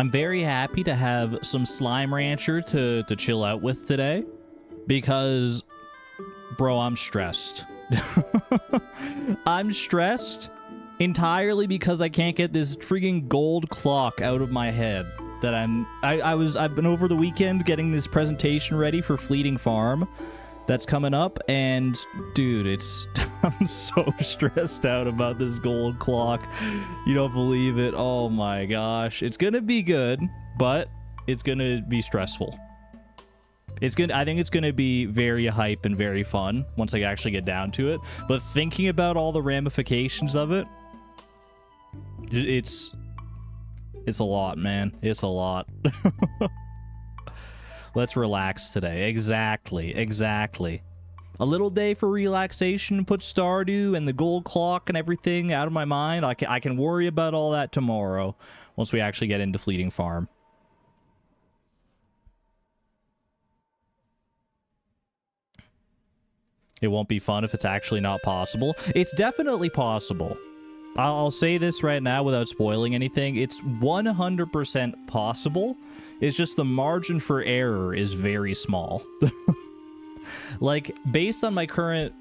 I'm very happy to have some Slime Rancher to chill out with today. Because, bro, I'm stressed. I'm stressed entirely because I can't get this freaking gold clock out of my head. That I've been over the weekend getting this presentation ready for Fleeting Farm that's coming up, and dude, I'm so stressed out about this gold clock. You don't believe it. Oh my gosh. It's gonna be good, but it's gonna be stressful. I think it's gonna be very hype and very fun once I actually get down to it. But thinking about all the ramifications of it, it's a lot, man. It's a lot. Let's relax today. Exactly. A little day for relaxation, put Stardew and the gold clock and everything out of my mind. I can worry about all that tomorrow once we actually get into Fleeting Farm. It won't be fun if it's actually not possible. It's definitely possible. I'll say this right now without spoiling anything. It's 100% possible. It's just the margin for error is very small. Like, based on my current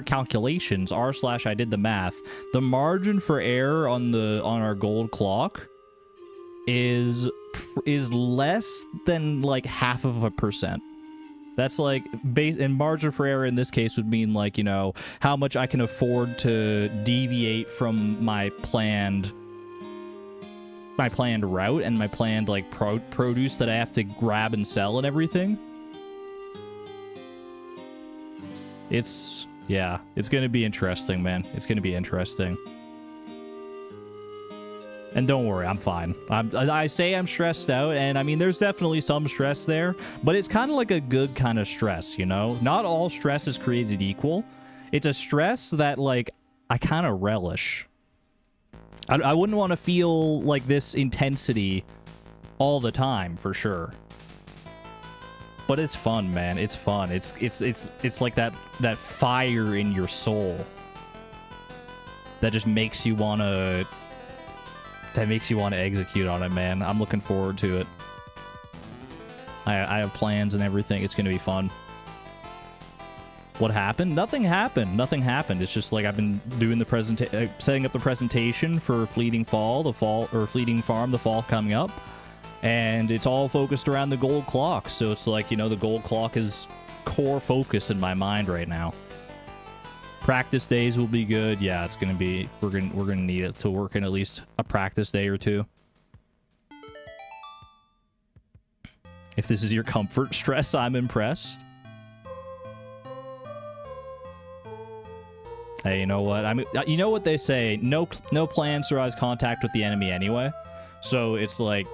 calculations, r/I did the math, the margin for error on our gold clock is less than like 0.5%. That's like, and margin for error in this case would mean, like, you know, how much I can afford to deviate from my planned route and my planned, like, produce that I have to grab and sell and everything. Yeah, it's gonna be interesting, man. It's gonna be interesting. And don't worry, I'm fine. I say I'm stressed out, and I mean, there's definitely some stress there, but it's kind of like a good kind of stress, you know? Not all stress is created equal. It's a stress that, like, I kind of relish. I wouldn't want to feel like this intensity all the time, for sure. But it's fun, man. It's fun. It's like that fire in your soul that just makes you want to... That makes you want to execute on it, man. I'm looking forward to it. I have plans and everything. It's going to be fun. What happened? Nothing happened. Nothing happened. It's just like I've been doing the setting up the presentation for Fleeting Farm, the fall coming up. And it's all focused around the gold clock. So it's like, you know, the gold clock is core focus in my mind right now. Practice days will be good. Yeah, it's gonna be. We're gonna need it to work in at least a practice day or two. If this is your comfort stress, I'm impressed. Hey, you know what? You know what they say? No plan survives contact with the enemy anyway. So it's like,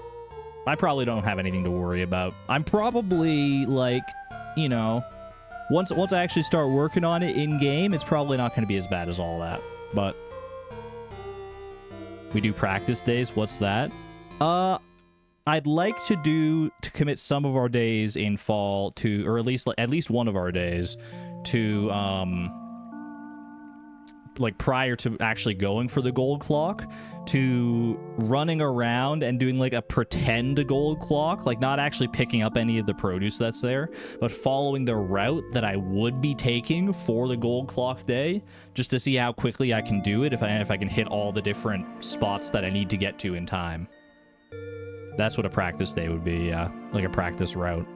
I probably don't have anything to worry about. I'm probably like, you know. Once I actually start working on it in-game, it's probably not going to be as bad as all that. But we do practice days. What's that? I'd like to commit some of our days in fall to, or at least one of our days to, like, prior to actually going for the gold clock, to running around and doing like a pretend gold clock, like not actually picking up any of the produce that's there, but following the route that I would be taking for the gold clock day, just to see how quickly I can do it, if I can hit all the different spots that I need to get to in time. That's what a practice day would be, yeah, like a practice route.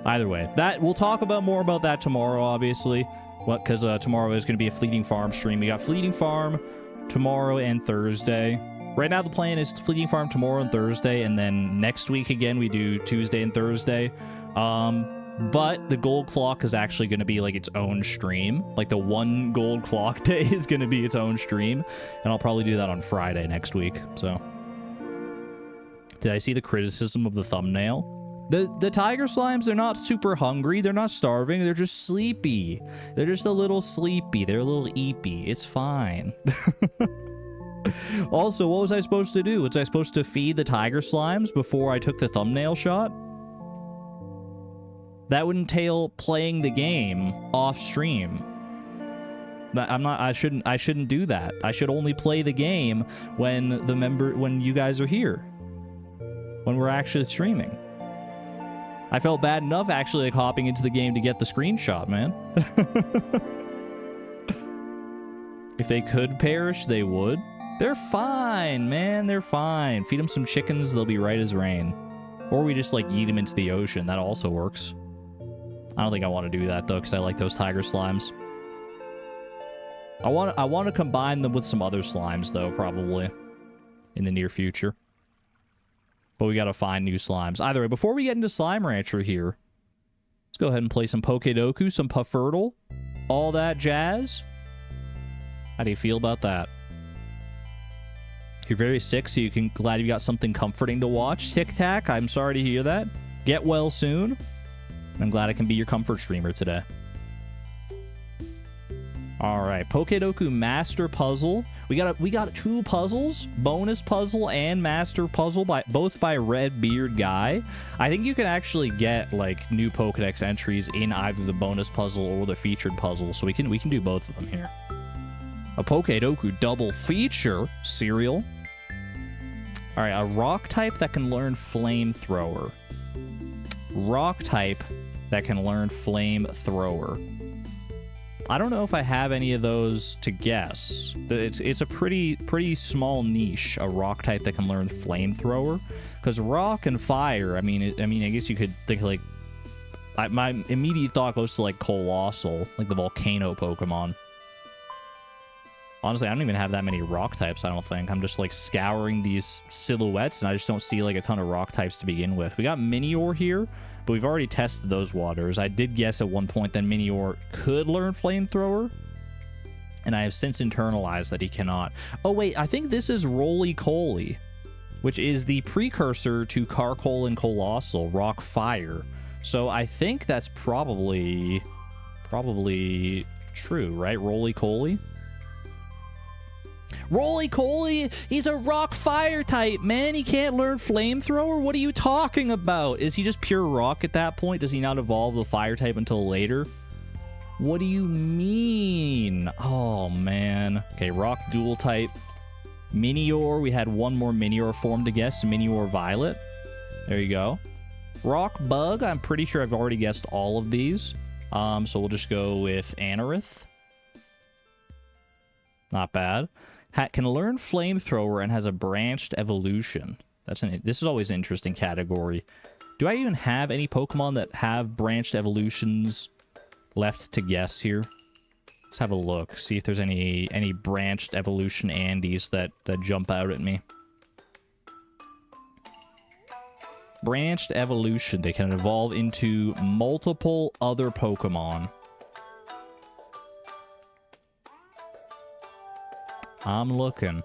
Either way, we'll talk more about that tomorrow, obviously. Because tomorrow is going to be a Fleeting Farm stream. We got Fleeting Farm tomorrow and Thursday. Right now the plan is Fleeting Farm tomorrow and Thursday, and then next week again we do Tuesday and Thursday. But the gold clock is actually going to be like its own stream. Like the one gold clock day is going to be its own stream, and I'll probably do that on Friday next week. So, did I see the criticism of the thumbnail? The tiger slimes, they're not super hungry. They're not starving. They're just sleepy. They're just a little sleepy. They're a little eepy. It's fine. Also, what was I supposed to do? Was I supposed to feed the tiger slimes before I took the thumbnail shot? That would entail playing the game off stream. I'm not. I shouldn't do that. I should only play the game when you guys are here, when we're actually streaming. I felt bad enough actually like hopping into the game to get the screenshot, man. If they could perish, they would. They're fine, man. They're fine. Feed them some chickens, they'll be right as rain. Or we just like yeet them into the ocean. That also works. I don't think I want to do that though, because I like those tiger slimes. I want to combine them with some other slimes though, probably in the near future. But we gotta find new slimes. Either way, before we get into Slime Rancher here, let's go ahead and play some Pokedoku, some Puffertle, all that jazz. How do you feel about that? You're very sick, so glad you got something comforting to watch. Tic Tac, I'm sorry to hear that. Get well soon. I'm glad I can be your comfort streamer today. All right, Pokedoku Master Puzzle. We got 2 puzzles, bonus puzzle and master puzzle, both by Red Beard Guy. I think you can actually get like new Pokedex entries in either the bonus puzzle or the featured puzzle, so we can do both of them here. A Pokedoku double feature cereal. All right, a rock type that can learn flamethrower. Rock type that can learn flamethrower. I don't know if I have any of those to guess. It's a pretty small niche, a rock type that can learn flamethrower, because rock and fire. I mean, I guess you could think like. My immediate thought goes to like Colossal, like the volcano Pokemon. Honestly, I don't even have that many rock types, I don't think. I'm just like scouring these silhouettes, and I just don't see like a ton of rock types to begin with. We got Minior here, but we've already tested those waters. I did guess at one point that Minior could learn Flamethrower, and I have since internalized that he cannot. Oh wait, I think this is Roly-Coly, which is the precursor to Carkol and Colossal, Rock Fire. So I think that's probably true, right? Roly-Coly? Roly-Coly, he's a rock fire type, man. He can't learn flamethrower. What are you talking about? Is he just pure rock at that point? Does he not evolve the fire type until later? What do you mean? Oh, man. Okay, rock dual type. Minior, we had one more Minior form to guess. Minior Violet. There you go. Rock Bug, I'm pretty sure I've already guessed all of these. So we'll just go with Anorith. Not bad. Can learn Flamethrower and has a branched evolution. This is always an interesting category. Do I even have any Pokemon that have branched evolutions left to guess here? Let's have a look. See if there's any branched evolution Andes that jump out at me. Branched evolution. They can evolve into multiple other Pokemon. I'm looking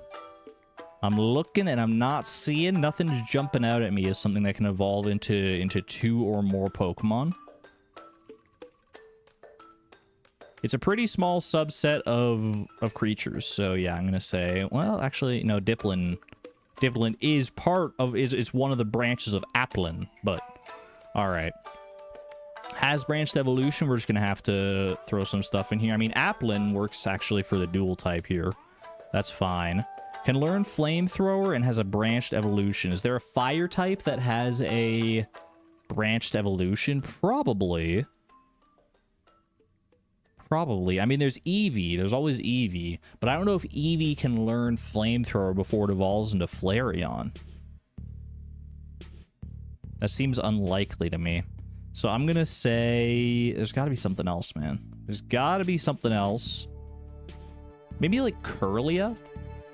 and I'm not seeing. Nothing's jumping out at me as something that can evolve into 2 or more Pokemon. It's a pretty small subset of creatures, so yeah, I'm gonna say, well, actually, no, Diplin is it's one of the branches of Applin, but alright. Has branched evolution, we're just gonna have to throw some stuff in here. I mean, Applin works actually for the dual type here. That's fine. Can learn Flamethrower and has a branched evolution. Is there a fire type that has a branched evolution? Probably. I mean, there's Eevee. There's always Eevee. But I don't know if Eevee can learn Flamethrower before it evolves into Flareon. That seems unlikely to me. So I'm going to say there's got to be something else, man. There's got to be something else. Maybe like Kirlia?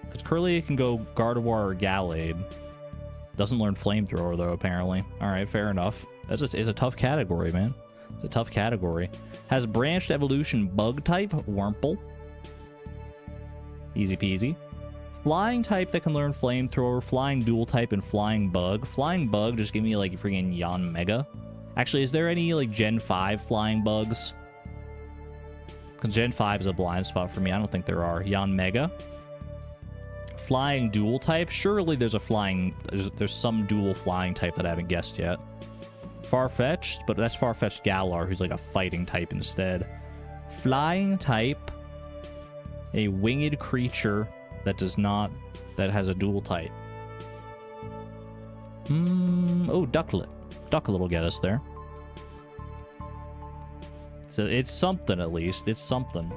Because Kirlia can go Gardevoir or Gallade. Doesn't learn Flamethrower, though, apparently. Alright, fair enough. It's a tough category, man. It's a tough category. Has branched evolution bug type, Wurmple. Easy peasy. Flying type that can learn Flamethrower, flying dual type, and flying bug. Flying bug, just give me like freaking Yanmega. Actually, is there any like Gen 5 flying bugs? Because Gen 5 is a blind spot for me. I don't think there are. Yanmega. Flying dual type. Surely there's a flying... There's some dual flying type that I haven't guessed yet. Farfetch'd, but that's Farfetch'd Galar, who's like a fighting type instead. Flying type. A winged creature that does not... that has a dual type. Oh, ducklet. Ducklet will get us there. So it's something at least. It's something.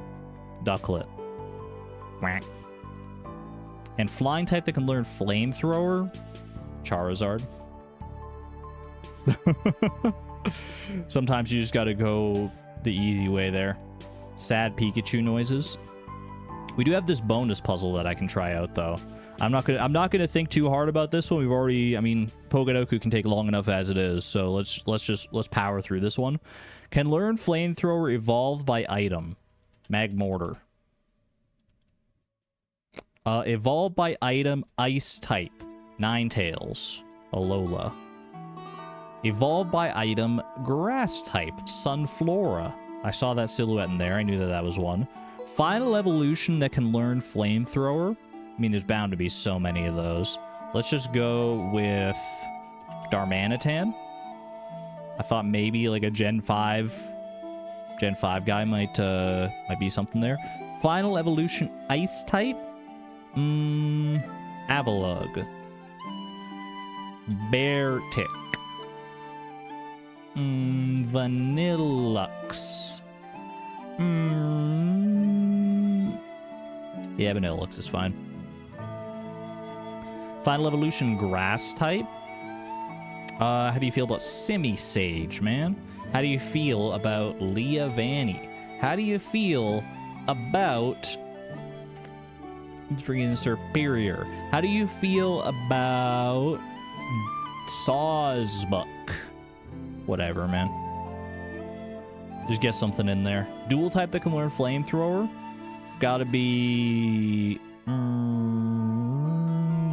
Ducklet. Whack. And flying type that can learn flamethrower. Charizard. Sometimes you just gotta go the easy way there. Sad Pikachu noises. We do have this bonus puzzle that I can try out though. I'm not gonna think too hard about this one. We've already, I mean, Pokedoku can take long enough as it is, so let's power through this one. Can learn flamethrower, evolved by item. Magmortar. Evolved by item, ice type. Ninetales. Alola. Evolved by item, grass type. Sunflora. I saw that silhouette in there. I knew that that was one. Final evolution that can learn flamethrower. I mean, there's bound to be so many of those. Let's just go with Darmanitan. I thought maybe like a Gen 5 guy might be something there. Final evolution, ice type. Avalugg. Beartic. Vanillux. Yeah, Vanillux is fine. Final evolution, grass type. How do you feel about Simisage, man? How do you feel about Leavanny? How do you feel about freaking Superior? How do you feel about Sawsbuck? Whatever, man. Just get something in there. Dual type that can learn flamethrower. Gotta be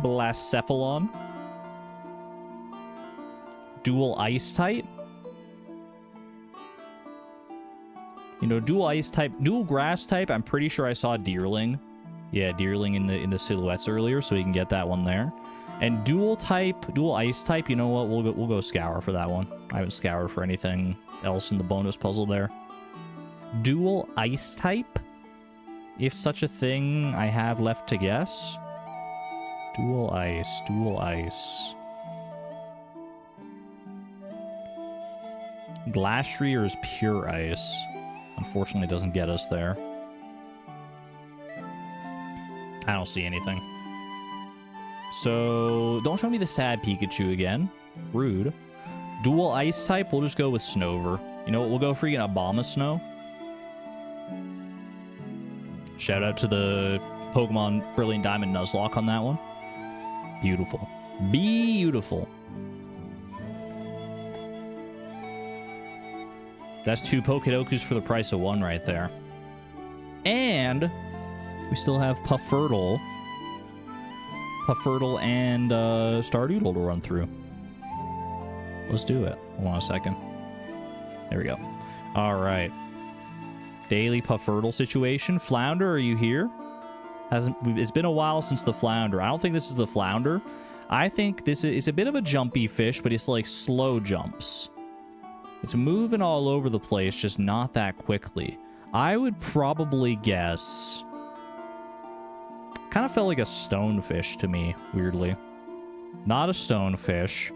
Blacephalon. Dual ice type. You know, dual ice type, dual grass type. I'm pretty sure I saw Deerling. Yeah, Deerling in the silhouettes earlier, so we can get that one there. And dual type, dual ice type. You know what? We'll go scour for that one. I haven't scoured for anything else in the bonus puzzle there. Dual ice type, if such a thing I have left to guess. Dual ice, dual ice. Glastrier is pure ice. Unfortunately, it doesn't get us there. I don't see anything. So, don't show me the sad Pikachu again. Rude. Dual ice type, we'll just go with Snover. You know what, we'll go freaking Abomasnow. Shout out to the Pokemon Brilliant Diamond Nuzlocke on that one. Beautiful. Beautiful. That's 2 Pokedokus for the price of 1 right there. And we still have Puffurtle and Stardoodle to run through. Let's do it. Hold on a second. There we go. All right. Daily Puffurtle situation. Flounder, are you here? It's been a while since the Flounder. I don't think this is the Flounder. I think this is a bit of a jumpy fish, but it's like slow jumps. It's moving all over the place, just not that quickly. I would probably guess... Kind of felt like a stonefish to me, weirdly. Not a stonefish.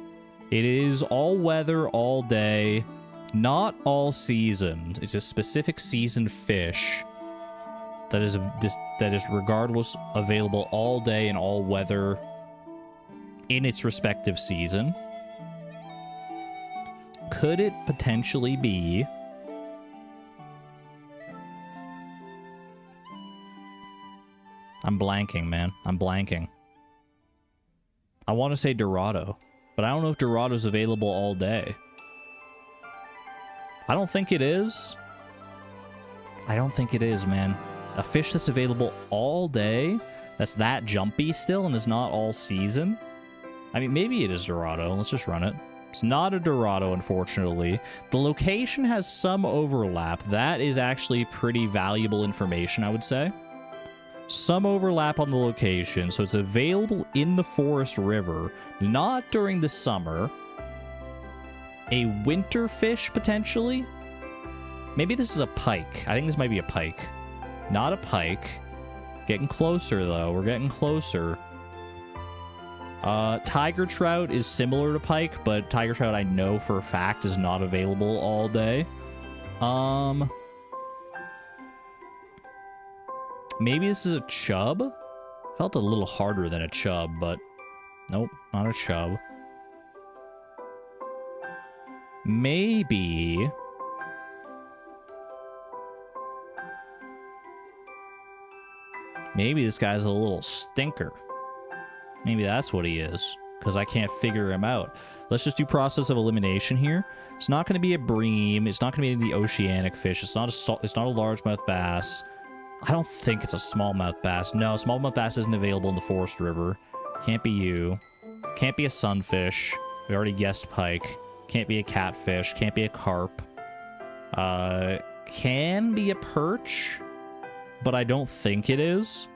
It is all weather, all day, not all season. It's a specific season fish that is regardless available all day and all weather in its respective season. Could it potentially be... I'm blanking, man. I'm blanking. I want to say Dorado, but I don't know if Dorado's available all day. I don't think it is. I don't think it is, man. A fish that's available all day, that's that jumpy still and is not all season? I mean, maybe it is Dorado. Let's just run it. It's not a Dorado, unfortunately. The location has some overlap. That is actually pretty valuable information, I would say. Some overlap on the location, so it's available in the Forest River, not during the summer. A winter fish, potentially? Maybe this is a pike. I think this might be a pike. Not a pike. Getting closer, though. We're getting closer. Tiger trout is similar to pike, but tiger trout I know for a fact is not available all day. Maybe this is a chub? Felt a little harder than a chub, but nope, not a chub. Maybe... Maybe this guy's a little stinker. Maybe that's what he is, because I can't figure him out. Let's just do process of elimination here. It's not going to be a bream. It's not going to be the oceanic fish. It's not a largemouth bass. I don't think it's a smallmouth bass. No, smallmouth bass isn't available in the Forest River. Can't be you. Can't be a sunfish. We already guessed pike. Can't be a catfish. Can't be a carp. Can be a perch, but I don't think it is.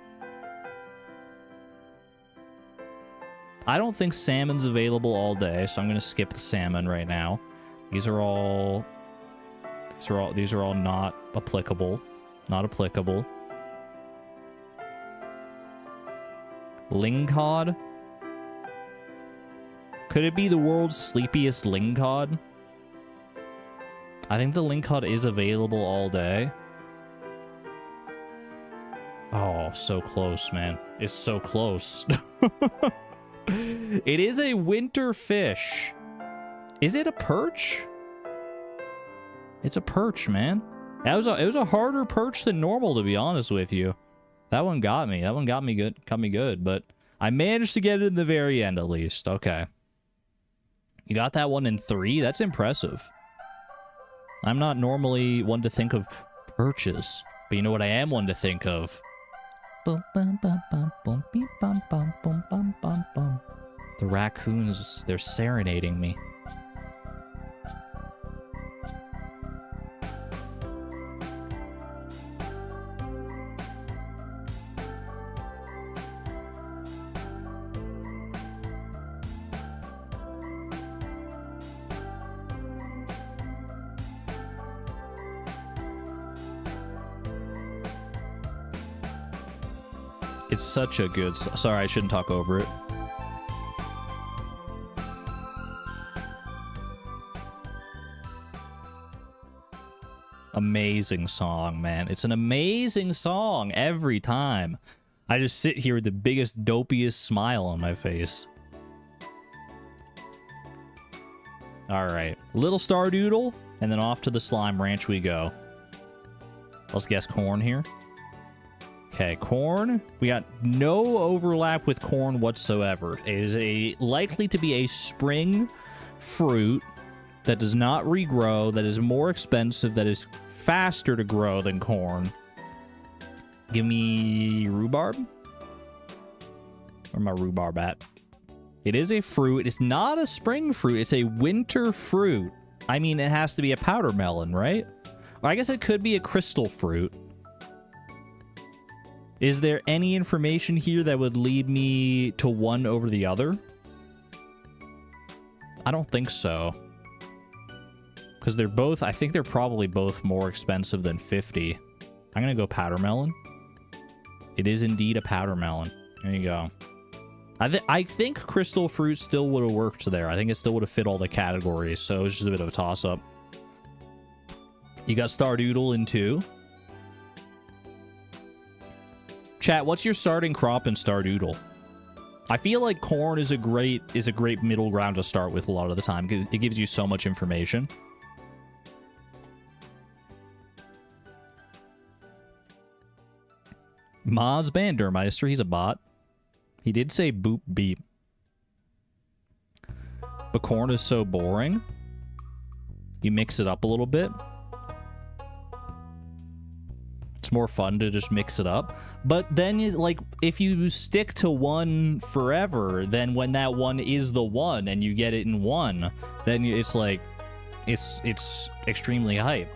I don't think salmon's available all day, so I'm going to skip the salmon right now. These are all not applicable. Not applicable. Lingcod? Could it be the world's sleepiest lingcod? I think the lingcod is available all day. Oh, so close, man. It's so close. It is a winter fish. Is it a perch? It's a perch, man. It was a harder perch than normal, to be honest with you. That one got me. That one got me good, but I managed to get it in the very end, at least. Okay. You got that one in 3? That's impressive. I'm not normally one to think of perches, but you know what I am one to think of? The raccoons, they're serenading me. It's such a good... Sorry, I shouldn't talk over it. Amazing song, man. It's an amazing song every time. I just sit here with the biggest, dopiest smile on my face. Alright. Little Stardoodle, and then off to the slime ranch we go. Let's guess corn here. Okay, corn. We got no overlap with corn whatsoever. It is likely to be a spring fruit that does not regrow, that is more expensive, that is faster to grow than corn. Give me rhubarb. Where my rhubarb at? It is a fruit. It's not a spring fruit. It's a winter fruit. I mean, it has to be a powder melon, right? Or I guess it could be a crystal fruit. Is there any information here that would lead me to one over the other? I don't think so. Because they're both, I think they're probably both more expensive than 50. I'm going to go powder melon. It is indeed a powder melon. There you go. I think crystal fruit still would have worked there. I think it still would have fit all the categories, so it's just a bit of a toss-up. You got Stardoodle in 2. Chat, what's your starting crop in Stardoodle? I feel like corn is a great middle ground to start with a lot of the time because it gives you so much information. Moz Bandermeister, he's a bot. He did say boop beep. But corn is so boring. You mix it up a little bit. It's more fun to just mix it up. But then, like, if you stick to one forever, then when that one is the one and you get it in one, then it's like, it's extremely hype.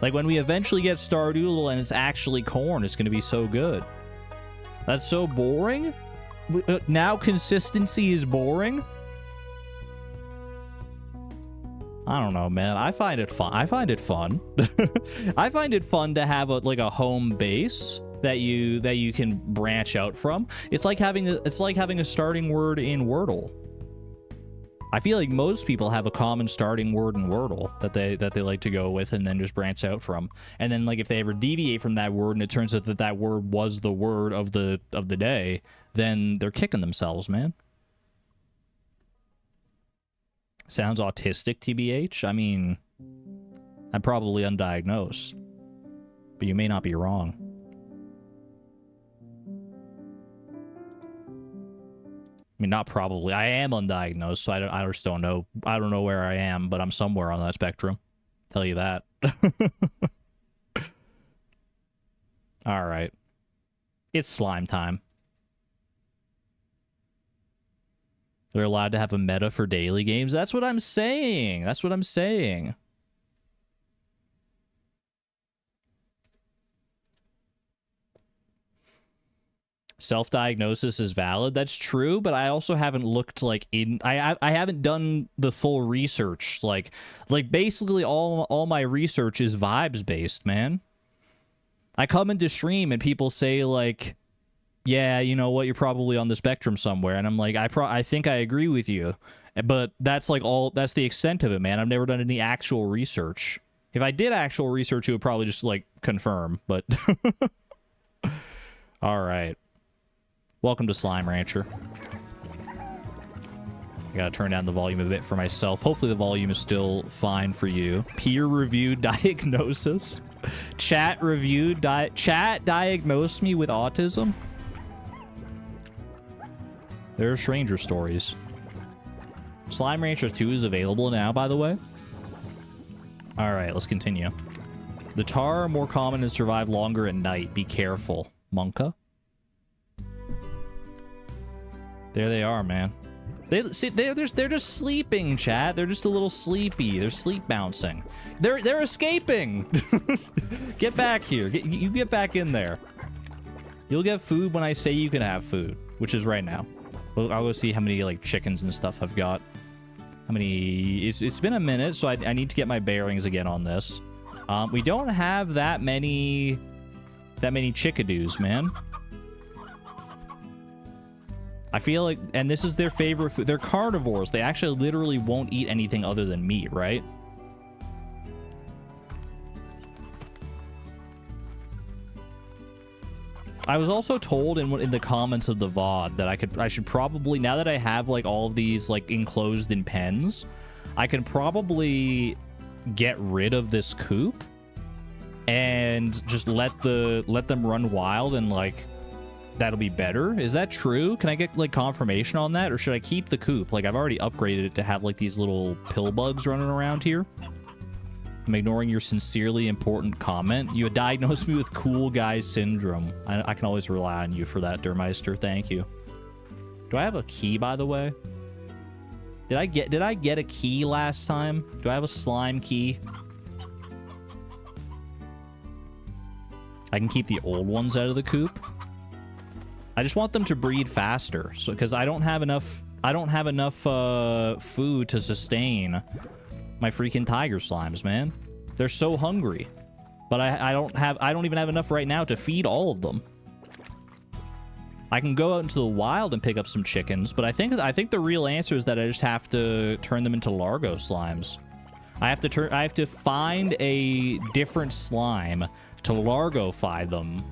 Like, when we eventually get Stardoodle and it's actually corn, it's going to be so good. That's so boring? Now consistency is boring? I don't know, man. I find it fun. I find it fun. I find it fun to have a home base that you can branch out from. It's like having a starting word in Wordle. I feel like most people have a common starting word in Wordle that they like to go with and then just branch out from. And then like if they ever deviate from that word and it turns out that that word was the word of the day, then they're kicking themselves, man. Sounds autistic, TBH. I mean, I'm probably undiagnosed, but you may not be wrong. I mean, not probably. I am undiagnosed, so I just don't know. I don't know where I am, but I'm somewhere on that spectrum. Tell you that. All right. It's slime time. They're allowed to have a meta for daily games. That's what I'm saying. That's what I'm saying. Self-diagnosis is valid. That's true, but I also haven't looked like I haven't done the full research. Like basically all my research is vibes based, man. I come into stream and people say like, yeah, you know what, you're probably on the spectrum somewhere, and I'm like, I think I agree with you, but that's like that's the extent of it, man. I've never done any actual research. If I did actual research, it would probably just like confirm, but all right. Welcome to Slime Rancher. I gotta turn down the volume a bit for myself. Hopefully the volume is still fine for you. Peer-reviewed diagnosis. Chat diagnosed me with autism. There are stranger stories. Slime Rancher 2 is available now, by the way. Alright, let's continue. The tar are more common and survive longer at night. Be careful. Monka. There they are, man. They're just sleeping, chat. They're just a little sleepy. They're sleep bouncing. They're escaping. Get back here. You get back in there. You'll get food when I say you can have food, which is right now. I'll go see how many like chickens and stuff I've got. How many? It's been a minute, so I need to get my bearings again on this. We don't have that many chickadoos, man. I feel like, and this is their favorite food. They're carnivores. They actually literally won't eat anything other than meat, right? I was also told in the comments of the VOD that I should probably, now that I have like all of these like enclosed in pens, I can probably get rid of this coop and just let them run wild, and like that'll be better. Is that true? Can I get like confirmation on that, or should I keep the coop? Like I've already upgraded it to have like these little pill bugs running around here. I'm ignoring your sincerely important comment. You diagnosed me with cool guy syndrome. I can always rely on you for that, Dermeister. Thank you. Do I have a key, by the way? Did I get a key last time? Do I have a slime key? I can keep the old ones out of the coop. I just want them to breed faster, so because I don't have enough food to sustain my freaking tiger slimes, man. They're so hungry, but I don't even have enough right now to feed all of them. I can go out into the wild and pick up some chickens, but I think the real answer is that I just have to turn them into Largo slimes. I have to find a different slime to Largo-fy them.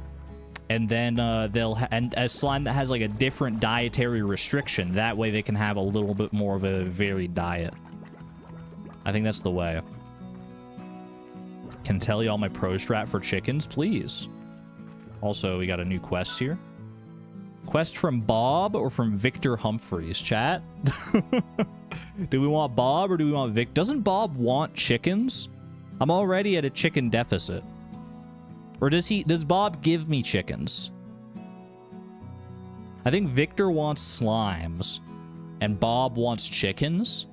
And then and a slime that has like a different dietary restriction. That way they can have a little bit more of a varied diet. I think that's the way. Can tell you all my pro strat for chickens, please. Also, we got a new quest here. Quest from Bob or from Victor Humphreys, chat? Do we want Bob or do we want Vic? Doesn't Bob want chickens? I'm already at a chicken deficit. Or does Bob give me chickens? I think Victor wants slimes and Bob wants chickens.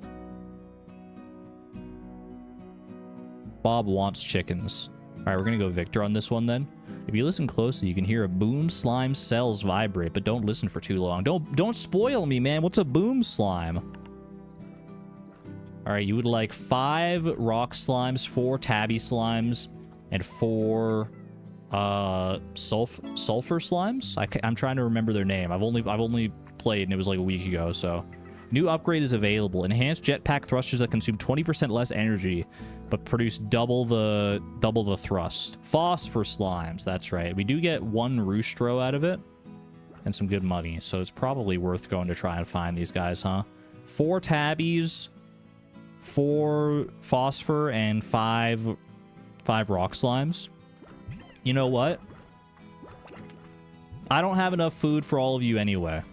Bob wants chickens. All right, we're gonna go Victor on this one then. If you listen closely, you can hear a boom slime cells vibrate, but don't listen for too long. Don't spoil me, man. What's a boom slime? All right, you would like 5 rock slimes, 4 tabby slimes, and 4 sulfur slimes. I'm trying to remember their name. I've only played and it was like a week ago. So new upgrade is available. Enhanced jetpack thrusters that consume 20% less energy but produce double the thrust. Phosphor slimes. That's right. We do get 1 roostro out of it and some good money, so it's probably worth going to try and find these guys, huh? 4 tabbies, 4 phosphor, and 5 rock slimes. You know what? I don't have enough food for all of you anyway.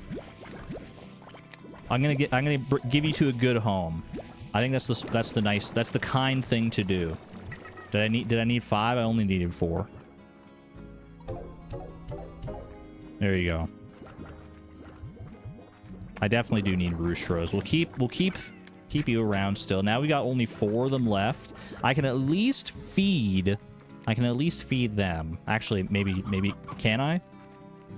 I'm gonna give you to a good home. I think that's the kind thing to do. Did I need 5? I only needed 4. There you go. I definitely do need roostros. We'll keep you around still. Now we got only 4 of them left. I can at least feed them. Actually, maybe can I?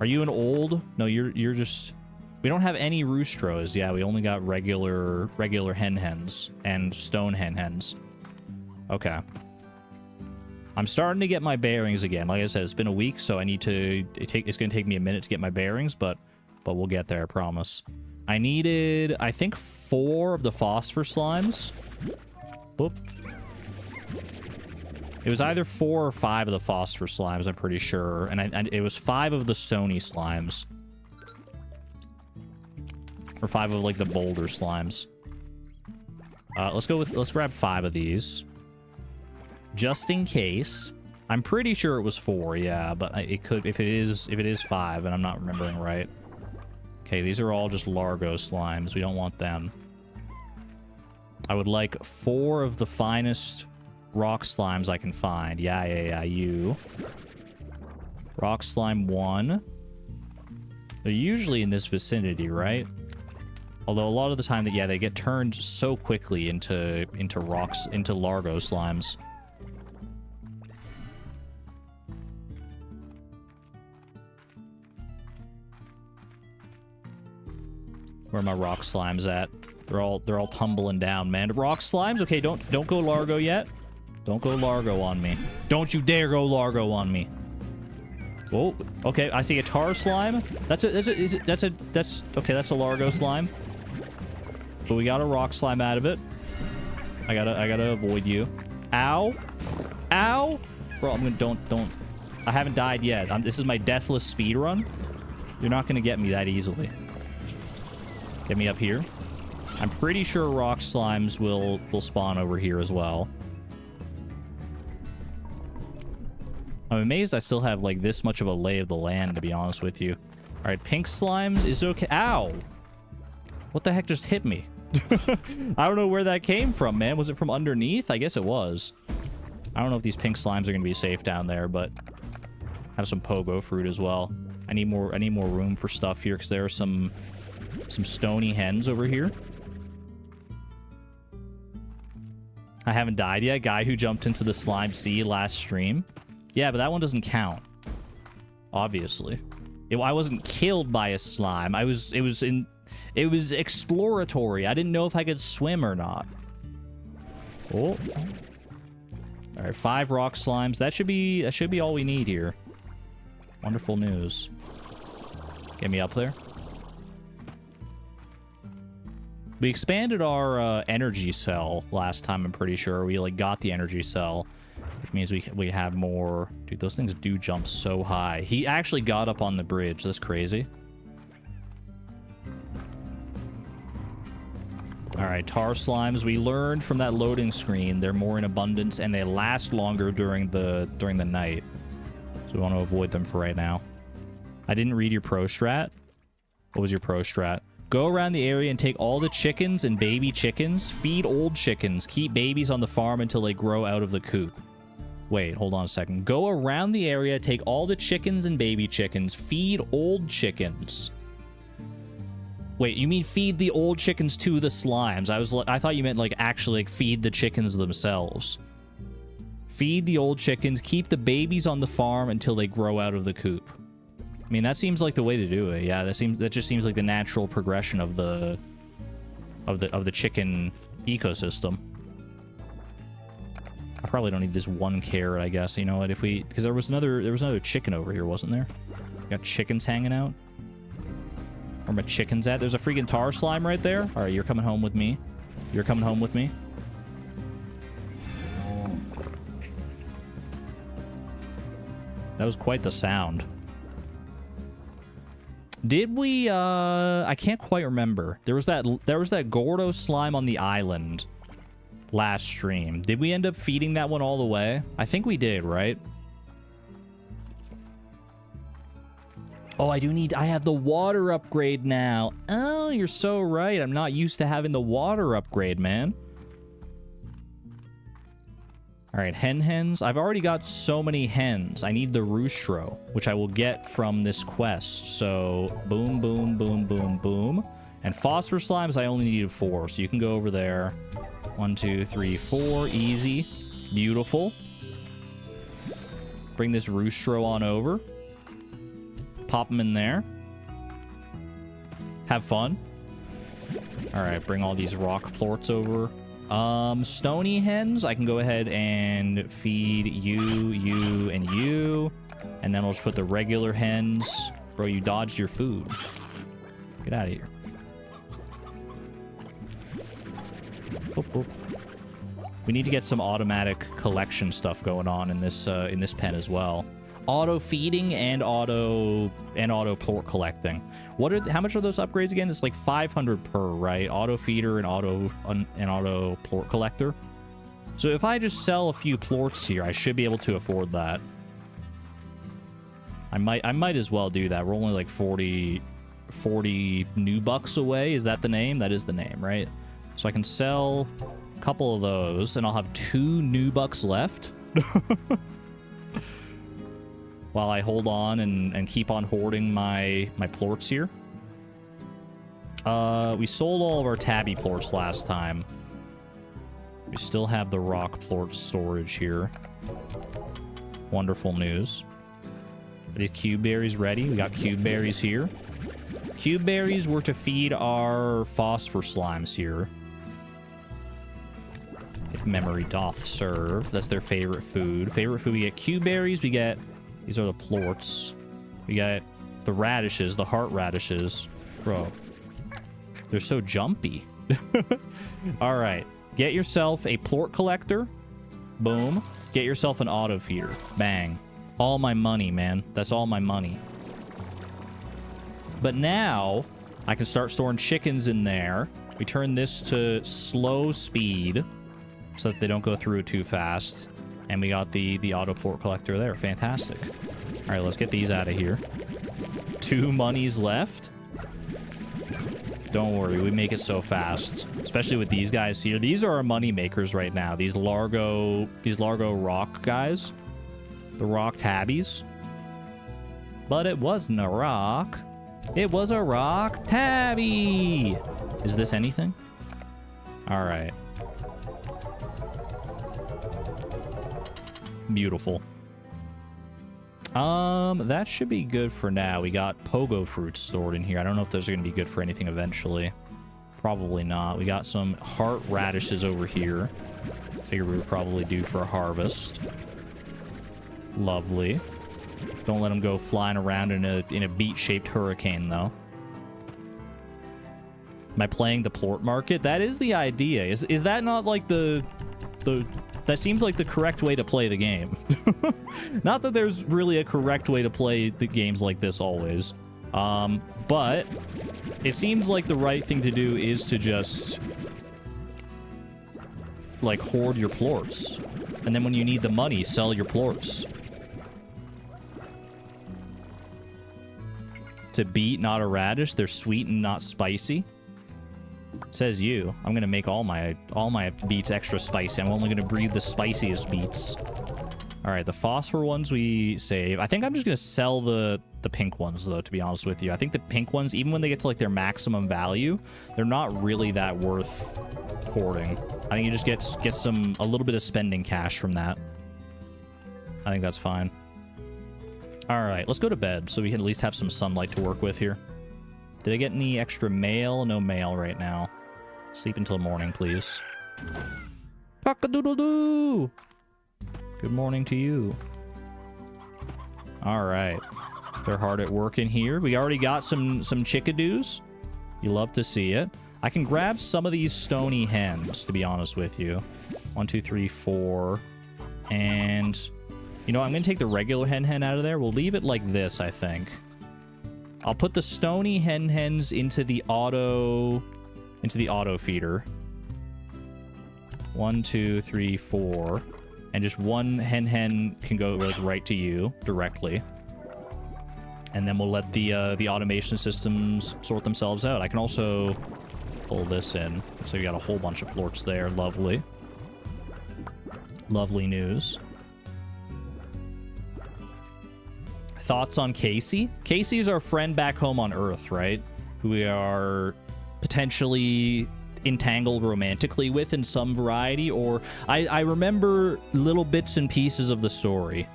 Are you an old? No, you're just. We don't have any roostros. Yeah, we only got regular hen hens and stone hen hens. Okay. I'm starting to get my bearings again. Like I said, it's been a week, so I need to. It's gonna take me a minute to get my bearings, but we'll get there. I promise. I needed, I think, 4 of the phosphor slimes. Boop. It was either 4 or 5 of the phosphor slimes, I'm pretty sure. And it was 5 of the stony slimes. Or 5 of, like, the boulder slimes. Let's grab 5 of these. Just in case. I'm pretty sure it was 4, yeah, but it could, if it is 5, and I'm not remembering right. Okay, these are all just Largo slimes. We don't want them. I would like 4 of the finest rock slimes I can find. Yeah, you. Rock slime 1. They're usually in this vicinity, right? Although a lot of the time, they get turned so quickly into Largo slimes. Where are my rock slimes at? They're all tumbling down, man. Rock slimes? Okay, don't go Largo yet. Don't go Largo on me. Don't you dare go Largo on me. Whoa. Okay, I see a tar slime. That's a Largo slime. But we got a rock slime out of it. I gotta avoid you. Ow. Ow. Bro, don't. I haven't died yet. This is my deathless speed run. You're not gonna get me that easily. Get me up here. I'm pretty sure rock slimes will spawn over here as well. I'm amazed I still have, like, this much of a lay of the land, to be honest with you. All right, pink slimes is okay. Ow! What the heck just hit me? I don't know where that came from, man. Was it from underneath? I guess it was. I don't know if these pink slimes are going to be safe down there, but have some pogo fruit as well. I need more room for stuff here because there are some stony hens over here. I haven't died yet. Guy who jumped into the slime sea last stream. Yeah, but that one doesn't count. Obviously. I wasn't killed by a slime. It was exploratory. I didn't know if I could swim or not. Oh. All right, 5 rock slimes. That should be all we need here. Wonderful news. Get me up there. We expanded our energy cell last time, I'm pretty sure. We, like, got the energy cell, which means we have more. Dude, those things do jump so high. He actually got up on the bridge. That's crazy. All right, tar slimes. We learned from that loading screen they're more in abundance and they last longer during the night. So we want to avoid them for right now. I didn't read your pro strat. What was your pro strat? Go around the area and take all the chickens and baby chickens. Feed old chickens. Keep babies on the farm until they grow out of the coop. Wait, hold on a second. Go around the area, take all the chickens and baby chickens. Feed old chickens. Wait, you mean feed the old chickens to the slimes? I thought you meant, like, actually, like, feed the chickens themselves. Feed the old chickens. Keep the babies on the farm until they grow out of the coop. I mean, that seems like the way to do it. Yeah, that just seems like the natural progression of the chicken ecosystem. probably don't need this 1 carrot, I guess. You know what? If we... Because there was another chicken over here, wasn't there? Got chickens hanging out. Where my chickens at? There's a freaking tar slime right there. All right, you're coming home with me. You're coming home with me. That was quite the sound. Did we, I can't quite remember. There was that Gordo slime on the island last stream. Did we end up feeding that one all the way? I think we did, right? Oh, I have the water upgrade now. Oh, you're so right. I'm not used to having the water upgrade, man. All right, hens. I've already got so many hens. I need the roostro, which I will get from this quest. So, boom, boom, boom, boom, boom. And phosphor slimes, I only needed 4. So you can go over there. 1, 2, 3, 4. Easy. Beautiful. Bring this roostro on over. Pop them in there. Have fun. All right, bring all these rock plorts over. Stony hens, I can go ahead and feed you, you, and you. And then I'll just put the regular hens. Bro, you dodged your food. Get out of here. Boop, boop. We need to get some automatic collection stuff going on in this pen as well. Auto feeding and auto plort collecting. How much are those upgrades again? It's like 500 per, right? Auto feeder and auto plort collector. So if I just sell a few plorts here, I should be able to afford that. I might as well do that. We're only like 40 new bucks away. Is that the name? That is the name, right? So I can sell a couple of those and I'll have 2 new bucks left. While I hold on and keep on hoarding my plorts here. We sold all of our tabby plorts last time. We still have the rock plort storage here. Wonderful news. Are these cube berries ready? We got cube berries here. Cube berries were to feed our phosphor slimes here. If memory doth serve. That's their favorite food. Favorite food, we get cube berries, we get... These are the plorts. We got the radishes, the heart radishes. Bro, they're so jumpy. All right. Get yourself a plort collector. Boom. Get yourself an auto feeder. Bang. All my money, man. That's all my money. But now, I can start storing chickens in there. We turn this to slow speed so that they don't go through it too fast. And we got the auto plort collector there. Fantastic. All right, let's get these out of here. 2 monies left. Don't worry, we make it so fast. Especially with these guys here. These are our money makers right now. These Largo rock guys. The rock tabbies. But it wasn't a rock. It was a rock tabby. Is this anything? All right. Beautiful. That should be good for now. We got pogo fruits stored in here. I don't know if those are going to be good for anything eventually. Probably not. We got some heart radishes over here. Figure we would probably do for a harvest. Lovely. Don't let them go flying around in a beet-shaped hurricane, though. Am I playing the plort market? That is the idea. Is that not like the that seems like the correct way to play the game. Not that there's really a correct way to play the games like this always. But it seems like the right thing to do is to just like hoard your plorts. And then when you need the money, sell your plorts. To beet, not a radish. They're sweet and not spicy. Says you. I'm gonna make all my beets extra spicy. I'm only gonna breed the spiciest beets. All right, the phosphor ones we save. I think I'm just gonna sell the pink ones though, to be honest with you. I think the pink ones, even when they get to like their maximum value, they're not really that worth hoarding. I think you just get a little bit of spending cash from that. I think that's fine. All right, let's go to bed so we can at least have some sunlight to work with here. Did I get any extra mail? No mail right now. Sleep until morning, please. Cock-a-doodle-doo! Good morning to you. All right. They're hard at work in here. We already got some chickadoos. You love to see it. I can grab some of these stony hens, to be honest with you. 1, 2, 3, 4. And, you know, I'm going to take the regular hen out of there. We'll leave it like this, I think. I'll put the stony hens into the auto feeder. 1, 2, 3, 4. And just one hen can go like right to you directly. And then we'll let the automation systems sort themselves out. I can also pull this in. So we got a whole bunch of plorts there. Lovely. Lovely news. Thoughts on Casey? Casey is our friend back home on Earth, right? Who we are potentially entangled romantically with in some variety, or I remember little bits and pieces of the story,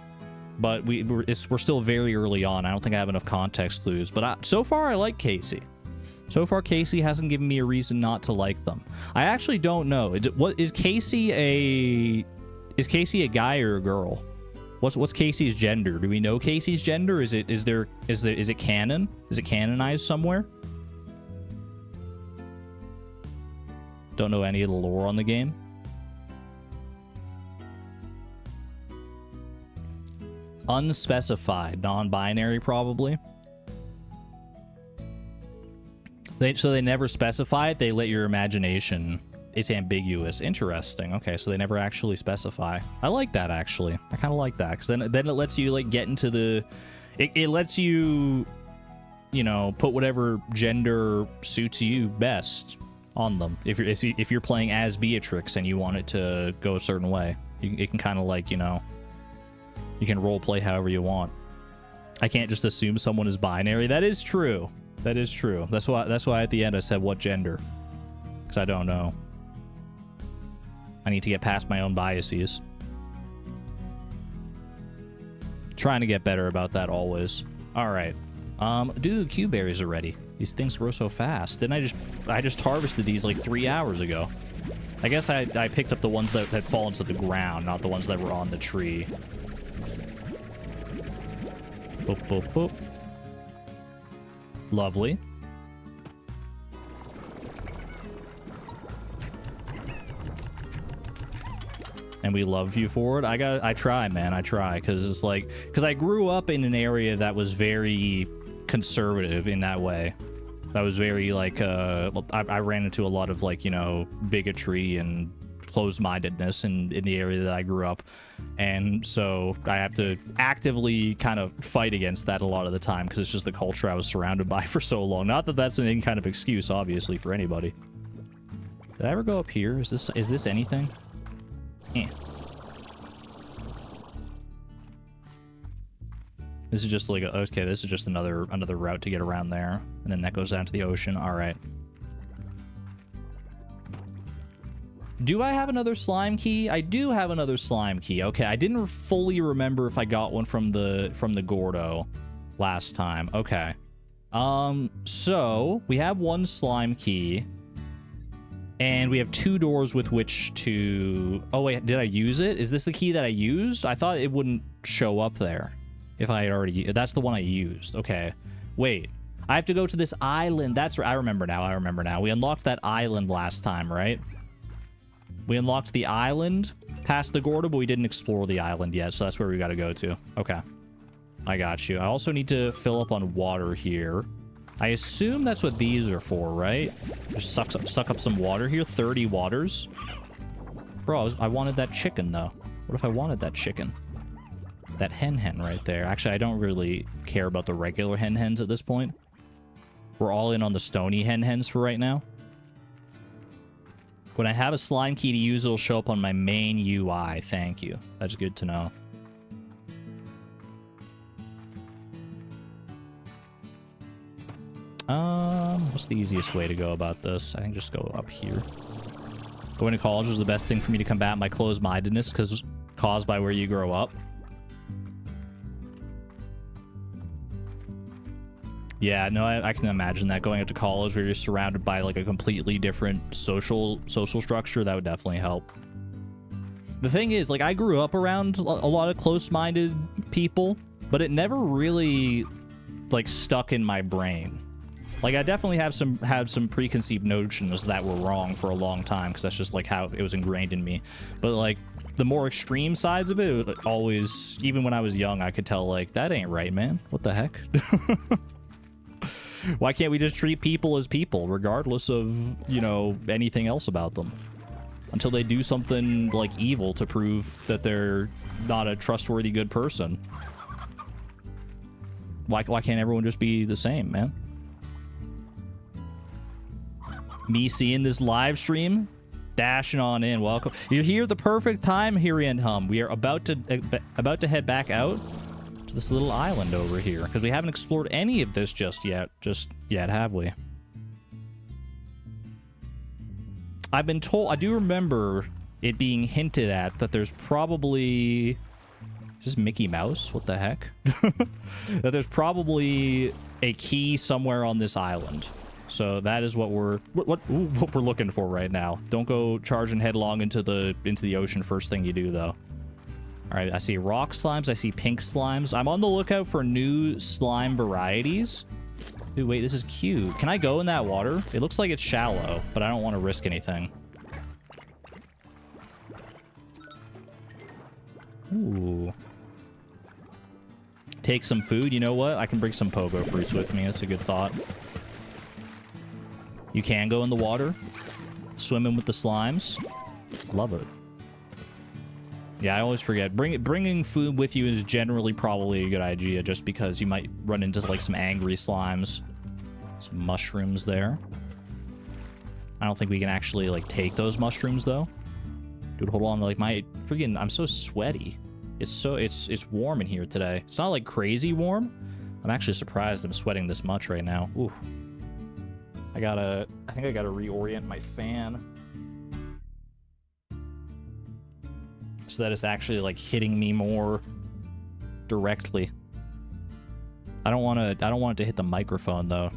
but we're still very early on. I don't think I have enough context clues, but so far I like Casey. So far Casey hasn't given me a reason not to like them. I actually don't know. Is Casey a guy or a girl? What's Casey's gender? Do we know Casey's gender? Is it canon? Is it canonized somewhere? Don't know any of the lore on the game. Unspecified, non-binary probably. So they never specify it. They let your imagination. It's ambiguous. Interesting. Okay, so they never actually specify. I like that, actually. I kind of like that, because then it lets you like get into the. It lets you, you know, put whatever gender suits you best on them. If you're playing as Beatrix and you want it to go a certain way, it can kind of like, you know, you can role play however you want. I can't just assume someone is binary. That is true. That is true. That's why at the end I said what gender, because I don't know. I need to get past my own biases. Trying to get better about that always. All right. Dude, Q berries are ready. These things grow so fast. Didn't I just harvested these like 3 hours ago. I guess I picked up the ones that had fallen to the ground, not the ones that were on the tree. Boop, boop, boop. Lovely. And we love you for it. I try, man. I try, because I grew up in an area that was very conservative in that way. That was very like I ran into a lot of like, you know, bigotry and closed-mindedness in the area that I grew up, and so I have to actively kind of fight against that a lot of the time, because it's just the culture I was surrounded by for so long. Not that that's any kind of excuse, obviously, for anybody. Did I ever go up here? Is this anything? Eh. This is just like okay, this is just another route to get around there, and then that goes down to the ocean. All right. Do I have another slime key? I do have another slime key. Okay, I didn't fully remember if I got one from the Gordo last time. Okay. So we have one slime key, and we have 2 doors with which to. Oh wait, did I use it? Is this the key that I used? I thought it wouldn't show up there if I had already. That's the one I used. Okay. Wait. I have to go to this island. That's right. I remember now. We unlocked that island last time, right? We unlocked the island past the Gordo, but we didn't explore the island yet, so that's where we got to go to. Okay. I got you. I also need to fill up on water here. I assume that's what these are for, right? Just suck up some water here. 30 waters. Bro, I wanted that chicken, though. What if I wanted that chicken? That hen right there. Actually, I don't really care about the regular hens at this point. We're all in on the stony hens for right now. When I have a slime key to use, it'll show up on my main UI. Thank you. That's good to know. What's the easiest way to go about this? I think just go up here. Going to college was the best thing for me to combat my closed-mindedness because caused by where you grow up. Yeah, no, I can imagine that. Going up to college where you're surrounded by like a completely different social structure, that would definitely help. The thing is, like, I grew up around a lot of close-minded people, but it never really, like, stuck in my brain. Like, I definitely have some preconceived notions that were wrong for a long time, because that's just, like, how it was ingrained in me. But, like, the more extreme sides of it always, even when I was young, I could tell, like, that ain't right, man. What the heck? Why can't we just treat people as people, regardless of, you know, anything else about them? Until they do something, like, evil to prove that they're not a trustworthy, good person. Why can't everyone just be the same, man? Me seeing this live stream, dashing on in. Welcome. You're here at the perfect time, Hiri and Hum. We are about to head back out to this little island over here, because we haven't explored any of this just yet, have we? I've been told, I do remember it being hinted at that there's probably, is this Mickey Mouse? What the heck? That there's probably a key somewhere on this island. So that is what we're looking for right now. Don't go charging headlong into the ocean first thing you do, though. All right, I see rock slimes. I see pink slimes. I'm on the lookout for new slime varieties. Dude, wait, this is cute. Can I go in that water? It looks like it's shallow, but I don't want to risk anything. Ooh. Take some food. You know what? I can bring some pogo fruits with me. That's a good thought. You can go in the water. Swimming with the slimes. Love it. Yeah, I always forget. Bringing food with you is generally probably a good idea, just because you might run into, like, some angry slimes. Some mushrooms there. I don't think we can actually, like, take those mushrooms, though. Dude, hold on. Like, my freaking... I'm so sweaty. It's warm in here today. It's not, like, crazy warm. I'm actually surprised I'm sweating this much right now. Ooh. I think I gotta reorient my fan. So that it's actually, like, hitting me more directly. I don't want it to hit the microphone, though.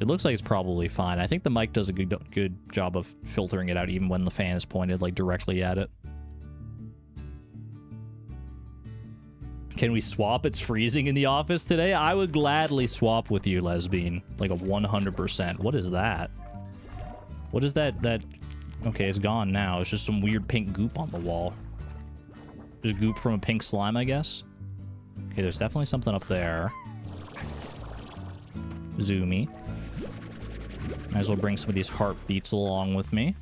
It looks like it's probably fine. I think the mic does a good job of filtering it out, even when the fan is pointed, like, directly at it. Can we swap? It's freezing in the office today. I would gladly swap with you, lesbian. Like a 100%. What is that? What is that? Okay, it's gone now. It's just some weird pink goop on the wall. Just goop from a pink slime, I guess. Okay, there's definitely something up there. Zoomy. Might as well bring some of these heartbeats along with me.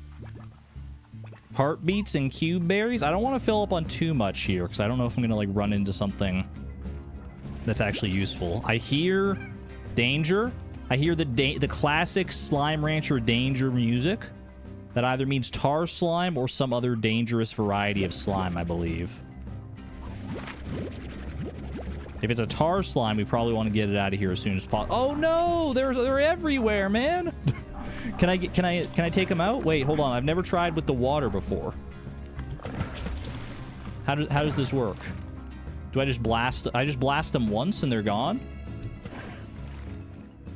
Heartbeats and cube berries. I don't want to fill up on too much here, because I don't know if I'm going to, like, run into something that's actually useful. I hear danger. I hear the classic Slime Rancher danger music. That either means tar slime or some other dangerous variety of slime, I believe. If it's a tar slime, we probably want to get it out of here as soon as possible. Oh no! They're everywhere, man! Can I take them out? Wait, hold on. I've never tried with the water before. How does this work? Do I just blast them once and they're gone?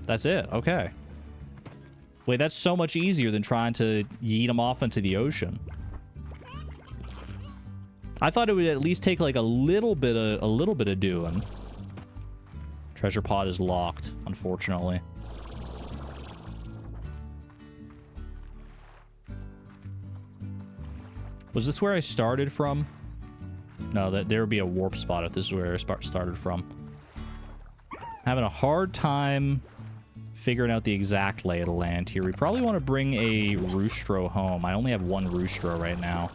That's it. Okay. Wait, that's so much easier than trying to yeet them off into the ocean. I thought it would at least take, like, a little bit of doing. Treasure pod is locked, unfortunately. Was this where I started from? No, there would be a warp spot if this is where I started from. Having a hard time figuring out the exact lay of the land here. We probably want to bring a roostro home. I only have one roostro right now.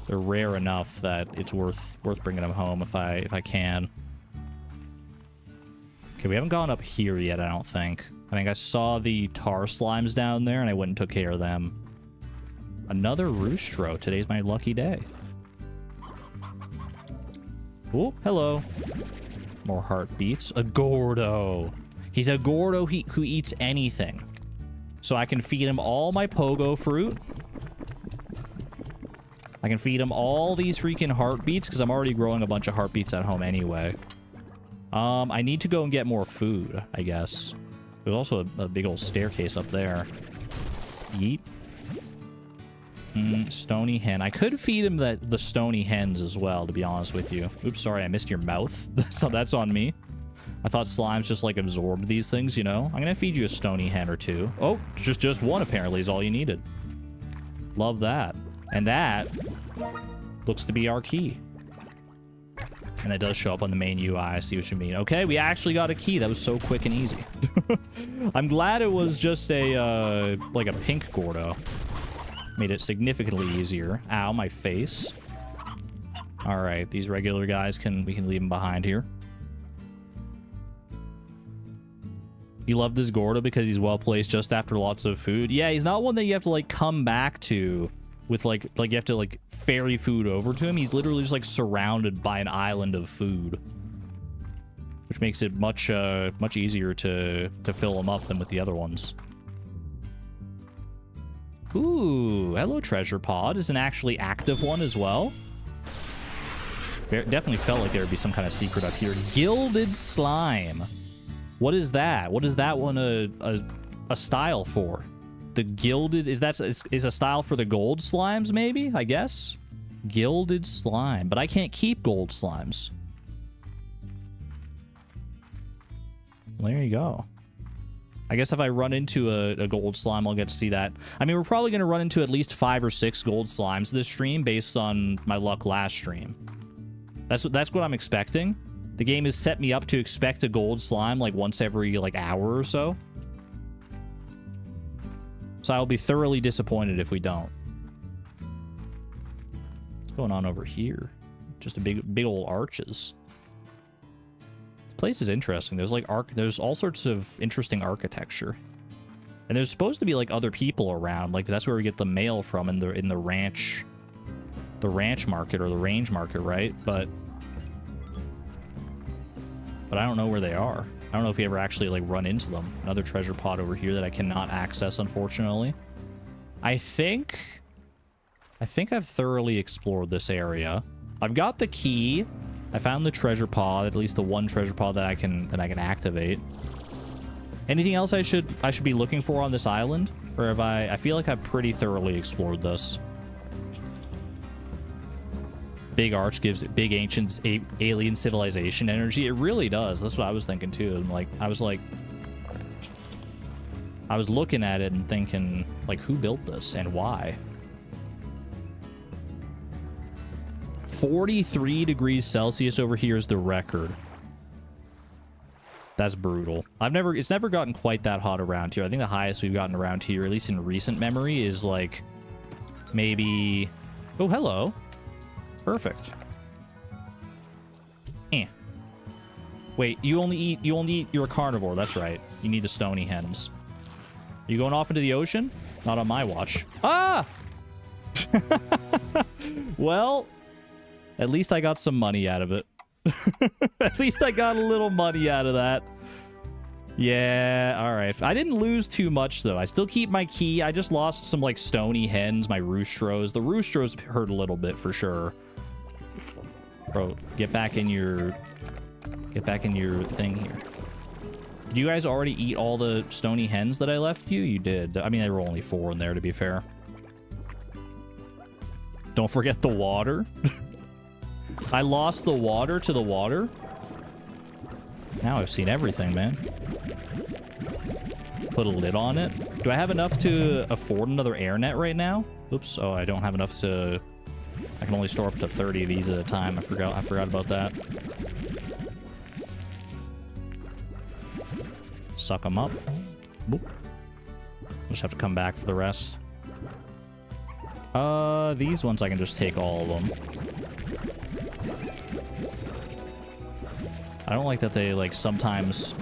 They're rare enough that it's worth bringing them home if I can. Okay, we haven't gone up here yet, I don't think. I think I saw the tar slimes down there and I went and took care of them. Another roostro. Today's my lucky day. Oh, hello. More heartbeats. A Gordo. He's a Gordo who eats anything. So I can feed him all my pogo fruit. I can feed him all these freaking heartbeats because I'm already growing a bunch of heartbeats at home anyway. I need to go and get more food, I guess. There's also a big old staircase up there. Yeet. Stony hen. I could feed him the stony hens as well, to be honest with you. Oops, sorry, I missed your mouth. So that's on me. I thought slimes just like absorbed these things, you know? I'm gonna feed you a stony hen or two. Oh, just one apparently is all you needed. Love that. And that looks to be our key. And that does show up on the main UI. I see what you mean. Okay, we actually got a key. That was so quick and easy. I'm glad it was just a, like a pink Gordo. Made it significantly easier. Ow, my face. All right, these regular guys, we can leave them behind here. You love this Gordo because he's well placed just after lots of food. Yeah, he's not one that you have to like come back to with like you have to like ferry food over to him. He's literally just like surrounded by an island of food, which makes it much easier to fill him up than with the other ones. Ooh, hello treasure pod. Is an actually active one as well. Definitely felt like there would be some kind of secret up here. Gilded slime. What is that? What is that one a style for? The gilded is a style for the gold slimes, maybe? I guess. Gilded slime, but I can't keep gold slimes. Well, there you go. I guess if I run into a gold slime, I'll get to see that. I mean, we're probably going to run into at least 5 or 6 gold slimes this stream based on my luck last stream. That's what I'm expecting. The game has set me up to expect a gold slime like once every like hour or so. So I'll be thoroughly disappointed if we don't. What's going on over here? Just a big old arches. This place is interesting. There's like there's all sorts of interesting architecture. And there's supposed to be like other people around. Like that's where we get the mail from in the ranch market or the range market, right? But I don't know where they are. I don't know if we ever actually like run into them. Another treasure pod over here that I cannot access, unfortunately. I think I've thoroughly explored this area. I've got the key. I found the treasure pod, at least the one treasure pod that I can activate. Anything else I should be looking for on this island? Or have I feel like I've pretty thoroughly explored this. Big arch gives big ancient alien civilization energy. It really does. That's what I was thinking too. I was looking at it and thinking, like, who built this and why? 43 degrees Celsius over here is the record. That's brutal. It's never gotten quite that hot around here. I think the highest we've gotten around here, at least in recent memory, is like maybe... Oh, hello. Perfect. Wait, you're a carnivore, that's right. You need the stony hens. You going off into the ocean? Not on my watch. Ah! Well, at least I got some money out of it. At least I got a little money out of that. Yeah, alright. I didn't lose too much, though. I still keep my key. I just lost some, like, stony hens, my roostros. The roostros hurt a little bit, for sure. Bro, get back in your thing here. Did you guys already eat all the stony hens that I left you? You did. I mean, there were only 4 in there, to be fair. Don't forget the water. I lost the water to the water. Now I've seen everything, man. Put a lid on it. Do I have enough to afford another air net right now? Oops. Oh, I don't have enough to... I can only store up to 30 of these at a time. I forgot about that. Suck them up. Boop. Just have to come back for the rest. These ones I can just take all of them. I don't like that they, like, sometimes...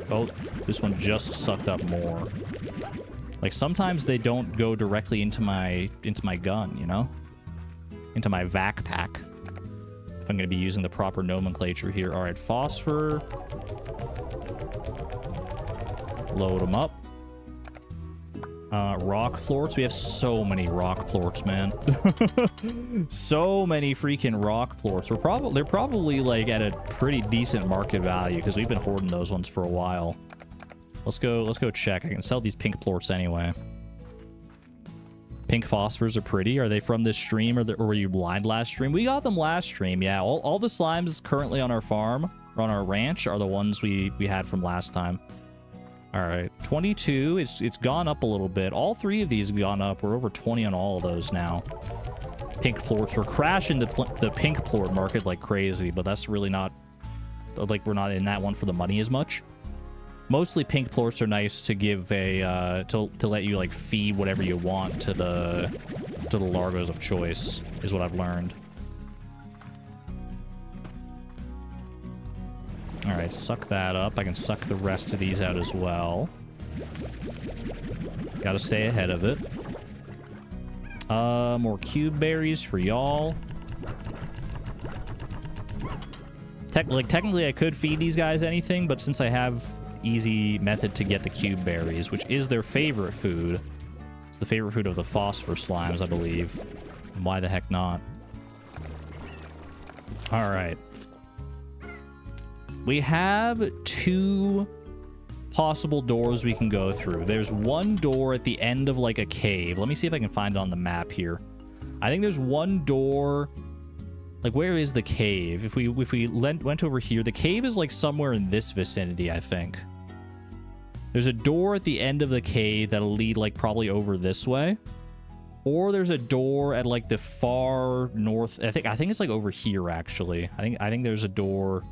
Oh, this one just sucked up more. Like, sometimes they don't go directly into my gun, you know? Into my vac pack. If I'm going to be using the proper nomenclature here. All right, phosphor. Load them up. Rock plorts. We have so many rock plorts, man. So many freaking rock plorts. They're probably like at a pretty decent market value because we've been hoarding those ones for a while. Let's go check. I can sell these pink plorts anyway. Pink phosphors are pretty. Are they from this stream, or were you blind last stream? We got them last stream, yeah. All the slimes currently on our farm, or on our ranch, are the ones we had from last time. All right, 22. It's gone up a little bit. All three of these have gone up. We're over 20 on all of those now. Pink plorts. We're crashing the pink plort market like crazy, but that's really not... Like, we're not in that one for the money as much. Mostly pink plorts are nice to give a to let you like feed whatever you want to the largos of choice, is what I've learned. All right, suck that up. I can suck the rest of these out as well. Got to stay ahead of it. More cube berries for y'all. Technically I could feed these guys anything, but since I have easy method to get the cube berries, which is their favorite food. It's the favorite food of the phosphor slimes, I believe. Why the heck not? All right. We have 2 possible doors we can go through. There's one door at the end of like a cave. Let me see if I can find it on the map here. I think there's one door. Like, where is the cave? If we went over here, the cave is like somewhere in this vicinity, I think. There's a door at the end of the cave that'll lead like probably over this way. Or there's a door at like the far north. I think it's like over here actually. I think there's a door.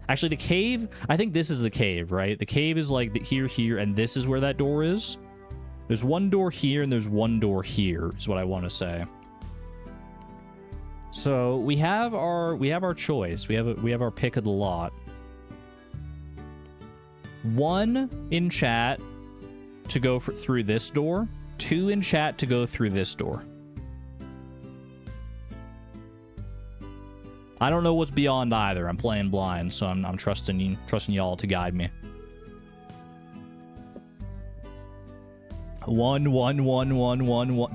Actually, the cave, I think this is the cave, right? The cave is like here, and this is where that door is. There's one door here and there's one door here, is what I want to say. So we have our choice. We have our pick of the lot. 1 in chat to go through this door. 2 in chat to go through this door. I don't know what's beyond either. I'm playing blind, so I'm trusting y'all to guide me. 1.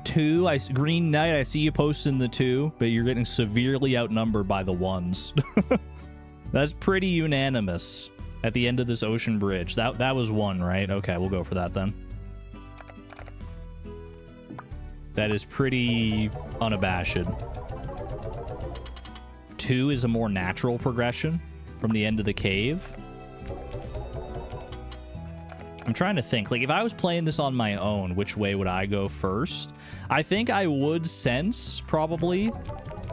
2. Green Knight, I see you posting the 2, but you're getting severely outnumbered by the 1s. That's pretty unanimous. At the end of this ocean bridge. That was 1, right? Okay, we'll go for that then. That is pretty unabashed. 2 is a more natural progression from the end of the cave. I'm trying to think. Like, if I was playing this on my own, which way would I go first? I think I would sense, probably,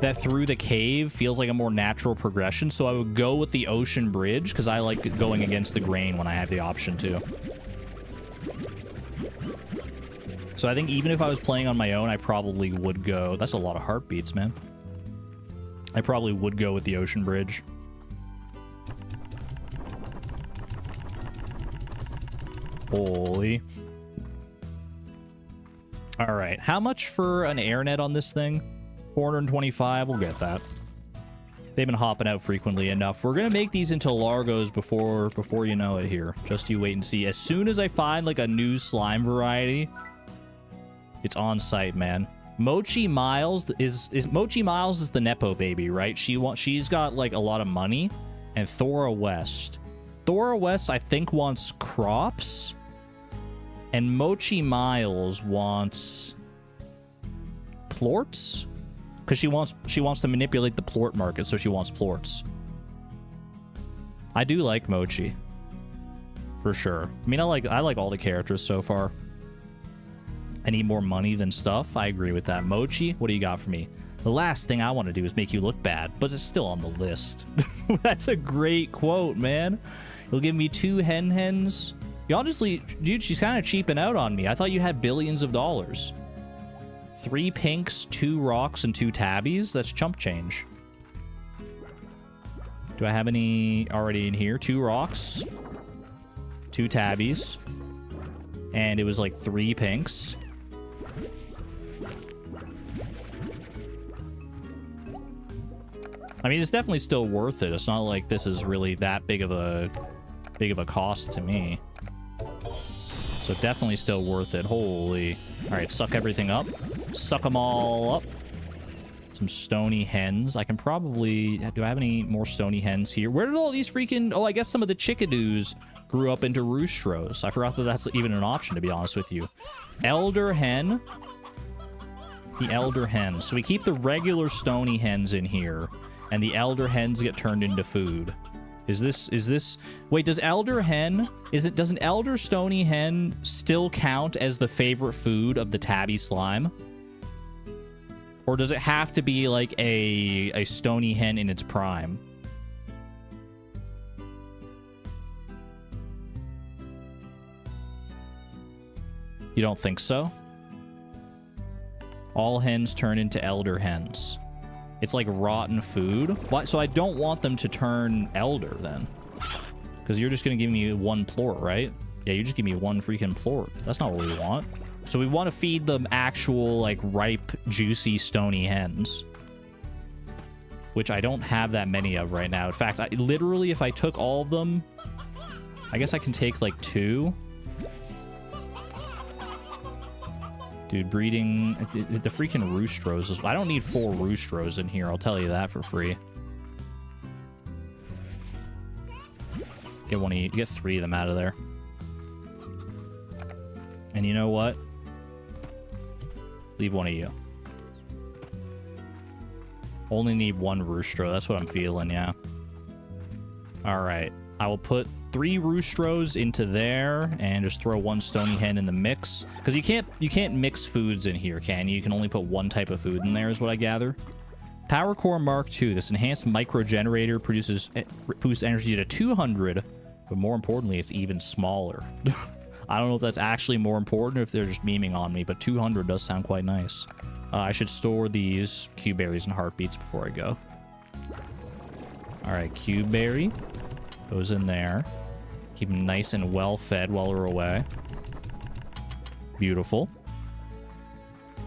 that through the cave feels like a more natural progression, so I would go with the ocean bridge, because I like going against the grain when I have the option to. So I think even if I was playing on my own, I probably would go... That's a lot of heartbeats, man. I probably would go with the ocean bridge. Holy. All right. How much for an airnet on this thing? 425. We'll get that. They've been hopping out frequently enough. We're going to make these into Largos before you know it here. Just you wait and see. As soon as I find like a new slime variety, it's on site, man. Mochi Miles is Mochi Miles is the Nepo baby, right? She's got like a lot of money. And Thora West. Thora West, I think, wants crops. And Mochi Miles wants plorts. Because she wants to manipulate the plort market, so she wants plorts. I do like Mochi. For sure. I mean, I like all the characters so far. I need more money than stuff. I agree with that. Mochi, what do you got for me? The last thing I want to do is make you look bad, but it's still on the list. That's a great quote, man. You'll give me 2 hens. You honestly, dude, she's kind of cheaping out on me. I thought you had billions of dollars. 3 pinks, 2 rocks, and 2 tabbies. That's chump change. Do I have any already in here? 2 rocks, 2 tabbies, and it was like 3 pinks. I mean, it's definitely still worth it. It's not like this is really that big of a cost to me. So definitely still worth it. Holy. All right, suck everything up. Suck them all up. Some stony hens. I can probably... Do I have any more stony hens here? Where did all these freaking... Oh, I guess some of the chickadoos grew up into roostros. I forgot that that's even an option, to be honest with you. Elder hen. The elder hens. So we keep the regular stony hens in here, and the elder hens get turned into food. Is this... Wait, does elder hen... Does an elder stony hen still count as the favorite food of the tabby slime? Or does it have to be like a stony hen in its prime? You don't think so? All hens turn into elder hens. It's like rotten food. Why? So I don't want them to turn elder then. Because you're just going to give me one plort, right? Yeah, you just give me one freaking plort. That's not what we want. So we want to feed them actual, like, ripe, juicy, stony hens. Which I don't have that many of right now. In fact, literally, if I took all of them... I guess I can take, like, 2. Dude, breeding... The freaking roostros. I don't need 4 roostros in here, I'll tell you that for free. Get one of you. Get 3 of them out of there. And you know what? Leave one of you. Only need 1 roostro. That's what I'm feeling, yeah. Alright. I will put 3 roostros into there and just throw 1 stony hen in the mix. Because you can't mix foods in here, can you? You can only put 1 type of food in there, is what I gather. Power Core Mark II. This enhanced micro generator boosts energy to 200, but more importantly, it's even smaller. I don't know if that's actually more important or if they're just memeing on me, but 200 does sound quite nice. I should store these cube berries and heartbeats before I go. Alright, cube berry goes in there. Keep them nice and well fed while we're away. Beautiful.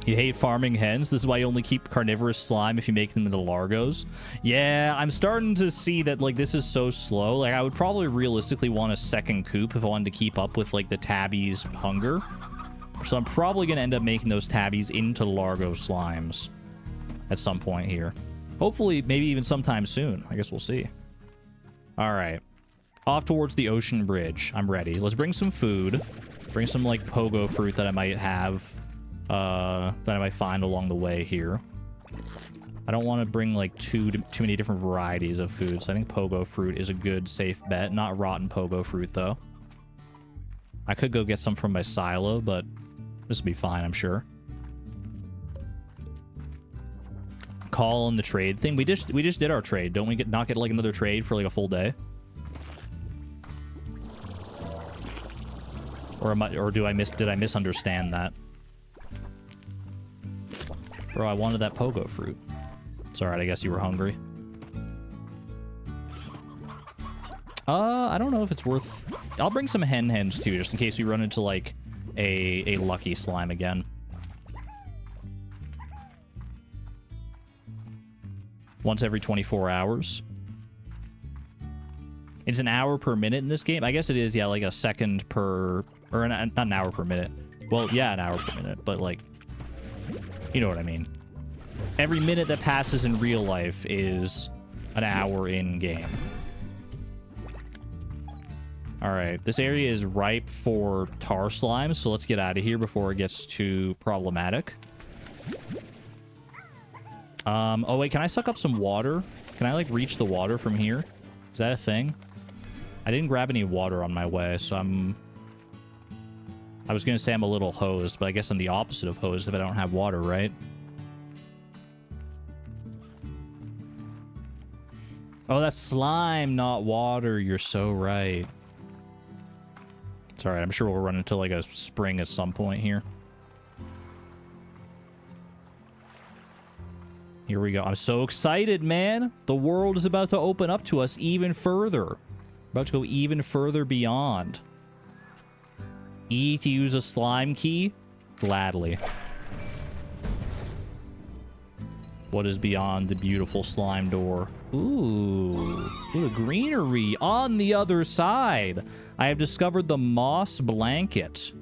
You hate farming hens? This is why you only keep carnivorous slime if you make them into Largos? Yeah, I'm starting to see that, like, this is so slow. Like, I would probably realistically want a second coop if I wanted to keep up with, like, the tabby's hunger. So I'm probably going to end up making those tabbies into Largo slimes at some point here. Hopefully, maybe even sometime soon. I guess we'll see. All right. Off towards the ocean bridge. I'm ready. Let's bring some food. Bring some, like, pogo fruit that I might have... that I might find along the way here. I don't want to bring like too many different varieties of foods. So I think pogo fruit is a good safe bet. Not rotten pogo fruit though. I could go get some from my silo, but this will be fine, I'm sure. Call on the trade thing. We just did our trade. Don't we not get like another trade for like a full day? Or did I misunderstand that? Bro, I wanted that pogo fruit. It's alright, I guess you were hungry. I don't know if it's worth... I'll bring some hens too, just in case we run into, like, a lucky slime again. Once every 24 hours. It's an hour per minute in this game? I guess it is, yeah, like a second per... Or not an hour per minute. Well, yeah, an hour per minute, but, like... You know what I mean. Every minute that passes in real life is an hour in-game. Alright, this area is ripe for tar slime, so let's get out of here before it gets too problematic. Oh wait, can I suck up some water? Can I, like, reach the water from here? Is that a thing? I didn't grab any water on my way, so I was gonna say I'm a little hosed, but I guess I'm the opposite of hosed if I don't have water, right? Oh, that's slime, not water. You're so right. It's alright, I'm sure we'll run into, like, a spring at some point here. Here we go. I'm so excited, man. The world is about to open up to us even further. About to go even further beyond. E to use a slime key? Gladly. What is beyond the beautiful slime door? Ooh, the greenery on the other side. I have discovered the moss blanket.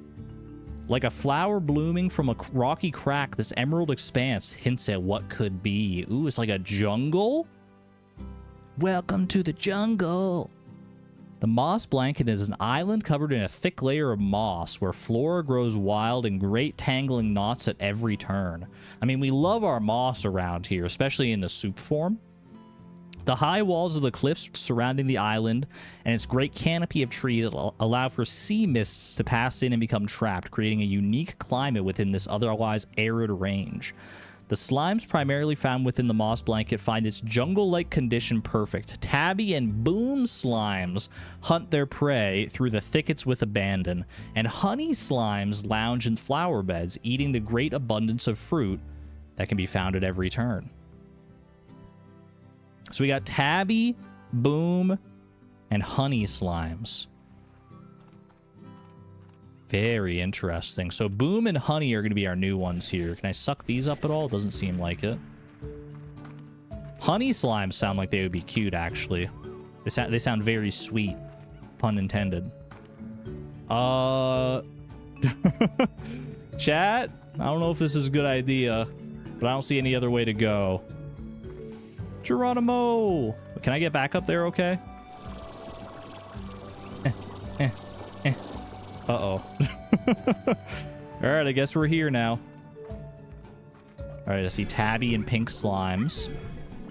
Like a flower blooming from a rocky crack, this emerald expanse hints at what could be. Ooh, it's like a jungle? Welcome to the jungle. The moss blanket is an island covered in a thick layer of moss where flora grows wild in great tangling knots at every turn. I mean, we love our moss around here, especially in the soup form. The high walls of the cliffs surrounding the island and its great canopy of trees allow for sea mists to pass in and become trapped, creating a unique climate within this otherwise arid range. The slimes primarily found within the moss blanket find its jungle-like condition perfect. Tabby and boom slimes hunt their prey through the thickets with abandon, and honey slimes lounge in flower beds, eating the great abundance of fruit that can be found at every turn. So we got Tabby, Boom, and Honey Slimes. Very interesting. So Boom and Honey are going to be our new ones here. Can I suck these up at all? Doesn't seem like it. Honey Slimes sound like they would be cute, actually. They sound very sweet. Pun intended. Chat? I don't know if this is a good idea, but I don't see any other way to go. Geronimo! Can I get back up there okay? Uh-oh. Alright, I guess we're here now. Alright, I see Tabby and pink slimes.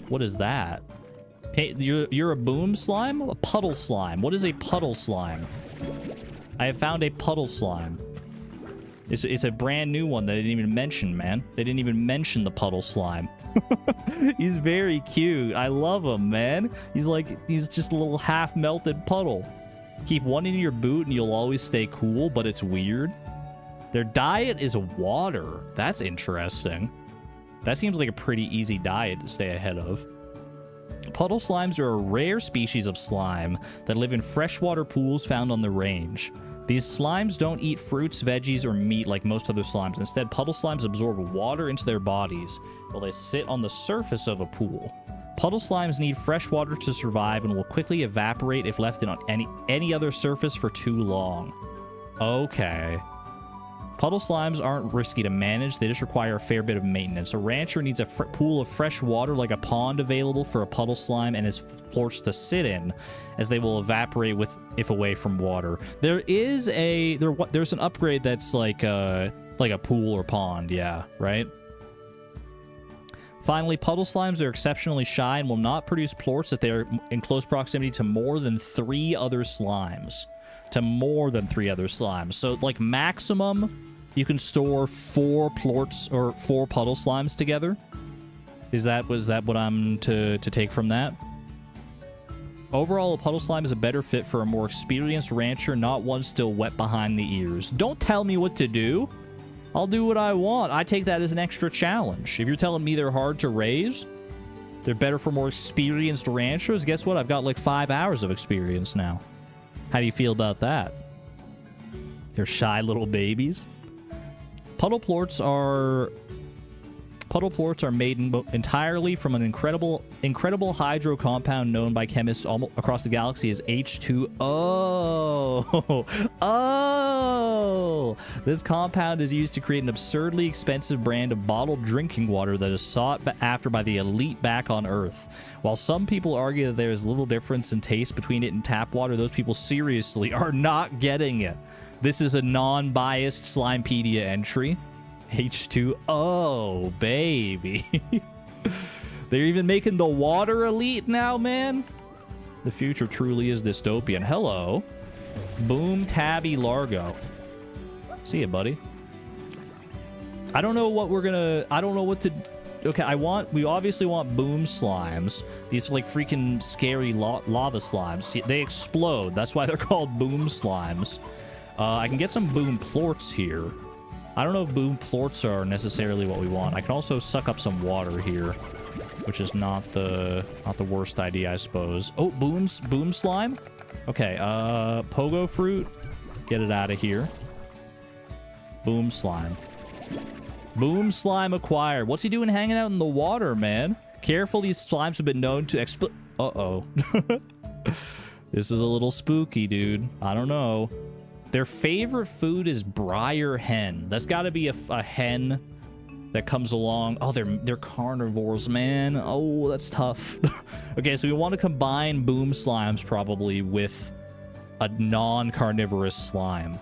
What is that? Hey, you're a boom slime? A puddle slime. What is a puddle slime? I have found a puddle slime. It's a brand new one that they didn't even mention, man. They didn't even mention the puddle slime. He's very cute. I love him, man. He's just a little half-melted puddle. Keep one in your boot and you'll always stay cool, but it's weird. Their diet is water. That's interesting. That seems like a pretty easy diet to stay ahead of. Puddle slimes are a rare species of slime that live in freshwater pools found on the range. These slimes don't eat fruits, veggies, or meat like most other slimes. Instead, puddle slimes absorb water into their bodies while they sit on the surface of a pool. Puddle slimes need fresh water to survive and will quickly evaporate if left on any other surface for too long. Okay. Puddle slimes aren't risky to manage, they just require a fair bit of maintenance. A rancher needs a pool of fresh water like a pond available for a puddle slime and his plorts to sit in, as they will evaporate if away from water. There's an upgrade that's like a pool or pond, yeah, right? Finally, puddle slimes are exceptionally shy and will not produce plorts if they are in close proximity to more than 3 other slimes. So, like, maximum, you can store 4 plorts or 4 puddle slimes together. Was that what I'm to take from that? Overall, a puddle slime is a better fit for a more experienced rancher, not one still wet behind the ears. Don't tell me what to do. I'll do what I want. I take that as an extra challenge. If you're telling me they're hard to raise, they're better for more experienced ranchers, guess what? I've got like 5 hours of experience now. How do you feel about that? They're shy little babies. Puddle plorts are made entirely from an incredible hydro compound known by chemists all across the galaxy as H2O. Oh! This compound is used to create an absurdly expensive brand of bottled drinking water that is sought after by the elite back on Earth. While some people argue that there is little difference in taste between it and tap water, those people seriously are not getting it. This is a non-biased Slimepedia entry. H2O, baby. They're even making the water elite now, man. The future truly is dystopian. Hello. Boom, Tabby, Largo. See ya, buddy. I don't know what to... Okay, we obviously want boom slimes. These like freaking scary lava slimes. They explode. That's why they're called boom slimes. I can get some boom plorts here. I don't know if boom plorts are necessarily what we want. I can also suck up some water here, which is not the worst idea, I suppose. Oh, boom slime. Okay, pogo fruit. Get it out of here. Boom slime. Boom slime acquired. What's he doing hanging out in the water, man? Careful, these slimes have been known to explode. Uh-oh. This is a little spooky, dude. I don't know. Their favorite food is briar hen. That's got to be a hen that comes along. Oh, they're carnivores, man. Oh, that's tough. Okay, so we want to combine boom slimes probably with a non-carnivorous slime.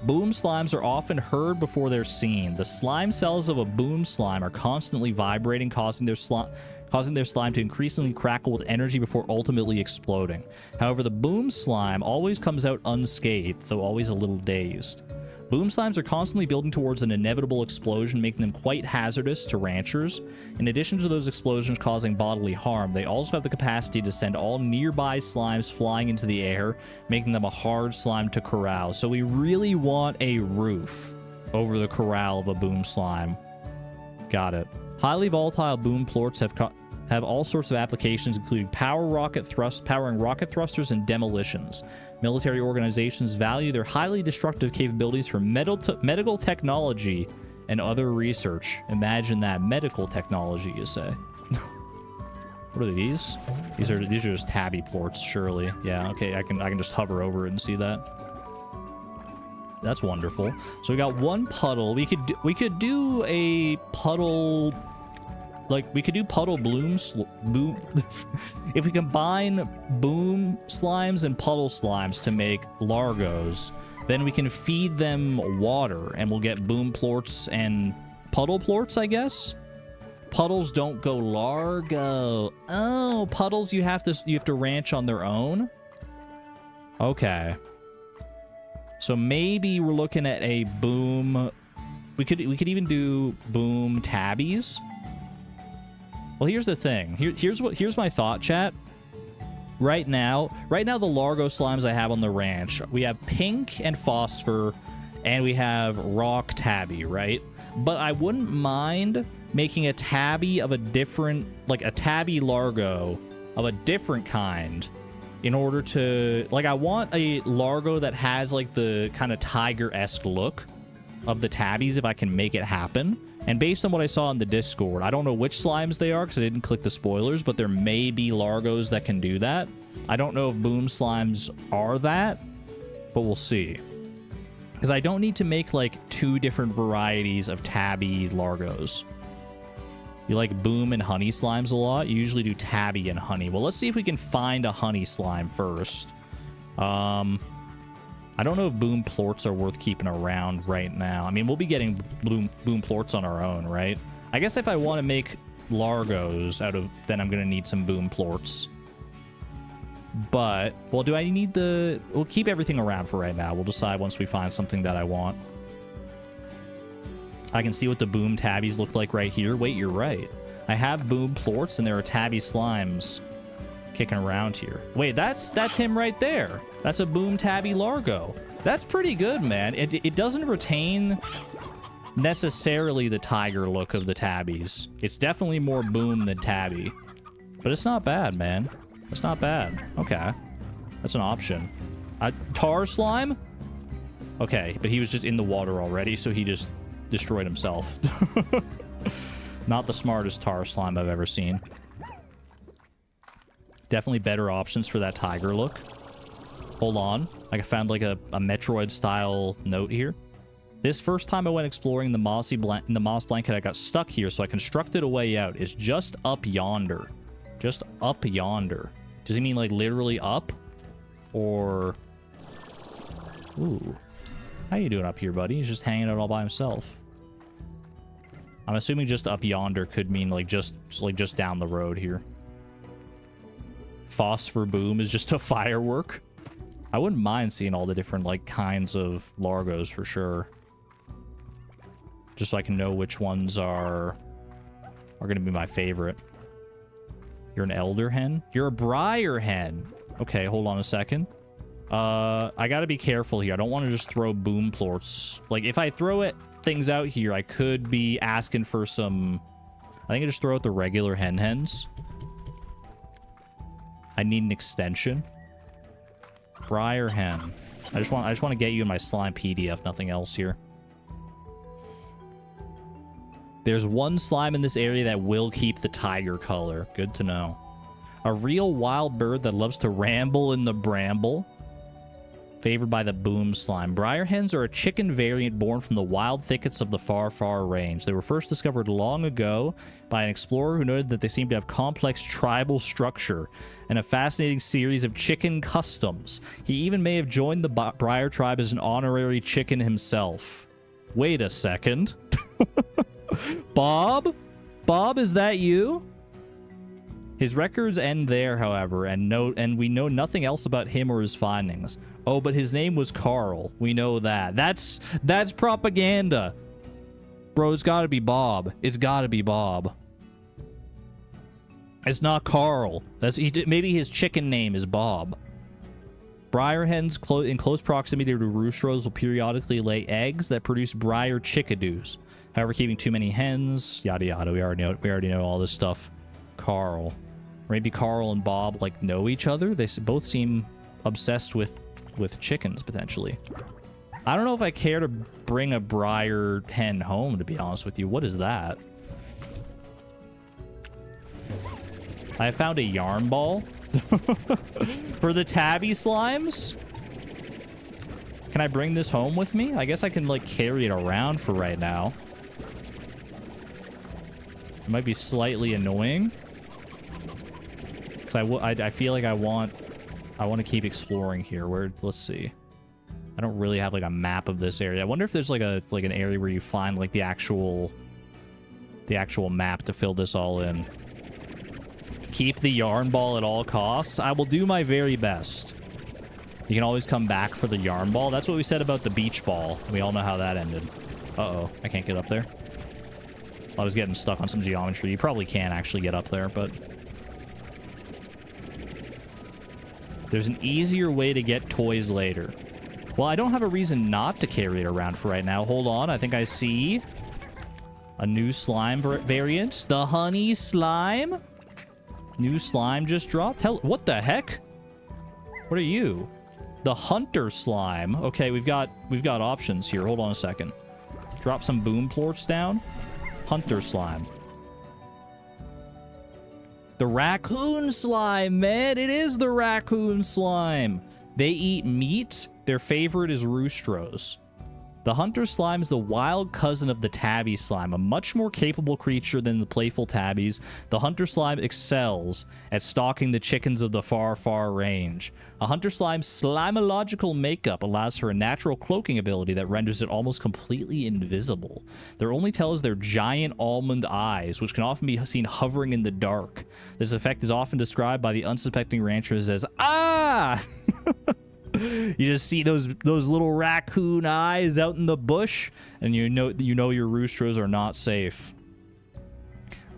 Boom slimes are often heard before they're seen. The slime cells of a boom slime are constantly vibrating, causing their slime to increasingly crackle with energy before ultimately exploding. However, the boom slime always comes out unscathed, though always a little dazed. Boom slimes are constantly building towards an inevitable explosion, making them quite hazardous to ranchers. In addition to those explosions causing bodily harm, they also have the capacity to send all nearby slimes flying into the air, making them a hard slime to corral. So we really want a roof over the corral of a boom slime. Got it. Highly volatile boom plorts have all sorts of applications, including powering rocket thrusters and demolitions. Military organizations value their highly destructive capabilities for medical technology and other research. Imagine that, medical technology, you say. What are these? These are just tabby plorts, surely. Yeah, okay, I can just hover over it and see that. That's wonderful. So we got one puddle. We could do a puddle. Like, we could do puddle boom. If we combine boom slimes and puddle slimes to make Largos, then we can feed them water, and we'll get boom plorts and puddle plorts, I guess. Puddles don't go Largo. Oh, puddles you have to ranch on their own. Okay. So maybe we're looking at a boom. We could even do boom tabbies. Well, here's the thing. Here's my thought, chat. Right now the Largo slimes I have on the ranch, we have pink and phosphor, and we have rock tabby, right? But I wouldn't mind making a tabby of a different, like a tabby Largo of a different kind, in order to, like, I want a Largo that has like the kind of tiger-esque look of the tabbies if I can make it happen. And based on what I saw in the Discord, I don't know which slimes they are because I didn't click the spoilers, but there may be Largos that can do that. I don't know if boom slimes are that, but we'll see. Because I don't need to make like 2 different varieties of tabby Largos. You like boom and honey slimes a lot? You usually do tabby and honey. Well, let's see if we can find a honey slime first. I don't know if boom plorts are worth keeping around right now. I mean, we'll be getting boom plorts on our own, right? I guess if I want to make Largos out of, then I'm going to need some boom plorts. But, well, do I need we'll keep everything around for right now. We'll decide once we find something that I want. I can see what the boom tabbies look like right here. Wait, you're right. I have boom plorts and there are tabby slimes kicking around here. Wait, that's him right there. That's a boom tabby Largo. That's pretty good, man. It doesn't retain necessarily the tiger look of the tabbies. It's definitely more boom than tabby. But it's not bad, man. It's not bad. Okay. That's an option. Tar slime? Okay, but he was just in the water already, so he just destroyed himself. Not the smartest tar slime I've ever seen. Definitely better options for that tiger look. Hold on. I found like a Metroid-style note here. This first time I went exploring the moss blanket, I got stuck here, so I constructed a way out. It's just up yonder. Just up yonder. Does he mean like literally up? Or... Ooh. How you doing up here, buddy? He's just hanging out all by himself. I'm assuming just up yonder could mean like just down the road here. Phosphor boom is just a firework. I wouldn't mind seeing all the different like kinds of Largos for sure. Just so I can know which ones are gonna be my favorite. You're an elder hen? You're a briar hen. Okay, hold on a second. I gotta be careful here. I don't want to just throw boom plorts. Like, if I throw things out here, I could be asking for some... I think I just throw out the regular hens. I need an extension. Briar hen. I just want to get you in my slime PDF, nothing else here. There's one slime in this area that will keep the tiger color. Good to know. A real wild bird that loves to ramble in the bramble. Favored by the boom slime. Briar hens are a chicken variant born from the wild thickets of the far, far range. They were first discovered long ago by an explorer who noted that they seem to have complex tribal structure and a fascinating series of chicken customs. He even may have joined the Briar tribe as an honorary chicken himself. Wait a second. Bob? Bob, is that you? His records end there, however, and we know nothing else about him or his findings. Oh, but his name was Carl. We know that. That's propaganda. Bro, it's gotta be Bob. It's gotta be Bob. It's not Carl. Maybe his chicken name is Bob. Briar hens in close proximity to roosters will periodically lay eggs that produce briar chickadoos. However, keeping too many hens, yada yada. We already know all this stuff. Carl. Maybe Carl and Bob like know each other. They both seem obsessed with chickens potentially. I don't know if I care to bring a briar hen home, to be honest with you. What is that? I found a yarn ball for the tabby slimes. Can I bring this home with me? I guess I can like carry it around for right now. It might be slightly annoying. I feel like I want to keep exploring here. Let's see. I don't really have like a map of this area. I wonder if there's like an area where you find like the actual map to fill this all in. Keep the yarn ball at all costs. I will do my very best. You can always come back for the yarn ball. That's what we said about the beach ball. We all know how that ended. Uh-oh, I can't get up there. I was getting stuck on some geometry. You probably can actually get up there, but there's an easier way to get toys later. Well, I don't have a reason not to carry it around for right now. Hold on. I think I see a new slime variant. The honey slime. New slime just dropped. Hell, what the heck? What are you? The hunter slime. Okay, we've got options here. Hold on a second. Drop some boom plorts down. Hunter slime. The raccoon slime, man. It is the raccoon slime. They eat meat. Their favorite is roostros. The hunter slime is the wild cousin of the tabby slime, a much more capable creature than the playful tabbies. The hunter slime excels at stalking the chickens of the far, far range. A hunter slime's slimological makeup allows for a natural cloaking ability that renders it almost completely invisible. Their only tell is their giant almond eyes, which can often be seen hovering in the dark. This effect is often described by the unsuspecting ranchers as, "Ah!" You just see those little raccoon eyes out in the bush, and you know your roosters are not safe.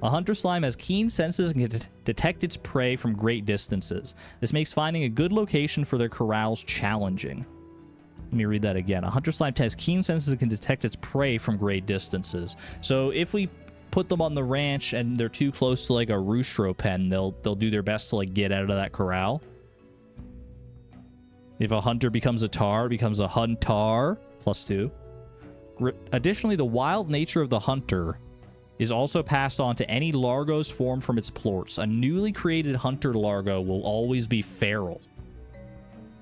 A hunter slime has keen senses and can detect its prey from great distances. This makes finding a good location for their corrals challenging. Let me read that again. A hunter slime has keen senses and can detect its prey from great distances. So if we put them on the ranch and they're too close to like a roostro pen, they'll do their best to like get out of that corral. If a hunter becomes a tar, it becomes a huntar, +2. Additionally, the wild nature of the hunter is also passed on to any largos formed from its plorts. A newly created hunter largo will always be feral.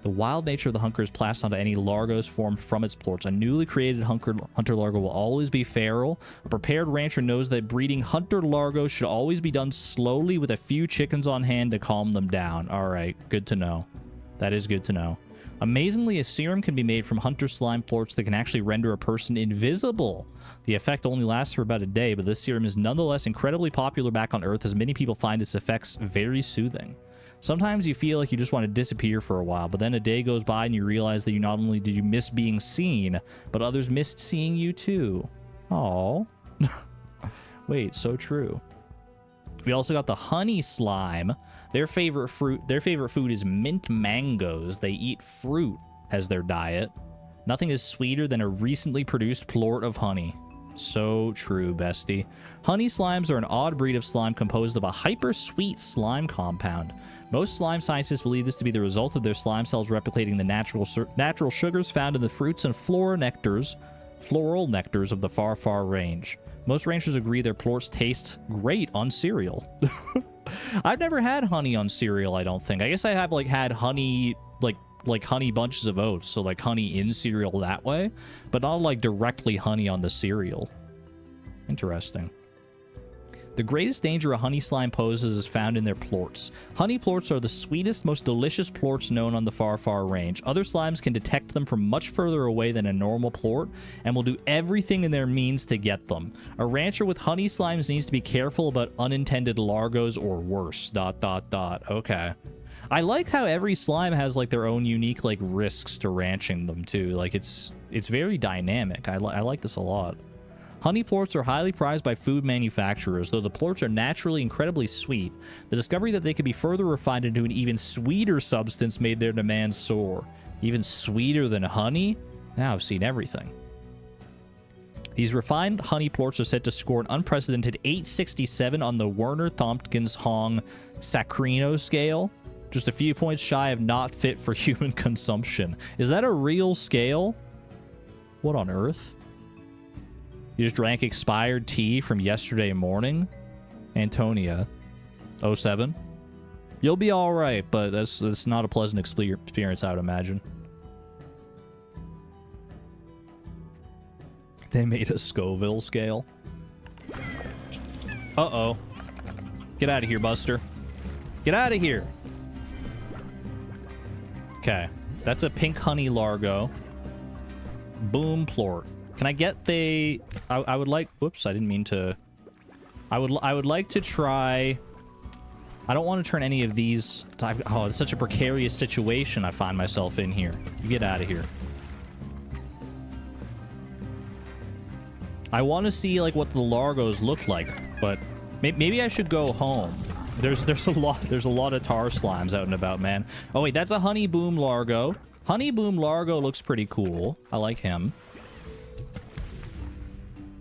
The wild nature of the hunter is passed on to any largos formed from its plorts. A newly created hunter largo will always be feral. A prepared rancher knows that breeding hunter largos should always be done slowly with a few chickens on hand to calm them down. All right, good to know. That is good to know. Amazingly, a serum can be made from hunter slime plorts that can actually render a person invisible. The effect only lasts for about a day, but this serum is nonetheless incredibly popular back on Earth, as many people find its effects very soothing. Sometimes you feel like you just want to disappear for a while, but then a day goes by and you realize that you not only did you miss being seen, but others missed seeing you too. Aww. Wait, so true. We also got the honey slime. Their favorite food is mint mangoes. They eat fruit as their diet. Nothing is sweeter than a recently produced plort of honey. So true, bestie. Honey slimes are an odd breed of slime composed of a hyper-sweet slime compound. Most slime scientists believe this to be the result of their slime cells replicating the natural sugars found in the fruits and floral nectars of the far, far range. Most ranchers agree their plorts taste great on cereal. I've never had honey on cereal, I don't think. I guess I have like had honey like like honey bunches of oats, so like honey in cereal that way, but not like directly honey on the cereal. Interesting. The greatest danger a honey slime poses is found in their plorts. Honey plorts are the sweetest, most delicious plorts known on the far, far range. Other slimes can detect them from much further away than a normal plort and will do everything in their means to get them. A rancher with honey slimes needs to be careful about unintended largos or worse. ... Okay. I like how every slime has like their own unique like risks to ranching them too. Like it's very dynamic. I like this a lot. Honey plorts are highly prized by food manufacturers. Though the plorts are naturally incredibly sweet, the discovery that they could be further refined into an even sweeter substance made their demand soar. Even sweeter than honey? Now I've seen everything. These refined honey plorts are said to score an unprecedented 867 on the Werner-Thompkins-Hong Sacrino scale, just a few points shy of not fit for human consumption. Is that a real scale? What on earth? You just drank expired tea from yesterday morning? Antonia. 07. You'll be alright, but that's not a pleasant experience, I would imagine. They made a Scoville scale. Uh-oh. Get out of here, Buster. Get out of here! Okay. That's a pink honey Largo. Boom plort. Can I get the... I would like... Whoops, I didn't mean to... I would like to try... I don't want to turn any of these... Oh, it's such a precarious situation I find myself in here. You get out of here. I want to see, like, what the Largos look like, but maybe I should go home. There's a lot of tar slimes out and about, man. Oh, wait, that's a Honey Boom Largo. Honey Boom Largo looks pretty cool. I like him.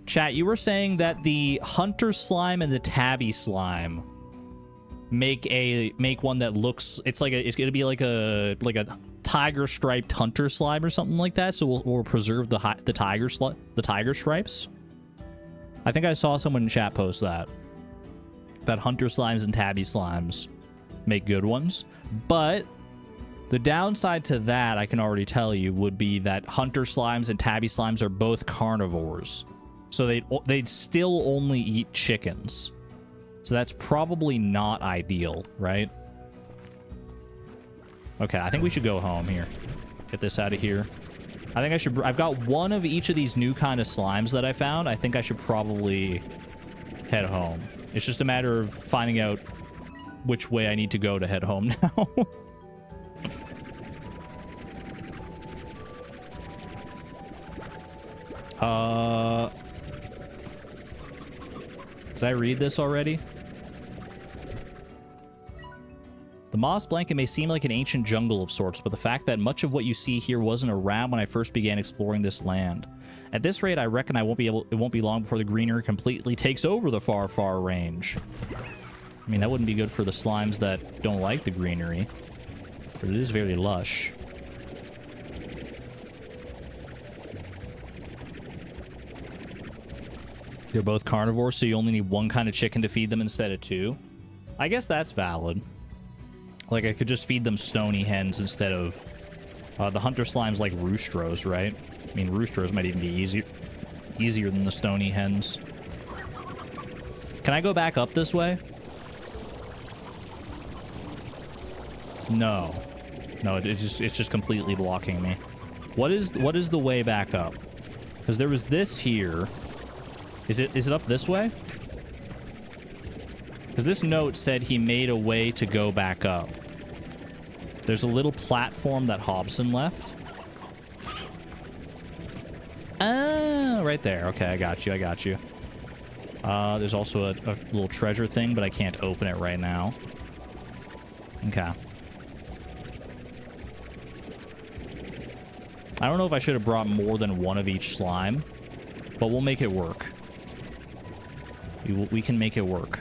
Chat, you were saying that the Hunter Slime and the Tabby Slime make one that looks... It's gonna be like a tiger striped Hunter Slime or something like that. So we'll preserve the tiger stripes. I think I saw someone in chat post that Hunter Slimes and Tabby Slimes make good ones, but the downside to that, I can already tell you, would be that Hunter Slimes and Tabby Slimes are both carnivores. So they'd still only eat chickens. So that's probably not ideal, right? Okay, I think we should go home here. Get this out of here. I think I should... I've got one of each of these new kind of slimes that I found. I think I should probably head home. It's just a matter of finding out which way I need to go to head home now. Did I read this already? The moss blanket may seem like an ancient jungle of sorts, but the fact that much of what you see here wasn't around when I first began exploring this land. At this rate, I reckon it won't be long before the greenery completely takes over the far, far range. I mean, that wouldn't be good for the slimes that don't like the greenery, but it is very lush. They're both carnivores, so you only need one kind of chicken to feed them instead of two. I guess that's valid. Like, I could just feed them stony hens instead of... the hunter slimes like roostros, right? I mean, roostros might even be easier than the stony hens. Can I go back up this way? No. No, it's just completely blocking me. What is the way back up? Because there was this here. Is it up this way? Because this note said he made a way to go back up. There's a little platform that Hobson left. Ah, right there. Okay, I got you. I got you. There's also a little treasure thing, but I can't open it right now. Okay. I don't know if I should have brought more than one of each slime, but we'll make it work. We can make it work.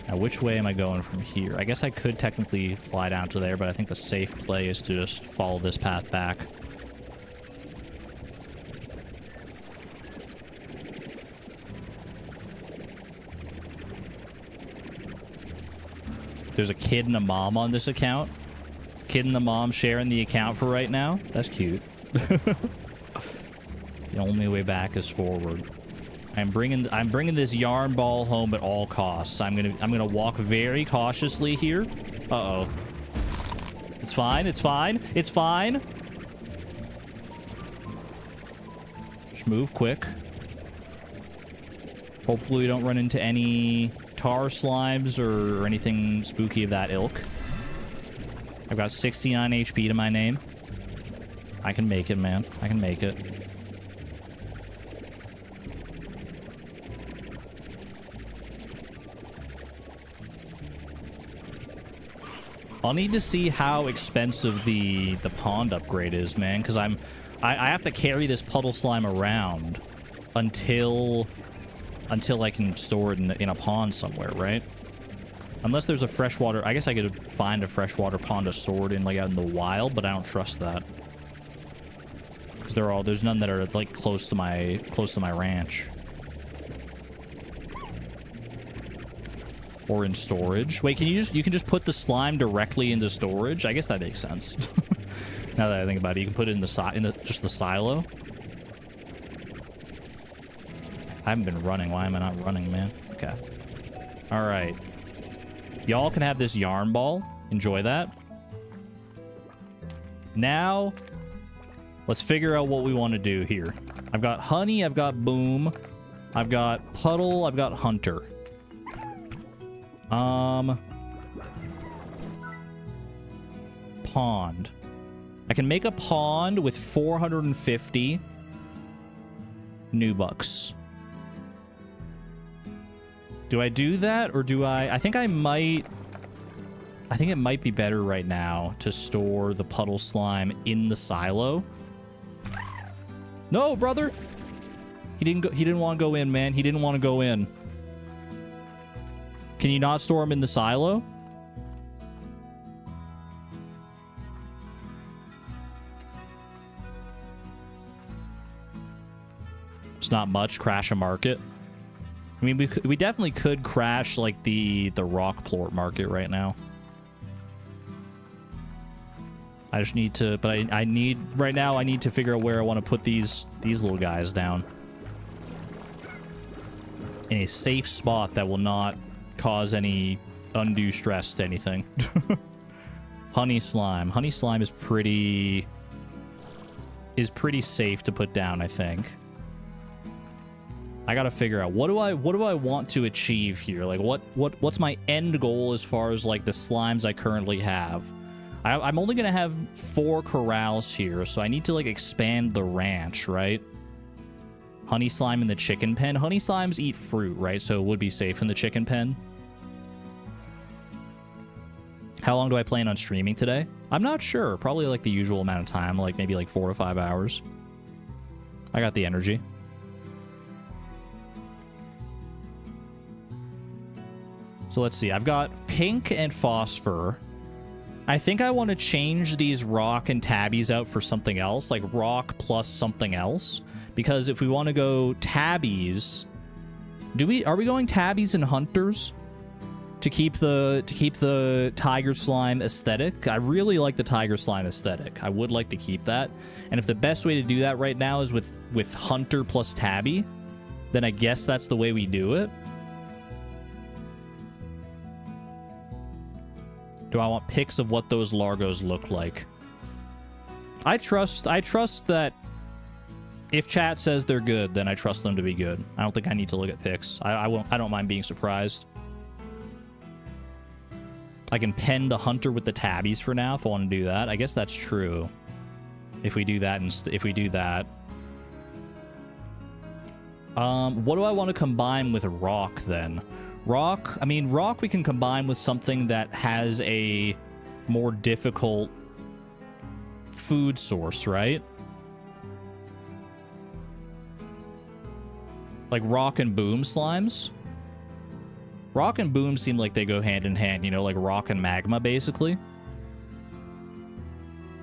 Now, which way am I going from here? I guess I could technically fly down to there, but I think the safe play is to just follow this path back. There's a kid and a mom on this account. Kid and the mom sharing the account for right now. That's cute. The only way back is forward. I'm bringing this yarn ball home at all costs. I'm gonna walk very cautiously here. Uh-oh. It's fine. It's fine. It's fine. Just move quick. Hopefully we don't run into any tar slimes or anything spooky of that ilk. I've got 69 HP to my name. I can make it, man. I can make it. I'll need to see how expensive the pond upgrade is, man, because I have to carry this puddle slime around until I can store it in a pond somewhere, right? Unless there's a freshwater... I guess I could find a freshwater pond to store it in, like, out in the wild, but I don't trust that. Because there's none that are, like, close to my ranch. Or in storage. Wait, you can just put the slime directly into storage? I guess that makes sense. Now that I think about it, you can put it in just the silo. I haven't been running. Why am I not running, man? Okay. All right. Y'all can have this yarn ball. Enjoy that. Now, let's figure out what we want to do here. I've got honey. I've got boom. I've got puddle. I've got hunter. Pond. I can make a pond with 450 new bucks. Do I do that, or do I think it might be better right now to store the puddle slime in the silo. No, brother. He didn't want to go in, man. He didn't want to go in. Can you not store him in the silo? It's not much. Crash a market. I mean, we definitely could crash, like, the rock plort market right now. I just need to... But I need... Right now, I need to figure out where I want to put these little guys down. In a safe spot that will not cause any undue stress to anything. Honey slime. Honey slime is pretty safe to put down, I think. I gotta figure out what do I want to achieve here? Like what's my end goal as far as like the slimes I currently have? I'm only gonna have 4 corrals here, so I need to like expand the ranch, right? Honey slime in the chicken pen. Honey slimes eat fruit, right? So it would be safe in the chicken pen. How long do I plan on streaming today? I'm not sure. Probably like the usual amount of time, like maybe like 4 to 5 hours. I got the energy. So let's see. I've got pink and phosphor. I think I want to change these rock and tabbies out for something else, like rock plus something else. Because if we want to go tabbies, are we going tabbies and hunters to keep the tiger slime aesthetic? I really like the tiger slime aesthetic. I would like to keep that. And if the best way to do that right now is with hunter plus tabby, then I guess that's the way we do it. Do I want pics of what those Largos look like? I trust that if chat says they're good, then I trust them to be good. I don't think I need to look at pics. I don't mind being surprised. I can pen the hunter with the tabbies for now if I want to do that. I guess that's true. If we do that, what do I want to combine with rock then? Rock, I mean, rock we can combine with something that has a more difficult food source, right? Like rock and boom slimes. Rock and boom seem like they go hand in hand, you know, like rock and magma, basically.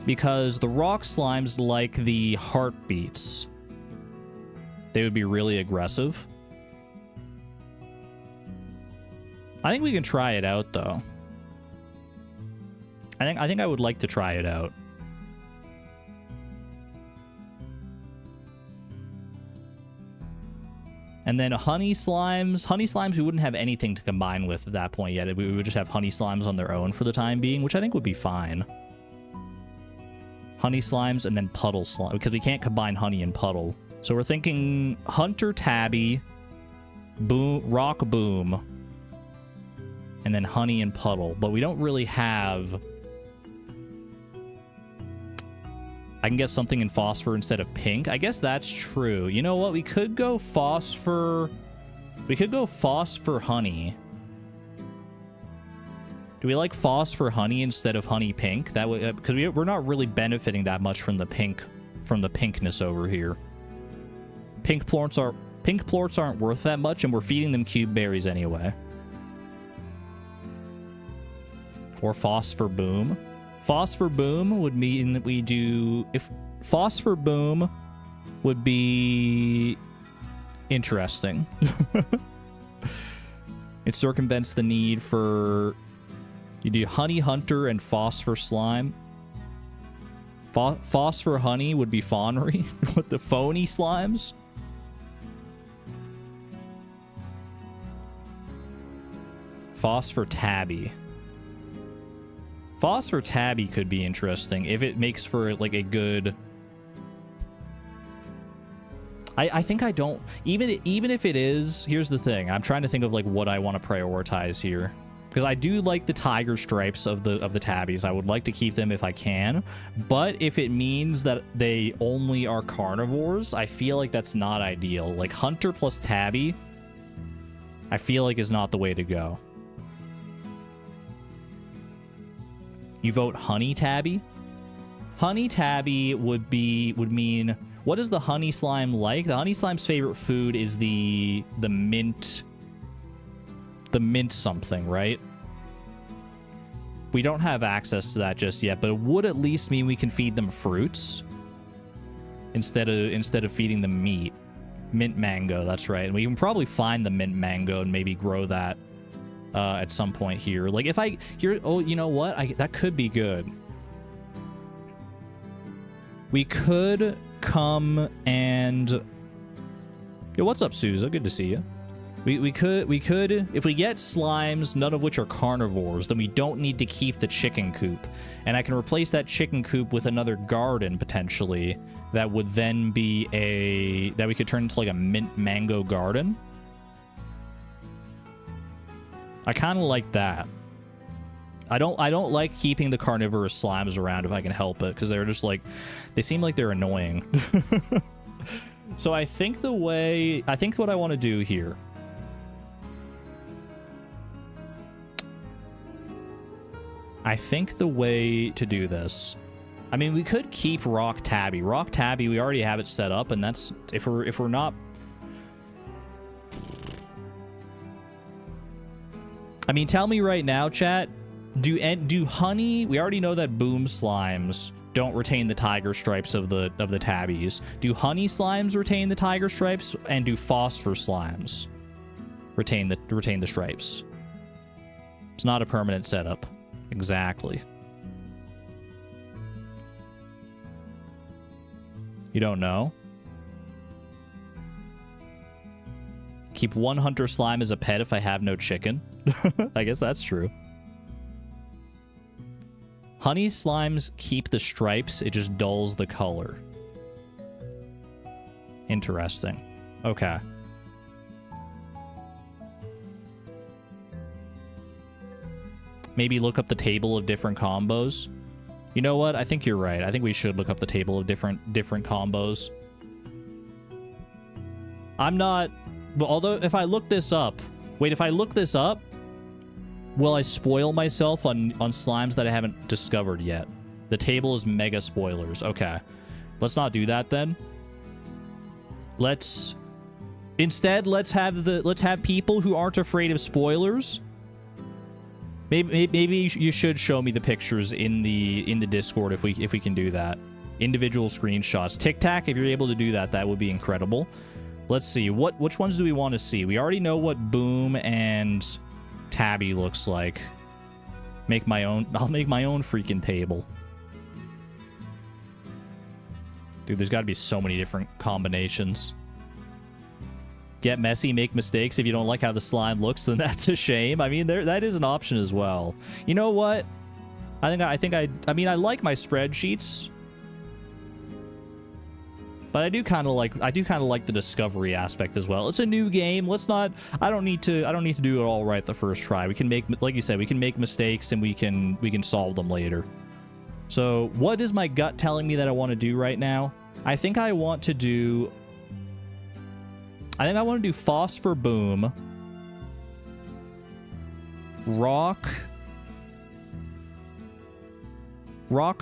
Because the rock slimes like the heartbeats. They would be really aggressive. I think we can try it out, though. I think I would like to try it out. And then honey slimes. Honey slimes, we wouldn't have anything to combine with at that point yet. We would just have honey slimes on their own for the time being, which I think would be fine. Honey slimes and then puddle slime, because we can't combine honey and puddle. So we're thinking Hunter Tabby, Boom, Rock Boom, and then honey and puddle. But we don't really have... I can get something in phosphor instead of pink. I guess that's true. You know what? We could go phosphor. We could go phosphor honey. Do we like phosphor honey instead of honey pink? That would, because we're not really benefiting that much from the pinkness over here. Pink plorts aren't worth that much, and we're feeding them cube berries anyway. Or phosphor boom. Phosphor boom would mean that we do... If phosphor boom would be interesting. It circumvents the need for... You do honey hunter and phosphor slime. Phosphor honey would be fawnery with the phony slimes. Phosphor tabby. Phosphor tabby could be interesting if it makes for like a good... I think I don't... Even if it is... Here's the thing. I'm trying to think of like what I want to prioritize here. Because I do like the tiger stripes of the tabbies. I would like to keep them if I can. But if it means that they only are carnivores, I feel like that's not ideal. Like hunter plus tabby, I feel like is not the way to go. You vote honey tabby? Honey tabby would mean... What is the honey slime like? The honey slime's favorite food is the mint... The mint something, right? We don't have access to that just yet, but it would at least mean we can feed them fruits instead of feeding them meat. Mint mango, that's right. And we can probably find the mint mango and maybe grow that at some point here. Like if I here, oh, you know what? That could be good. We could come and... Yo, what's up, Sousa? Good to see you. We could, if we get slimes, none of which are carnivores, then we don't need to keep the chicken coop. And I can replace that chicken coop with another garden, potentially, that would then be that we could turn into like a mint mango garden. I kind of like that. I don't like keeping the carnivorous slimes around if I can help it, because they're just like, they seem like they're annoying. So I think what I want to do here... I think the way to do this... I mean, we could keep Rock Tabby. Rock Tabby, we already have it set up, and that's... If we're not... I mean, tell me right now, chat, do honey... We already know that boom slimes don't retain the tiger stripes of the tabbies. Do honey slimes retain the tiger stripes, and do phosphor slimes retain the stripes? It's not a permanent setup. Exactly. You don't know? Keep one hunter slime as a pet if I have no chicken. I guess that's true. Honey slimes keep the stripes, it just dulls the color. Interesting. Okay. Maybe look up the table of different combos. You know what? I think you're right. I think we should look up the table of different combos. I'm not... But although, if I look this up... Wait, if I look this up, will I spoil myself on slimes that I haven't discovered yet? The table is mega spoilers. Okay. Let's not do that then. Instead, let's have people who aren't afraid of spoilers. Maybe you should show me the pictures in the Discord if we can do that. Individual screenshots. Tic Tac, if you're able to do that, that would be incredible. Let's see. Which ones do we want to see? We already know what Boom and Tabby looks like. Make my own. I'll make my own freaking table. Dude, there's got to be so many different combinations. Get messy, make mistakes. If you don't like how the slime looks, then that's a shame. I mean, that is an option as well. You know what? I mean, I like my spreadsheets, but I do kind of like the discovery aspect as well. It's a new game. Let's not. I don't need to do it all right the first try. We can make, like you said, we can make mistakes and we can solve them later. So, what is my gut telling me that I want to do right now? I think I want to do Phosphor Boom, Rock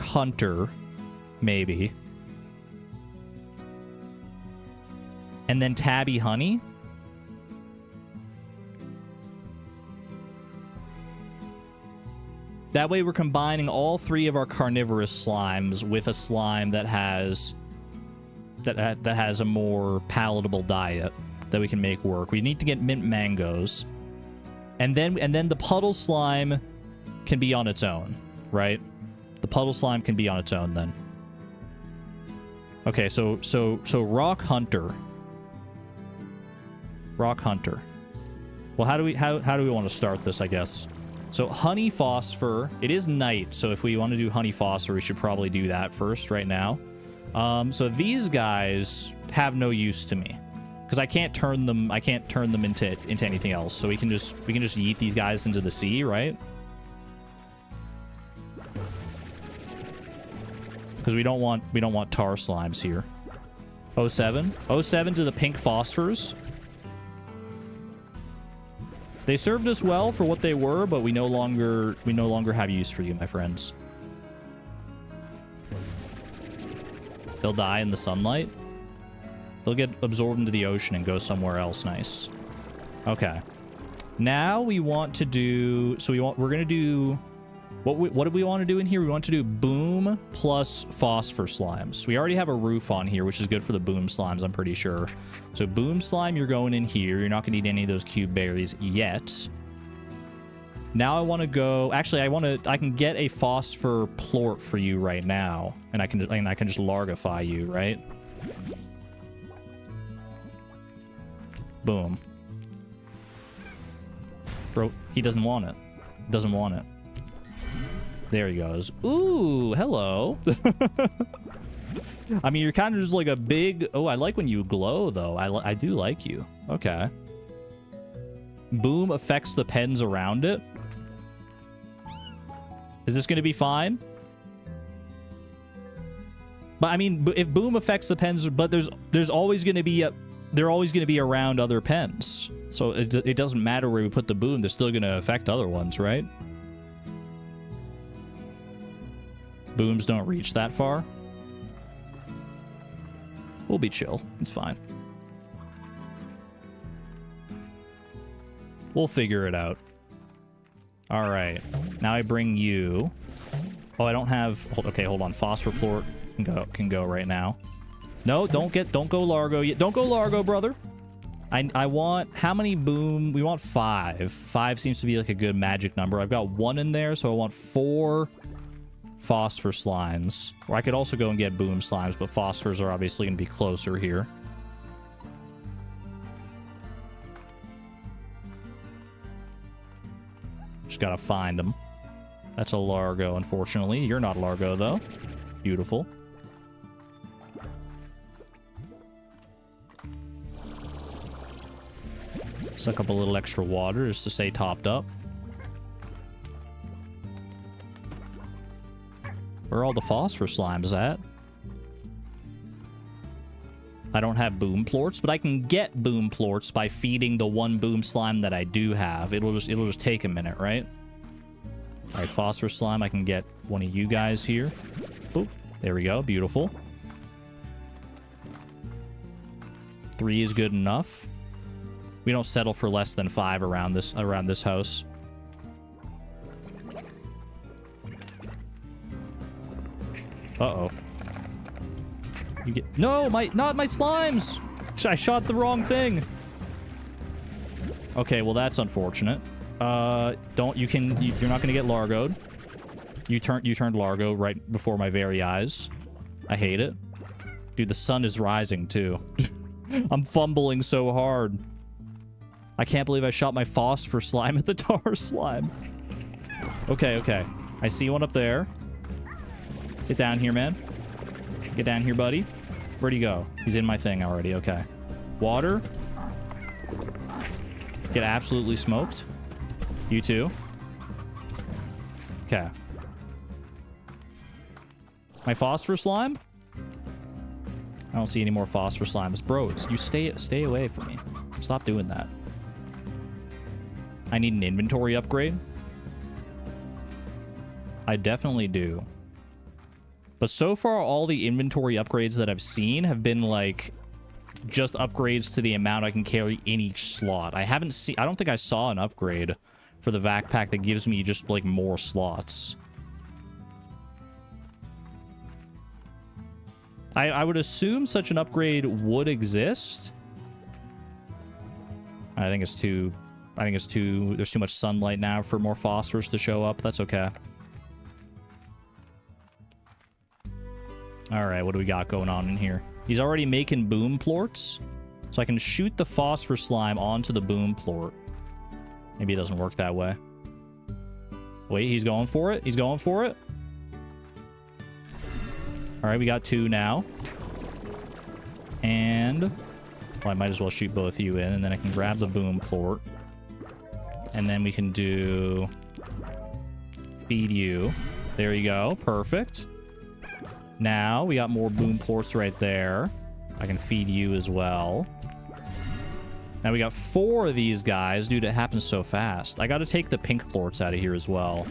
Hunter, maybe, and then Tabby Honey. That way we're combining all three of our carnivorous slimes with a slime that has a more palatable diet that we can make work. We need to get mint mangoes. And then the puddle slime can be on its own, right? The puddle slime can be on its own then. Okay, so Rock Hunter. Rock Hunter. Well, how do we want to start this, I guess? So Honey Phosphor, it is night, so if we want to do Honey Phosphor, we should probably do that first right now. So these guys have no use to me because I can't turn them into anything else. So we can just yeet these guys into the sea, right? Because we don't want tar slimes here. 07 to the pink phosphors. They served us well for what they were, but we no longer have use for you, my friends. They'll die in the sunlight. They'll get absorbed into the ocean and go somewhere else nice. Okay. Now we want to do... we're going to do... What do we want to do in here? We want to do boom plus phosphor slimes. We already have a roof on here, which is good for the boom slimes, I'm pretty sure. So boom slime, you're going in here. You're not going to need any of those cube berries yet. Now I want to go... Actually, I can get a phosphor plort for you right now. And I can just largify you, right? Boom. Bro, he doesn't want it. Doesn't want it. There he goes. Ooh, hello. I mean, you're kind of just like a big... Oh, I like when you glow, though. I do like you. Okay. Boom affects the pens around it. Is this going to be fine? But I mean, if boom affects the pens, but there's always going to be they're always going to be around other pens. So it doesn't matter where we put the boom. They're still going to affect other ones, right? Booms don't reach that far. We'll be chill. It's fine. We'll figure it out. All right. Now I bring you... Oh, I don't have... Okay, hold on. Phosphor plort can go right now. No, don't go Largo yet. Don't go Largo, brother. I want... How many boom? We want 5. 5 seems to be like a good magic number. I've got 1 in there, so I want 4... phosphor slimes. Or I could also go and get boom slimes, but phosphors are obviously going to be closer here. Just gotta find them. That's a Largo, unfortunately. You're not Largo, though. Beautiful. Suck up a little extra water just to stay topped up. Where are all the phosphor slimes at? I don't have boom plorts, but I can get boom plorts by feeding the 1 boom slime that I do have. It'll just take a minute, right? All right, phosphor slime. I can get one of you guys here. Boop. There we go. Beautiful. 3 is good enough. We don't settle for less than 5 around this house. Uh-oh. You get... No, not my slimes! I shot the wrong thing. Okay, well, that's unfortunate. You're not gonna get Largoed. You turned Largo right before my very eyes. I hate it. Dude, the sun is rising too. I'm fumbling so hard. I can't believe I shot my phosphor slime at the tar slime. Okay, okay. I see one up there. Get down here, man. Get down here, buddy. Where'd he go? He's in my thing already. Okay. Water. Get absolutely smoked. You too. Okay. My phosphor slime? I don't see any more phosphor slimes. Bros, you stay away from me. Stop doing that. I need an inventory upgrade. I definitely do. But so far, all the inventory upgrades that I've seen have been like just upgrades to the amount I can carry in each slot. I don't think I saw an upgrade for the backpack that gives me just like more slots. I would assume such an upgrade would exist. I think it's too there's too much sunlight now for more phosphors to show up. That's okay. All right, what do we got going on in here? He's already making boom plorts, so I can shoot the phosphor slime onto the boom plort. Maybe it doesn't work that way. Wait, he's going for it. He's going for it. All right, we got 2 now. And well, I might as well shoot both of you in, and then I can grab the boom plort. And then we can do feed you. There you go. Perfect. Now we got more boom plorts right there. I can feed you as well. Now we got 4 of these guys. Dude, it happens so fast. I got to take the pink plorts out of here as well.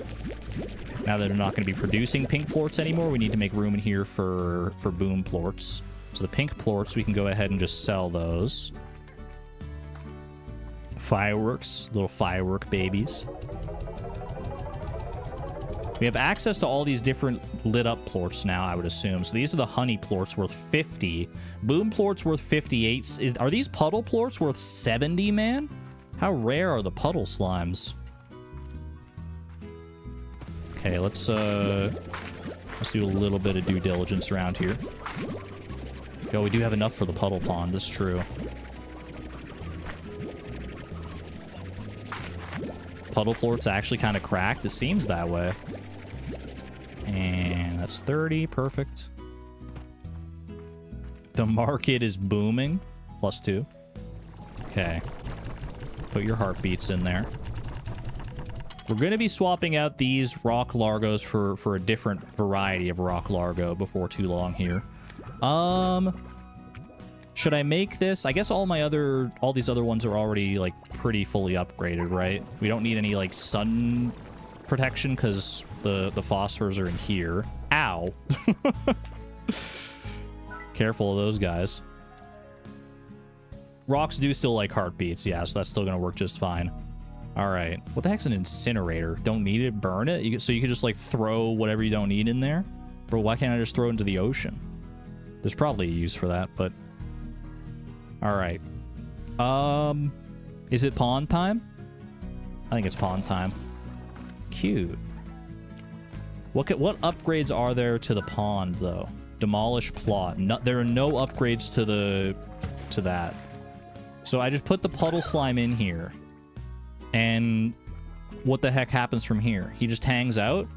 Now that they're not going to be producing pink plorts anymore, we need to make room in here for boom plorts. So the pink plorts, we can go ahead and just sell those. Fireworks, little firework babies. We have access to all these different lit up plorts now, I would assume. So these are the honey plorts worth 50. Boom plorts worth 58. Are these puddle plorts worth 70, man? How rare are the puddle slimes? Okay, let's do a little bit of due diligence around here. Yo, we do have enough for the puddle pond, that's true. Puddle plort's actually kind of cracked. It seems that way. And that's 30. Perfect. The market is booming. +2. Okay. Put your heartbeats in there. We're going to be swapping out these rock Largos for a different variety of rock Largo before too long here. Should I make this? I guess all these other ones are already like pretty fully upgraded, right? We don't need any like sun protection because the phosphors are in here. Ow. Careful of those guys. Rocks do still like heartbeats, yeah, so that's still gonna work just fine. All right, what the heck's an incinerator? Don't need it, burn it? So you can just like throw whatever you don't need in there? Bro, why can't I just throw it into the ocean? There's probably a use for that, but all right. Is it pond time? I think it's pond time. Cute. What upgrades are there to the pond though? Demolish plot. No, there are no upgrades to that. So I just put the puddle slime in here. And what the heck happens from here? He just hangs out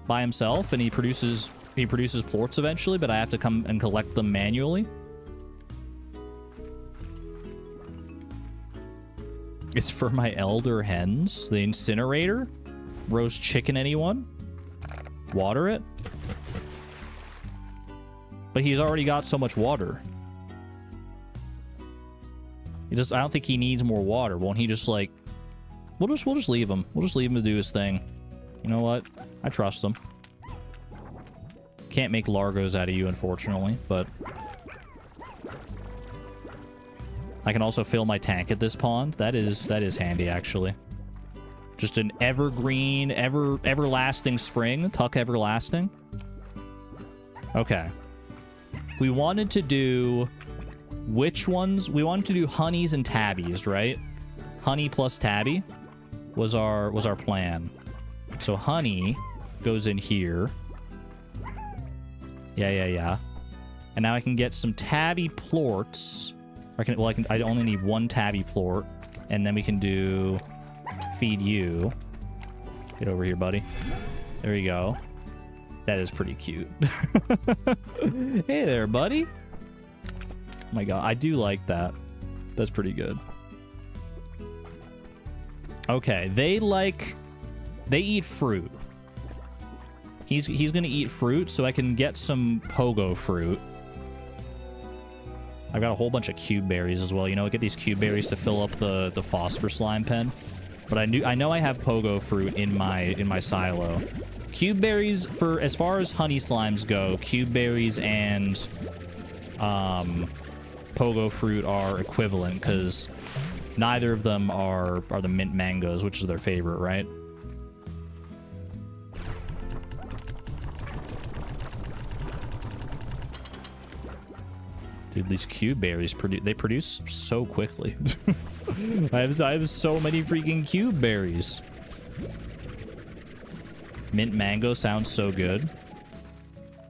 by himself and he produces plorts eventually, but I have to come and collect them manually. It's for my elder hens. The incinerator? Roast chicken, anyone? Water it? But he's already got so much water. I don't think he needs more water. Won't he just like... We'll just leave him. We'll just leave him to do his thing. You know what? I trust him. Can't make Largos out of you, unfortunately, but... I can also fill my tank at this pond. That is handy, actually. Just an evergreen, everlasting spring. Tuck everlasting. Okay. We wanted to do... Which ones? We wanted to do honeys and tabbies, right? Honey plus tabby. was our plan. So honey goes in here. Yeah. And now I can get some tabby plorts. I only need one tabby plort. And then we can do feed you. Get over here, buddy. There you go. That is pretty cute. Hey there, buddy. Oh my god, I do like that. That's pretty good. Okay, they eat fruit. He's gonna eat fruit, so I can get some pogo fruit. I've got a whole bunch of cube berries as well. You know, get these cube berries to fill up the phosphor slime pen. But I know I have pogo fruit in my silo. Cube berries, for as far as honey slimes go, cube berries and pogo fruit are equivalent because neither of them are the mint mangoes, which is their favorite, right? Dude, these cube berries produce so quickly. I have so many freaking cube berries. Mint mango sounds so good.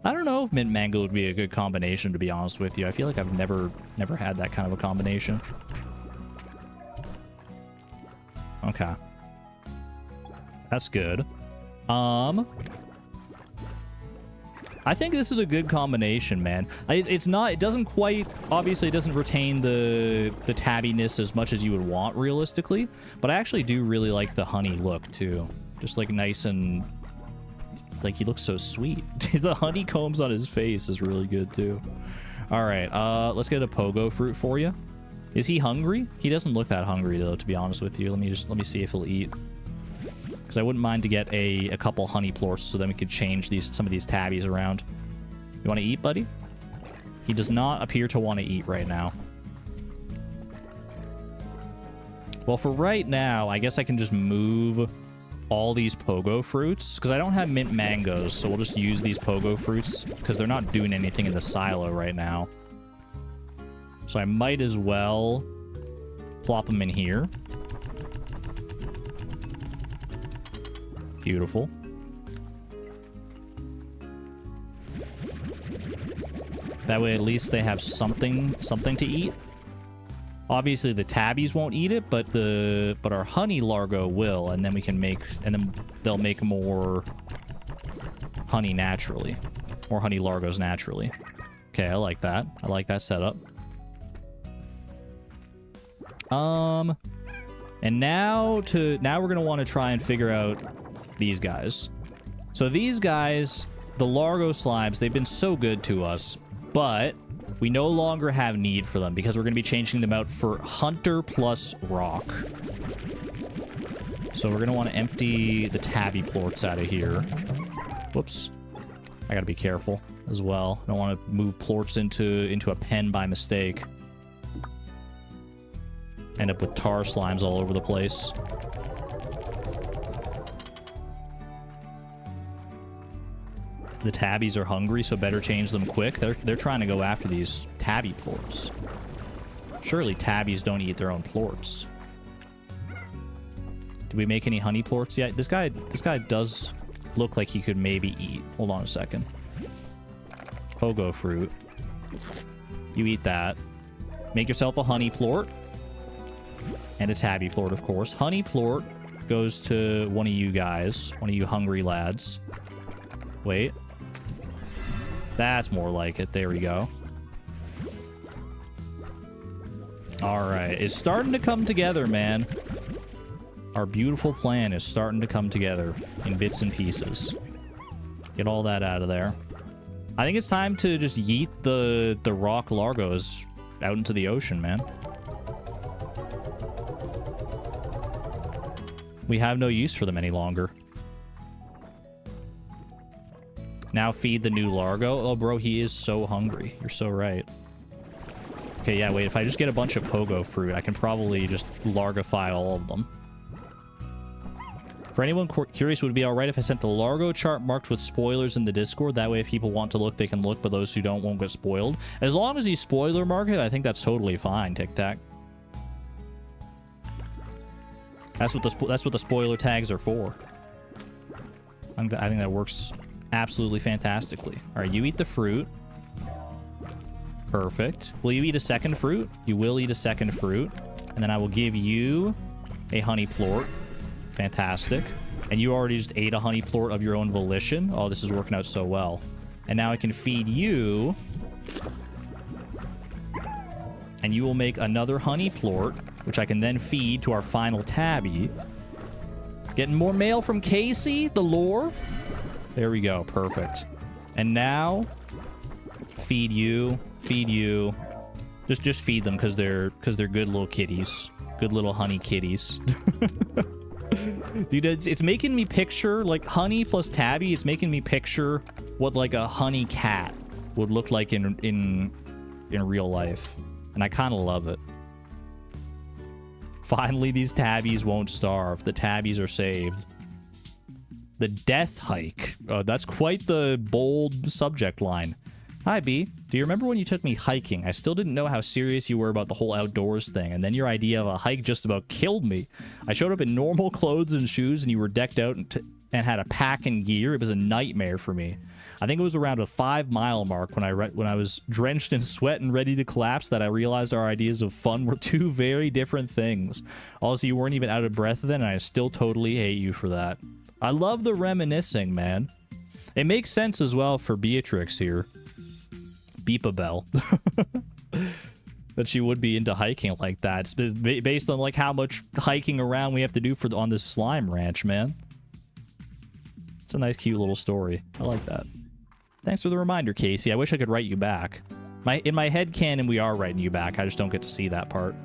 I don't know if mint mango would be a good combination, to be honest with you. I feel like I've never had that kind of a combination. Okay. That's good. I think this is a good combination, man. It doesn't quite, obviously it doesn't retain the tabbiness as much as you would want realistically, but I actually do really like the honey look too. Just like nice and, like he looks so sweet. The honeycombs on his face is really good too. All right, let's get a pogo fruit for you. Is he hungry? He doesn't look that hungry though, to be honest with you. Let me see if he'll eat. Because I wouldn't mind to get a couple honey plorts so then we could change some of these tabbies around. You want to eat, buddy? He does not appear to want to eat right now. Well, for right now, I guess I can just move all these pogo fruits because I don't have mint mangoes, so we'll just use these pogo fruits because they're not doing anything in the silo right now. So I might as well plop them in here. Beautiful. That way at least they have something to eat. Obviously the tabbies won't eat it, but our honey largo will, and then they'll make more honey naturally. More honey largos naturally. Okay, I like that. I like that setup. And now we're gonna want to try and figure out these guys. So these guys, the Largo slimes, they've been so good to us, but we no longer have need for them because we're going to be changing them out for Hunter plus Rock. So we're going to want to empty the tabby plorts out of here. Whoops. I got to be careful as well. I don't want to move plorts into a pen by mistake. End up with tar slimes all over the place. The tabbies are hungry, so better change them quick. They're trying to go after these tabby plorts. Surely tabbies don't eat their own plorts. Did we make any honey plorts yet? This guy does look like he could maybe eat. Hold on a second. Pogo fruit. You eat that. Make yourself a honey plort. And a tabby plort, of course. Honey plort goes to one of you guys. One of you hungry lads. Wait. That's more like it. There we go. Alright. It's starting to come together, man. Our beautiful plan is starting to come together in bits and pieces. Get all that out of there. I think it's time to just yeet the rock largos out into the ocean, man. We have no use for them any longer. Now feed the new Largo. Oh, bro, he is so hungry. You're so right. Okay, yeah, wait. If I just get a bunch of pogo fruit, I can probably just Largify all of them. For anyone curious, would it be alright if I sent the Largo chart marked with spoilers in the Discord? That way, if people want to look, they can look, but those who don't won't get spoiled. As long as you spoiler mark it, I think that's totally fine, Tic Tac. That's what the spoiler tags are for. I think that works absolutely fantastically. All right, you eat the fruit. Perfect. Will you eat a second fruit? You will eat a second fruit. And then I will give you a honey plort. Fantastic. And you already just ate a honey plort of your own volition. Oh, this is working out so well. And now I can feed you. And you will make another honey plort, which I can then feed to our final tabby. Getting more mail from Casey, the lore. There we go. Perfect. And now, feed you. Feed you. Just feed them because they're good little kitties. Good little honey kitties. Dude, it's making me picture, like, honey plus tabby. It's making me picture what, like, a honey cat would look like in real life. And I kind of love it. Finally, these tabbies won't starve. The tabbies are saved. The death hike. That's quite the bold subject line. Hi, B. Do you remember when you took me hiking? I still didn't know how serious you were about the whole outdoors thing, and then your idea of a hike just about killed me. I showed up in normal clothes and shoes, and you were decked out and had a pack and gear. It was a nightmare for me. I think it was around a 5-mile mark when I was drenched in sweat and ready to collapse that I realized our ideas of fun were two very different things. Also, you weren't even out of breath then, and I still totally hate you for that. I love the reminiscing, man. It makes sense as well for Beatrix here. Beep a bell. That she would be into hiking like that. It's based on like how much hiking around we have to do on this slime ranch, man. It's a nice, cute little story. I like that. Thanks for the reminder, Casey. I wish I could write you back. In my head canon, we are writing you back. I just don't get to see that part.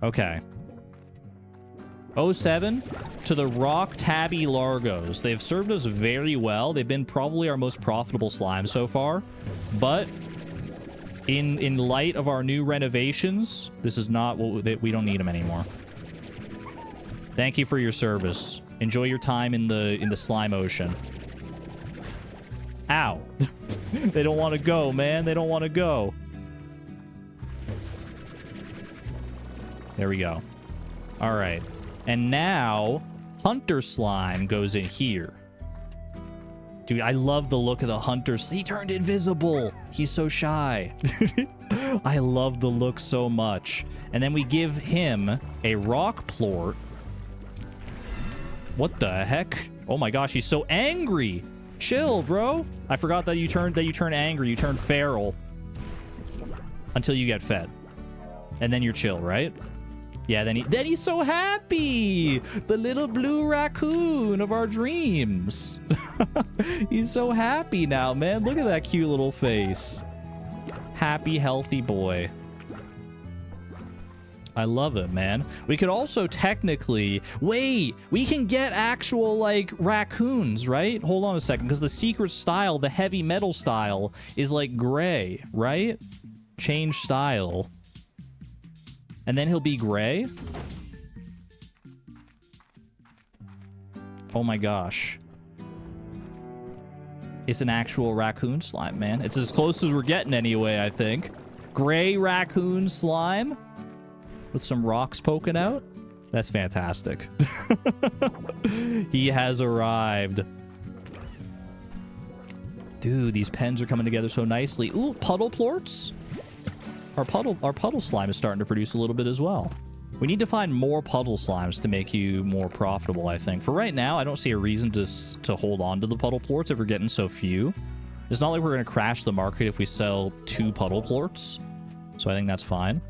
Okay. 07 to the Rock Tabby Largos. They've served us very well. They've been probably our most profitable slime so far. But in light of our new renovations, this is not what we don't need them anymore. Thank you for your service. Enjoy your time in the slime ocean. Ow. They don't want to go, man. They don't want to go. There we go. All right. And now, Hunter Slime goes in here. Dude, I love the look of the Hunter. He turned invisible. He's so shy. I love the look so much. And then we give him a rock plort. What the heck? Oh my gosh, he's so angry. Chill, bro. I forgot that you turn angry. You turn feral. Until you get fed. And then you're chill, right? Yeah, then he's so happy. The little blue raccoon of our dreams. He's so happy now, man. Look at that cute little face. Happy, healthy boy. I love it, man. We could also technically... Wait, we can get actual, like, raccoons, right? Hold on a second, because the secret style, the heavy metal style, is, like, gray, right? Change style. And then he'll be gray. Oh my gosh. It's an actual raccoon slime, man. It's as close as we're getting anyway, I think. Gray raccoon slime. With some rocks poking out. That's fantastic. He has arrived. Dude, these pens are coming together so nicely. Ooh, puddle plorts. Our puddle slime is starting to produce a little bit as well. We need to find more puddle slimes to make you more profitable, I think. For right now, I don't see a reason to hold on to the puddle plorts if we're getting so few. It's not like we're going to crash the market if we sell 2 puddle plorts. So I think that's fine.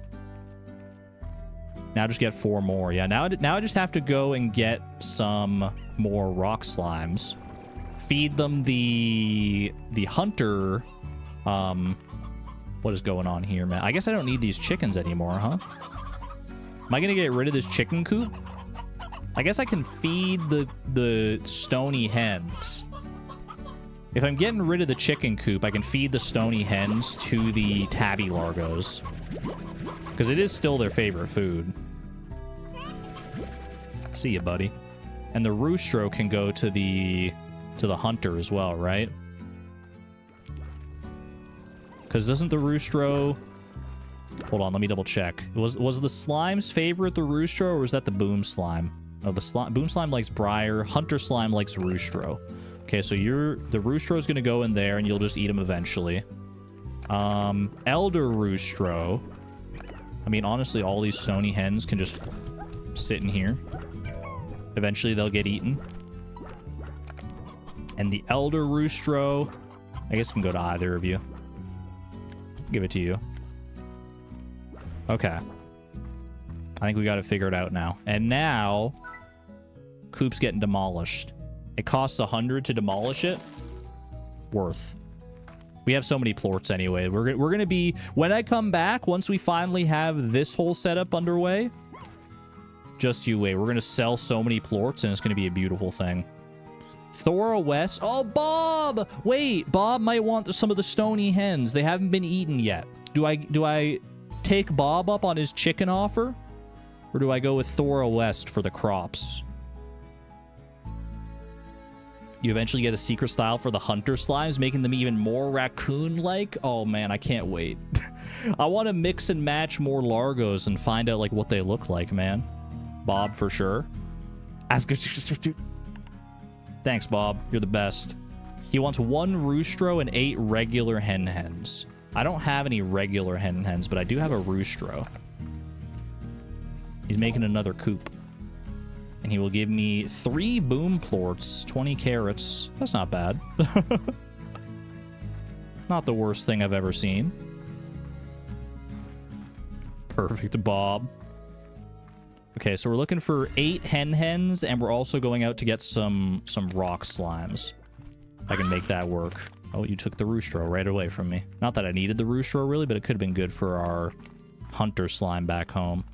Now just get 4 more. Yeah, now I just have to go and get some more rock slimes. Feed them the hunter... What is going on here, man? I guess I don't need these chickens anymore, huh? Am I gonna get rid of this chicken coop? I guess I can feed the stony hens. If I'm getting rid of the chicken coop, I can feed the stony hens to the tabby largos. Because it is still their favorite food. See ya, buddy. And the roostro can go to the hunter as well, right? Because doesn't the roostro... Hold on, let me double check. Was the slime's favorite the roostro, or was that the boom slime? Oh, the boom slime likes briar. Hunter slime likes roostro. Okay, so the roostro is gonna go in there, and you'll just eat him eventually. Elder roostro. I mean, honestly, all these stony hens can just sit in here. Eventually, they'll get eaten. And the elder roostro, I guess, can go to either of you. Give it to you. Okay. I think we got it figured out now. And now, Coop's getting demolished. It costs 100 to demolish it. Worth. We have so many plorts anyway. We're gonna be, when I come back, once we finally have this whole setup underway, just you wait. We're gonna sell so many plorts, and it's gonna be a beautiful thing. Thora West. Oh, Bob! Wait, Bob might want some of the stony hens. They haven't been eaten yet. Do I take Bob up on his chicken offer? Or do I go with Thora West for the crops? You eventually get a secret style for the hunter slimes, making them even more raccoon-like. Oh man, I can't wait. I want to mix and match more Largos and find out like what they look like, man. Bob for sure. Thanks, Bob. You're the best. He wants 1 roostro and 8 regular hens. I don't have any regular hens, but I do have a roostro. He's making another coop. And he will give me 3 boom plorts, 20 carrots. That's not bad. Not the worst thing I've ever seen. Perfect, Bob. Okay, so we're looking for 8 hens, and we're also going out to get some rock slimes. I can make that work. Oh, you took the roostro right away from me. Not that I needed the roostro, really, but it could have been good for our hunter slime back home.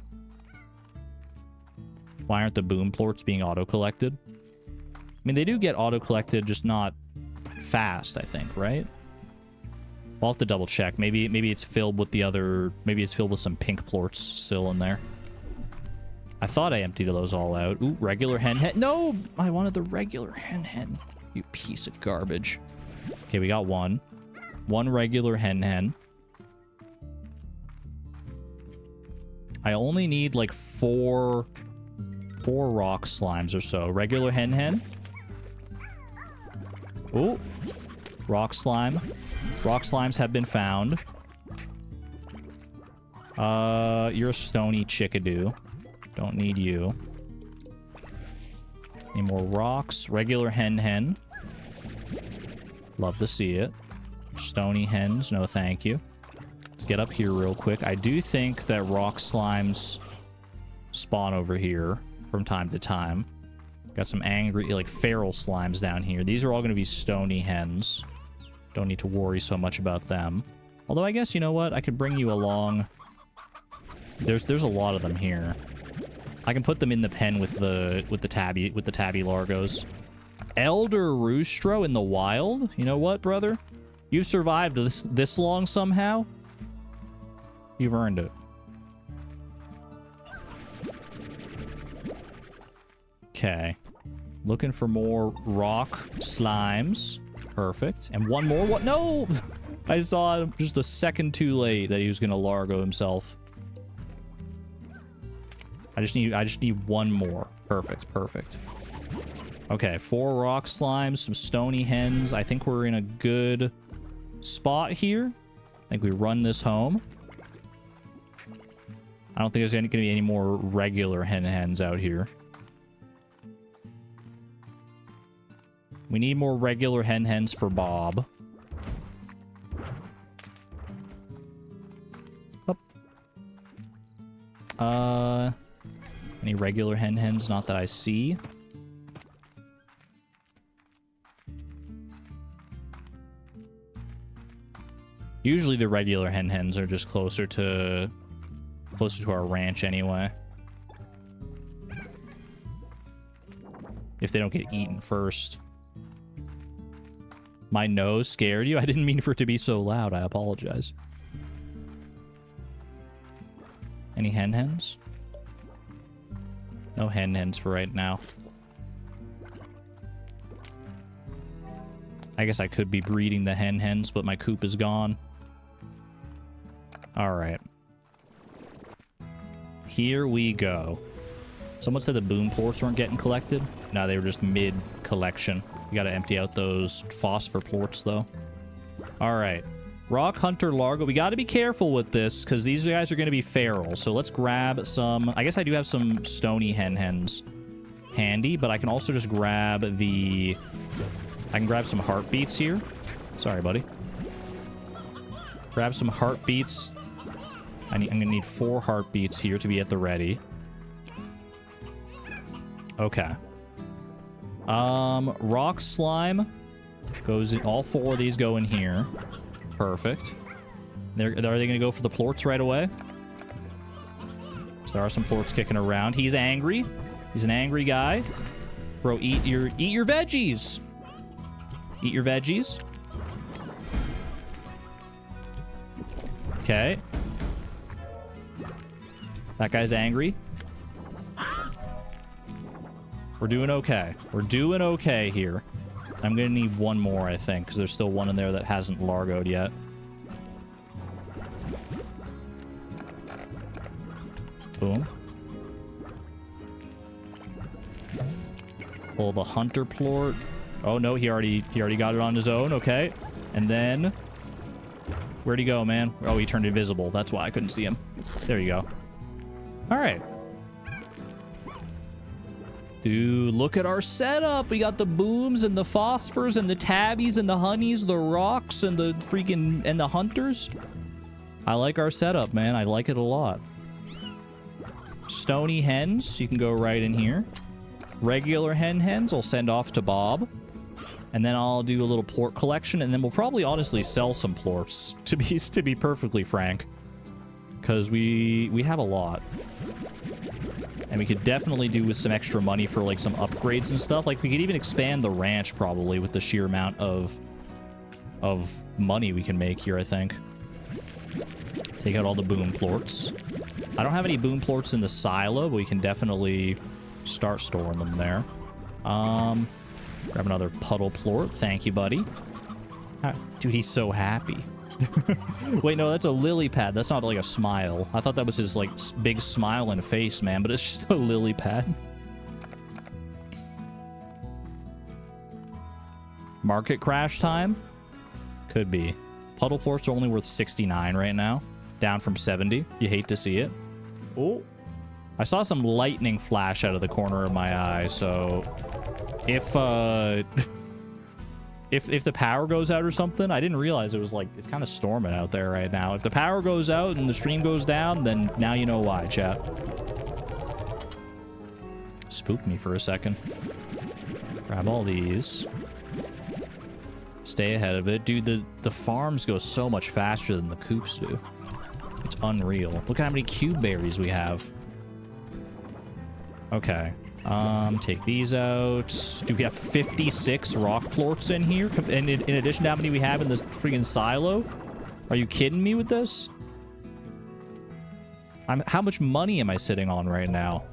Why aren't the boom plorts being auto-collected? I mean, they do get auto-collected, just not fast, I think, right? I'll have to double check. Maybe it's filled with the other... Maybe it's filled with some pink plorts still in there. I thought I emptied those all out. Ooh, regular hen. No! I wanted the regular hen. You piece of garbage. Okay, we got 1. 1 regular hen. I only need like 4 rock slimes or so. Regular hen. Ooh. Rock slime. Rock slimes have been found. You're a stony chickadoo. Don't need you. Any more rocks? Regular hen. Love to see it. Stony hens, no thank you. Let's get up here real quick. I do think that rock slimes spawn over here from time to time. Got some angry, like, feral slimes down here. These are all going to be stony hens. Don't need to worry so much about them. Although I guess, you know what? I could bring you along. There's a lot of them here. I can put them in the pen with the tabby Largos. Elder roostro in the wild? You know what, brother? You've survived this long somehow. You've earned it. Okay. Looking for more rock slimes. Perfect. And 1 more. What? No! I saw him just a second too late that he was gonna Largo himself. I just need 1 more. Perfect. Okay, 4 rock slimes, some stony hens. I think we're in a good spot here. I think we run this home. I don't think there's going to be any more regular hens out here. We need more regular hens for Bob. Up. Any regular hens? Not that I see. Usually the regular hens are just closer to our ranch anyway. If they don't get eaten first. My nose scared you? I didn't mean for it to be so loud. I apologize. Any hens? No hens for right now. I guess I could be breeding the hens, but my coop is gone. Alright. Here we go. Someone said the boom plorts weren't getting collected. No, they were just mid-collection. You gotta empty out those phosphor plorts, though. All right. Rock Hunter Largo. We gotta be careful with this, because these guys are gonna be feral. So let's grab some... I guess I do have some stony hens handy, but I can also just grab the... I can grab some heartbeats here. Sorry, buddy. Grab some heartbeats. I'm gonna need 4 heartbeats here to be at the ready. Okay. Rock slime goes in. All 4 of these go in here. Perfect. Are they gonna go for the plorts right away? So there are some plorts kicking around. He's angry. He's an angry guy. Bro, eat your veggies. Eat your veggies. Okay. That guy's angry. We're doing okay. We're doing okay here. I'm gonna need 1 more, I think, because there's still 1 in there that hasn't largoed yet. Boom. Pull the hunter plort. Oh no, he already got it on his own. Okay. And then where'd he go, man? Oh, he turned invisible. That's why I couldn't see him. There you go. All right. Dude, look at our setup. We got the booms and the phosphors and the tabbies and the honeys, the rocks and the freaking... and the hunters. I like our setup, man. I like it a lot. Stony hens, you can go right in here. Regular hens, I'll send off to Bob. And then I'll do a little plort collection, and then we'll probably honestly sell some plorts, to be perfectly frank. Because we have a lot. And we could definitely do with some extra money for, like, some upgrades and stuff. Like, we could even expand the ranch, probably, with the sheer amount of money we can make here, I think. Take out all the boom plorts. I don't have any boom plorts in the silo, but we can definitely start storing them there. Grab another puddle plort. Thank you, buddy. Dude, he's so happy. Wait, no, that's a lily pad. That's not like a smile. I thought that was his, like, big smile and face, man, but it's just a lily pad. Market crash time? Could be. Puddle plorts are only worth 69 right now. Down from 70. You hate to see it. Oh. I saw some lightning flash out of the corner of my eye, so... If the power goes out or something, I didn't realize it was like, it's kind of storming out there right now. If the power goes out and the stream goes down, then now you know why, chat. Spooked me for a second. Grab all these. Stay ahead of it. Dude, the farms go so much faster than the coops do. It's unreal. Look at how many cube berries we have. Okay. Take these out. Do we have 56 rock plorts in here? In addition to how many we have in the freaking silo? Are you kidding me with this? How much money am I sitting on right now?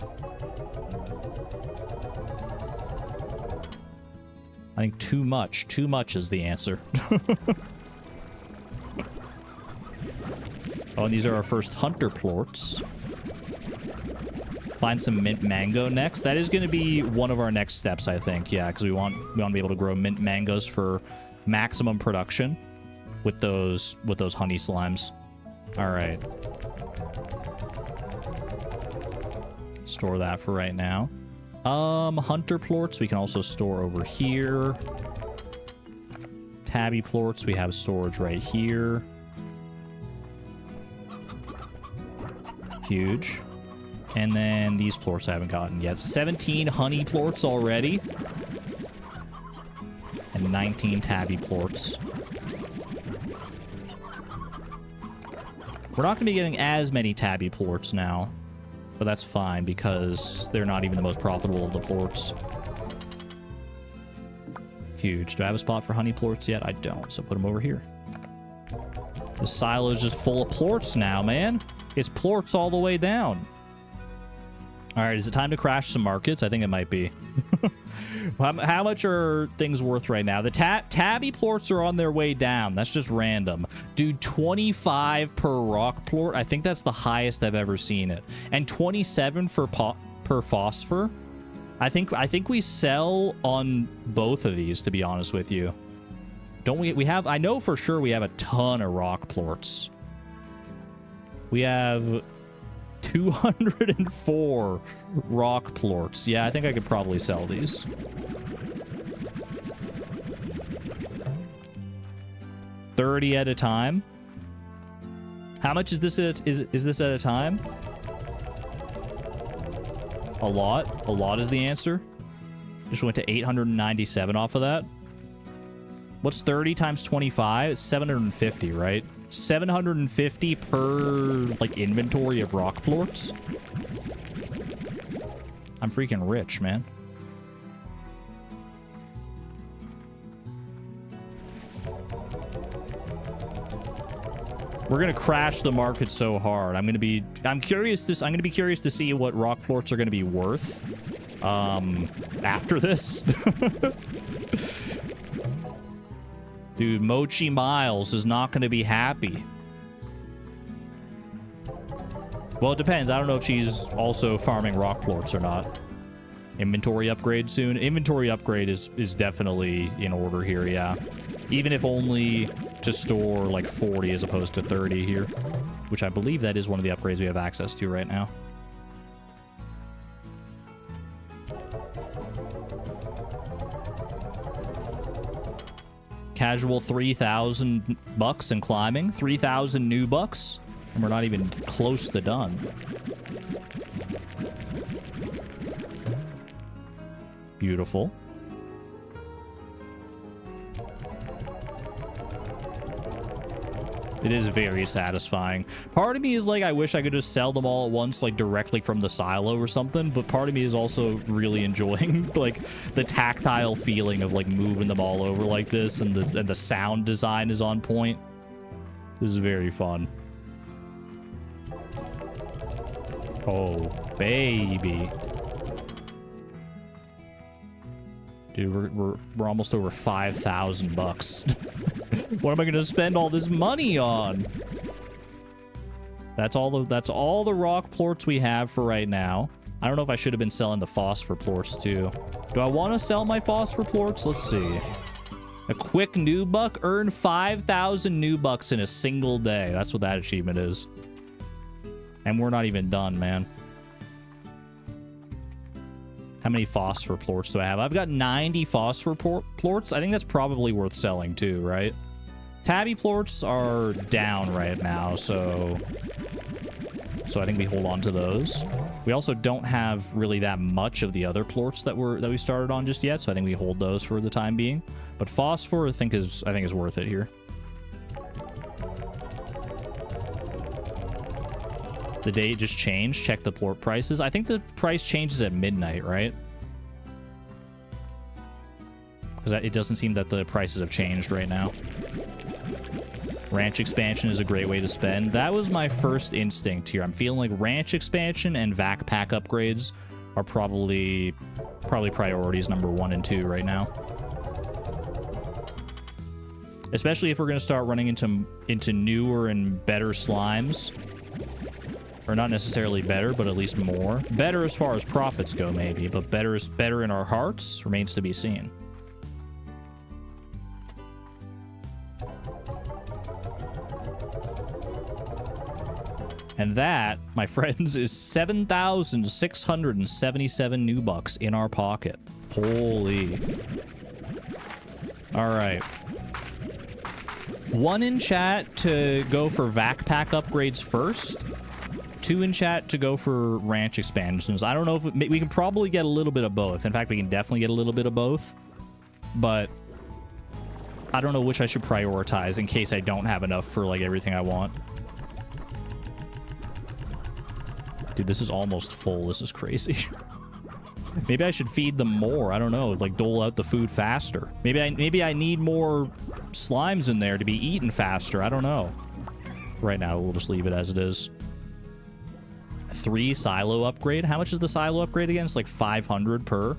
I think too much. Too much is the answer. Oh, and these are our first hunter plorts. Find some mint mango next. That is going to be one of our next steps, I think. Yeah, because we want to be able to grow mint mangoes for maximum production with those honey slimes. All right. Store that for right now. Hunter plorts we can also store over here. Tabby plorts, we have storage right here. Huge. And then these plorts I haven't gotten yet. 17 honey plorts already. And 19 tabby plorts. We're not going to be getting as many tabby plorts now. But that's fine because they're not even the most profitable of the plorts. Huge. Do I have a spot for honey plorts yet? I don't, so put them over here. The silo is just full of plorts now, man. It's plorts all the way down. All right, is it time to crash some markets? I think it might be. How much are things worth right now? The tabby plorts are on their way down. That's just random. Dude, 25 per rock plort. I think that's the highest I've ever seen it. And 27 per phosphor. I think we sell on both of these, to be honest with you. Don't we have, I know for sure we have a ton of rock plorts. We have 204 rock plorts. Yeah, I think I could probably sell these. $30 at a time. How much is this is this at a time? A lot. A lot is the answer. Just went to 897 off of that. What's 30 times 25? It's 750, right? 750 per, like, inventory of rock plorts. I'm freaking rich, man. We're gonna crash the market so hard. I'm gonna be curious to see what rock plorts are gonna be worth after this. Dude, Mochi Miles is not gonna be happy. Well, it depends. I don't know if she's also farming rock plorts or not. Inventory upgrade soon. Inventory upgrade is definitely in order here, yeah. Even if only to store like 40 as opposed to 30 here, which I believe that is one of the upgrades we have access to right now. Casual 3,000 bucks and climbing, 3,000 new bucks, and we're not even close to done. Beautiful. It is very satisfying. Part of me is like, I wish I could just sell them all at once, like directly from the silo or something, but part of me is also really enjoying like the tactile feeling of like moving them all over like this, and the sound design is on point. This is very fun. Oh, baby. Dude, we're almost over 5,000 bucks. What am I gonna spend all this money on? That's all the rock plorts we have for right now. I don't know if I should have been selling the phosphor plorts too. Do I want to sell my phosphor plorts? Let's see. A quick new buck, earn 5,000 new bucks in a single day. That's what that achievement is. And we're not even done, man. How many phosphor plorts do I have? I've got 90 phosphor plorts. I think that's probably worth selling too, right? Tabby plorts are down right now, so I think we hold on to those. We also don't have really that much of the other plorts that we started on just yet, so I think we hold those for the time being. But phosphor, I think is worth it here. The date just changed. Check the plort prices. I think the price changes at midnight, right? Because it doesn't seem that the prices have changed right now. Ranch expansion is a great way to spend. That was my first instinct here. I'm feeling like ranch expansion and vac pack upgrades are probably priorities number 1 and 2 right now. Especially if we're going to start running into newer and better slimes. Or not necessarily better, but at least more. Better as far as profits go, maybe, but better in our hearts remains to be seen. And that, my friends, is 7,677 new bucks in our pocket. Holy. All right. 1 in chat to go for vac pack upgrades first. 2 in chat to go for ranch expansions. I don't know if we can probably get a little bit of both. In fact, we can definitely get a little bit of both. But I don't know which I should prioritize in case I don't have enough for like everything I want. Dude, this is almost full. This is crazy. Maybe I should feed them more. I don't know. Like dole out the food faster. Maybe I need more slimes in there to be eaten faster. I don't know. Right now, we'll just leave it as it is. 3 silo upgrade. How much is the silo upgrade again? It's like 500 per.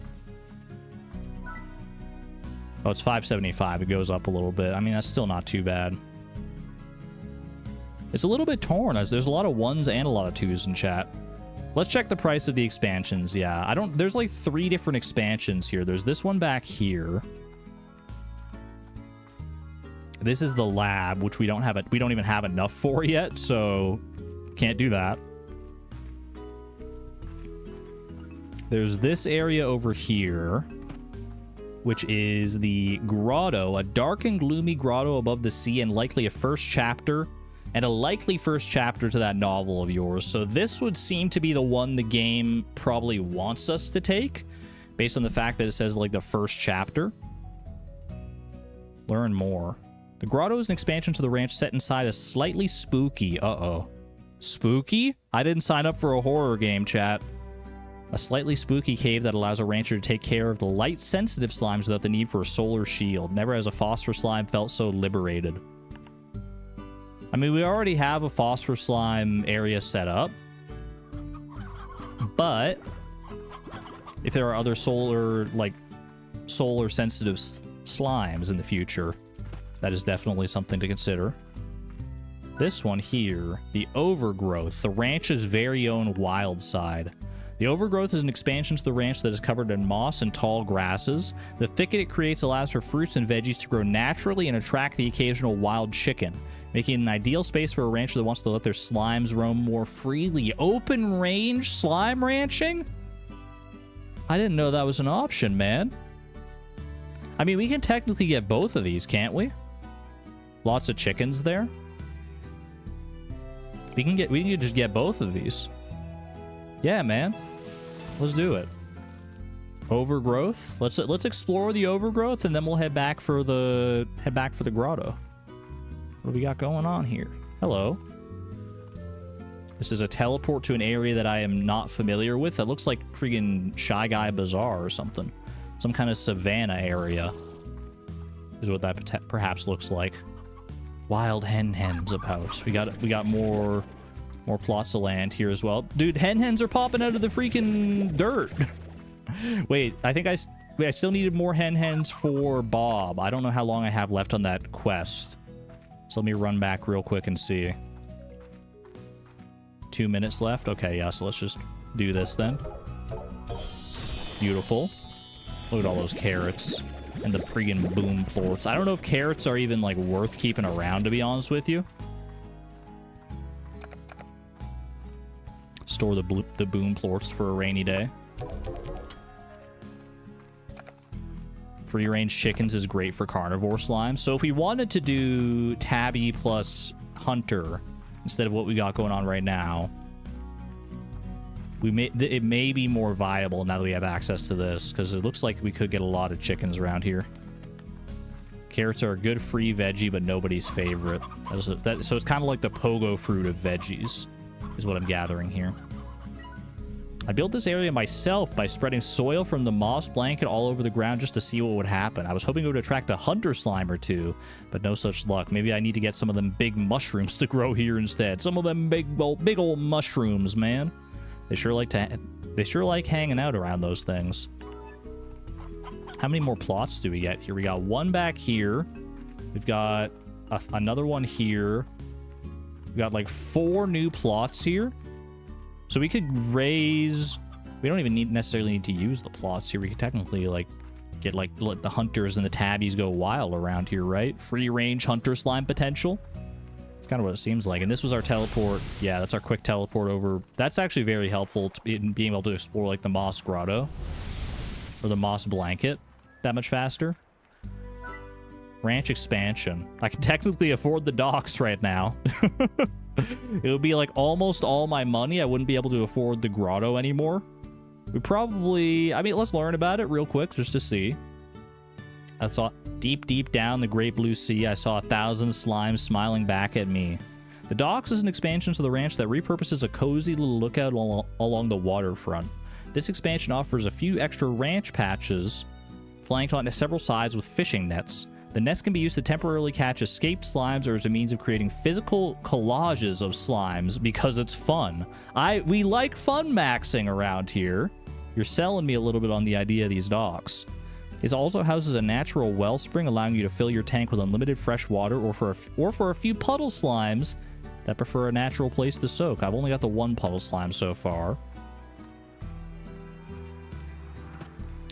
Oh, it's 575. It goes up a little bit. I mean, that's still not too bad. It's a little bit torn, as there's a lot of 1s and a lot of 2s in chat. Let's check the price of the expansions. Yeah, there's like 3 different expansions here. There's this one back here. This is the lab, which we don't even have enough for yet, so can't do that. There's this area over here, which is the grotto, a dark and gloomy grotto above the sea, and likely a first chapter to that novel of yours. So this would seem to be the one the game probably wants us to take, based on the fact that it says like the first chapter. Learn more. The grotto is an expansion to the ranch set inside a slightly spooky... Spooky? I didn't sign up for a horror game, chat. A slightly spooky cave that allows a rancher to take care of the light-sensitive slimes without the need for a solar shield. Never has a phosphor slime felt so liberated. I mean, we already have a phosphor slime area set up. But if there are other solar-sensitive slimes in the future, that is definitely something to consider. This one here, the overgrowth, the ranch's very own wild side. The overgrowth is an expansion to the ranch that is covered in moss and tall grasses. The thicket it creates allows for fruits and veggies to grow naturally and attract the occasional wild chicken, making it an ideal space for a rancher that wants to let their slimes roam more freely. Open range slime ranching? I didn't know that was an option, man. I mean, we can technically get both of these, can't we? Lots of chickens there. We can just get both of these. Yeah, man. Let's do it. Overgrowth. Let's explore the overgrowth, and then we'll head back for the grotto. What do we got going on here? Hello. This is a teleport to an area that I am not familiar with. That looks like friggin' Shy Guy Bazaar or something. Some kind of savanna area is what that perhaps looks like. Wild hens about. We got more plots of land here as well. Dude, hens are popping out of the freaking dirt. Wait, I think I still needed more hens for Bob. I don't know how long I have left on that quest. So let me run back real quick and see. 2 minutes left. Okay, yeah, so let's just do this then. Beautiful. Look at all those carrots and the friggin' boom plorts. I don't know if carrots are even like worth keeping around, to be honest with you. Store the boom plorts for a rainy day. Free range chickens is great for carnivore slime. So if we wanted to do tabby plus hunter instead of what we got going on right now, it may be more viable now that we have access to this, because it looks like we could get a lot of chickens around here. Carrots are a good free veggie, but nobody's favorite. So it's kind of like the pogo fruit of veggies, is what I'm gathering here. I built this area myself by spreading soil from the moss blanket all over the ground just to see what would happen. I was hoping it would attract a hunter slime or two, but no such luck. Maybe I need to get some of them big mushrooms to grow here instead. Some of them big old mushrooms, man. They sure like hanging out around those things. How many more plots do we get here? We got one back here. We've got another one here. We've got like 4 new plots here. So we could raise... We don't even necessarily need to use the plots here. We could technically like let the hunters and the tabbies go wild around here, right? Free range hunter slime potential. It's kind of what it seems like. And this was our teleport. Yeah, that's our quick teleport over. That's actually very helpful in being able to explore like the moss grotto or the moss blanket that much faster. Ranch expansion. I can technically afford the docks right now. It would be like almost all my money. I wouldn't be able to afford the grotto anymore. We probably... I mean, let's learn about it real quick just to see. I saw deep down the great blue sea, I saw 1,000 slimes smiling back at me. The docks is an expansion to the ranch that repurposes a cozy little lookout along the waterfront. This expansion offers a few extra ranch patches flanked on several sides with fishing nets. The nets can be used to temporarily catch escaped slimes or as a means of creating physical collages of slimes because it's fun. We like fun maxing around here. You're selling me a little bit on the idea of these docks. It also houses a natural wellspring, allowing you to fill your tank with unlimited fresh water, or for a few puddle slimes that prefer a natural place to soak. I've only got the one puddle slime so far.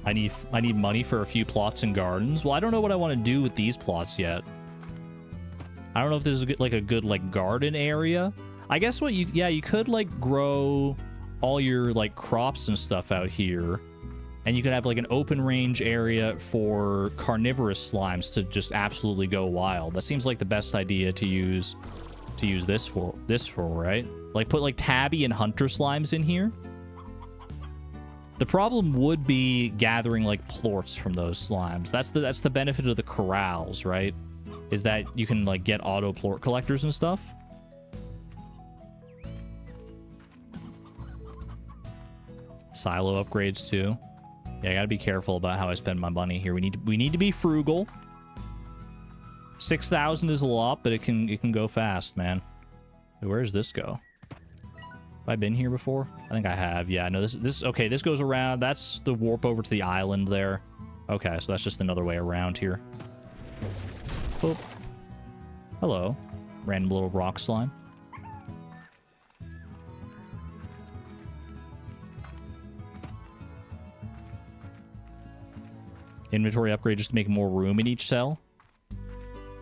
I need money for a few plots and gardens. Well, I don't know what I want to do with these plots yet. I don't know if this is a good like garden area. I guess you could like grow all your like crops and stuff out here, and you could have like an open range area for carnivorous slimes to just absolutely go wild. That seems like the best idea to use this for, right? Like put like tabby and hunter slimes in here. The problem would be gathering like plorts from those slimes. That's the benefit of the corrals, right? Is that you can like get auto plort collectors and stuff. Silo upgrades too. Yeah, I gotta be careful about how I spend my money here. We need to be frugal. 6,000 is a lot, but it can go fast, man. Where does this go? Have I been here before? I think I have. Yeah, no, this okay, this goes around. That's the warp over to the island there. Okay, so that's just another way around here. Boop. Hello. Random little rock slime. Inventory upgrade just to make more room in each cell.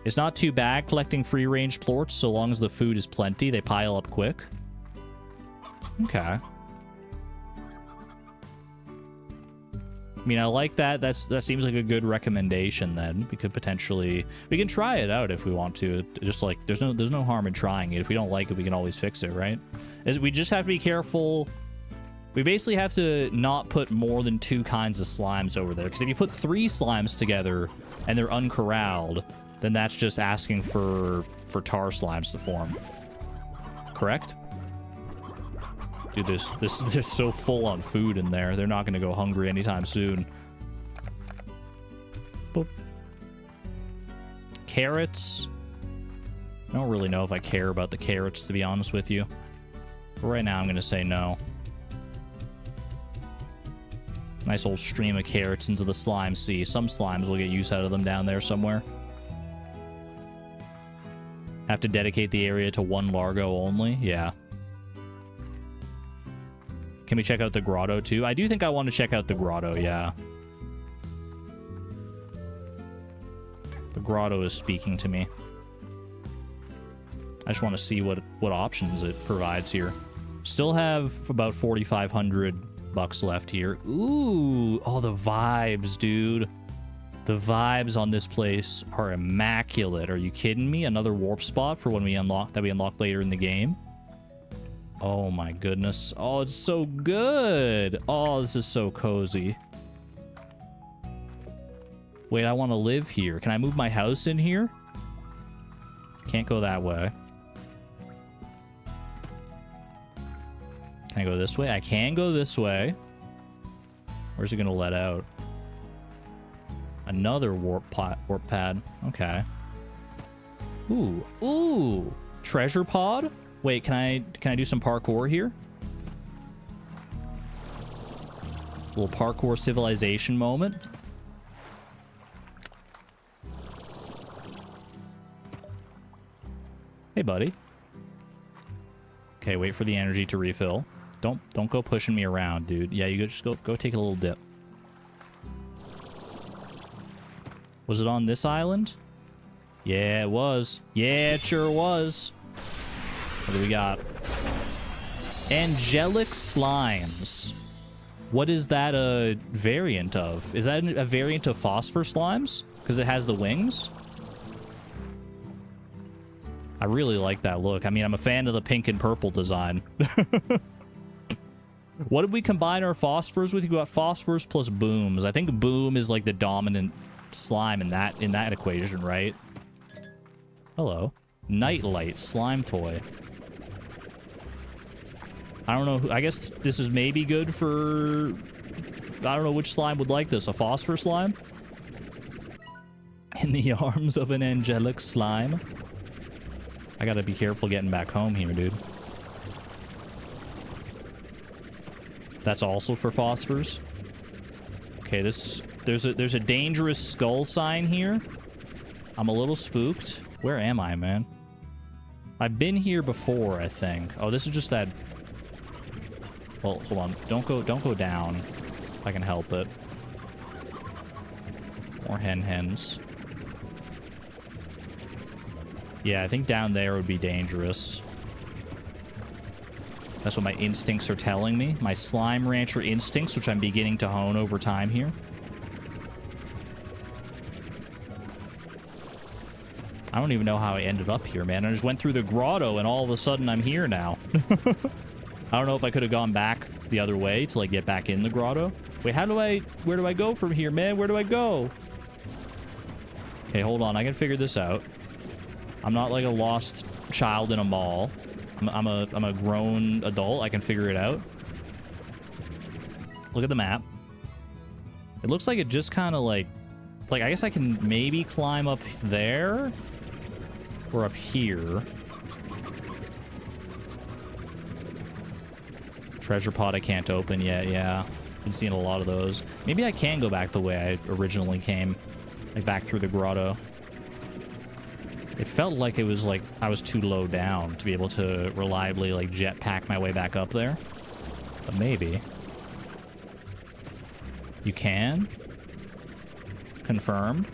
It's not too bad collecting free-range plorts, so long as the food is plenty. They pile up quick. Okay. I mean, I like that. That seems like a good recommendation then. We can try it out if we want to. Just like, there's no harm in trying it. If we don't like it, we can always fix it, right? We just have to be careful. We basically have to not put more than 2 kinds of slimes over there. Because if you put 3 slimes together and they're uncorralled, then that's just asking for tar slimes to form. Correct? Dude, they're so full on food in there. They're not going to go hungry anytime soon. Boop. Carrots. I don't really know if I care about the carrots, to be honest with you. But right now, I'm going to say no. Nice old stream of carrots into the slime sea. Some slimes will get use out of them down there somewhere. Have to dedicate the area to one Largo only? Yeah. Can we check out the grotto too? I do think I want to check out the grotto, yeah. The grotto is speaking to me. I just want to see what options it provides here. Still have about 4,500 bucks left here. Ooh, oh, the vibes, dude. The vibes on this place are immaculate. Are you kidding me? Another warp spot for when we unlock later in the game. Oh my goodness. Oh, it's so good. Oh, this is so cozy. Wait, I want to live here. Can I move my house in here? Can't go that way. Can I go this way? I can go this way. Where's it going to let out? Another warp pad. Okay. Ooh. Ooh. Treasure pod? Wait, can I do some parkour here? A little parkour civilization moment. Hey, buddy. Okay, wait for the energy to refill. Don't go pushing me around, dude. Yeah, you just go take a little dip. Was it on this island? Yeah, it was. Yeah, it sure was. What do we got? Angelic slimes. What is that a variant of? Is that a variant of phosphor slimes? Because it has the wings? I really like that look. I mean, I'm a fan of the pink and purple design. What did we combine our phosphors with? You got phosphors plus booms. I think boom is like the dominant slime in that equation, right? Hello. Nightlight slime toy. I don't know. I guess this is maybe good for... I don't know which slime would like this. A phosphor slime? In the arms of an angelic slime? I gotta be careful getting back home here, dude. That's also for phosphors? Okay, this There's a dangerous skull sign here. I'm a little spooked. Where am I, man? I've been here before, I think. Oh, this is just that... Well, hold on. Don't go down. If I can help it. More hens. Yeah, I think down there would be dangerous. That's what my instincts are telling me. My slime rancher instincts, which I'm beginning to hone over time here. I don't even know how I ended up here, man. I just went through the grotto and all of a sudden I'm here now. I don't know if I could have gone back the other way to like get back in the grotto. Wait, where do I go from here, man? Where do I go? Okay, hold on. I can figure this out. I'm not like a lost child in a mall. I'm a grown adult. I can figure it out. Look at the map. It looks like it just kind of like I guess I can maybe climb up there or up here. Treasure pod I can't open yet. Yeah, been seeing a lot of those. Maybe I can go back the way I originally came, like back through the grotto. It felt like it was like I was too low down to be able to reliably like jetpack my way back up there. But maybe. You can? Confirmed.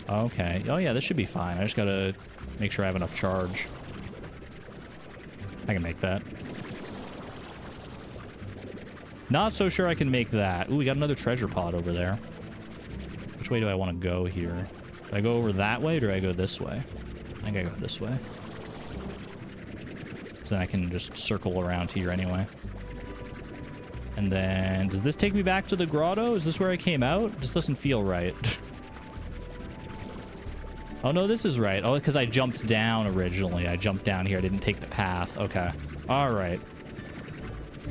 Okay. Oh yeah, this should be fine. I just gotta make sure I have enough charge. I can make that. Not so sure I can make that. Ooh, we got another treasure pod over there. Which way do I want to go here? Do I go over that way or do I go this way? I think I go this way. So then I can just circle around here anyway. And then, does this take me back to the grotto? Is this where I came out? This doesn't feel right. Oh no, this is right. Oh, because I jumped down originally. I jumped down here. I didn't take the path. Okay. All right.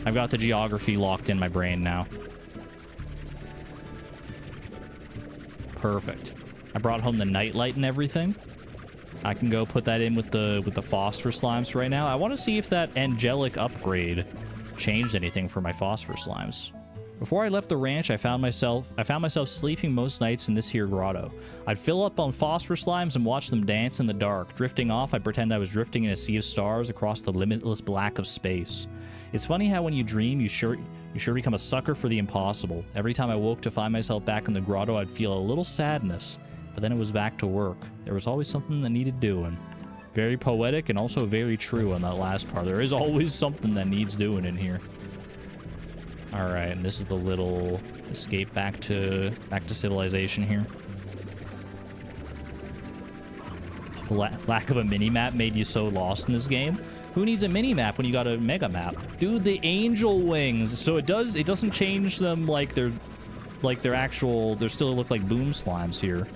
I've got the geography locked in my brain now. Perfect. I brought home the nightlight and everything. I can go put that in with the phosphor slimes right now. I want to see if that angelic upgrade changed anything for my phosphor slimes. Before I left the ranch, I found myself sleeping most nights in this here grotto. I'd fill up on phosphor slimes and watch them dance in the dark. Drifting off, I'd pretend I was drifting in a sea of stars across the limitless black of space. It's funny how when you dream, you sure become a sucker for the impossible. Every time I woke to find myself back in the grotto, I'd feel a little sadness, but then it was back to work. There was always something that needed doing. Very poetic and also very true on that last part. There is always something that needs doing in here. All right, and this is the little escape back to civilization here. The lack of a mini-map made you so lost in this game. Who needs a mini-map when you got a mega map? Dude, the angel wings. So it doesn't change them like they're actual, they still look like boom slimes here.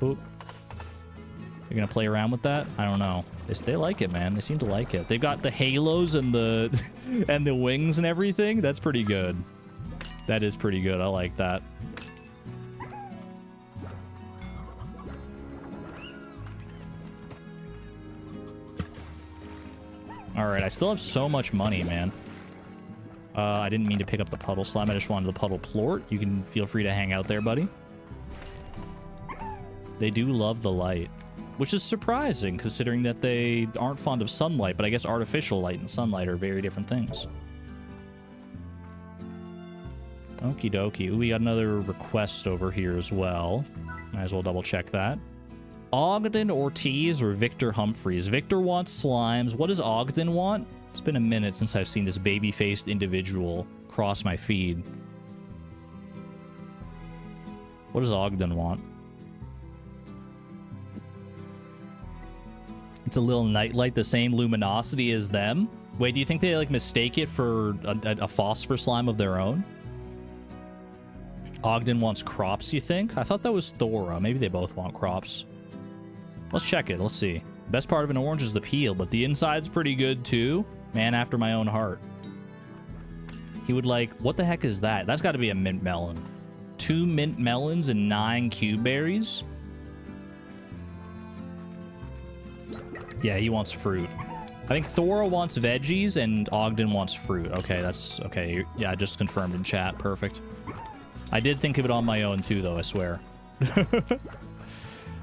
Oop. You're gonna play around with that? I don't know. They like it, man. They seem to like it. They've got the halos and the and the wings and everything. That's pretty good. That is pretty good. I like that. All right, I still have so much money, man. I didn't mean to pick up the puddle slime. I just wanted the puddle plort. You can feel free to hang out there, buddy. They do love the light, which is surprising considering that they aren't fond of sunlight, but I guess artificial light and sunlight are very different things. Okie dokie. Ooh, we got another request over here as well. Might as well double check that. Ogden Ortiz or Victor Humphreys. Victor wants slimes. What does Ogden want? It's been a minute since I've seen this baby-faced individual cross my feed. What does Ogden want? It's a little nightlight, the same luminosity as them. Wait, do you think they like mistake it for a phosphor slime of their own? Ogden wants crops, you think? I thought that was Thora. Maybe they both want crops. Let's check it. Let's see. Best part of an orange is the peel, but the inside's pretty good too. Man after my own heart. He would like, what the heck is that? That's got to be a mint melon. 2 mint melons and 9 cube berries. Yeah, he wants fruit. I think Thora wants veggies and Ogden wants fruit. Okay, that's okay. Yeah, I just confirmed in chat. Perfect. I did think of it on my own too, though, I swear.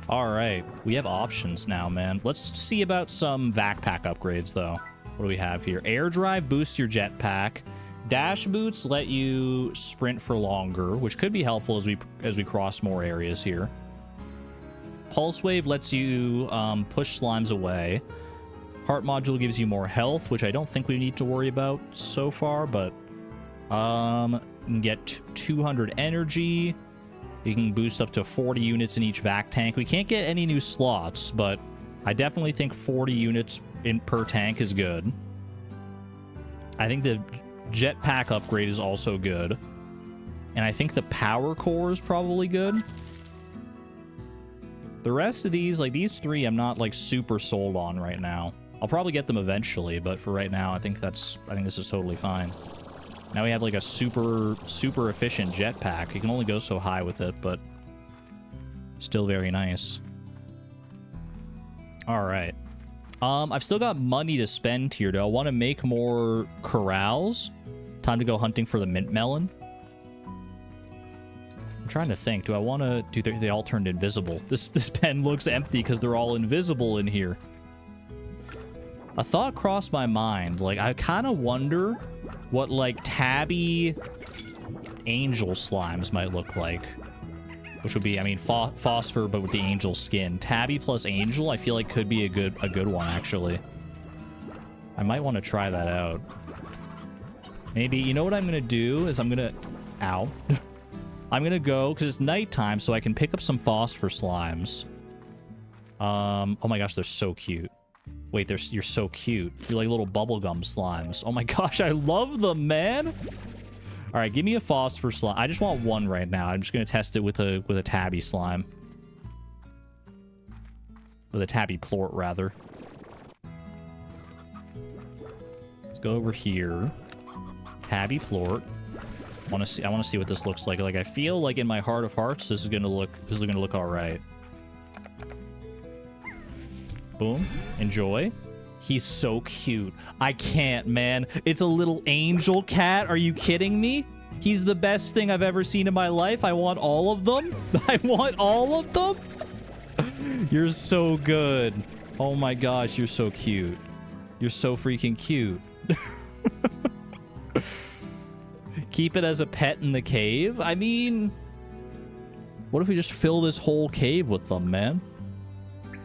All right, we have options now, man. Let's see about some backpack upgrades, though. What do we have here? Air drive boosts your jetpack. Dash boots let you sprint for longer, which could be helpful as we cross more areas here. Pulse wave lets you push slimes away. Heart module gives you more health, which I don't think we need to worry about so far, but you can get 200 energy. You can boost up to 40 units in each vac tank. We can't get any new slots, but I definitely think 40 units per tank is good. I think the jetpack upgrade is also good. And I think the power core is probably good. The rest of these, like these three, I'm not like super sold on right now. I'll probably get them eventually, but for right now, I think this is totally fine. Now we have like a super efficient jetpack. You can only go so high with it, but still very nice. All right. I've still got money to spend here. Do I want to make more corrals? Time to go hunting for the mint melon. I'm trying to think. Do I want to... Dude, they all turned invisible. This pen looks empty because they're all invisible in here. A thought crossed my mind. Like, I kind of wonder what, like, tabby angel slimes might look like. Which would be, I mean, phosphor, but with the angel skin. Tabby plus angel, I feel like could be a good one, actually. I might want to try that out. Maybe, you know what I'm going to do is I'm going to... Ow. I'm going to go, because it's nighttime, so I can pick up some phosphor slimes. Oh my gosh, they're so cute. Wait, you're so cute. You're like little bubblegum slimes. Oh my gosh, I love them, man! Alright, give me a phosphor slime. I just want one right now. I'm just going to test it with a tabby slime. With a tabby plort, rather. Let's go over here. Tabby plort. I want to see what this looks like. Like, I feel like in my heart of hearts, this is gonna look all right. Boom. Enjoy. He's so cute. I can't, man. It's a little angel cat. Are you kidding me? He's the best thing I've ever seen in my life. I want all of them. I want all of them. You're so good. Oh my gosh, you're so cute. You're so freaking cute. Keep it as a pet in the cave? I mean, what if we just fill this whole cave with them, man?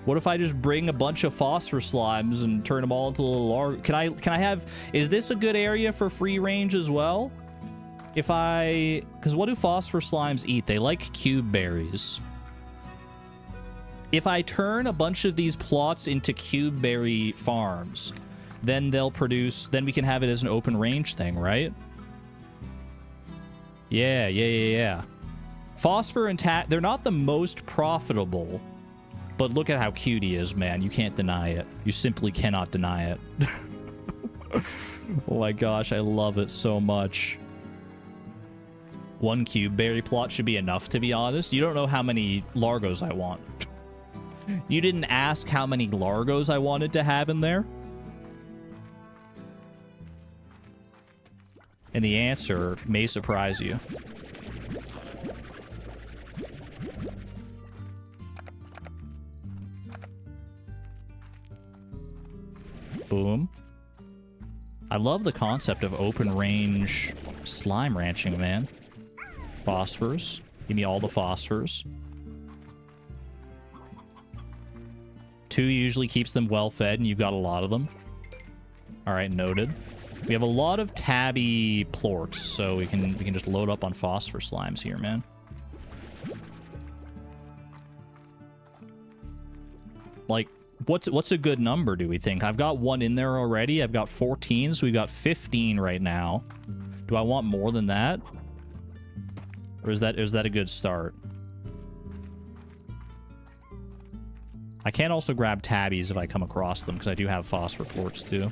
What if I just bring a bunch of phosphor slimes and turn them all into little Largo? Can I have... Is this a good area for free range as well? If I... Because what do phosphor slimes eat? They like cube berries. If I turn a bunch of these plots into cube berry farms, then they'll produce... Then we can have it as an open range thing, right? Yeah. Phosphor and they're not the most profitable... But look at how cute he is, man. You can't deny it. You simply cannot deny it. Oh my gosh, I love it so much. One cube berry plot should be enough, to be honest. You don't know how many Largos I want. You didn't ask how many Largos I wanted to have in there. And the answer may surprise you. Boom. I love the concept of open range slime ranching, man. Phosphors. Give me all the phosphors. 2 usually keeps them well fed, and you've got a lot of them. Alright, noted. We have a lot of tabby plorts, so we can just load up on phosphor slimes here, man. Like, what's a good number, do we think? I've got one in there already. I've got 14, so we've got 15 right now. Do I want more than that? Or is that a good start? I can also grab tabbies if I come across them, because I do have phosphor plorts too.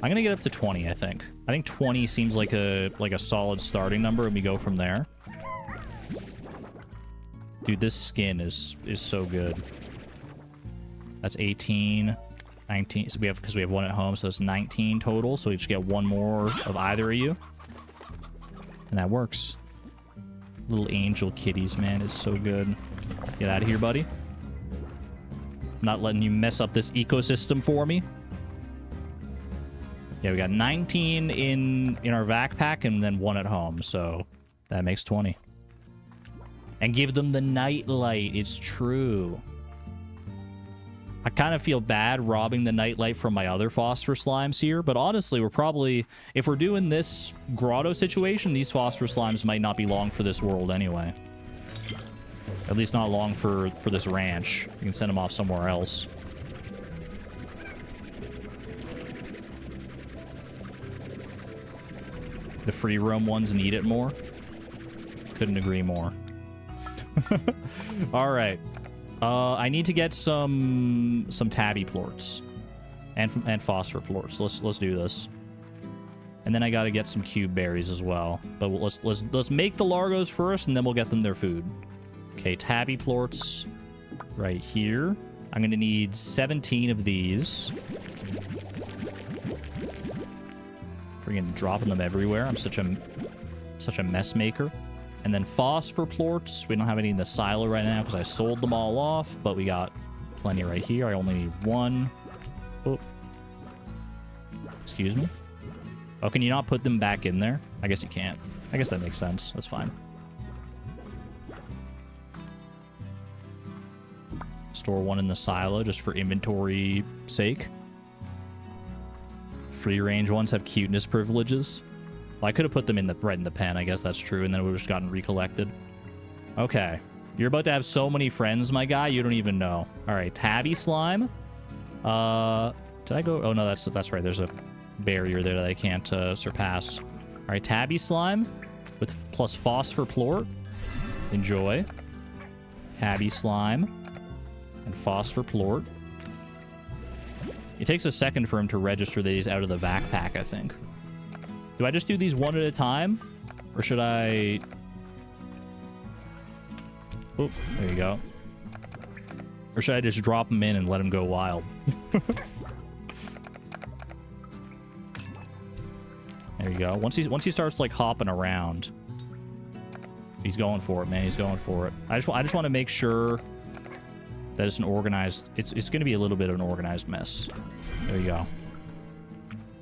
I'm gonna get up to 20, I think. I think 20 seems like a solid starting number, and we go from there. Dude, this skin is so good. That's 18. 19. So because we have one at home, so it's 19 total. So we just get one more of either of you. And that works. Little angel kitties, man. It's so good. Get out of here, buddy. I'm not letting you mess up this ecosystem for me. Yeah, we got 19 in our backpack and then one at home. So that makes 20. And give them the night light. It's true. I kind of feel bad robbing the nightlight from my other phosphor slimes here, but honestly, we're probably, if we're doing this grotto situation, these phosphor slimes might not be long for this world anyway. At least not long for this ranch. You can send them off somewhere else. The free roam ones need it more. Couldn't agree more. All right. I need to get some tabby plorts and phosphor plorts. Let's do this. And then I got to get some cube berries as well. But let's make the Largos first, and then we'll get them their food. Okay, tabby plorts right here. I'm gonna need 17 of these. Freaking dropping them everywhere. I'm such a mess maker. And then phosphor plorts. We don't have any in the silo right now because I sold them all off, but we got plenty right here. I only need one. Oh. Excuse me. Oh, can you not put them back in there? I guess you can't. I guess that makes sense. That's fine. Store one in the silo just for inventory sake. Free range ones have cuteness privileges. Well, I could have put them in the right in the pen. I guess that's true, and then it would have just gotten recollected. Okay. You're about to have so many friends, my guy, you don't even know. All right, tabby slime. Did I go? Oh, no, that's right. There's a barrier there that I can't surpass. All right, tabby slime with plus phosphor plort. Enjoy. Tabby slime and phosphor plort. It takes a second for him to register that he's out of the backpack, I think. Do I just do these one at a time? Or should I... Oh, there you go. Or should I just drop them in and let them go wild? There you go. Once he starts like hopping around, he's going for it, man. He's going for it. I just want to make sure that it's an organized... It's going to be a little bit of an organized mess. There you go.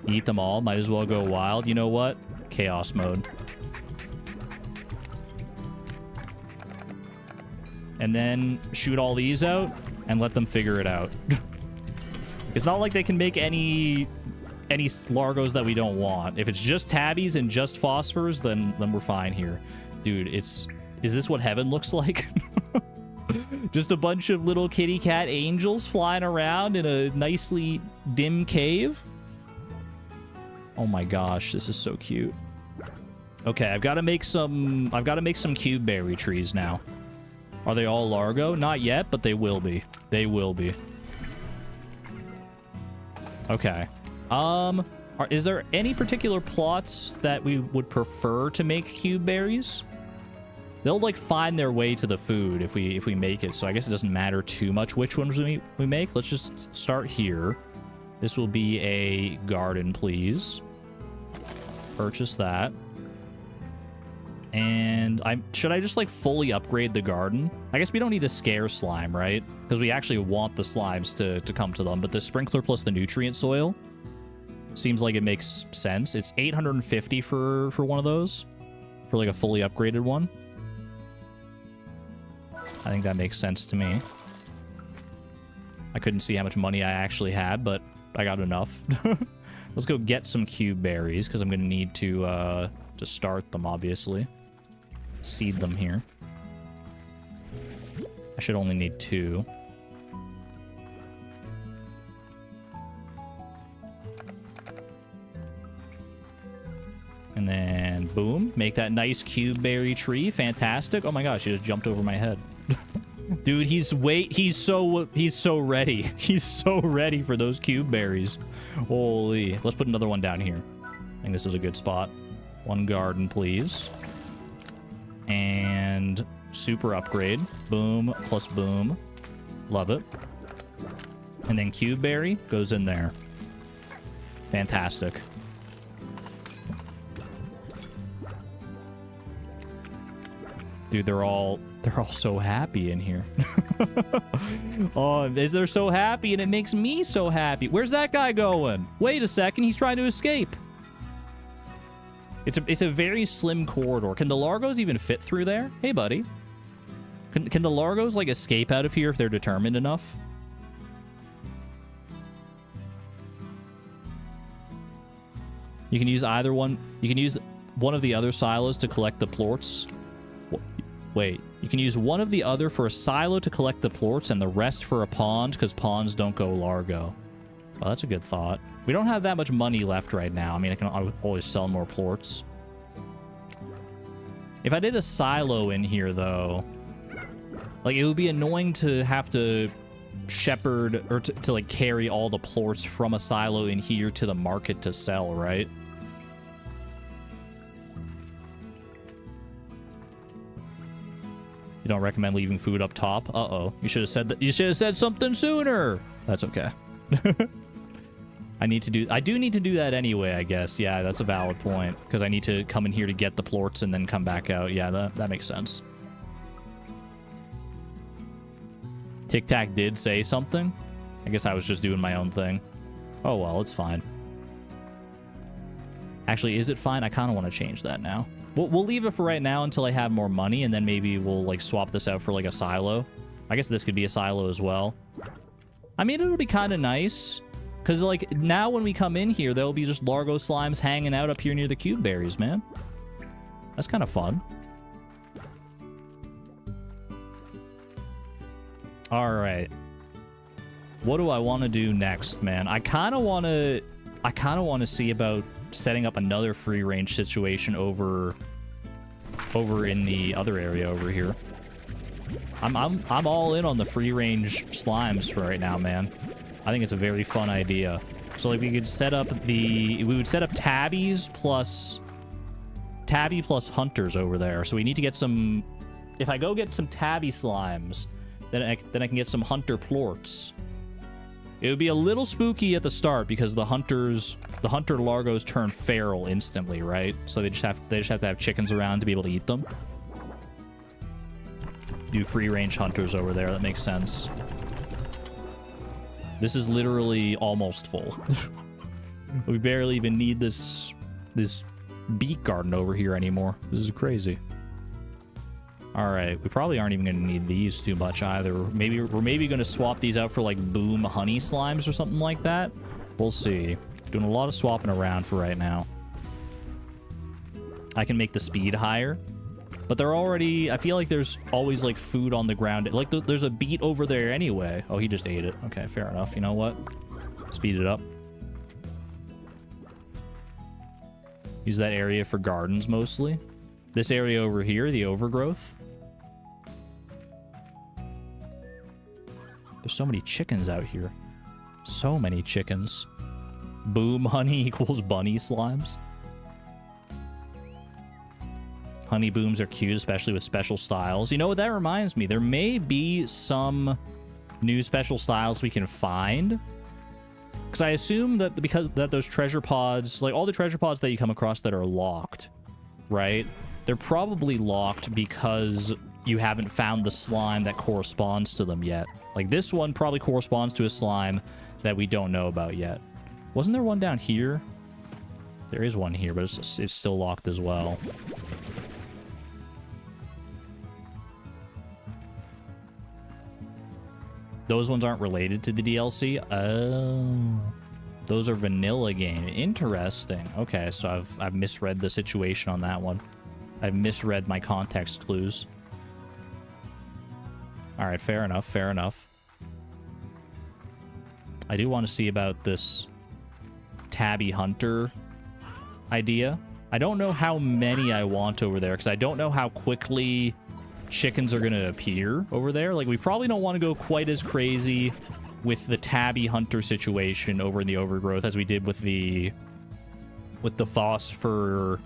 Eat them all. Might as well go wild. You know what? Chaos mode. And then shoot all these out and let them figure it out. It's not like they can make any Largos that we don't want. If it's just tabbies and just phosphors, then we're fine here. Dude, is this what heaven looks like? Just a bunch of little kitty cat angels flying around in a nicely dim cave? Oh my gosh, this is so cute. Okay, I've got to make some cube berry trees now. Are they all Largo? Not yet, but they will be. They will be. Okay. Is there any particular plots that we would prefer to make cube berries? They'll like find their way to the food if we make it, so I guess it doesn't matter too much which ones we make. Let's just start here. This will be a garden, please. Purchase that. And should I just like fully upgrade the garden? I guess we don't need to scare slime, right? Because we actually want the slimes to come to them. But the sprinkler plus the nutrient soil seems like it makes sense. It's 850 for one of those, for like a fully upgraded one. I think that makes sense to me. I couldn't see how much money I actually had, but I got enough. Let's go get some cube berries, because I'm going to need to start them, obviously. Seed them here. I should only need 2. And then, boom. Make that nice cube berry tree. Fantastic. Oh my gosh, he just jumped over my head. Dude, he's so ready. He's so ready for those cube berries. Holy. Let's put another one down here. I think this is a good spot. One garden, please. And super upgrade. Boom plus boom. Love it. And then cube berry goes in there. Fantastic. Dude, they're all so happy in here. Oh, they're so happy, and it makes me so happy. Where's that guy going? Wait a second, he's trying to escape. It's a very slim corridor. Can the Largos even fit through there? Hey, buddy. Can the Largos, like, escape out of here if they're determined enough? You can use either one. You can use one of the other silos to collect the plorts. Wait, you can use one of the other for a silo to collect the plorts and the rest for a pond, because ponds don't go Largo. Well, that's a good thought. We don't have that much money left right now. I mean, I can always sell more plorts. If I did a silo in here, though, like, it would be annoying to have to shepherd or to like carry all the plorts from a silo in here to the market to sell, right? You don't recommend leaving food up top? Uh-oh. You should have said that. You should have said something sooner. That's okay. I do need to do that anyway, I guess. Yeah, that's a valid point. Because I need to come in here to get the plorts and then come back out. Yeah, that makes sense. Tic Tac did say something. I guess I was just doing my own thing. Oh, well, it's fine. Actually, is it fine? I kind of want to change that now. We'll leave it for right now until I have more money, and then maybe we'll, like, swap this out for, like, a silo. I guess this could be a silo as well. I mean, it'll be kind of nice. Because, like, now when we come in here, there'll be just Largo slimes hanging out up here near the cube berries, man. That's kind of fun. Alright. What do I want to do next, man? I kind of want to see about setting up another free range situation over in the other area over here. I'm all in on the free range slimes for right now, man. I think it's a very fun idea. So like we could set up we would set up tabby plus hunters over there. So we need to get some. If I go get some tabby slimes, then I can get some hunter plorts. It would be a little spooky at the start because the hunter Largos turn feral instantly, right? So they just have to have chickens around to be able to eat them. Do free range hunters over there. That makes sense. This is literally almost full. We barely even need this beet garden over here anymore. This is crazy. All right, we probably aren't even going to need these too much either. We're maybe going to swap these out for like boom honey slimes or something like that. We'll see. Doing a lot of swapping around for right now. I can make the speed higher, but they're already. I feel like there's always like food on the ground. Like there's a beet over there anyway. Oh, he just ate it. Okay, fair enough. You know what? Speed it up. Use that area for gardens mostly. This area over here, the overgrowth. There's so many chickens out here. So many chickens. Boom honey equals bunny slimes. Honey booms are cute, especially with special styles. You know what, that reminds me. There may be some new special styles we can find. Because I assume that those treasure pods, like all the treasure pods that you come across that are locked, right? They're probably locked because you haven't found the slime that corresponds to them yet. Like this one probably corresponds to a slime that we don't know about yet. Wasn't there one down here? There is one here, but it's still locked as well. Those ones aren't related to the DLC? Oh. Those are vanilla game. Interesting. Okay, so I've misread the situation on that one. I've misread my context clues. Alright, fair enough, fair enough. I do want to see about this tabby hunter idea. I don't know how many I want over there, because I don't know how quickly chickens are going to appear over there. Like, we probably don't want to go quite as crazy with the tabby hunter situation over in the overgrowth as we did with the phosphor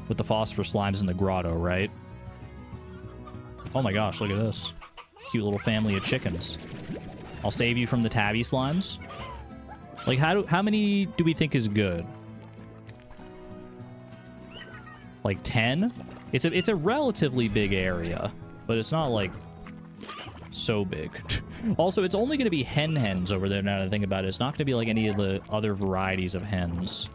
slimes in the grotto, right? Oh my gosh, look at this. Cute little family of chickens. I'll save you from the tabby slimes. Like, how many do we think is good? Like 10? It's a relatively big area, but it's not like so big. Also, it's only going to be hens over there now that I think about it. It's not going to be like any of the other varieties of hens.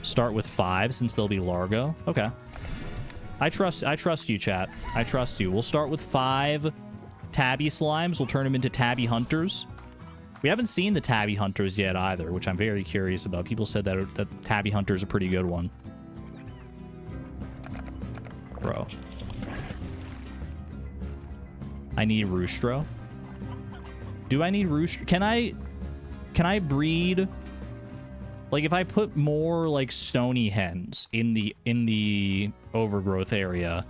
Start with 5 since they'll be Largo. Okay. I trust you, chat. I trust you. We'll start with 5 tabby slimes. We'll turn them into tabby hunters. We haven't seen the tabby hunters yet either, which I'm very curious about. People said that tabby hunter's a pretty good one. Bro. I need roostro. Do I need roostro? Can I breed? Like, if I put more like stony hens in the overgrowth area,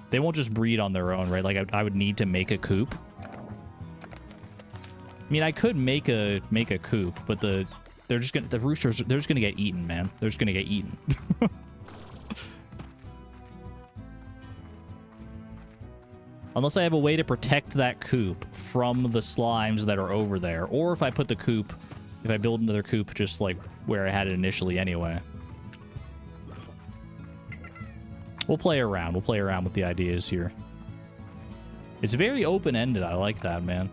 they won't just breed on their own, right? Like, I would need to make a coop. I mean, I could make a coop, but the roosters, they're just gonna get eaten, man. They're just gonna get eaten. Unless I have a way to protect that coop from the slimes that are over there, or if I put the coop, if I build another coop just like where I had it initially anyway. We'll play around. We'll play around with the ideas here. It's very open-ended. I like that, man.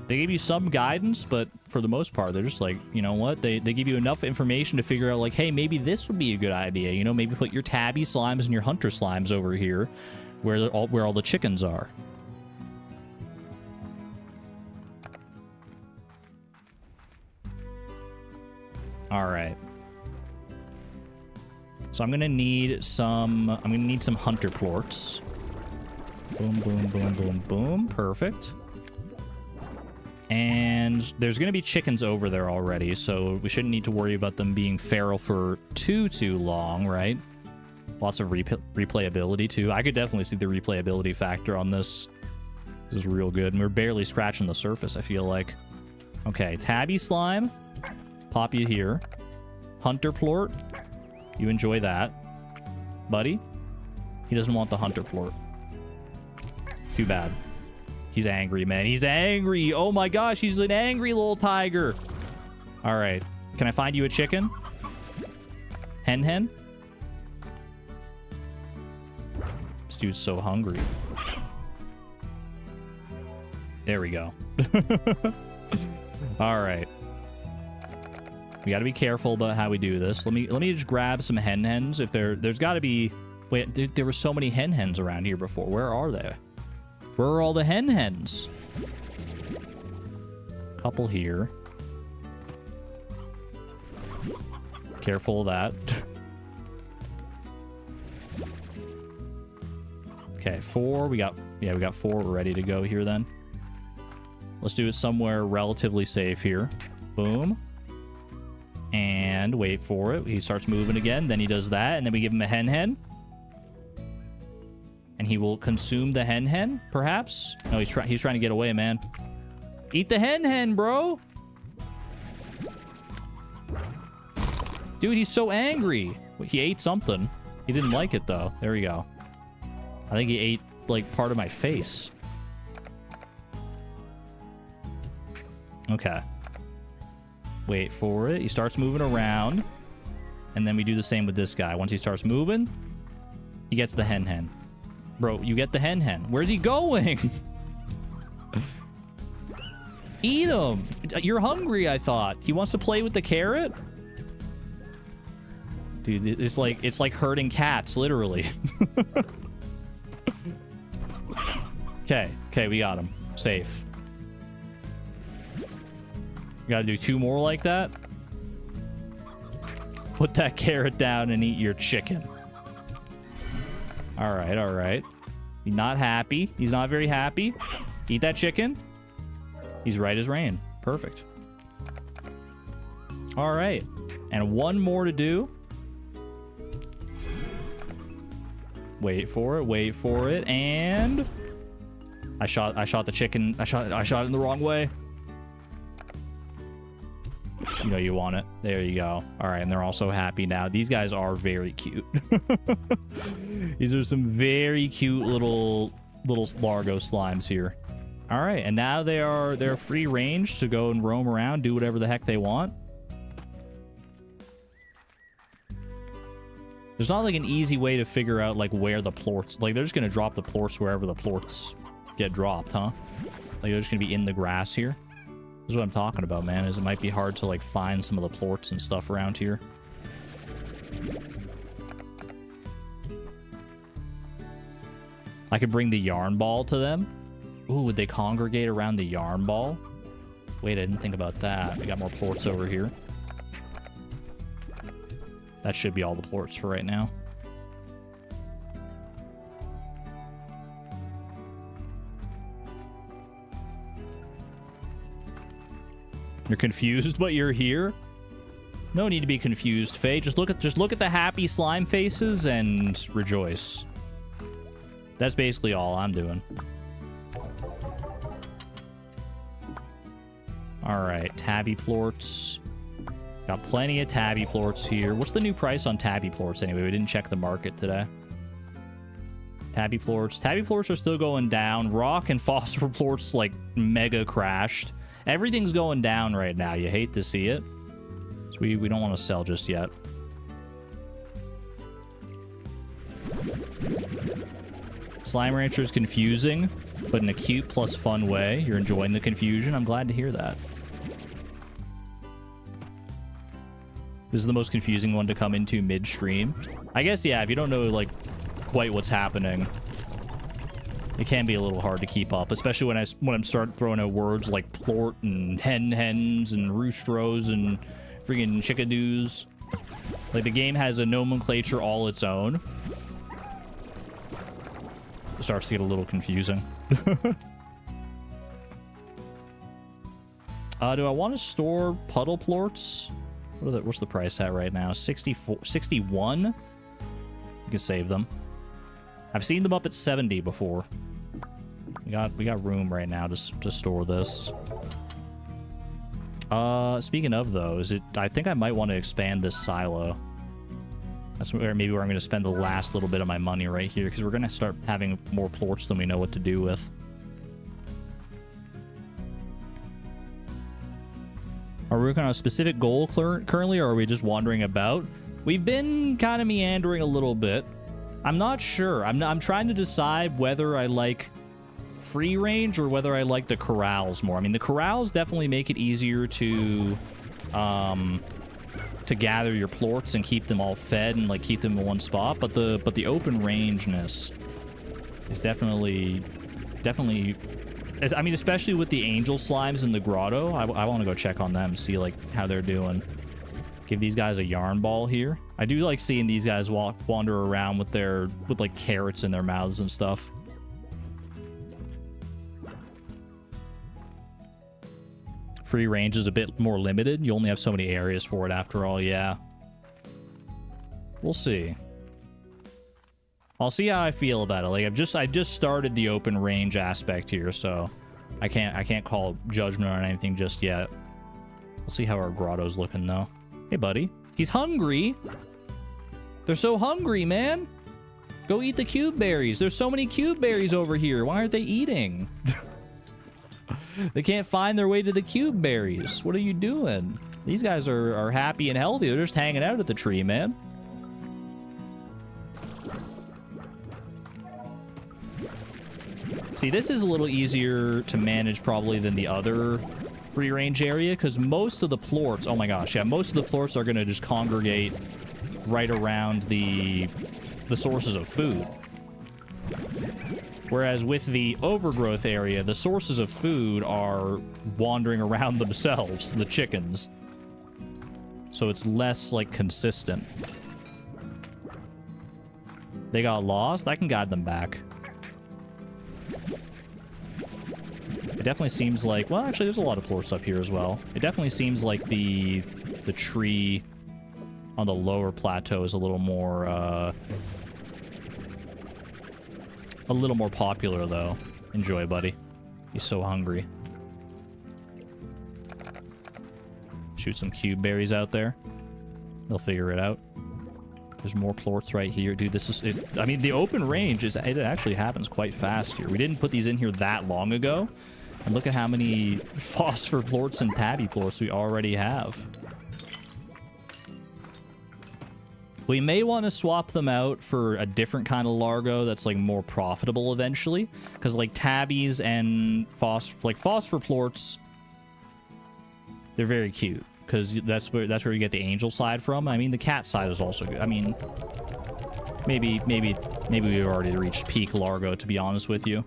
They give you some guidance, but for the most part, they're just like, you know what? They give you enough information to figure out, like, hey, maybe this would be a good idea. You know, maybe put your tabby slimes and your hunter slimes over here where all the chickens are. All right. So I'm gonna need some hunter plorts. Boom, boom, boom, boom, boom. Perfect. And there's going to be chickens over there already, so we shouldn't need to worry about them being feral for too long, right? Lots of replayability, too. I could definitely see the replayability factor on this. This is real good, and we're barely scratching the surface, I feel like. Okay, tabby slime. Pop you here. Hunter plort. You enjoy that. Buddy? He doesn't want the hunter plort. Too bad. He's angry, man. He's angry. Oh my gosh, he's an angry little tiger. All right. Can I find you a chicken? Hen? This dude's so hungry. There we go. All right. We got to be careful about how we do this. Let me just grab some hens. If there's got to be... Wait, there were so many hens around here before. Where are they? Where are all the hens? Couple here. Careful of that. Okay, 4. We got 4. We're ready to go here then. Let's do it somewhere relatively safe here. Boom. And wait for it. He starts moving again. Then he does that. And then we give him a hen. And he will consume the hen, perhaps? No, he's trying to get away, man. Eat the hen, bro. Dude, he's so angry. He ate something. He didn't like it, though. There we go. I think he ate, like, part of my face. Okay. Wait for it. He starts moving around. And then we do the same with this guy. Once he starts moving, he gets the hen. Bro, you get the hen. Where's he going? Eat him. You're hungry, I thought. He wants to play with the carrot? Dude, it's like herding cats, literally. Okay, we got him. Safe. We gotta do 2 more like that. Put that carrot down and eat your chicken. All right. He's not happy. He's not very happy. Eat that chicken. He's right as rain. Perfect. All right. And 1 more to do. Wait for it. And I shot the chicken. I shot it in the wrong way. You know you want it. There you go. All right, and they're also happy now. These guys are very cute. These are some very cute little little Largo slimes here. All right, and now they're free range to go and roam around, do whatever the heck they want. There's not like an easy way to figure out like where the plorts, like they're just gonna drop the plorts wherever the plorts get dropped, huh? Like they're just gonna be in the grass here. This is what I'm talking about, man, is it might be hard to like find some of the plorts and stuff around here. I could bring the yarn ball to them. Ooh, would they congregate around the yarn ball? Wait, I didn't think about that. We got more plorts over here. That should be all the plorts for right now. You're confused, but you're here? No need to be confused, Faye. Just look at the happy slime faces and rejoice. That's basically all I'm doing. Alright, tabby plorts. Got plenty of tabby plorts here. What's the new price on tabby plorts anyway? We didn't check the market today. Tabby plorts. Tabby plorts are still going down. Rock and phosphor plorts like mega crashed. Everything's going down right now. You hate to see it. So we don't want to sell just yet. Slime Rancher is confusing, but in a cute plus fun way. You're enjoying the confusion. I'm glad to hear that. This is the most confusing one to come into midstream. I guess, yeah, if you don't know, like, quite what's happening, it can be a little hard to keep up, especially when I'm starting throwing out words like plort and hens and roostros and freaking chickadoos. Like, the game has a nomenclature all its own. It starts to get a little confusing. Do I want to store puddle plorts? What's the price at right now? 64, 61? You can save them. I've seen them up at 70 before. We got room right now to store this. Speaking of though, I think I might want to expand this silo. That's maybe where I'm going to spend the last little bit of my money right here, because we're going to start having more plorts than we know what to do with. Are we working on a specific goal currently, or are we just wandering about? We've been kind of meandering a little bit. I'm not sure. I'm trying to decide whether I like free range or whether I like the corrals more. I mean, the corrals definitely make it easier to gather your plorts and keep them all fed and like keep them in one spot. But the open rangeness is definitely. I mean, especially with the angel slimes in the grotto, I want to go check on them, see like how they're doing. Give these guys a yarn ball here. I do like seeing these guys wander around with like carrots in their mouths and stuff. Free range is a bit more limited. You only have so many areas for it after all, yeah. We'll see. I'll see how I feel about it. Like I just started the open range aspect here, so I can't call judgment on anything just yet. We'll see how our grotto's looking though. Hey buddy. He's hungry. They're so hungry, man. Go eat the cube berries. There's so many cube berries over here. Why aren't they eating? They can't find their way to the cube berries. What are you doing? These guys are happy and healthy. They're just hanging out at the tree, man. See, this is a little easier to manage probably than the other free range area, because most of the plorts, oh my gosh, yeah, most of the plorts are going to just congregate right around the sources of food. Whereas with the overgrowth area, the sources of food are wandering around themselves, the chickens. So it's less, like, consistent. They got lost? I can guide them back. It definitely seems like... Well, actually, there's a lot of plorts up here as well. It definitely seems like the tree on the lower plateau is a little more popular, though. Enjoy, buddy. He's so hungry. Shoot some cube berries out there. They'll figure it out. There's more plorts right here. Dude, this is... it. I mean, the open range, it actually happens quite fast here. We didn't put these in here that long ago. And look at how many phosphor plorts and tabby plorts we already have. We may want to swap them out for a different kind of Largo that's, like, more profitable eventually. Because, like, tabbies and phosphor plorts, they're very cute. Because that's where you get the angel side from. I mean, the cat side is also good. I mean, maybe we've already reached peak Largo, to be honest with you.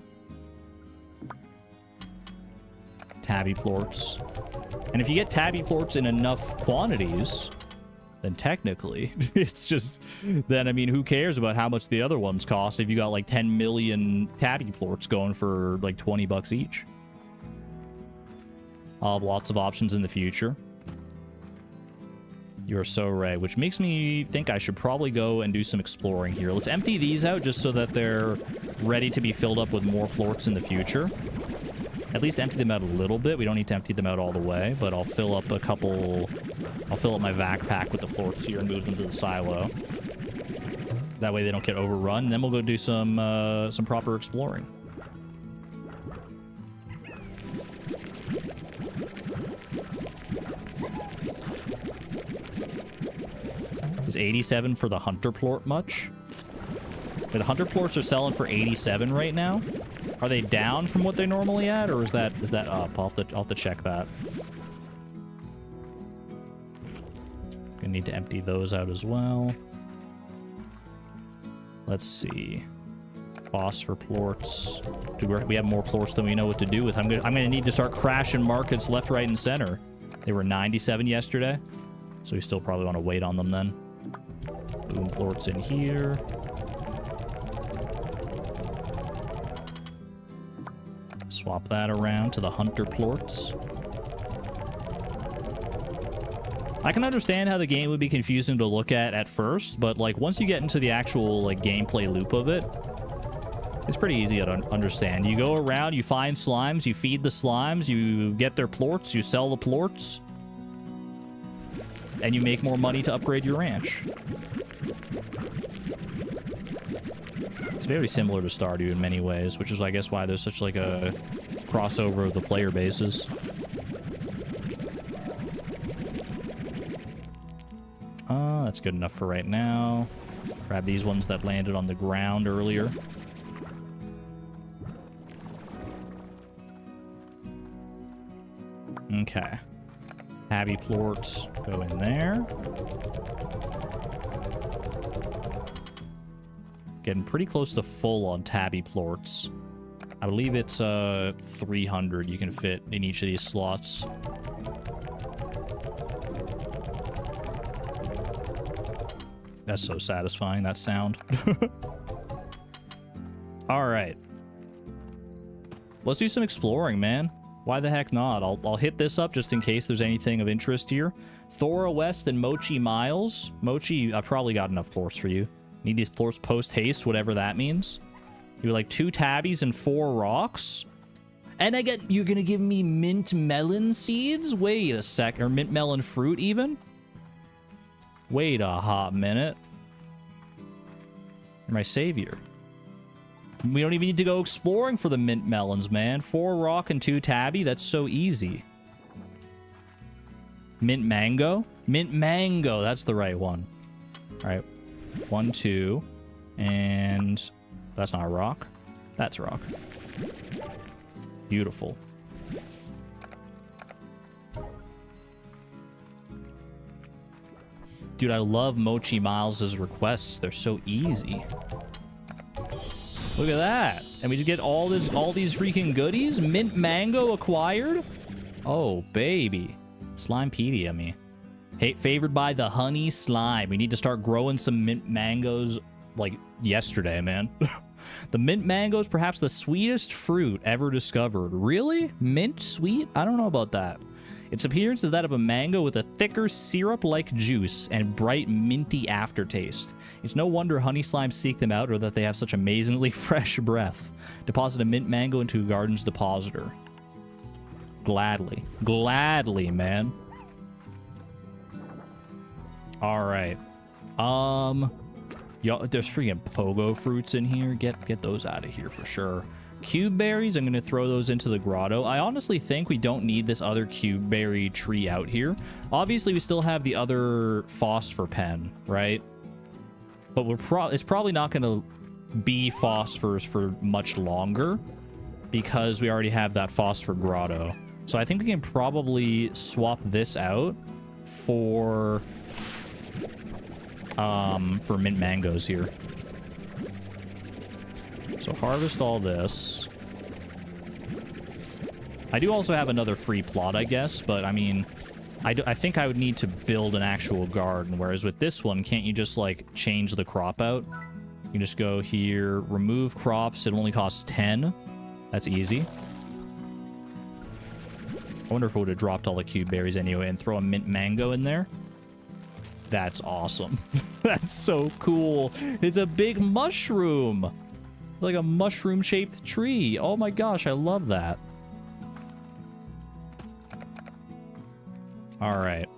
Tabby plorts. And if you get tabby plorts in enough quantities, then technically, it's just... then, I mean, who cares about how much the other ones cost if you got, like, 10 million tabby plorts going for, like, 20 bucks each. I'll have lots of options in the future. You're so right, which makes me think I should probably go and do some exploring here. Let's empty these out just so that they're ready to be filled up with more plorts in the future. At least empty them out a little bit. We don't need to empty them out all the way, but I'll fill up a couple... I'll fill up my vac pack with the plorts here and move them to the silo. That way they don't get overrun. And then we'll go do some proper exploring. Is 87 for the hunter plort much? The hunter plorts are selling for 87 right now. Are they down from what they're normally at, or is that up? I'll have to check that. Gonna need to empty those out as well. Let's see. Phosphor plorts. Dude, we have more plorts than we know what to do with. I'm gonna need to start crashing markets left, right, and center. They were 97 yesterday, so we still probably want to wait on them then. Boom, plorts in here. Swap that around to the hunter plorts. I can understand how the game would be confusing to look at first, but like once you get into the actual like gameplay loop of it, it's pretty easy to understand. You go around, you find slimes, you feed the slimes, you get their plorts, you sell the plorts, and you make more money to upgrade your ranch. It's very similar to Stardew in many ways, which is, I guess, why there's such, like, a crossover of the player bases. That's good enough for right now. Grab these ones that landed on the ground earlier. Okay. Tabby plorts go in there. Getting pretty close to full on tabby plorts. I believe it's 300 you can fit in each of these slots. That's so satisfying, that sound. All right. Let's do some exploring, man. Why the heck not? I'll hit this up just in case there's anything of interest here. Thora West and Mochi Miles. Mochi, I probably got enough plorts for you. Need these plorts post-haste, whatever that means. You like 2 tabbies and 4 rocks. And you're gonna give me mint melon seeds? Wait a sec, or mint melon fruit even? Wait a hot minute. You're my savior. We don't even need to go exploring for the mint melons, man. 4 rock and 2 tabby, that's so easy. Mint mango? Mint mango, that's the right one. All right. 1, 2, and that's not a rock. That's a rock. Beautiful. Dude, I love Mochi Miles' requests. They're so easy. Look at that. And we just get all these freaking goodies. Mint mango acquired. Oh, baby. Slimepedia me. Hey, favored by the honey slime. We need to start growing some mint mangoes like yesterday, man. The mint mango is perhaps the sweetest fruit ever discovered. Really? Mint sweet? I don't know about that. Its appearance is that of a mango with a thicker syrup-like juice and bright minty aftertaste. It's no wonder honey slimes seek them out or that they have such amazingly fresh breath. Deposit a mint mango into a garden's depositor. Gladly. Gladly, man. All right. Yo, there's freaking pogo fruits in here. Get those out of here for sure. Cube berries, I'm going to throw those into the grotto. I honestly think we don't need this other cube berry tree out here. Obviously, we still have the other phosphor pen, right? But it's probably not going to be phosphors for much longer because we already have that phosphor grotto. So I think we can probably swap this out for mint mangoes here. So harvest all this. I do also have another free plot, I guess, but I mean, I think I would need to build an actual garden, whereas with this one, can't you just, like, change the crop out? You can just go here, remove crops, it only costs 10. That's easy. I wonder if it would have dropped all the cube berries anyway and throw a mint mango in there. That's awesome. That's so cool. It's a big mushroom. It's like a mushroom-shaped tree. Oh my gosh, I love that. All right.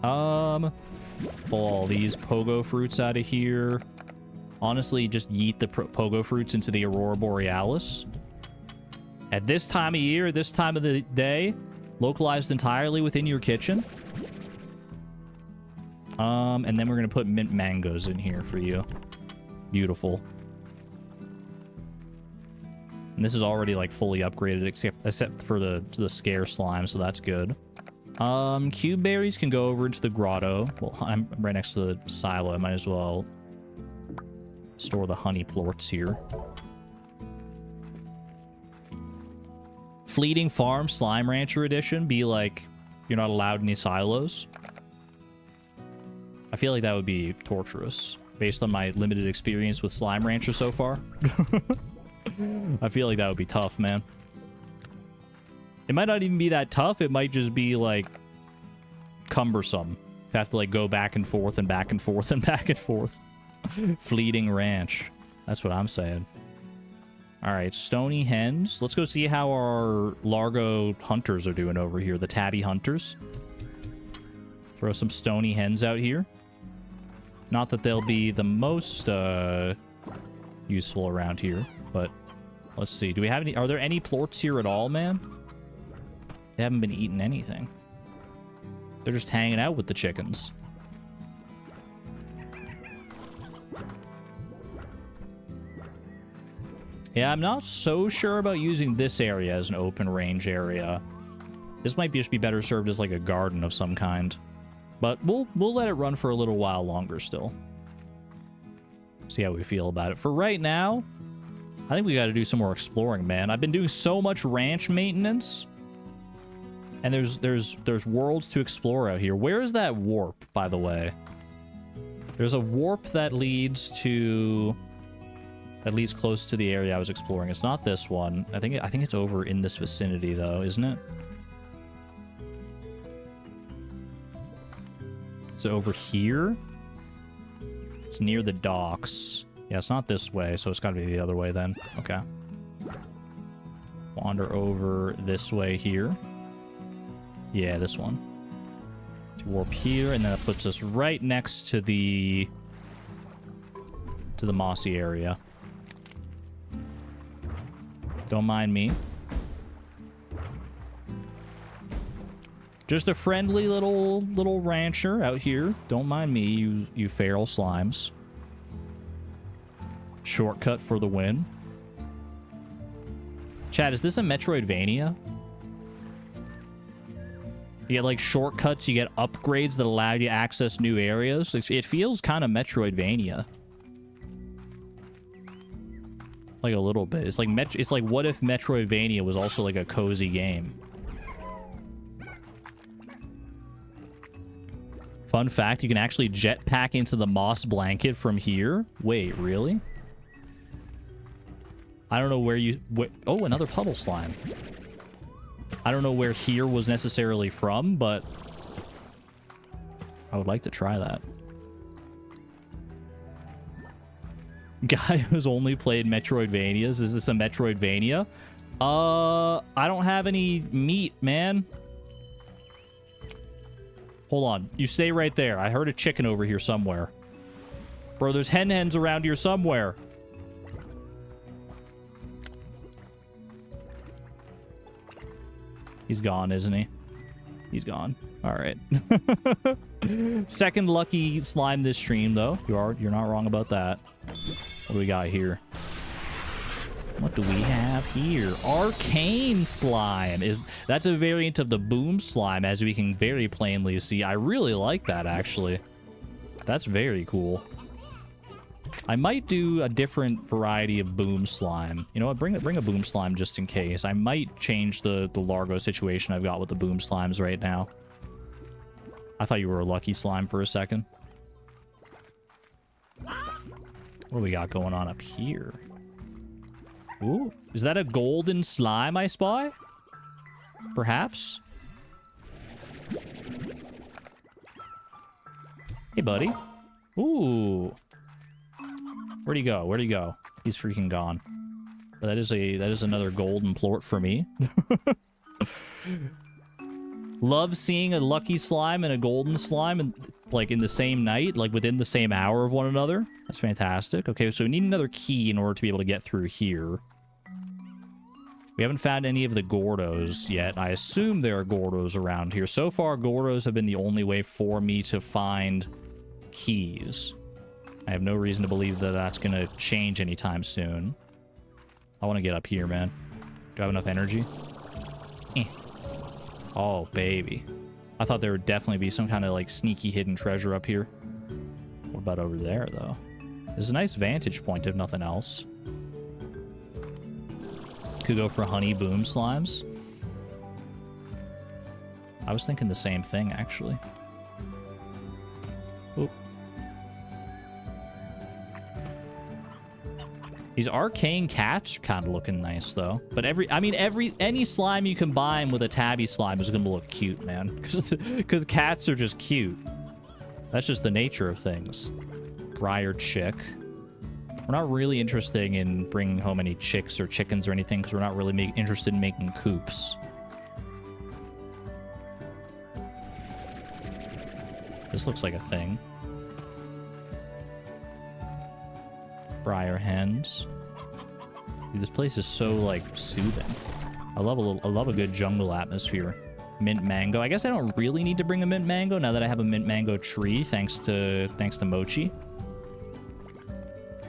Pull all these pogo fruits out of here. Honestly, just yeet the pogo fruits into the Aurora Borealis. At this time of year, this time of the day, localized entirely within your kitchen. And then we're going to put mint mangoes in here for you. Beautiful. And this is already, like, fully upgraded, except for the scare slime, so that's good. Cube berries can go over into the grotto. Well, I'm right next to the silo. I might as well store the honey plorts here. Fleeting Farm Slime Rancher Edition be like, you're not allowed any silos. I feel like that would be torturous, based on my limited experience with Slime Rancher so far. I feel like that would be tough, man. It might not even be that tough. It might just be, like, cumbersome. You have to, like, go back and forth and back and forth and back and forth. Fleeting Ranch. That's what I'm saying. All right, Stony Hens. Let's go see how our Largo hunters are doing over here. The tabby hunters. Throw some Stony Hens out here. Not that they'll be the most useful around here, but let's see. Do we have any? Are there any plorts here at all, man? They haven't been eating anything. They're just hanging out with the chickens. Yeah, I'm not so sure about using this area as an open range area. This might just be better served as like a garden of some kind. But we'll let it run for a little while longer still. See how we feel about it. For right now, I think we got to do some more exploring, man. I've been doing so much ranch maintenance. And there's worlds to explore out here. Where is that warp, by the way? There's a warp that leads to... that leads close to the area I was exploring. It's not this one. I think it's over in this vicinity, though, isn't it? Is it over here? It's near the docks. Yeah, it's not this way, so it's got to be the other way then. Okay. Wander over this way here. Yeah, this one. Warp here, and then that puts us right next to the mossy area. Don't mind me. Just a friendly little rancher out here. Don't mind me, you feral slimes. Shortcut for the win. Chat, is this a Metroidvania? You get, like, shortcuts, you get upgrades that allow you to access new areas. It feels kind of Metroidvania. Like, a little bit. It's like what if Metroidvania was also, like, a cozy game? Fun fact, you can actually jetpack into the moss blanket from here. Wait, really? I don't know where you... oh, another puddle slime. I don't know where here was necessarily from, but I would like to try that. Guy who's only played Metroidvanias. Is this a Metroidvania? I don't have any meat, man. Hold on. You stay right there. I heard a chicken over here somewhere. Bro, there's hens around here somewhere. He's gone, isn't he? He's gone. All right. Second lucky slime this stream, though. You're not wrong about that. What do we got here? What do we have here? Arcane slime. That's a variant of the boom slime, as we can very plainly see. I really like that, actually. That's very cool. I might do a different variety of boom slime. You know what? Bring a boom slime just in case. I might change the Largo situation I've got with the boom slimes right now. I thought you were a lucky slime for a second. What do we got going on up here? Ooh, is that a golden slime I spy? Perhaps? Hey, buddy. Ooh. Where'd he go? Where'd he go? He's freaking gone. But that is another golden plort for me. Love seeing a lucky slime and a golden slime in the same night, like within the same hour of one another. That's fantastic. Okay, so we need another key in order to be able to get through here. We haven't found any of the Gordos yet. I assume there are Gordos around here. So far, Gordos have been the only way for me to find keys. I have no reason to believe that that's going to change anytime soon. I want to get up here, man. Do I have enough energy? Oh, baby. I thought there would definitely be some kind of, like, sneaky hidden treasure up here. What about over there, though? There's a nice vantage point, if nothing else. Could go for honey boom slimes. I was thinking the same thing, actually. Oop. These arcane cats are kind of looking nice, though. But any slime you combine with a tabby slime is gonna look cute, man. Because cats are just cute. That's just the nature of things. Briar chick. We're not really interested in bringing home any chicks or chickens or anything, because we're not really interested in making coops. This looks like a thing. Briar hens. Dude, this place is so, like, soothing. I love a good jungle atmosphere. Mint mango. I guess I don't really need to bring a mint mango now that I have a mint mango tree, thanks to Mochi.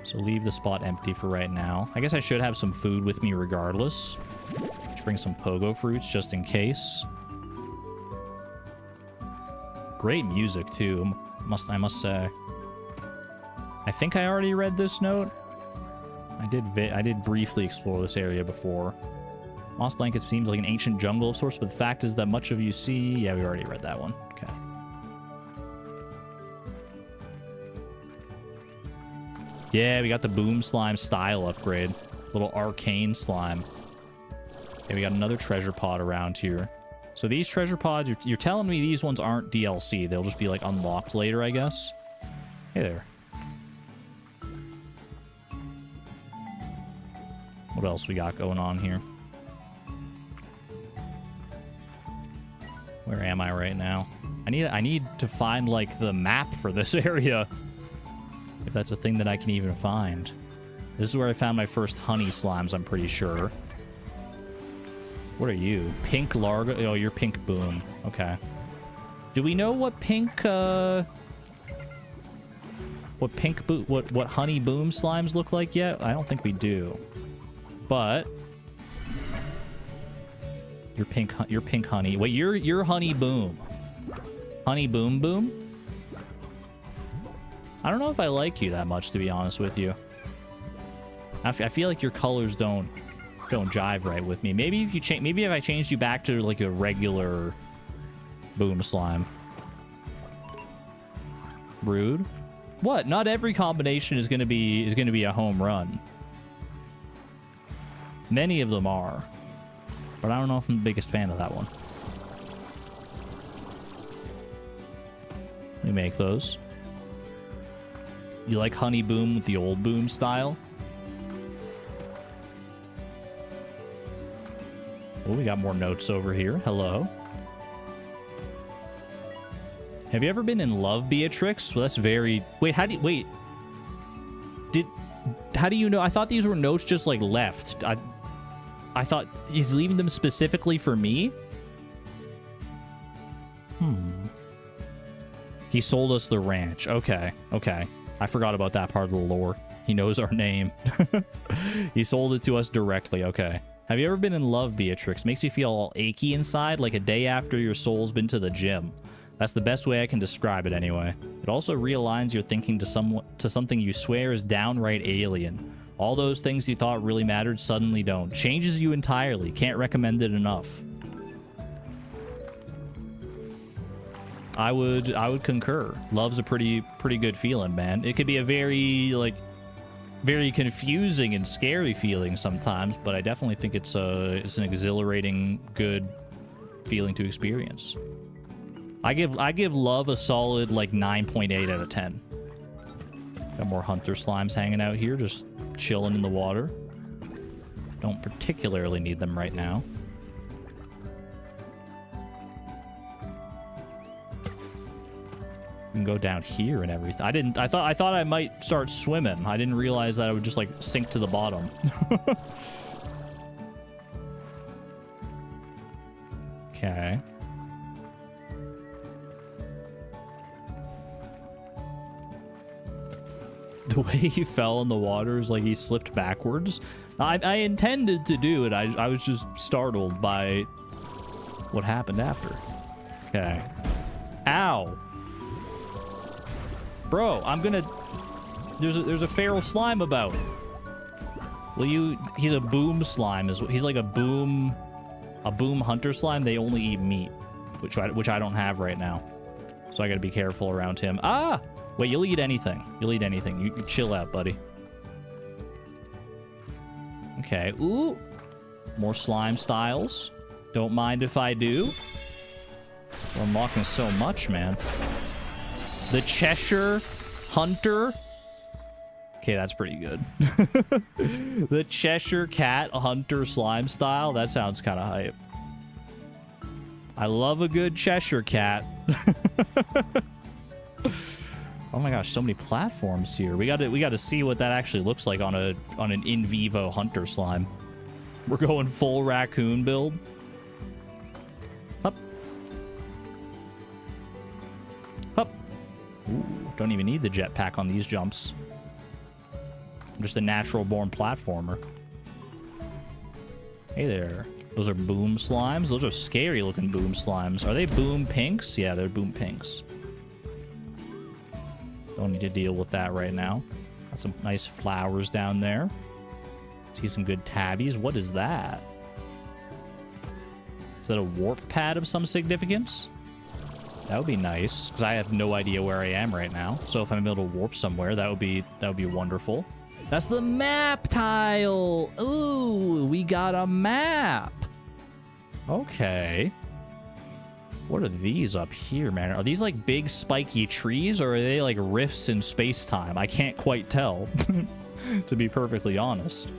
So leave the spot empty for right now. I guess I should have some food with me regardless. Should bring some pogo fruits just in case. Great music too, I must say. I think I already read this note. I did briefly explore this area before. Moss blanket seems like an ancient jungle of sorts, but the fact is that much of you see... Yeah, we already read that one. Okay. Yeah, we got the boom slime style upgrade. Little arcane slime. Okay, we got another treasure pod around here. So these treasure pods, you're telling me these ones aren't DLC. They'll just be, like, unlocked later, I guess. Hey there. What else we got going on here? Where am I right now? I need to find, like, the map for this area. If that's a thing that I can even find. This is where I found my first honey slimes, I'm pretty sure. What are you? Pink Largo? Oh, you're pink boom. Okay. Do we know what pink, what honey boom slimes look like yet? I don't think we do. But you're pink honey. Wait, you're honey boom. Honey boom boom? I don't know if I like you that much, to be honest with you. I feel like your colors don't jive right with me. Maybe if I changed you back to like a regular boom slime. Rude. What? Not every combination is gonna be a home run. Many of them are, but I don't know if I'm the biggest fan of that one. We make those. You like honey boom with the old boom style? Oh, we got more notes over here. Hello. Have you ever been in love, Beatrix? Well, that's very... Wait, how do you know? I thought these were notes just like left. I thought he's leaving them specifically for me. He sold us the ranch. Okay, okay. I forgot about that part of the lore. He knows our name. He sold it to us directly. Okay. Have you ever been in love, Beatrix? Makes you feel all achy inside, like a day after your soul's been to the gym. That's the best way I can describe it anyway. It also realigns your thinking to something you swear is downright alien. All those things you thought really mattered suddenly don't. Changes you entirely. Can't recommend it enough. I would concur. Love's a pretty good feeling, man. It could be a very confusing and scary feeling sometimes, but I definitely think it's an exhilarating, good feeling to experience. I give love a solid like 9.8 out of 10. Got more hunter slimes hanging out here, just chilling in the water. Don't particularly need them right now. Can go down here and everything. I thought I might start swimming. I didn't realize that I would just like sink to the bottom. Okay. The way he fell in the water is like he slipped backwards. I intended to do it. I was just startled by what happened after. Okay. Ow. Bro, I'm gonna... There's a feral slime about. Will you... He's a boom slime. He's like a boom hunter slime. They only eat meat, which I don't have right now. So I gotta be careful around him. Ah! Wait, you'll eat anything. You'll eat anything. You chill out, buddy. Okay. Ooh! More slime styles. Don't mind if I do. We're unlocking so much, man. The Cheshire Hunter. Okay, that's pretty good. The Cheshire Cat Hunter slime style. That sounds kind of hype. I love a good Cheshire Cat. Oh my gosh, so many platforms here. We got to see what that actually looks like on an in vivo hunter slime. We're going full raccoon build. Up. Up. Ooh, don't even need the jetpack on these jumps. I'm just a natural-born platformer. Hey there. Those are boom slimes. Those are scary-looking boom slimes. Are they boom pinks? Yeah, they're boom pinks. Don't need to deal with that right now. Got some nice flowers down there. See some good tabbies. What is that? Is that a warp pad of some significance? That would be nice, because I have no idea where I am right now. So if I'm able to warp somewhere, that would be wonderful. That's the map tile. Ooh, we got a map. Okay. What are these up here, man? Are these like big spiky trees, or are they like rifts in space-time? I can't quite tell, to be perfectly honest.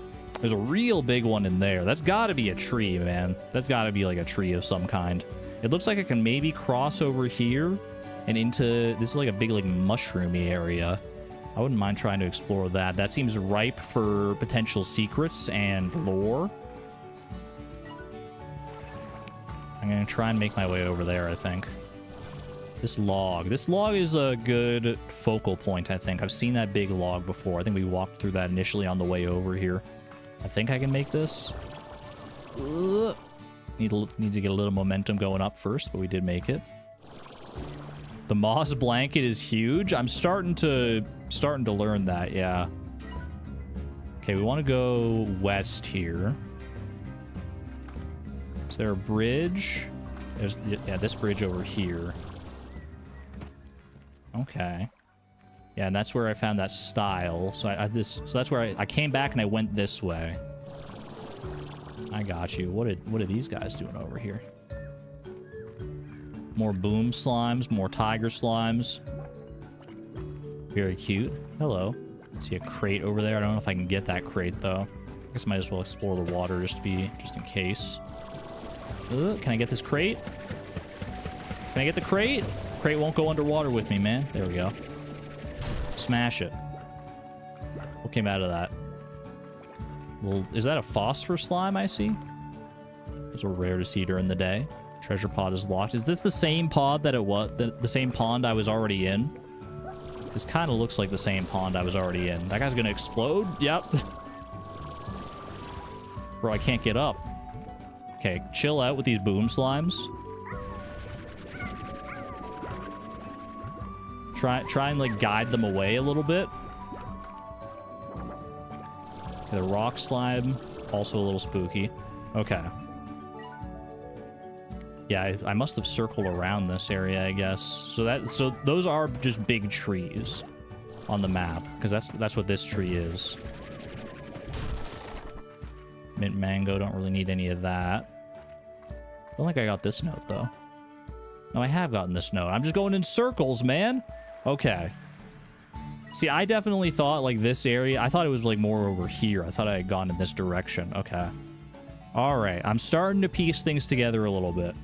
There's a real big one in there. That's got to be a tree, man. That's got to be like a tree of some kind. It looks like I can maybe cross over here and into... This is like a big like mushroomy area. I wouldn't mind trying to explore that. That seems ripe for potential secrets and lore. I'm going to try and make my way over there, I think. This log. This log is a good focal point, I think. I've seen that big log before. I think we walked through that initially on the way over here. I think I can make this. Need to get a little momentum going up first, but we did make it. The moss blanket is huge. I'm starting to learn that, yeah. Okay, we want to go west here. Is there a bridge? There's, yeah, this bridge over here. Okay. Yeah, and that's where I found that style. So so that's where I came back and I went this way. I got you. What are these guys doing over here? More boom slimes, more tiger slimes. Very cute. Hello. See a crate over there. I don't know if I can get that crate though. I guess I might as well explore the water just in case. Can I get this crate? Can I get the crate? Crate won't go underwater with me, man. There we go. Smash it. What came out of that? Well, is that a phosphor slime I see? Those are rare to see during the day. Treasure pod is locked. Is this the same pod that it was? The same pond I was already in? This kind of looks like the same pond I was already in. That guy's gonna explode? Yep. Bro, I can't get up. Okay, chill out with these boom slimes. Try and like guide them away a little bit. The rock slime, also a little spooky. Okay. Yeah, I must have circled around this area, I guess. So those are just big trees on the map, because that's what this tree is. Mint mango, don't really need any of that. Don't think I got this note though. No, I have gotten this note. I'm just going in circles, man. Okay. See, I definitely thought like this area, I thought it was like more over here. I thought I had gone in this direction. Okay. All right, I'm starting to piece things together a little bit.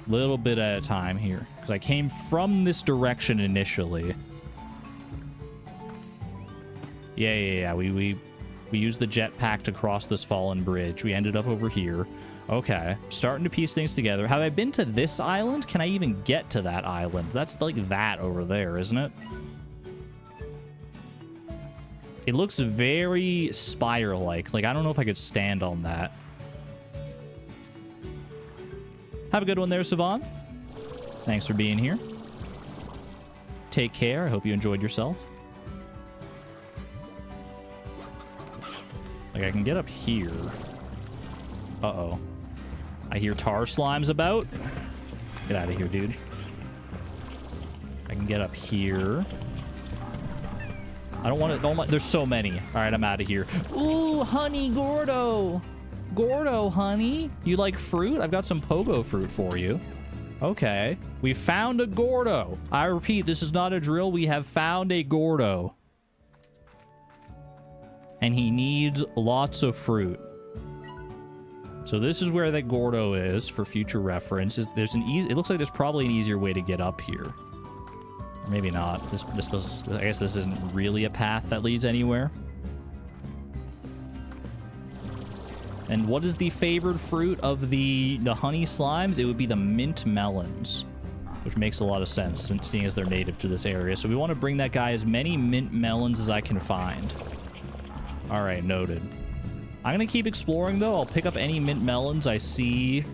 Little bit at a time here, because I came from this direction initially. Yeah. We used the jetpack to cross this fallen bridge. We ended up over here. Okay, starting to piece things together. Have I been to this island? Can I even get to that island? That's like that over there, isn't it? It looks very spire-like. Like, I don't know if I could stand on that. Have a good one there, Savon. Thanks for being here. Take care. I hope you enjoyed yourself. Like, I can get up here. Uh-oh. I hear tar slimes about. Get out of here, dude. I can get up here. I don't want to... There's so many. All right, I'm out of here. Ooh, honey Gordo. Gordo, honey. You like fruit? I've got some pogo fruit for you. Okay. We found a Gordo. I repeat, this is not a drill. We have found a Gordo. And he needs lots of fruit. So this is where that Gordo is for future reference. There's an easy... It looks like there's probably an easier way to get up here. Or maybe not. I guess this isn't really a path that leads anywhere. And what is the favored fruit of the honey slimes? It would be the mint melons, which makes a lot of sense, seeing as they're native to this area. So we want to bring that guy as many mint melons as I can find. All right, noted. I'm going to keep exploring, though. I'll pick up any mint melons I see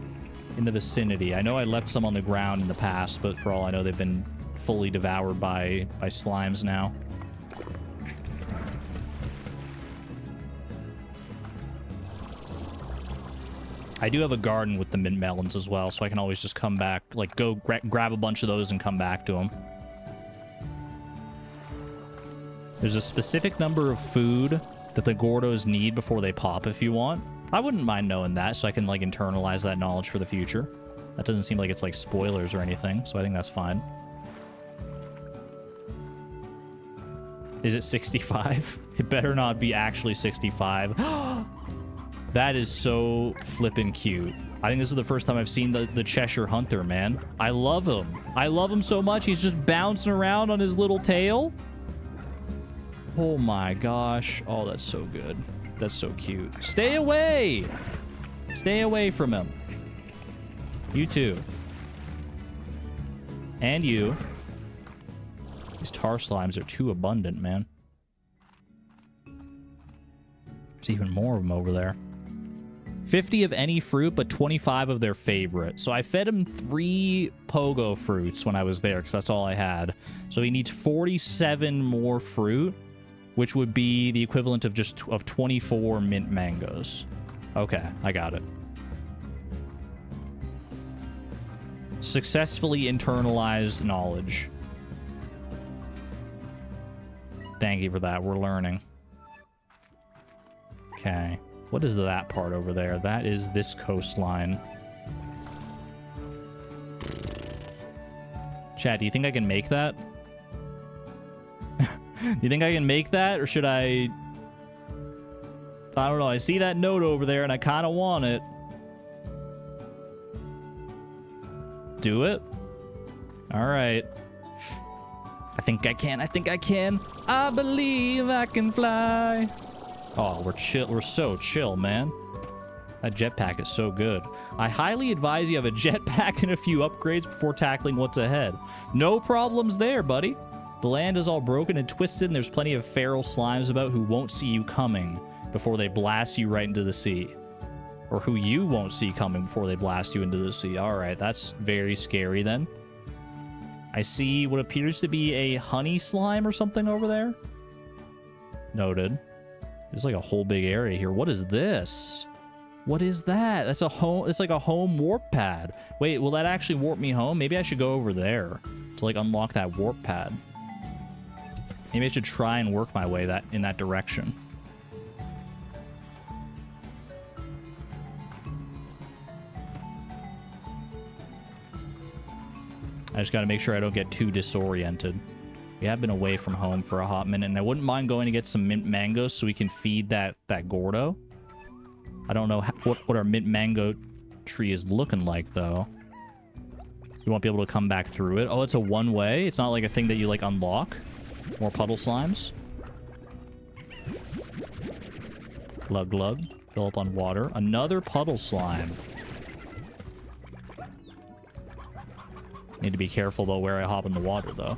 in the vicinity. I know I left some on the ground in the past, but for all I know, they've been fully devoured by slimes now. I do have a garden with the mint melons as well, so I can always just come back, like go grab a bunch of those and come back to them. There's a specific number of food that the Gordos need before they pop if you want. I wouldn't mind knowing that, so I can like internalize that knowledge for the future. That doesn't seem like it's like spoilers or anything, so I think that's fine. Is it 65? It better not be actually 65. That is so flippin' cute. I think this is the first time I've seen the Cheshire Hunter, man. I love him. I love him so much. He's just bouncing around on his little tail. Oh my gosh. Oh, that's so good. That's so cute. Stay away! Stay away from him. You too. And you. These tar slimes are too abundant, man. There's even more of them over there. 50 of any fruit, but 25 of their favorite. So I fed him 3 pogo fruits when I was there, because that's all I had. So he needs 47 more fruit, which would be the equivalent of 24 mint mangoes. Okay, I got it. Successfully internalized knowledge. Thank you for that. We're learning. Okay. What is that part over there? That is this coastline. Chat, do you think I can make that? Do you think I can make that? Or should I don't know. I see that note over there and I kind of want it. Do it? All right. I think I can. I think I can. I believe I can fly. Oh, we're chill. We're so chill, man. That jetpack is so good. I highly advise you have a jetpack and a few upgrades before tackling what's ahead. No problems there, buddy. The land is all broken and twisted, and there's plenty of feral slimes about who won't see you coming before they blast you right into the sea. Or who you won't see coming before they blast you into the sea. Alright, that's very scary then. I see what appears to be a honey slime or something over there. Noted. There's like a whole big area here. What is this? What is that? That's a home. It's like a home warp pad. Wait, will that actually warp me home? Maybe I should go over there to like unlock that warp pad. Maybe I should try and work my way in that direction. I just got to make sure I don't get too disoriented. We have been away from home for a hot minute, and I wouldn't mind going to get some mint mangoes so we can feed that Gordo. I don't know what our mint mango tree is looking like, though. You won't be able to come back through it. Oh, it's a one-way? It's not like a thing that you, like, unlock? More puddle slimes? Glug glug. Fill up on water. Another puddle slime. Need to be careful about where I hop in the water, though.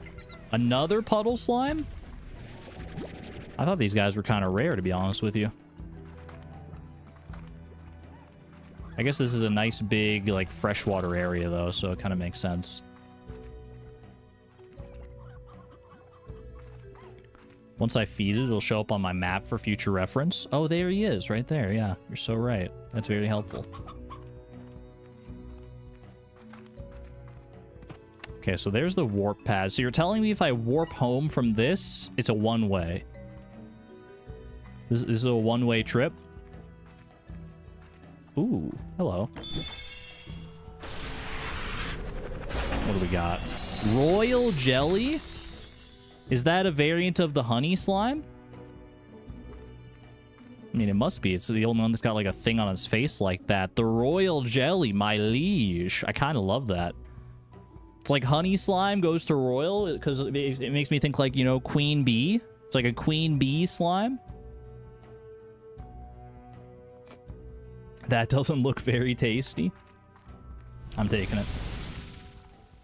Another puddle slime? I thought these guys were kind of rare, to be honest with you. I guess this is a nice big, like, freshwater area, though, so it kind of makes sense. Once I feed it, it'll show up on my map for future reference. Oh, there he is, right there. Yeah, you're so right. That's very helpful. Okay, so there's the warp pad. So you're telling me if I warp home from this, it's a one-way. This is a one-way trip? Ooh, hello. What do we got? Royal jelly? Is that a variant of the honey slime? I mean, it must be. It's the only one that's got like a thing on its face like that. The royal jelly, my liege. I kind of love that. It's like honey slime goes to royal because it makes me think like, you know, queen bee. It's like a queen bee slime. That doesn't look very tasty. I'm taking it.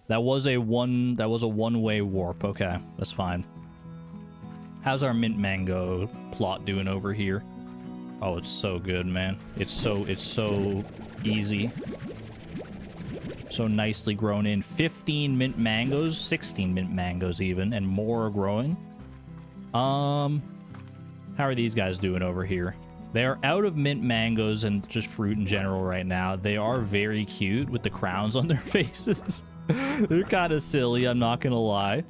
That was a one-way warp. Okay, that's fine. How's our mint mango plot doing over here? Oh, it's so good, man. It's so easy. So nicely grown in. 15 mint mangoes, 16 mint mangoes even, and more are growing. How are these guys doing over here? They are out of mint mangoes and just fruit in general right now. They are very cute with the crowns on their faces. They're kind of silly, I'm not gonna lie.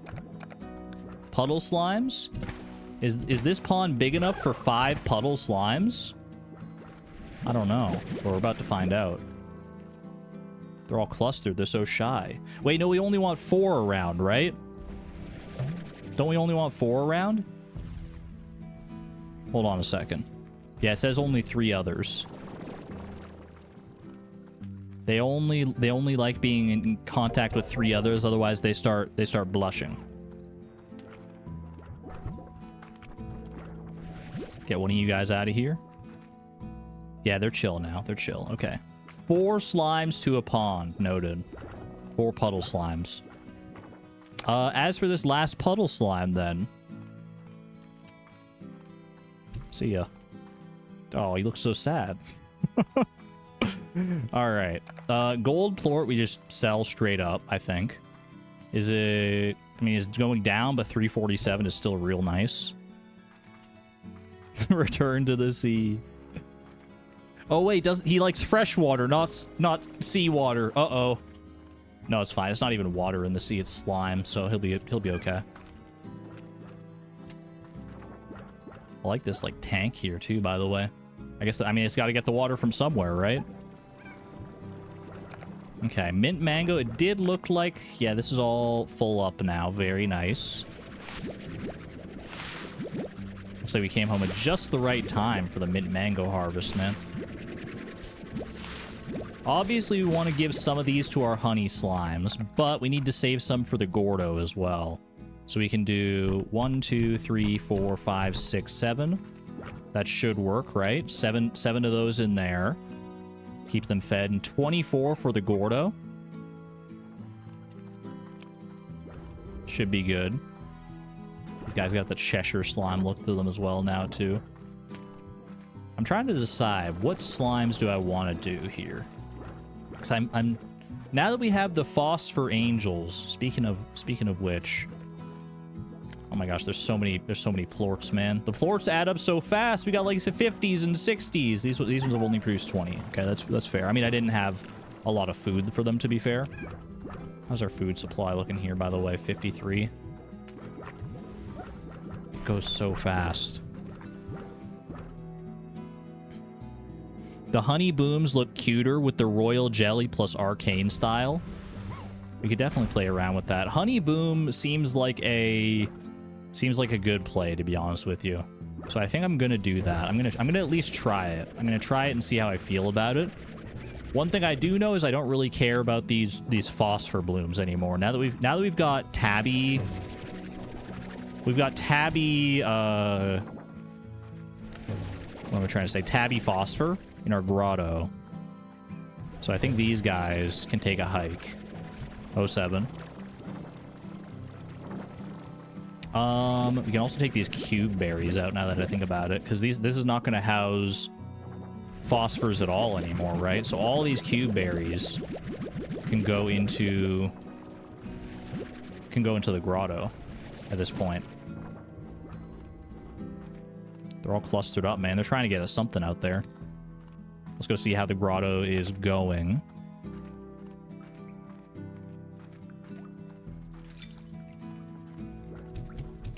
Puddle slimes? Is this pond big enough for 5 puddle slimes? I don't know. We're about to find out. They're all clustered. They're so shy. Wait, no, we only want 4 around, right? Don't we only want 4 around? Hold on a second. Yeah, it says only 3 others. They only like being in contact with 3 others, otherwise they start blushing. Get one of you guys out of here. Yeah, they're chill now. They're chill. Okay. 4 slimes to a pond. Noted. 4 puddle slimes. As for this last puddle slime, then. See ya. Oh, he looks so sad. Alright. Gold plort we just sell straight up, I think. Is it... I mean, it's going down, but 347 is still real nice. Return to the sea. Oh, wait, he likes fresh water, not seawater. Uh-oh. No, it's fine. It's not even water in the sea. It's slime, so he'll be okay. I like this, like, tank here, too, by the way. I mean, it's got to get the water from somewhere, right? Okay, mint mango. It did look like... Yeah, this is all full up now. Very nice. Looks like we came home at just the right time for the mint mango harvest, man. Obviously, we want to give some of these to our honey slimes, but we need to save some for the Gordo as well. So we can do 1, 2, 3, 4, 5, 6, 7. That should work, right? Seven of those in there. Keep them fed. And 24 for the Gordo. Should be good. These guys got the Cheshire slime look to them as well now, too. I'm trying to decide what slimes do I want to do here. Because I'm now that we have the phosphor angels, speaking of which, oh my gosh, there's so many plorts, man. The plorts add up so fast. We got like 50s and 60s. These ones have only produced 20. Okay, that's fair. I mean, I didn't have a lot of food for them, to be fair. How's our food supply looking here, by the way? 53. It goes so fast. The honey booms look cuter with the royal jelly plus arcane style. We could definitely play around with that. Honey boom seems like a good play, to be honest with you. So I think I'm gonna do that. I'm gonna at least try it. I'm gonna try it and see how I feel about it. One thing I do know is I don't really care about these phosphor blooms anymore. Now that we've got tabby, what am I trying to say? Tabby phosphor in our grotto. So I think these guys can take a hike. 07. We can also take these cube berries out now that I think about it, because this is not going to house phosphors at all anymore, right? So all these cube berries can go into the grotto at this point. They're all clustered up, man. They're trying to get us something out there. Let's go see how the grotto is going.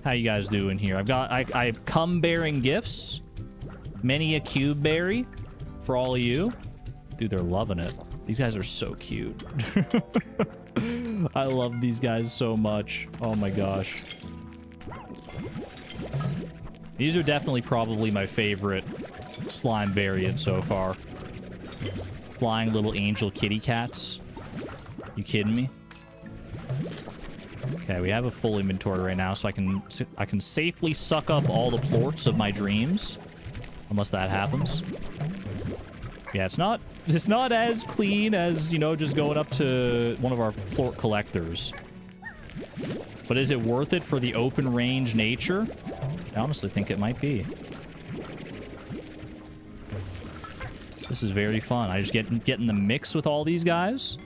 How you guys doing here? I've come bearing gifts. Many a cube berry for all of you. Dude, they're loving it. These guys are so cute. I love these guys so much. Oh my gosh. These are definitely probably my favorite slime variant so far. Flying little angel kitty cats. You kidding me? Okay, we have a full inventory right now, so I can safely suck up all the plorts of my dreams, unless that happens. Yeah, it's not as clean as, you know, just going up to one of our plort collectors. But is it worth it for the open range nature? I honestly think it might be. This is very fun. I just get in the mix with all these guys.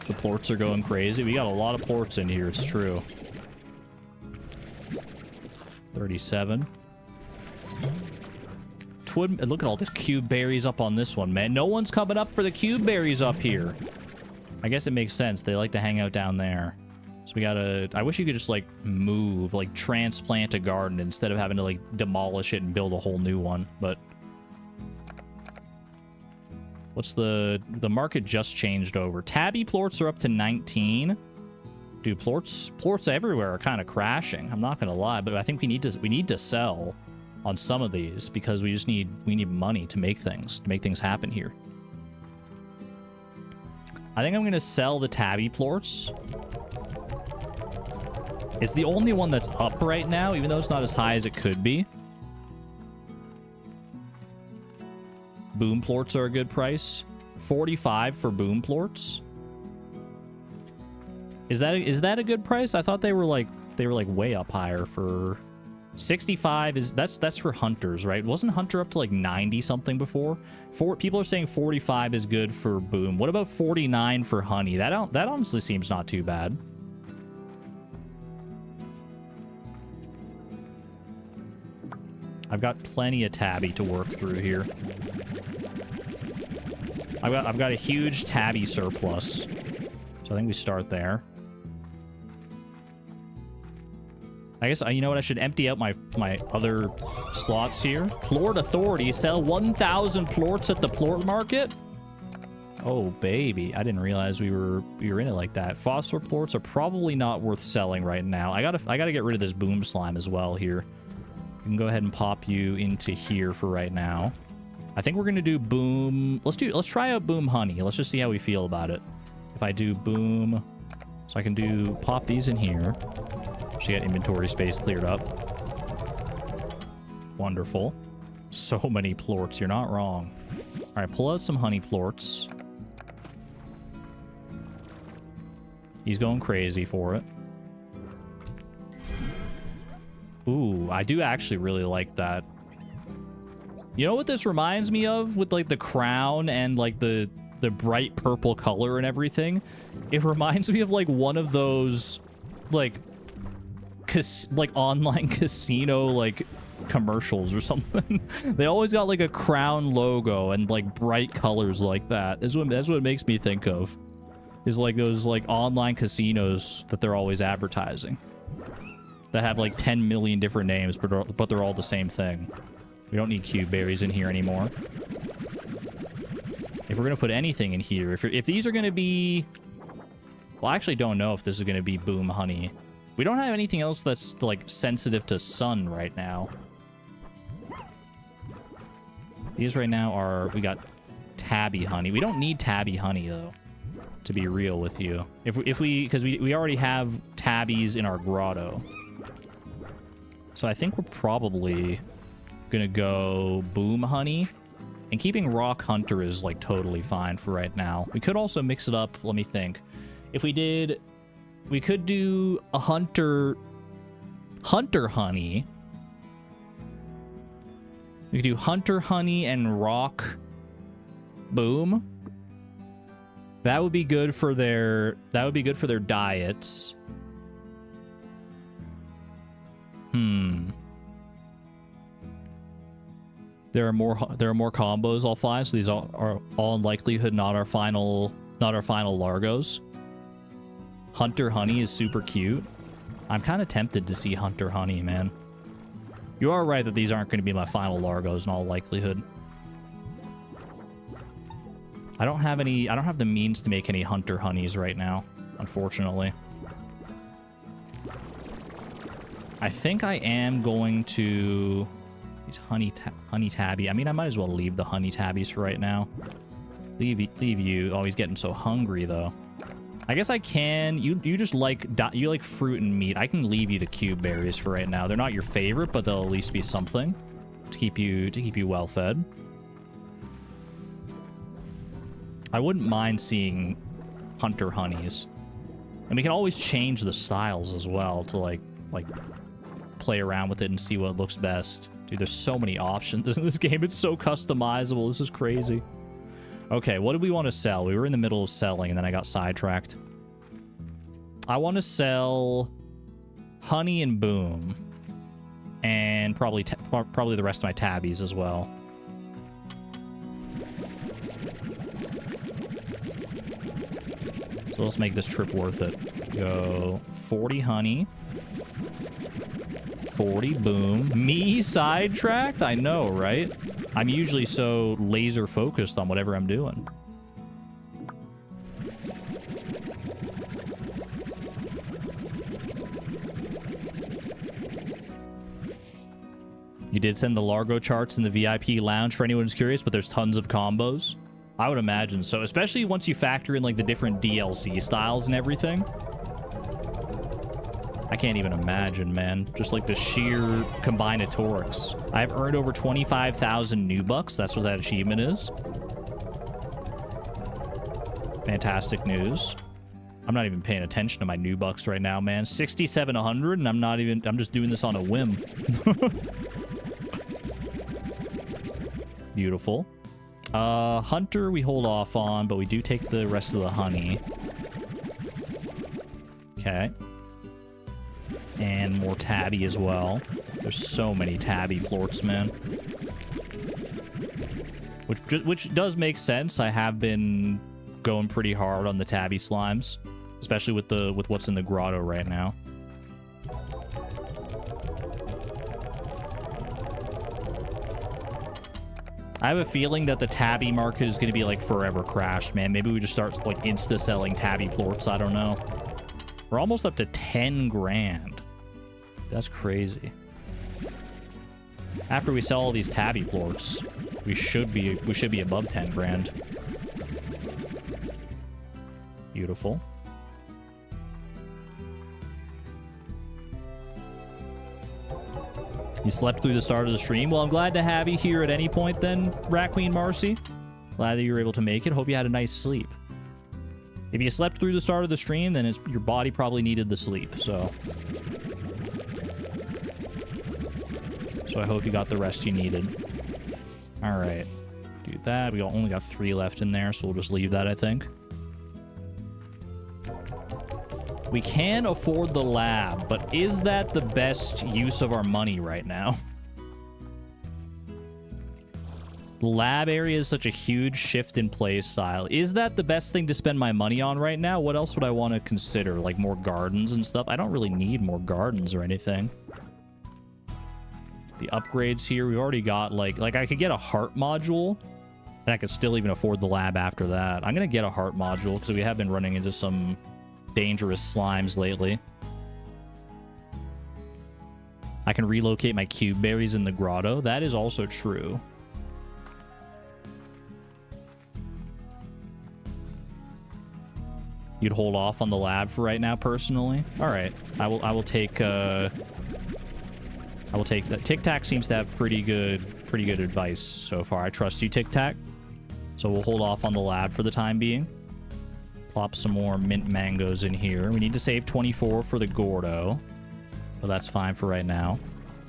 The plorts are going crazy. We got a lot of plorts in here, it's true. 37. Look at all the cube berries up on this one, man. No one's coming up for the cube berries up here. I guess it makes sense. They like to hang out down there. So we gotta... I wish you could just, like, move, like, transplant a garden instead of having to, like, demolish it and build a whole new one. But... what's the market just changed over? Tabby plorts are up to 19. Dude, plorts everywhere are kind of crashing. I'm not gonna lie, but I think we need to sell on some of these because we need money to make things happen here. I think I'm gonna sell the tabby plorts. It's the only one that's up right now, even though it's not as high as it could be. Boom plorts are a good price. 45 for boom plorts. Is that a good price? I thought they were like way up higher. For 65 is that's for hunters, right? Wasn't hunter up to like 90 something before? People are saying 45 is good for boom. What about 49 for honey? That honestly seems not too bad. I've got plenty of tabby to work through here. I've got a huge tabby surplus. So I think we start there. I guess, you know what, I should empty out my other slots here. Plort Authority, sell 1,000 plorts at the plort market? Oh, baby. I didn't realize we were in it like that. Phosphor plorts are probably not worth selling right now. I gotta get rid of this boom slime as well here. We can go ahead and pop you into here for right now. I think we're gonna do boom. Let's try out boom honey. Let's just see how we feel about it. If I do boom, so I can pop these in here. Just get inventory space cleared up. Wonderful. So many plorts. You're not wrong. All right, pull out some honey plorts. He's going crazy for it. Ooh, I do actually really like that. You know what this reminds me of with like the crown and like the bright purple color and everything? It reminds me of like one of those like online casino like commercials or something. They always got like a crown logo and like bright colors like that. That's what it makes me think of. Is like those like online casinos that they're always advertising. That have like 10 million different names, but they're all the same thing. We don't need cube berries in here anymore. If we're gonna put anything in here, if these are gonna be, well, I actually don't know if this is gonna be boom honey. We don't have anything else that's like sensitive to sun right now. These right now are, we got tabby honey. We don't need tabby honey though, to be real with you. Because we already have tabbies in our grotto. So I think we're probably gonna go boom honey, and keeping rock hunter is like totally fine for right now. We could also mix it up. Let me think. If we did, we could do a hunter honey. We could do hunter honey and rock boom. That would be good for their diets. There are more combos I'll find, so these are all in likelihood not our final Largos. Hunter honey is super cute. I'm kind of tempted to see hunter honey, man. You are right that these aren't going to be my final Largos in all likelihood. I don't have the means to make any hunter honeys right now, unfortunately. I think I am going to these honey tabby. I mean, I might as well leave the honey tabbies for right now. Leave you. Oh, he's getting so hungry though. I guess I can. You just like fruit and meat. I can leave you the cube berries for right now. They're not your favorite, but they'll at least be something to keep you well fed. I wouldn't mind seeing hunter honeys, and we can always change the styles as well to like play around with it and see what looks best. Dude, there's so many options in this game. It's so customizable. This is crazy. Okay, what do we want to sell? We were in the middle of selling, and then I got sidetracked. I want to sell honey and boom, and probably the rest of my tabbies as well. So let's make this trip worth it. Go 40 honey, 40 boom. Me sidetracked? I know, right? I'm usually so laser focused on whatever I'm doing. You did send the Largo charts in the VIP lounge for anyone who's curious, but there's tons of combos. I would imagine so, especially once you factor in like the different DLC styles and everything. I can't even imagine, man. Just like the sheer combinatorics. I've earned over 25,000 new bucks. That's what that achievement is. Fantastic news. I'm not even paying attention to my new bucks right now, man. 6,700, and I'm just doing this on a whim. Beautiful. Hunter we hold off on, but we do take the rest of the honey. Okay. And more tabby as well. There's so many tabby plorts, man. Which does make sense. I have been going pretty hard on the tabby slimes, especially with what's in the grotto right now. I have a feeling that the tabby market is going to be like forever crashed, man. Maybe we just start like insta selling tabby plorts. I don't know. We're almost up to 10 grand. That's crazy. After we sell all these tabby plorts, we should be above 10 grand. Beautiful. You slept through the start of the stream. Well, I'm glad to have you here at any point then, Rat Queen Marcy. Glad that you were able to make it. Hope you had a nice sleep. If you slept through the start of the stream, then your body probably needed the sleep, so I hope you got the rest you needed. All right. Do that. We only got 3 left in there, so we'll just leave that, I think. We can afford the lab, but is that the best use of our money right now? The lab area is such a huge shift in play style. Is that the best thing to spend my money on right now? What else would I want to consider? Like more gardens and stuff? I don't really need more gardens or anything. The upgrades here, we already got like I could get a heart module, and I could still even afford the lab after that. I'm gonna get a heart module because we have been running into some dangerous slimes lately. I can relocate my cube berries in the grotto. That is also true. You'd hold off on the lab for right now, personally. All right, I will take that. Tic Tac seems to have pretty good advice so far. I trust you, Tic Tac. So we'll hold off on the lab for the time being. Plop some more mint mangoes in here. We need to save 24 for the Gordo, but that's fine for right now.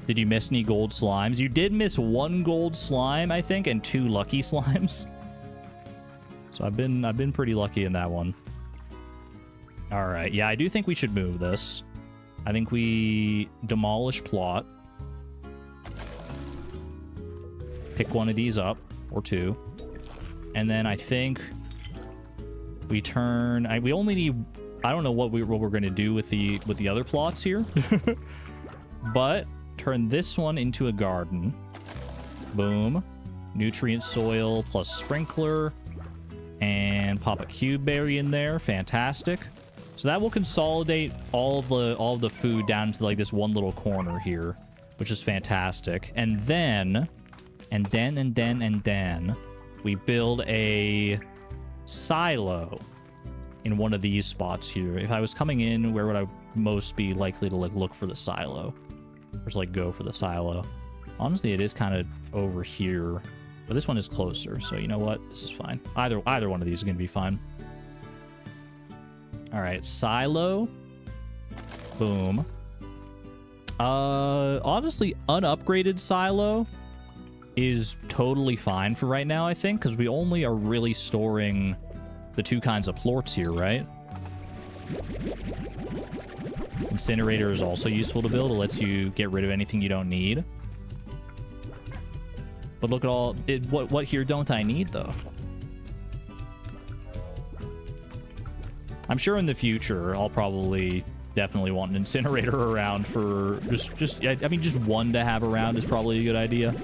Did you miss any gold slimes? You did miss 1 gold slime, I think, and 2 lucky slimes. So I've been pretty lucky in that one. All right, yeah, I do think we should move this. I think we demolish plot. Pick one of these up, or 2. And then I think we turn... we only need... I don't know what we're going to do with the other plots here. But turn this one into a garden. Boom. Nutrient soil plus sprinkler. And pop a cube berry in there. Fantastic. So that will consolidate all of the food down to like this one little corner here, which is fantastic. And then we build a silo in one of these spots here. If I was coming in, where would I most be likely to like look for the silo? Or just like go for the silo? Honestly, it is kind of over here, but this one is closer. So you know what? This is fine. Either one of these is gonna be fine. All right, silo. Boom. Honestly, unupgraded silo is totally fine for right now, I think, because we only are really storing the 2 kinds of plorts here, right? Incinerator is also useful to build. It lets you get rid of anything you don't need. But look at all... what here don't I need, though? I'm sure in the future, I'll probably definitely want an incinerator around for I mean, just one to have around is probably a good idea.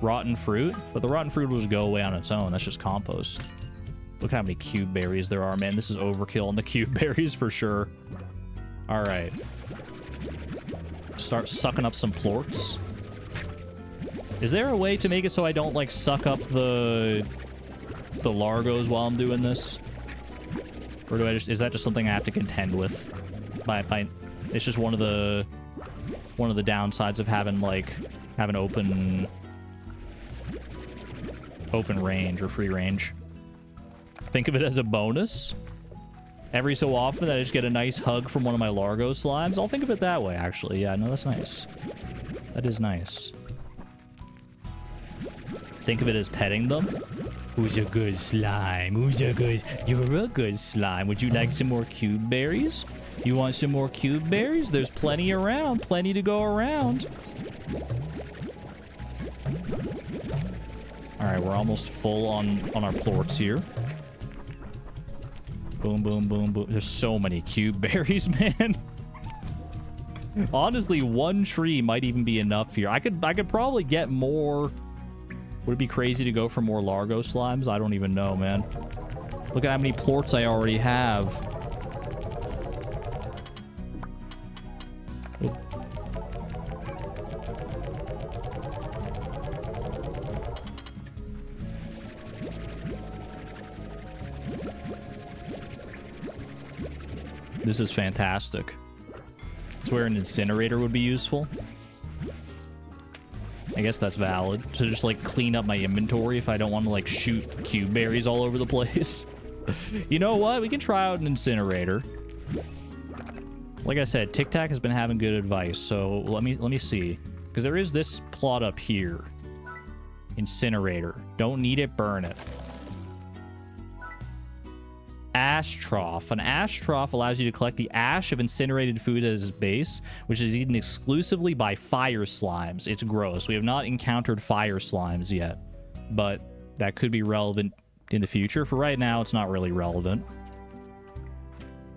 Rotten fruit, but the rotten fruit will just go away on its own. That's just compost. Look how many cube berries there are, man. This is overkill on the cube berries for sure. All right. Start sucking up some plorts. Is there a way to make it so I don't like suck up the Largos while I'm doing this? Or do is that just something I have to contend with? It's just one of the downsides of having open range or free range. Think of it as a bonus. Every so often I just get a nice hug from one of my Largo slimes. I'll think of it that way, actually. Yeah, no, that's nice. That is nice. Think of it as petting them. Who's a good slime? Who's a good... You're a good slime. Would you like some more cube berries? You want some more cube berries? There's plenty around. Plenty to go around. Alright, we're almost full on our plorts here. Boom, boom, boom, boom. There's so many cube berries, man. Honestly, 1 tree might even be enough here. I could probably get more... Would it be crazy to go for more Largo slimes? I don't even know, man. Look at how many plorts I already have. This is fantastic. It's where an incinerator would be useful. I guess that's valid. To just, like, clean up my inventory if I don't want to, like, shoot cube berries all over the place. You know what? We can try out an incinerator. Like I said, Tic Tac has been having good advice, so let me see. Because there is this plot up here. Incinerator. Don't need it, burn it. Ash trough. An ash trough allows you to collect the ash of incinerated food as its base, which is eaten exclusively by fire slimes. It's gross. We have not encountered fire slimes yet, but that could be relevant in the future. For right now, it's not really relevant.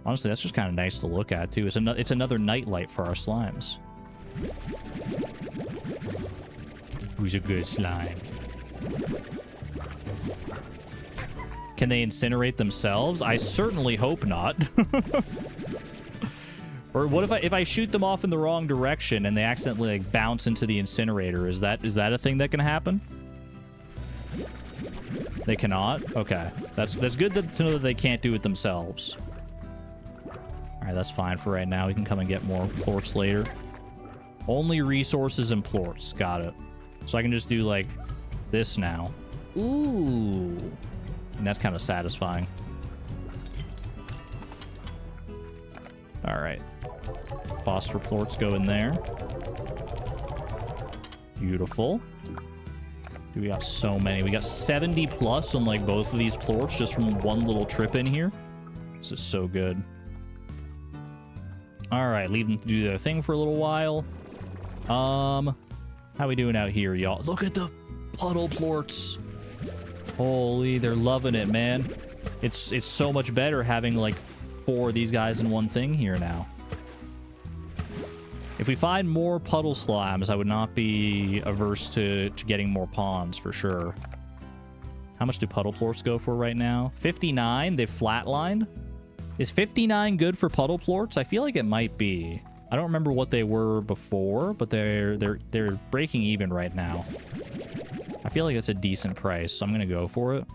Honestly, that's just kind of nice to look at, too. It's another nightlight for our slimes. Who's a good slime? Can they incinerate themselves? I certainly hope not. Or what if I shoot them off in the wrong direction and they accidentally like bounce into the incinerator? Is that a thing that can happen? They cannot? Okay. That's good to know that they can't do it themselves. Alright, that's fine for right now. We can come and get more plorts later. Only resources and plorts. Got it. So I can just do like this now. Ooh. And that's kind of satisfying. Alright. Phosphor plorts go in there. Beautiful. Dude, we got so many. We got 70 plus on like both of these plorts just from one little trip in here. This is so good. Alright, leave them to do their thing for a little while. How we doing out here, y'all? Look at the puddle plorts. Holy, they're loving it, man. It's so much better having like 4 of these guys in one thing here now. If we find more puddle slimes, I would not be averse to getting more ponds for sure. How much do puddle plorts go for right now? 59. They've flatlined. Is 59 good for puddle plorts? I feel like it might be. I don't remember what they were before, but they're breaking even right now. I feel like it's a decent price, so I'm gonna go for it.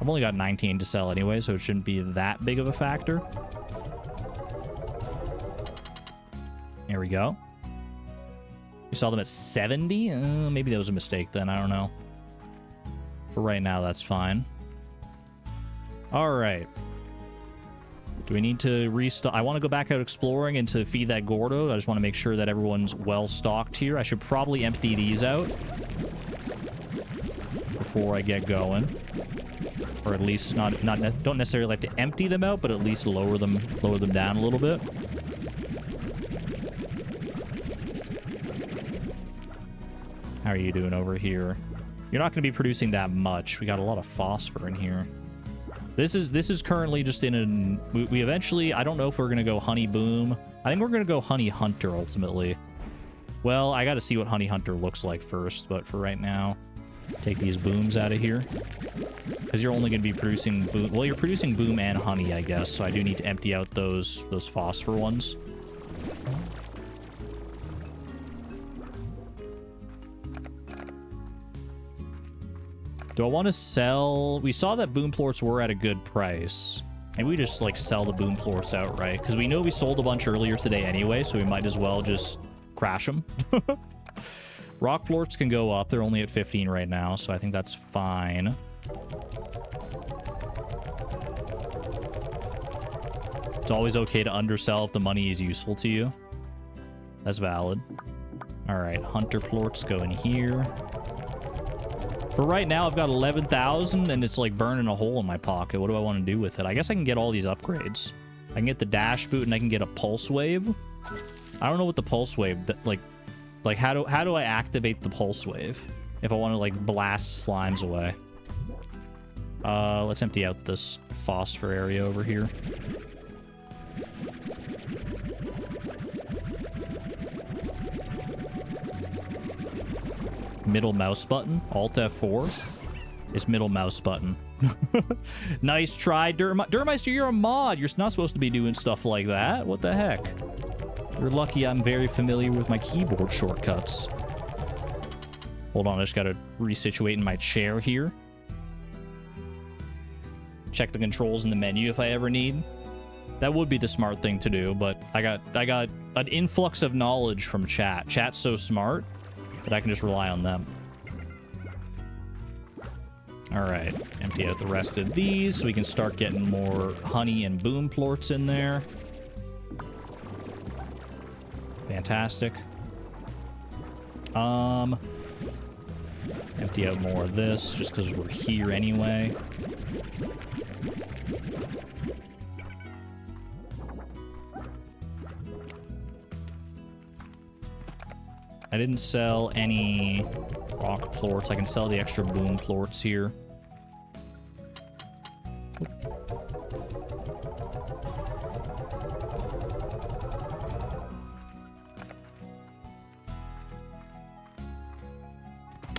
I've only got 19 to sell anyway, so it shouldn't be that big of a factor. There we go. We saw them at 70? Maybe that was a mistake then, I don't know. For right now, that's fine. Alright. Do we need to restock? I want to go back out exploring and to feed that Gordo. I just want to make sure that everyone's well stocked here. I should probably empty these out before I get going, or at least don't necessarily have to empty them out, but at least lower them down a little bit. How are you doing over here? You're not going to be producing that much. We got a lot of phosphor in here. This is currently just in an... We eventually... I don't know if we're going to go Honey Boom. I think we're going to go Honey Hunter, ultimately. Well, I got to see what Honey Hunter looks like first, but for right now, take these booms out of here. Because you're only going to be producing boom... Well, you're producing boom and honey, I guess, so I do need to empty out those phosphor ones. Do I want to sell... We saw that boom plorts were at a good price. Maybe we just, like, sell the boom plorts outright. Because we know we sold a bunch earlier today anyway, so we might as well just crash them. Rock plorts can go up. They're only at 15 right now, so I think that's fine. It's always okay to undersell if the money is useful to you. That's valid. Alright, hunter plorts go in here. For right now, I've got 11,000, and it's like burning a hole in my pocket. What do I want to do with it? I guess I can get all these upgrades. I can get the dash boot, and I can get a pulse wave. I don't know what the pulse wave... Like how do I activate the pulse wave if I want to, like, blast slimes away? Let's empty out this phosphor area over here. Middle mouse button. Alt F4 is middle mouse button. Nice try, Durmeister. You're a mod. You're not supposed to be doing stuff like that. What the heck? You're lucky I'm very familiar with my keyboard shortcuts. Hold on, I just gotta resituate in my chair here. Check the controls in the menu if I ever need. That would be the smart thing to do, but I got an influx of knowledge from chat. Chat's so smart. But I can just rely on them. Alright, empty out the rest of these so we can start getting more honey and boom plorts in there. Fantastic. Empty out more of this just because we're here anyway. I didn't sell any rock plorts. I can sell the extra boom plorts here.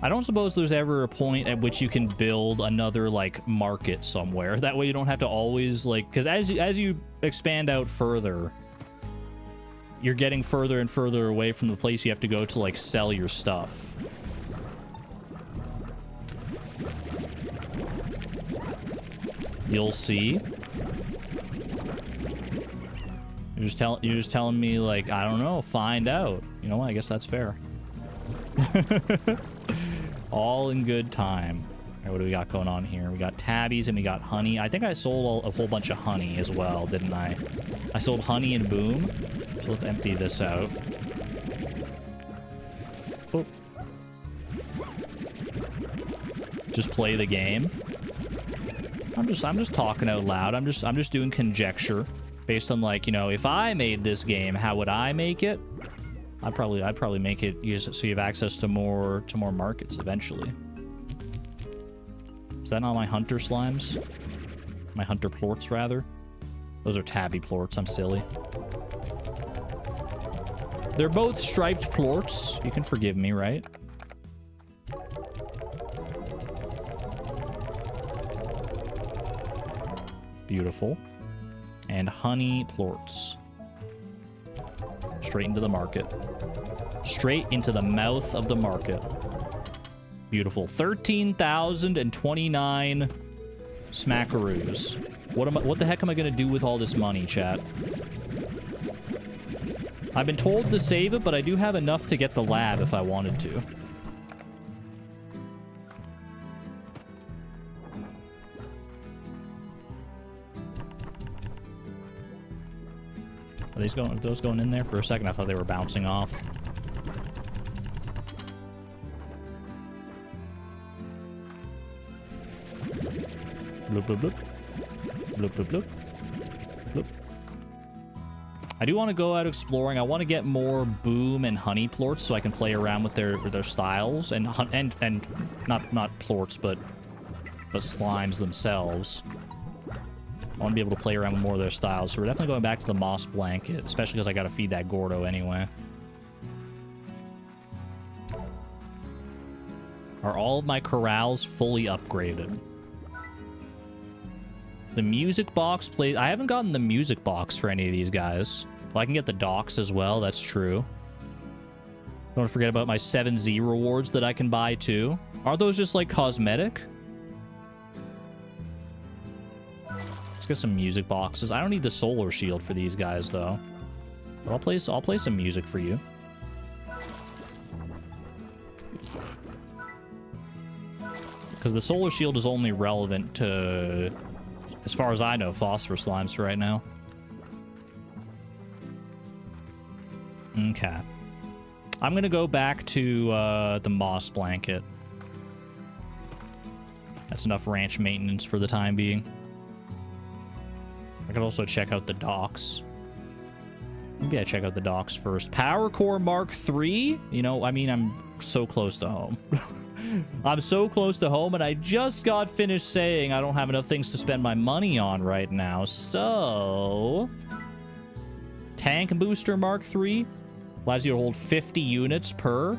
I don't suppose there's ever a point at which you can build another, like, market somewhere. That way you don't have to always, like... Because as you expand out further, you're getting further and further away from the place you have to go to, like, sell your stuff. You'll see. You're just telling me, like, I don't know, find out. You know what? I guess that's fair. All in good time. All right, what do we got going on here? We got tabbies and we got honey. I think I sold a whole bunch of honey as well, didn't I? I sold honey and boom. So let's empty this out. Boop. Just play the game. I'm just talking out loud. I'm just doing conjecture based on, like, you know, if I made this game, how would I make it? I'd probably make it so you have access to more markets eventually. Is that not my hunter slimes? My hunter plorts, rather? Those are tabby plorts. I'm silly. They're both striped plorts. You can forgive me, right? Beautiful. And honey plorts. Straight into the market. Straight into the mouth of the market. Beautiful. 13,029 smackaroos. What the heck am I gonna do with all this money, chat? I've been told to save it, but I do have enough to get the lab if I wanted to. Are those going in there? For a second, I thought they were bouncing off. Bloop, bloop, bloop. Bloop, bloop, bloop. Bloop. I do want to go out exploring. I want to get more boom and honey plorts so I can play around with their styles and not plorts, but slimes themselves. I want to be able to play around with more of their styles. So we're definitely going back to the moss blanket, especially because I got to feed that Gordo anyway. Are all of my corrals fully upgraded? The music box plays... I haven't gotten the music box for any of these guys. Well, I can get the docks as well. That's true. Don't forget about my 7Z rewards that I can buy too. Are those just like cosmetic? Let's get some music boxes. I don't need the solar shield for these guys though. But I'll play some music for you. Because the solar shield is only relevant to, as far as I know, phosphor slimes for right now. Okay. I'm gonna go back to the moss blanket. That's enough ranch maintenance for the time being. I could also check out the docks. Maybe I check out the docks first. Power Core Mark III? You know, I mean, I'm so close to home. I'm so close to home, and I just got finished saying I don't have enough things to spend my money on right now. So... Tank Booster Mark III allows you to hold 50 units per.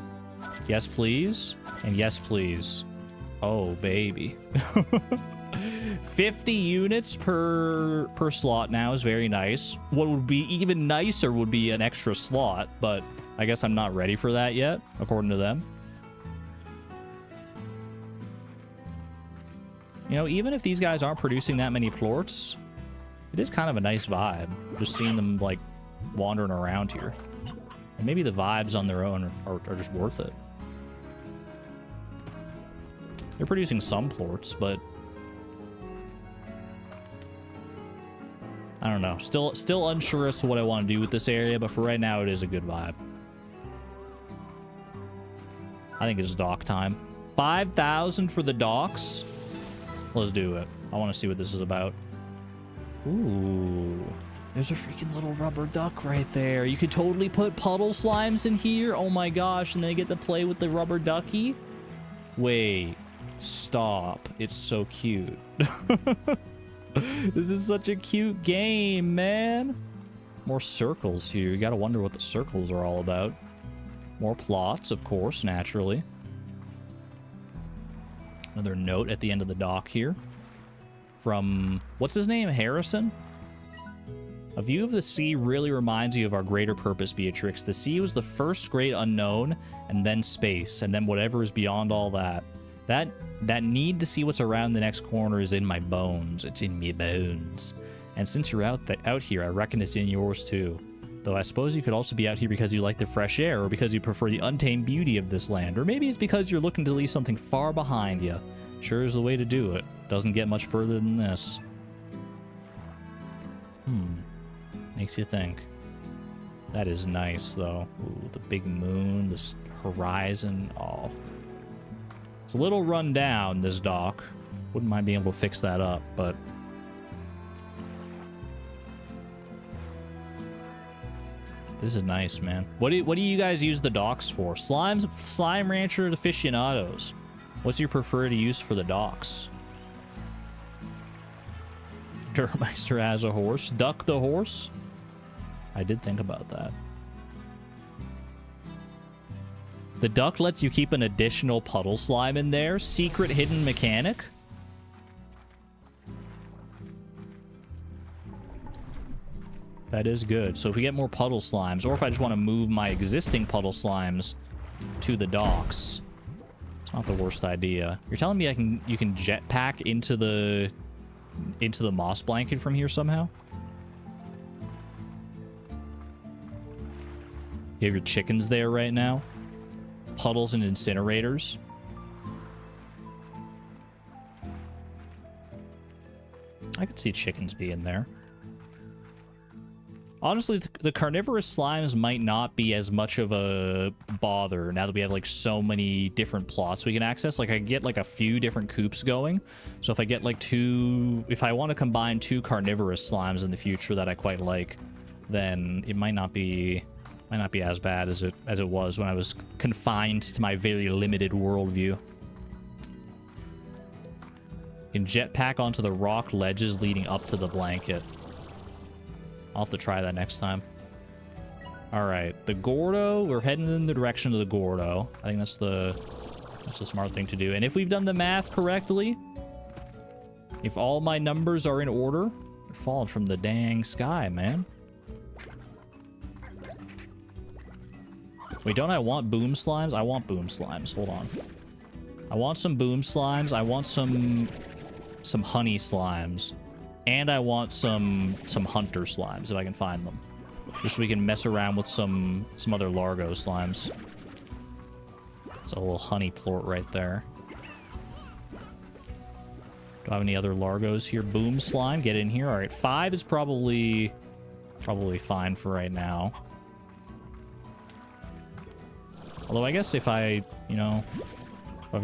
Yes, please. And yes, please. Oh, baby. 50 units per slot now is very nice. What would be even nicer would be an extra slot, but I guess I'm not ready for that yet, according to them. You know, even if these guys aren't producing that many plorts, it is kind of a nice vibe. Just seeing them, like, wandering around here. And maybe the vibes on their own are just worth it. They're producing some plorts, but I don't know. Still unsure as to what I want to do with this area, but for right now, it is a good vibe. I think it's dock time. 5,000 for the docks. Let's do it. I want to see what this is about. Ooh. There's a freaking little rubber duck right there. You could totally put puddle slimes in here. Oh my gosh. And they get to play with the rubber ducky. Wait. Stop. It's so cute. This is such a cute game, man. More circles here. You gotta wonder what the circles are all about. More plots, of course, naturally. Another note at the end of the dock here. From, what's his name? Harrison? A view of the sea really reminds you of our greater purpose, Beatrix. The sea was the first great unknown, and then space, and then whatever is beyond all that. That need to see what's around the next corner is in my bones. It's in me bones. And since you're out here, I reckon it's in yours too. Though I suppose you could also be out here because you like the fresh air, or because you prefer the untamed beauty of this land, or maybe it's because you're looking to leave something far behind you. Sure is the way to do it. Doesn't get much further than this. Makes you think. That is nice, though. Ooh, the big moon, this horizon. Oh. It's a little run down, this dock. Wouldn't mind being able to fix that up, but... This is nice, man. What do you guys use the docks for? Slime rancher aficionados. What's your preferred use for the docks? Durmeister has a horse. Duck the horse? I did think about that. The duck lets you keep an additional puddle slime in there. Secret hidden mechanic? That is good. So if we get more puddle slimes, or if I just want to move my existing puddle slimes to the docks, it's not the worst idea. You're telling me you can jetpack into the moss blanket from here somehow? You have your chickens there right now? Puddles and incinerators? I could see chickens being there. Honestly, the carnivorous slimes might not be as much of a bother now that we have, like, so many different plots we can access. Like, I can get, like, a few different coops going. So if I get, like, if I want to combine 2 carnivorous slimes in the future that I quite like, then it might not be as bad as it was when I was confined to my very limited worldview. You can jetpack onto the rock ledges leading up to the blanket. I'll have to try that next time. Alright, the Gordo. We're heading in the direction of the Gordo. I think that's the smart thing to do. And if we've done the math correctly, if all my numbers are in order, they're falling from the dang sky, man. Wait, don't I want boom slimes? I want boom slimes. Hold on. I want some boom slimes. I want some honey slimes. And I want some hunter slimes, if I can find them. Just so we can mess around with some other Largo slimes. It's a little honey plort right there. Do I have any other Largos here? Boom slime, get in here. All right, 5 is probably fine for right now. Although I guess if I've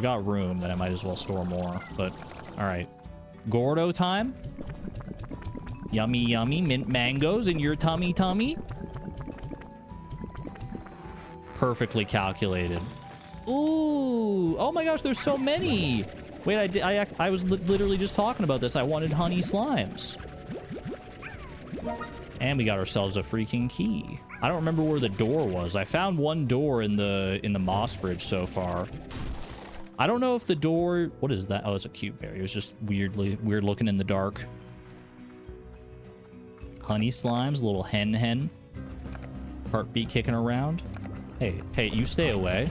got room, then I might as well store more. But, all right. Gordo time. Yummy, yummy. Mint mangoes in your tummy. Perfectly calculated. Ooh. Oh my gosh, there's so many. Wait, I was literally just talking about this. I wanted honey slimes. And we got ourselves a freaking key. I don't remember where the door was. I found one door in the moss bridge so far. I don't know if the door... What is that? Oh, it's a cute berry. It was just weird looking in the dark. Honey slimes, little hen. Heartbeat kicking around. Hey, you stay away.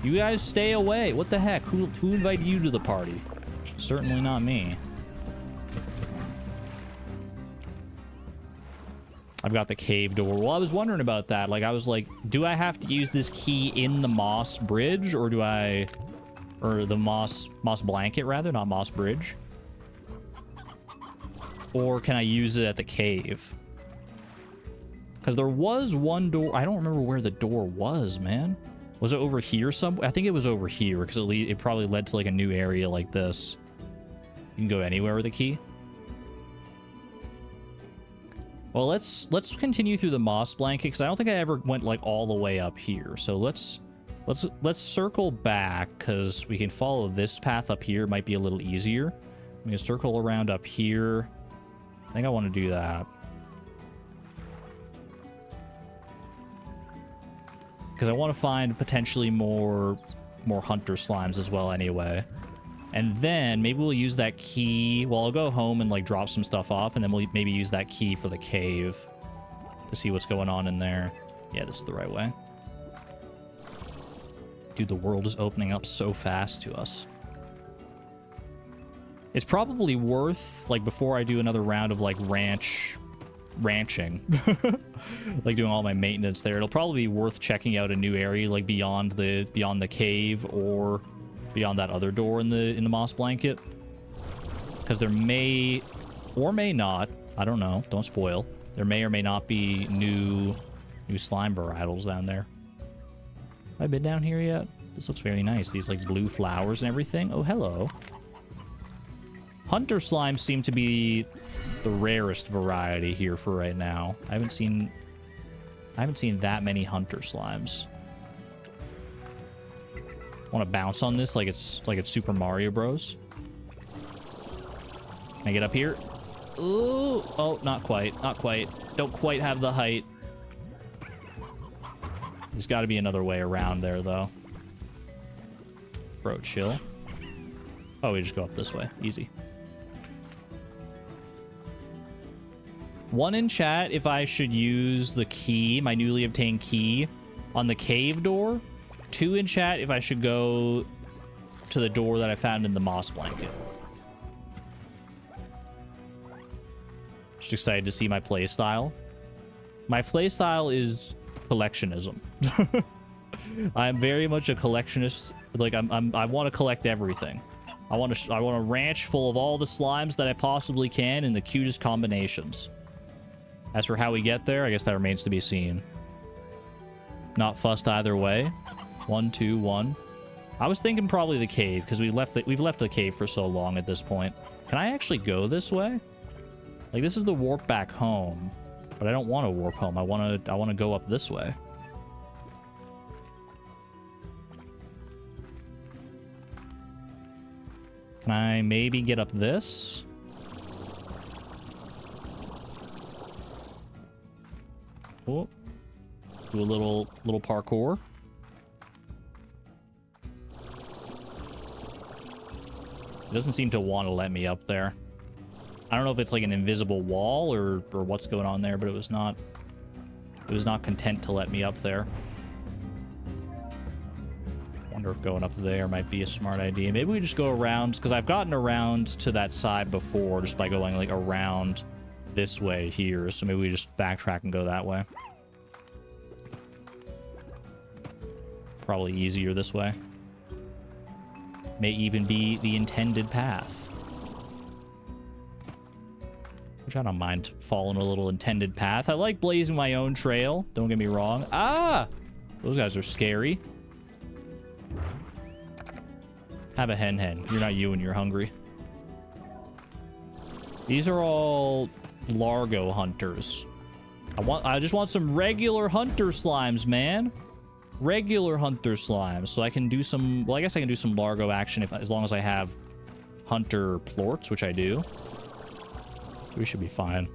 You guys stay away. What the heck? Who invited you to the party? Certainly not me. I've got the cave door. Well, I was wondering about that. Like, I was like, do I have to use this key in the moss bridge, or do I Or the moss blanket, rather, not moss bridge. Or can I use it at the cave? Because there was one door. I don't remember where the door was, man. Was it over here somewhere? I think it was over here, because it probably led to like a new area like this. You can go anywhere with a key. Well, let's continue through the moss blanket, because I don't think I ever went like all the way up here. So let's circle back, because we can follow this path up here. It might be a little easier. I'm gonna circle around up here. I think I want to do that. Because I want to find potentially more hunter slimes as well anyway. And then maybe we'll use that key. Well, I'll go home and like drop some stuff off, and then we'll maybe use that key for the cave to see what's going on in there. Yeah, this is the right way. Dude, the world is opening up so fast to us. It's probably worth, like, before I do another round of like ranching, like doing all my maintenance there, it'll probably be worth checking out a new area, like beyond the cave or beyond that other door in the moss blanket, because there may or may not, I don't know, don't spoil, there may or may not be new slime varietals down there. Have I been down here yet? This looks very nice. These like blue flowers and everything. Oh, hello. Hunter slimes seem to be the rarest variety here for right now. I haven't seen that many hunter slimes. Want to bounce on this like it's Super Mario Bros. Can I get up here? Ooh, oh, not quite. Don't quite have the height. There's got to be another way around there, though. Bro, chill. Oh, we just go up this way. Easy. One in chat if I should use the key, my newly obtained key, on the cave door. 2 in chat if I should go to the door that I found in the moss blanket. Just excited to see my playstyle. My playstyle is collectionism. I'm very much a collectionist. Like I want to collect everything. I want a ranch full of all the slimes that I possibly can in the cutest combinations. As for how we get there, I guess that remains to be seen. Not fussed either way. 1, 2, 1. I was thinking probably the cave, because we've left the cave for so long at this point. Can I actually go this way? Like, this is the warp back home, but I don't want to warp home. I want to go up this way. Can I maybe get up this? Oh, do a little parkour. It doesn't seem to want to let me up there. I don't know if it's like an invisible wall or what's going on there, but it was not content to let me up there. Wonder if going up there might be a smart idea. Maybe we just go around, because I've gotten around to that side before just by going like around this way here. So maybe we just backtrack and go that way. Probably easier this way. May even be the intended path. Which I don't mind following a little intended path. I like blazing my own trail. Don't get me wrong. Ah! Those guys are scary. Have a hen. You're not you when you're hungry. These are all Largo hunters. I just want some regular hunter slimes, man. Regular hunter slimes. So I can do some... Well, I guess I can do some Largo action as long as I have hunter plorts, which I do. We should be fine.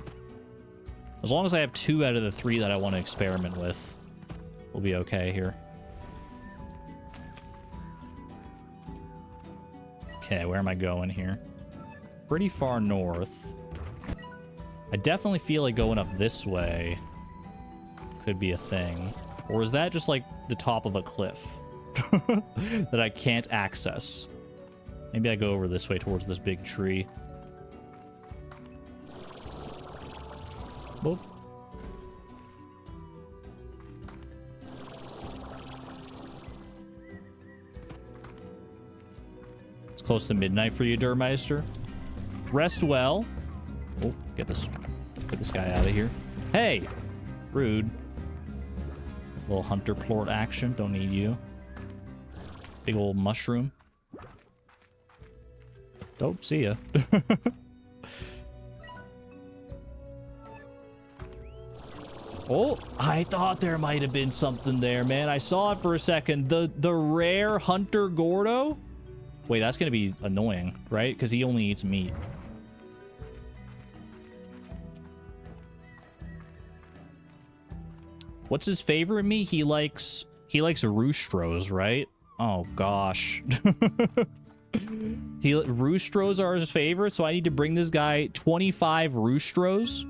As long as I have 2 out of the 3 that I want to experiment with, we'll be okay here. Okay, where am I going here? Pretty far north. I definitely feel like going up this way could be a thing. Or is that just like the top of a cliff that I can't access? Maybe I go over this way towards this big tree. Boop. close to midnight for you, Durmeister. Rest well. Oh, get this guy out of here. Hey! Rude. Little hunter plort action. Don't need you. Big old mushroom. Dope. See ya. Oh, I thought there might have been something there, man. I saw it for a second. The rare Hunter Gordo? Wait, that's going to be annoying, right? Because he only eats meat. What's his favorite meat? He likes roostros, right? Oh, gosh. Roostros are his favorite, so I need to bring this guy 25 roostros?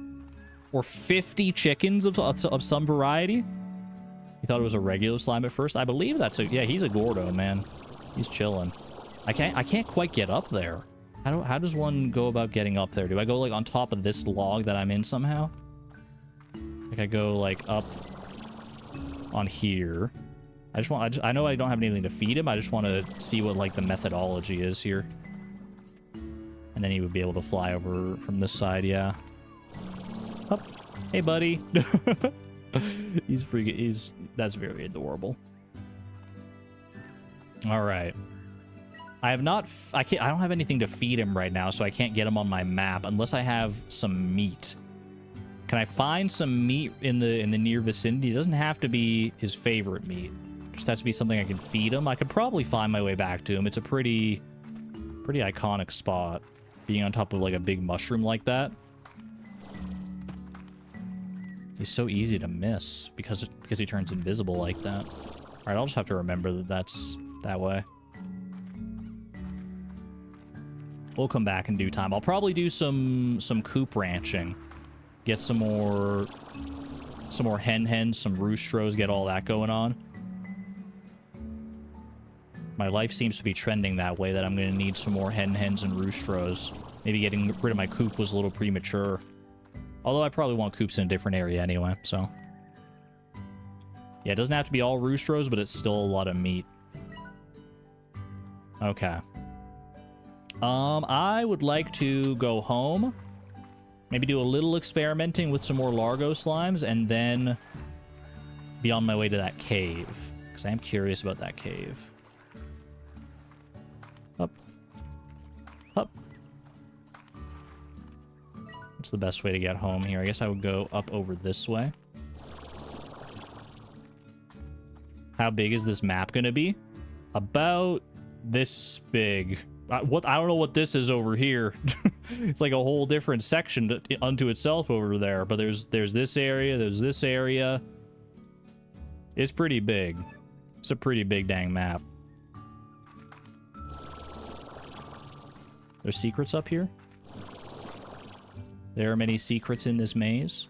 Or 50 chickens of some variety? He thought it was a regular slime at first. I believe that's a... Yeah, he's a Gordo, man. He's chilling. I can't quite get up there. How does one go about getting up there? Do I go, like, on top of this log that I'm in somehow? Like, I go, like, up on here. I know I don't have anything to feed him. I just want to see what, like, the methodology is here. And then he would be able to fly over from this side, yeah. Up. Hey, buddy. He's freaking... That's very adorable. All right. I don't have anything to feed him right now, so I can't get him on my map unless I have some meat. Can I find some meat in the near vicinity? It doesn't have to be his favorite meat. It just has to be something I can feed him. I could probably find my way back to him. It's a pretty iconic spot, being on top of like a big mushroom like that. He's so easy to miss because he turns invisible like that. All right, I'll just have to remember that that's that way. We'll come back in due time. I'll probably do some coop ranching. Get some more hens, some roostros, get all that going on. My life seems to be trending that way, that I'm going to need some more hens and roostros. Maybe getting rid of my coop was a little premature. Although I probably want coops in a different area anyway, so... Yeah, it doesn't have to be all roostros, but it's still a lot of meat. Okay. I would like to go home. Maybe do a little experimenting with some more Largo slimes, and then be on my way to that cave. Because I am curious about that cave. Up. Up. What's the best way to get home here? I guess I would go up over this way. How big is this map going to be? About this big. I don't know what this is over here. It's like a whole different section unto itself over there. But there's this area, there's this area. It's pretty big. It's a pretty big dang map. There's secrets up here? There are many secrets in this maze.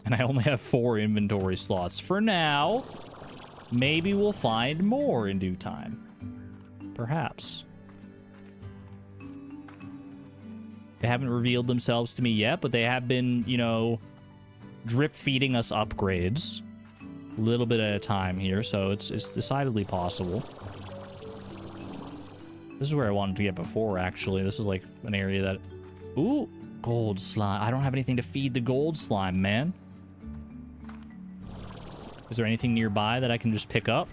And I only have 4 inventory slots for now. Maybe we'll find more in due time. Perhaps. They haven't revealed themselves to me yet, but they have been, you know, drip feeding us upgrades. A little bit at a time here, so it's decidedly possible. This is where I wanted to get before, actually. This is like an area that... Ooh, gold slime. I don't have anything to feed the gold slime, man. Is there anything nearby that I can just pick up?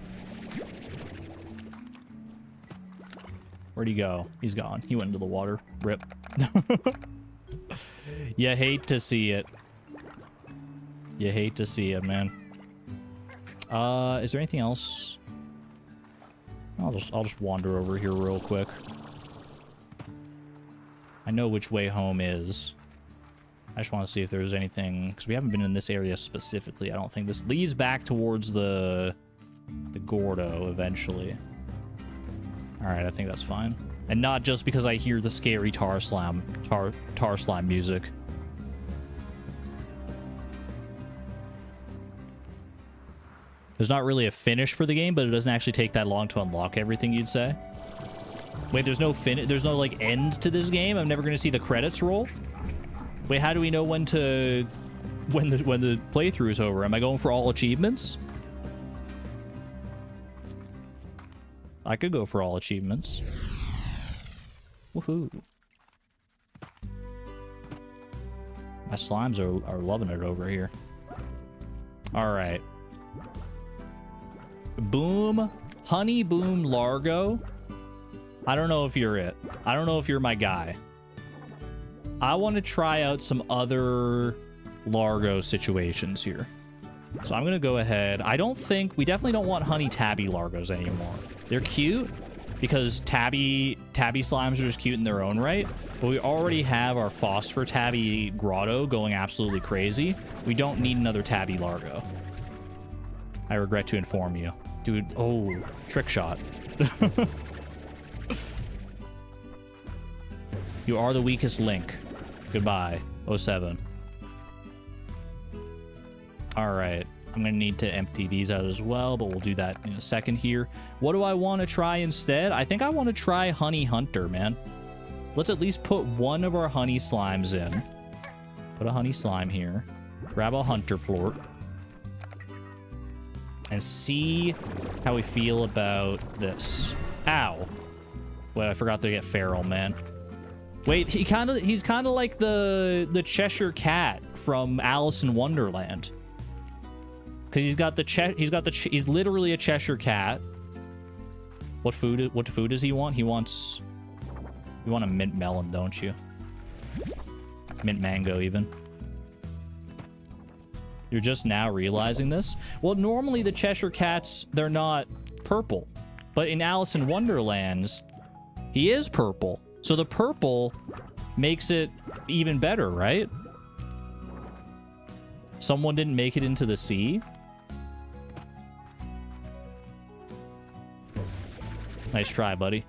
Where'd he go? He's gone. He went into the water. Rip. You hate to see it. You hate to see it, man. Is there anything else? I'll just wander over here real quick. I know which way home is. I just want to see if there's anything, because we haven't been in this area specifically. I don't think this leads back towards the Gordo eventually. All right, I think that's fine, and not just because I hear the scary tar slime music. There's not really a finish for the game, but it doesn't actually take that long to unlock everything, you'd say. Wait, there's no like end to this game? I'm never going to see the credits roll? Wait, how do we know when to... when the playthrough is over? Am I going for all achievements? I could go for all achievements. Woohoo. My slimes are loving it over here. Alright. Boom. Honey Boom Largo. I don't know if you're it. I don't know if you're my guy. I want to try out some other Largo situations here. So I'm going to go ahead. I don't think... we definitely don't want Honey Tabby Largos anymore. They're cute because Tabby slimes are just cute in their own right. But we already have our Phosphor Tabby Grotto going absolutely crazy. We don't need another Tabby Largo. I regret to inform you. Dude, oh, trick shot. You are the weakest link. Goodbye, 07. Alright, I'm gonna need to empty these out as well, but we'll do that in a second here. What do I want to try instead? I think I want to try Honey Hunter, man. Let's at least put one of our honey slimes in. Put a honey slime here. Grab a hunter plort. And see how we feel about this. Ow. Wait, I forgot to get feral, man. Wait, he's kind of like the Cheshire Cat from Alice in Wonderland. Cuz he's literally a Cheshire Cat. What food does he want? You want a mint melon, don't you? Mint mango even. You're just now realizing this? Well, normally the Cheshire Cats, they're not purple. But in Alice in Wonderlands, he is purple. So the purple makes it even better, right? Someone didn't make it into the sea? Nice try, buddy.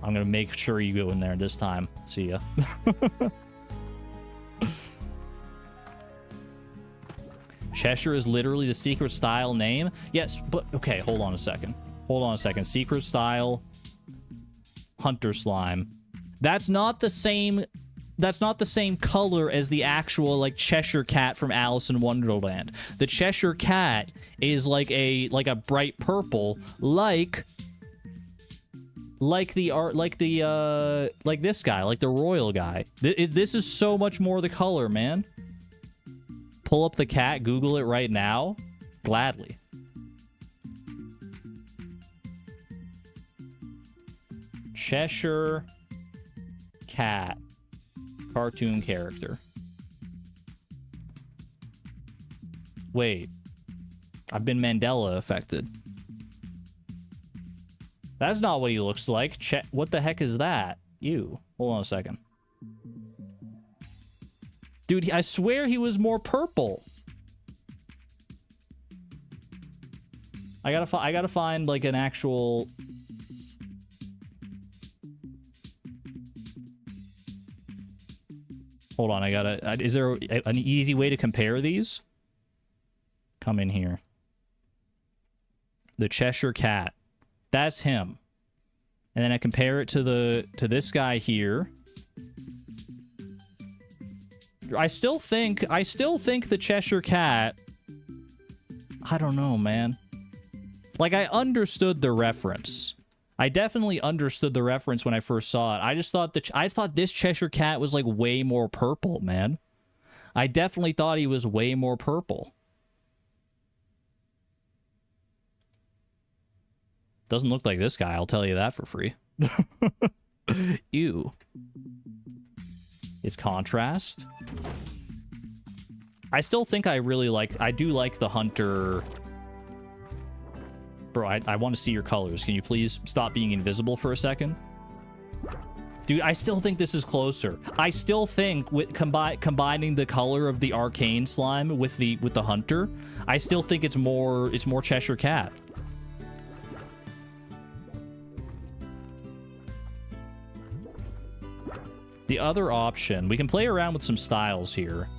I'm gonna make sure you go in there this time. See ya. Cheshire is literally the secret style name. Yes, but okay, hold on a second. Hold on a second. Secret style hunter slime. That's not the same color as the actual like Cheshire Cat from Alice in Wonderland. The Cheshire Cat is like a bright purple, like this guy, like the royal guy. This is so much more the color, man. Pull up the cat, Google it right now. Gladly. Cheshire Cat. Cartoon character. Wait. I've been Mandela affected. That's not what he looks like. What the heck is that? Ew. Hold on a second. Dude, I swear he was more purple. I gotta find like an actual... Hold on, is there an easy way to compare these? Come in here. The Cheshire Cat. That's him. And then I compare it to this guy here. I still think the Cheshire Cat... I don't know, man. Like, I understood the reference. I definitely understood the reference when I first saw it. I just thought I thought this Cheshire Cat was like way more purple, man. I definitely thought he was way more purple. Doesn't look like this guy, I'll tell you that for free. Ew. His contrast. I still think I do like the hunter. Bro, I want to see your colors. Can you please stop being invisible for a second? Dude, I still think this is closer. I still think with combining the color of the arcane slime with the hunter, I still think it's more Cheshire Cat. The other option, we can play around with some styles here.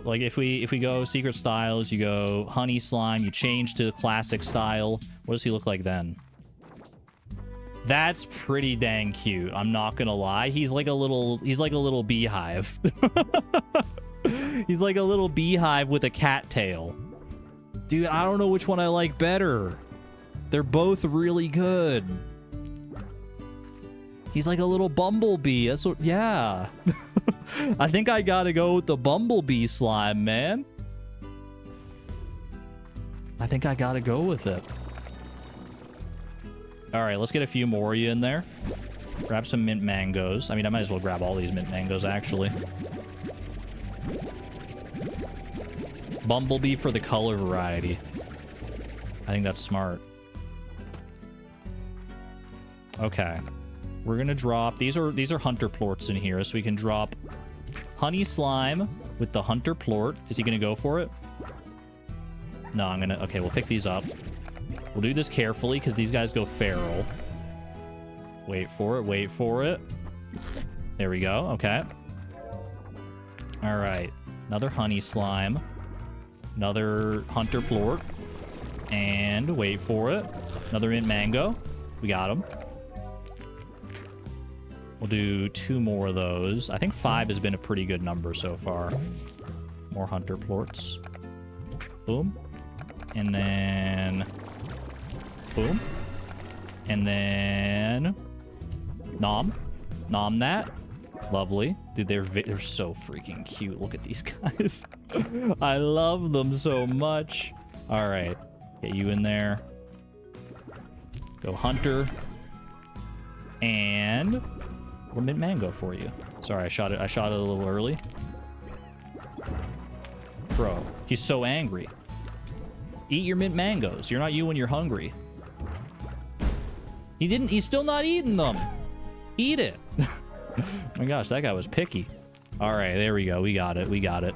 Like if we go secret styles, you go honey slime, you change to classic style. What does he look like then? That's pretty dang cute. I'm not gonna lie. He's like a little beehive. He's like a little beehive with a cat tail. Dude, I don't know which one I like better. They're both really good. He's like a little bumblebee. That's what, yeah. I think I gotta go with the bumblebee slime, man. I think I gotta go with it. All right, let's get a few more of you in there. Grab some mint mangoes. I mean, I might as well grab all these mint mangoes, actually. Bumblebee for the color variety. I think that's smart. Okay. We're gonna drop... These are hunter plorts in here, so we can drop honey slime with the hunter plort. Is he gonna go for it? No, I'm gonna... Okay, we'll pick these up. We'll do this carefully, because these guys go feral. Wait for it, wait for it. There we go, okay. Alright. Another honey slime. Another hunter plort. And wait for it. Another mint mango. We got them. We'll do 2 more of those. I think 5 has been a pretty good number so far. More hunter plorts. Boom. And then... Boom. And then... Nom. Nom that. Lovely. Dude, they're so freaking cute. Look at these guys. I love them so much. All right. Get you in there. Go hunter. And... We'll mint mango for you. Sorry, I shot it a little early. Bro, he's so angry. Eat your mint mangoes. You're not you when you're hungry. He's still not eating them. Eat it. Oh my gosh, that guy was picky. All right, there we go. We got it. We got it.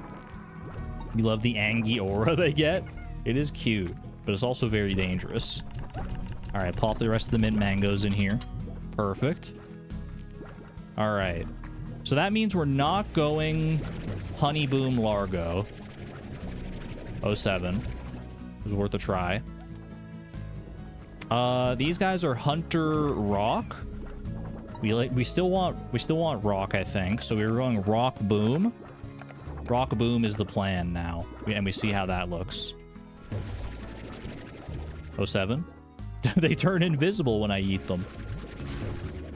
You love the Angie aura they get? It is cute, but it's also very dangerous. All right, pop the rest of the mint mangoes in here. Perfect. All right. So that means we're not going Honey Boom Largo. 07. It was worth a try. These guys are Hunter Rock. We still want Rock, I think. So we were going Rock Boom. Rock Boom is the plan now. And we see how that looks. 07. They turn invisible when I eat them.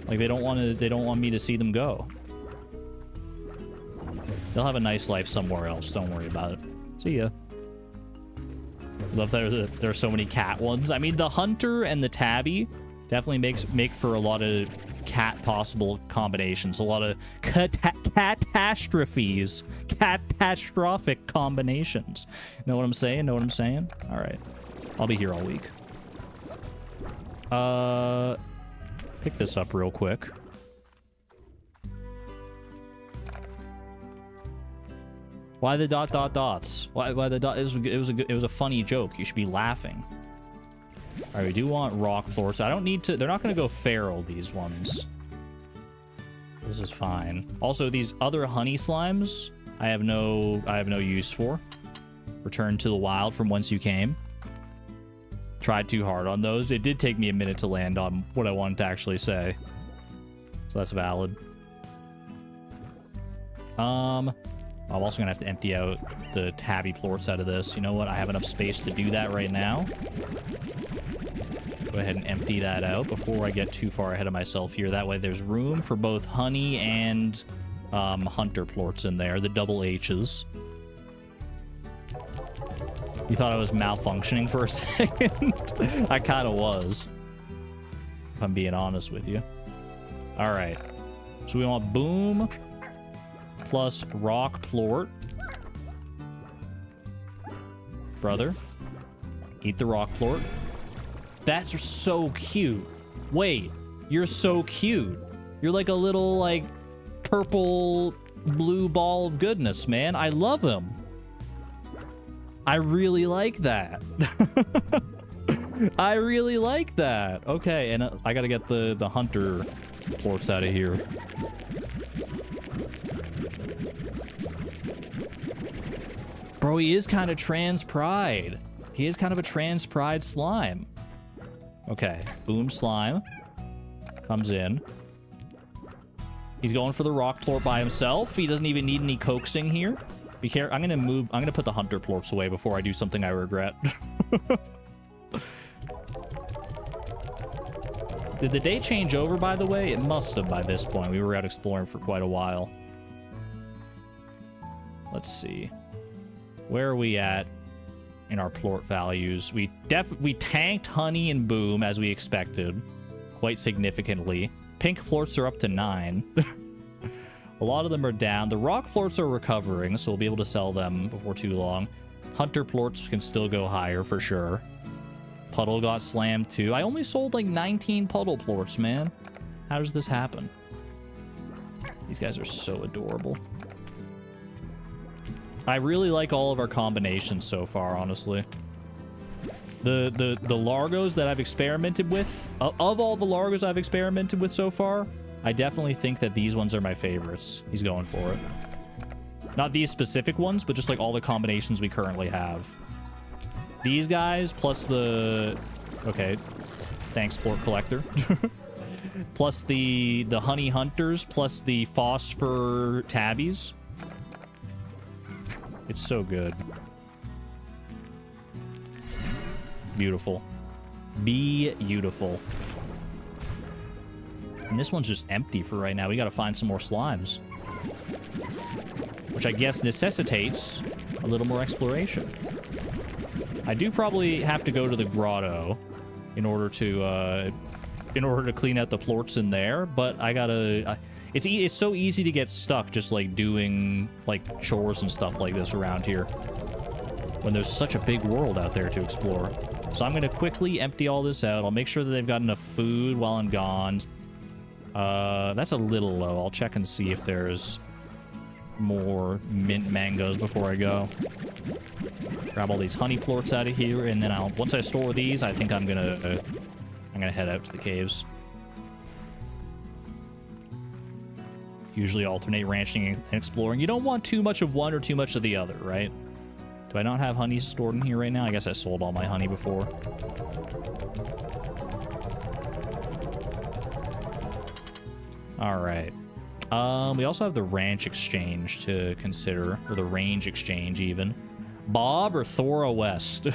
Like they don't want me to see them go. They'll have a nice life somewhere else. Don't worry about it. See ya. Love that there are so many cat ones. I mean, the hunter and the tabby definitely make for a lot of cat possible combinations. A lot of catastrophes. Catastrophic combinations. Know what I'm saying? Know what I'm saying? All right. I'll be here all week. Pick this up real quick. Why the dots? Why the dot? It was a funny joke. You should be laughing. All right, we do want rock plorts. I don't need to. They're not going to go feral. These ones. This is fine. Also, these other honey slimes, I have no use for. Return to the wild from whence you came. Tried too hard on those. It did take me a minute to land on what I wanted to actually say. So that's valid. I'm also gonna have to empty out the tabby plorts out of this. You know what? I have enough space to do that right now. Go ahead and empty that out before I get too far ahead of myself here. That way there's room for both honey and hunter plorts in there. The double H's. You thought I was malfunctioning for a second? I kind of was. If I'm being honest with you. All right. So we want boom plus rock plort. Brother. Eat the rock plort. That's so cute. Wait. You're so cute. You're like a little, like, purple blue ball of goodness, man. I love him. I really like that. I really like that. Okay, and I gotta get the hunter plorts out of here. Bro, he is kind of trans pride. He is kind of a trans pride slime. Okay, boom slime. Comes in. He's going for the rock plort by himself. He doesn't even need any coaxing here. Be careful. I'm gonna put the hunter plorts away before I do something I regret. Did the day change over, by the way? It must have by this point. We were out exploring for quite a while. Let's see. Where are we at in our plort values? We tanked honey and boom as we expected. Quite significantly. Pink plorts are up to 9. A lot of them are down. The rock plorts are recovering, so we'll be able to sell them before too long. Hunter plorts can still go higher for sure. Puddle got slammed too. I only sold like 19 puddle plorts, man. How does this happen? These guys are so adorable. I really like all of our combinations so far, honestly. The Largos that I've experimented with, of all the Largos I've experimented with so far, I definitely think that these ones are my favorites. He's going for it. Not these specific ones, but just like all the combinations we currently have. These guys, plus the... Okay. Thanks, Plort Collector. Plus the Honey Hunters, plus the Phosphor Tabbies. It's so good. Beautiful. Beautiful. And this one's just empty for right now. We gotta find some more slimes. Which I guess necessitates a little more exploration. I do probably have to go to the grotto in order to clean out the plorts in there, but I gotta... It's so easy to get stuck just like doing like chores and stuff like this around here when there's such a big world out there to explore. So I'm gonna quickly empty all this out. I'll make sure that they've got enough food while I'm gone. That's a little low. I'll check and see if there's more mint mangoes before I go. Grab all these honey plorts out of here, and then once I store these, I think I'm gonna head out to the caves. Usually alternate ranching and exploring. You don't want too much of one or too much of the other, right? Do I not have honey stored in here right now? I guess I sold all my honey before. All right. We also have the ranch exchange to consider, or the range exchange even. Bob or Thora West?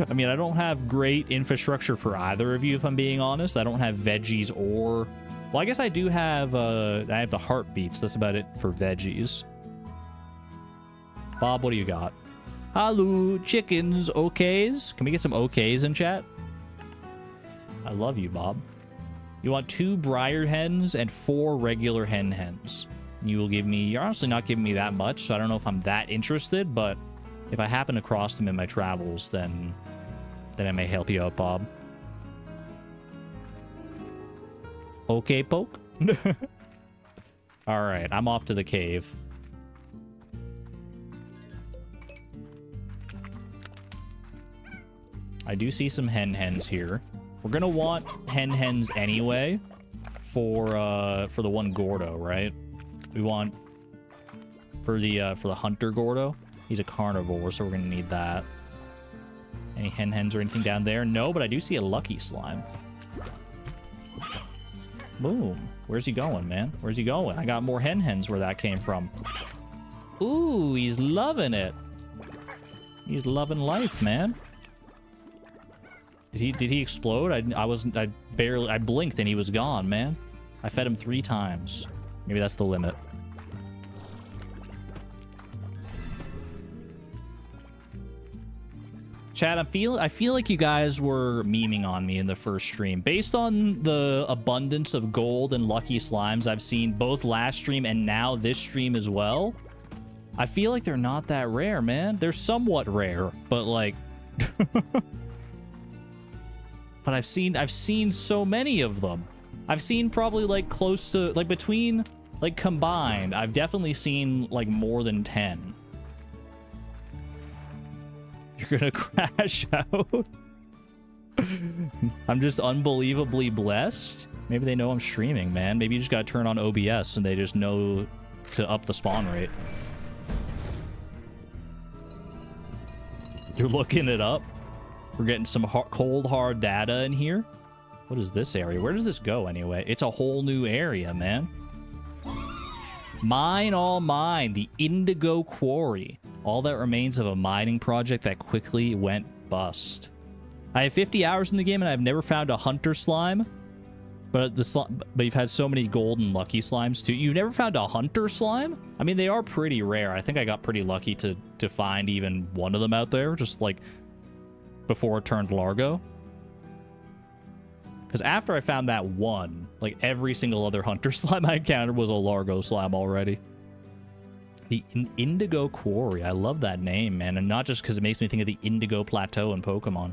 I mean, I don't have great infrastructure for either of you, if I'm being honest. I don't have veggies or... Well, I guess I do have, I have the heartbeats. That's about it for veggies. Bob, what do you got? Hello, chickens, okays? Can we get some okays in chat? I love you, Bob. You want 2 briar hens and 4 regular hens. You will give me... You're honestly not giving me that much, so I don't know if I'm that interested, but if I happen across them in my travels, then I may help you out, Bob. Okay, poke? Alright, I'm off to the cave. I do see some hens here. We're gonna want hens anyway for the one Gordo, right? We want for the hunter Gordo. He's a carnivore, so we're gonna need that. Any hens or anything down there? No, but I do see a lucky slime. Boom. Where's he going, man? Where's he going? I got more hens where that came from. Ooh, he's loving it. He's loving life, man. Did he explode? I blinked and he was gone, man. I fed him 3 times. Maybe that's the limit. Chat, I feel like you guys were memeing on me in the first stream. Based on the abundance of gold and lucky slimes I've seen both last stream and now this stream as well, I feel like they're not that rare, man. They're somewhat rare, but like... But I've seen so many of them. I've seen probably like close to, like between, like combined, I've definitely seen like more than 10. You're gonna crash out? I'm just unbelievably blessed. Maybe they know I'm streaming, man. Maybe you just gotta turn on OBS and they just know to up the spawn rate. You're looking it up? We're getting some cold, hard data in here. What is this area? Where does this go anyway? It's a whole new area, man. Mine, all mine. The Indigo Quarry. All that remains of a mining project that quickly went bust. I have 50 hours in the game and I've never found a hunter slime. But you've had so many gold and lucky slimes too. You've never found a hunter slime? I mean, they are pretty rare. I think I got pretty lucky to find even one of them out there, just like before it turned Largo. Because after I found that one, like every single other hunter slime I encountered was a Largo slime already. The Indigo Quarry. I love that name, man. And not just because it makes me think of the Indigo Plateau in Pokemon.